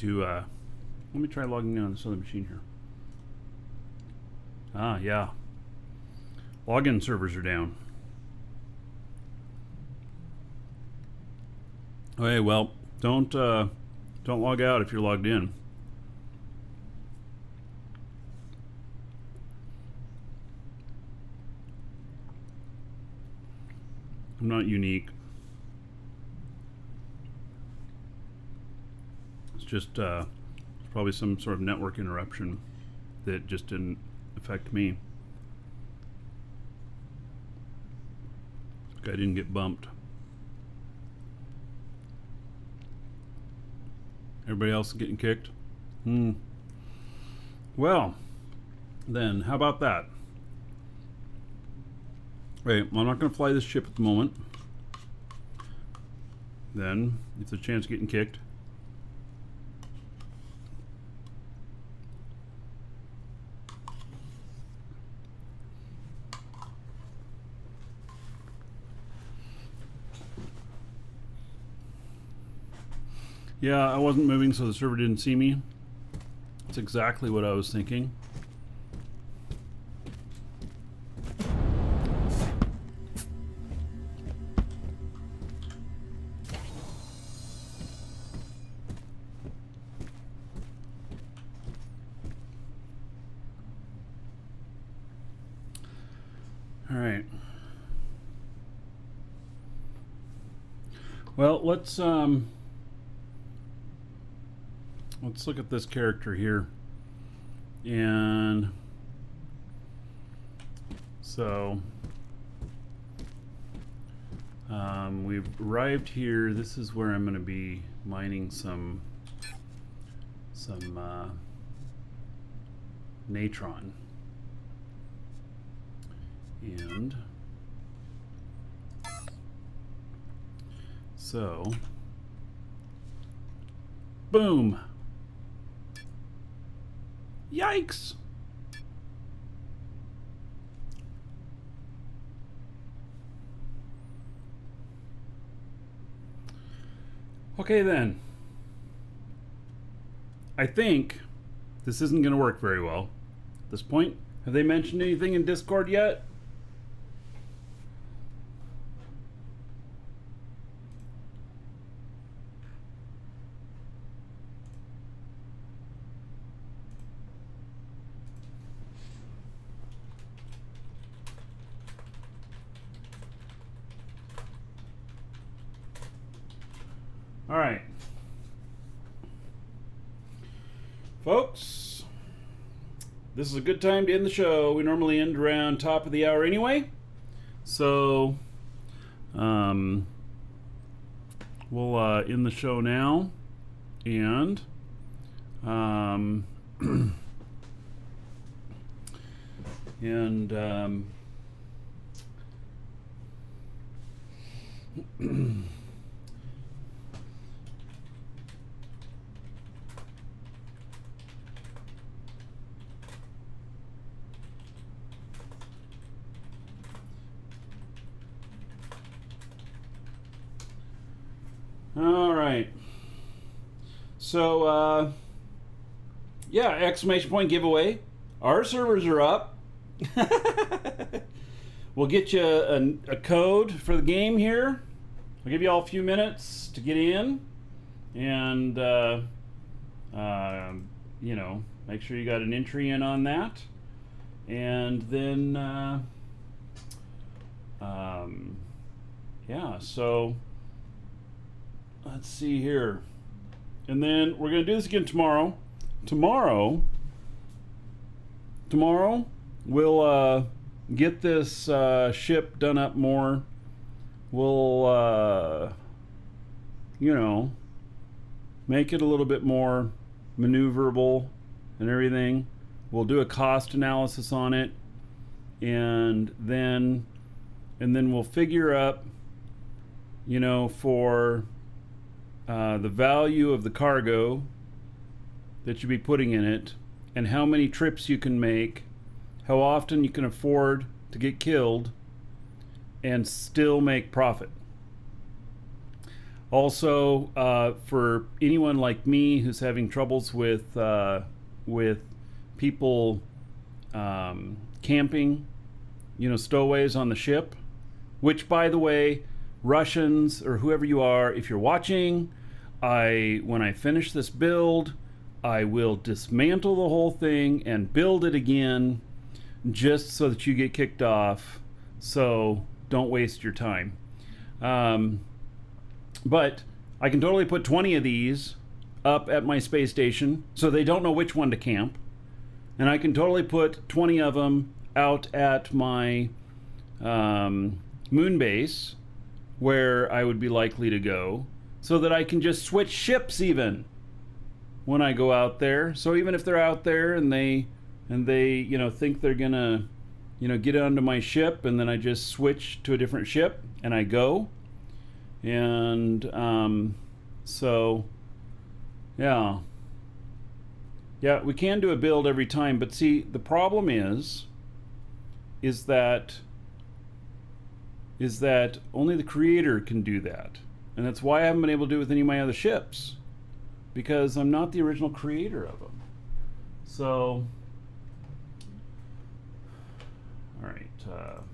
Speaker 1: let me try logging in on this other machine here. Ah, yeah. Login servers are down. Okay, well, don't log out if you're logged in. I'm not unique. It's just probably some sort of network interruption that just didn't affect me. Like I didn't get bumped. Everybody else is getting kicked? Well, then, how about that? Wait, well, I'm not going to fly this ship at the moment. Then, if there's a chance of getting kicked. Yeah, I wasn't moving, so the server didn't see me. That's exactly what I was thinking. All right. Well, let's look at this character here. And so we've arrived here. This is where I'm going to be mining some natron. And so, boom. Yikes. Okay then. I think this isn't going to work very well at this point. Have they mentioned anything in Discord yet? All right, folks, this is a good time to end the show. We normally end around top of the hour anyway, so we'll end the show now, and All right. So, yeah, exclamation point giveaway. Our servers are up. We'll get you a code for the game here. I'll give you all a few minutes to get in, and you know, make sure you got an entry in on that, and then yeah. So let's see here, and then we're gonna do this again tomorrow. Tomorrow we'll get this ship done up more. We'll you know, make it a little bit more maneuverable and everything. We'll do a cost analysis on it, and then we'll figure up, you know, for the value of the cargo that you'll be putting in it, and how many trips you can make, how often you can afford to get killed and still make profit. Also, for anyone like me who's having troubles with people camping, you know, stowaways on the ship, which, by the way, Russians or whoever you are, if you're watching, when I finish this build, I will dismantle the whole thing and build it again, just so that you get kicked off. So don't waste your time. But I can totally put 20 of these up at my space station so they don't know which one to camp. And I can totally put 20 of them out at my moon base, where I would be likely to go, so that I can just switch ships even when I go out there. So even if they're out there and they you know, think they're gonna, you know, get onto my ship, and then I just switch to a different ship and I go. And so yeah, we can do a build every time, but see, the problem is that only the creator can do that, and that's why I haven't been able to do it with any of my other ships, because I'm not the original creator of them. So all right, give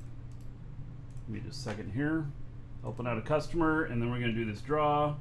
Speaker 1: me just a second here. Helping out a customer, and then we're going to do this draw.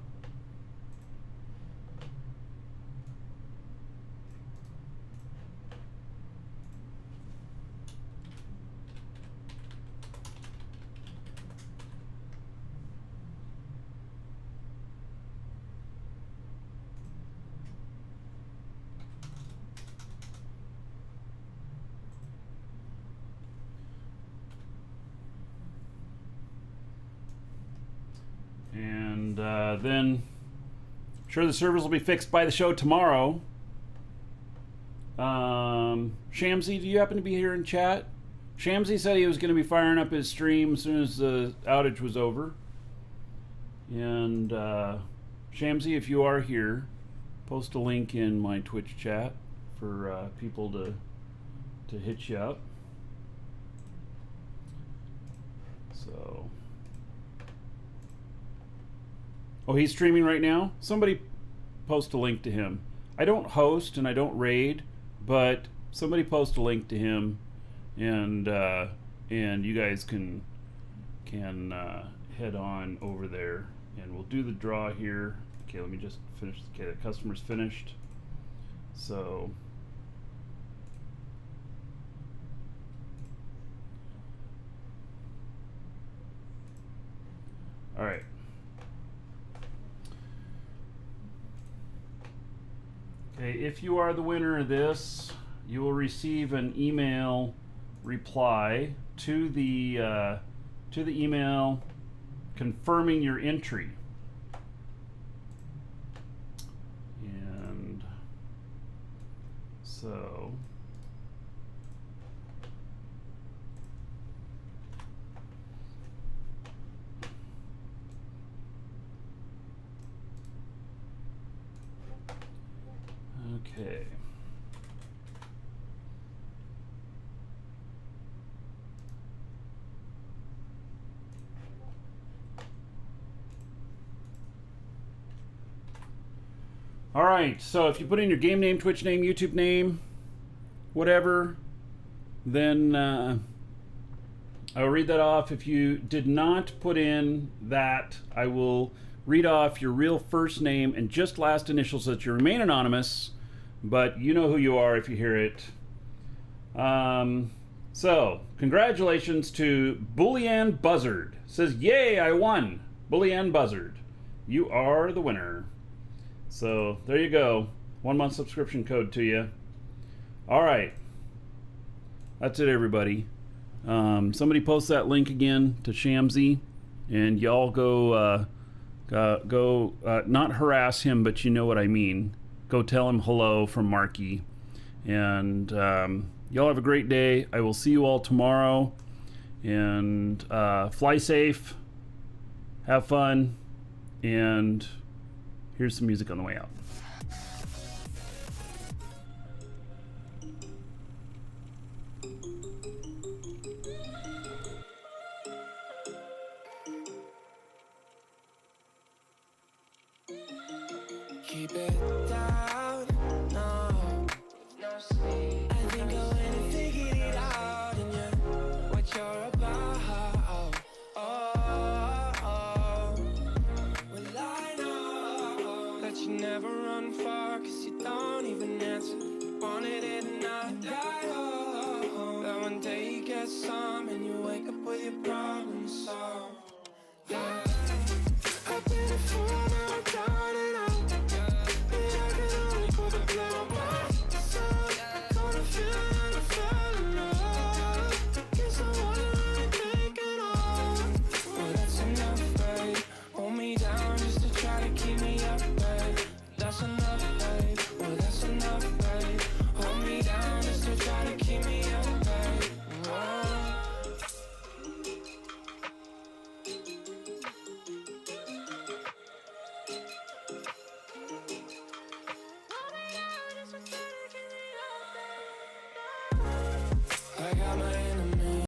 Speaker 1: And then I'm sure the servers will be fixed by the show tomorrow. Shamsy, do you happen to be here in chat? Shamsy said he was going to be firing up his stream as soon as the outage was over. And Shamsy, if you are here, post a link in my Twitch chat for people to hit you up. So... oh, he's streaming right now? Somebody post a link to him. I don't host and I don't raid, but somebody post a link to him, and you guys can head on over there, and we'll do the draw here. Okay, let me just finish. Okay, the customer's finished. So all right. Okay, if you are the winner of this, you will receive an email reply to the email confirming your entry. And so okay. All right, so if you put in your game name, Twitch name, YouTube name, whatever, then I'll read that off. If you did not put in that, I will read off your real first name and just last initials so that you remain anonymous, but you know who you are if you hear it. So, congratulations to Bullian Buzzard. Says, yay, I won. Bullian Buzzard. You are the winner. So, there you go. 1 month subscription code to you. All right. That's it, everybody. Somebody post that link again to Shamsy, and y'all go, not harass him, but you know what I mean. Go tell him hello from Marky. And y'all have a great day. I will see you all tomorrow. And fly safe. Have fun. And here's some music on the way out.
Speaker 4: Keep it down, no, no sleep. I think I went and figured it out, and you're what you're about. Well, I know that you never run far, 'cause you don't even answer. Wanted it and I died. That one day you get some and you wake up with your pride.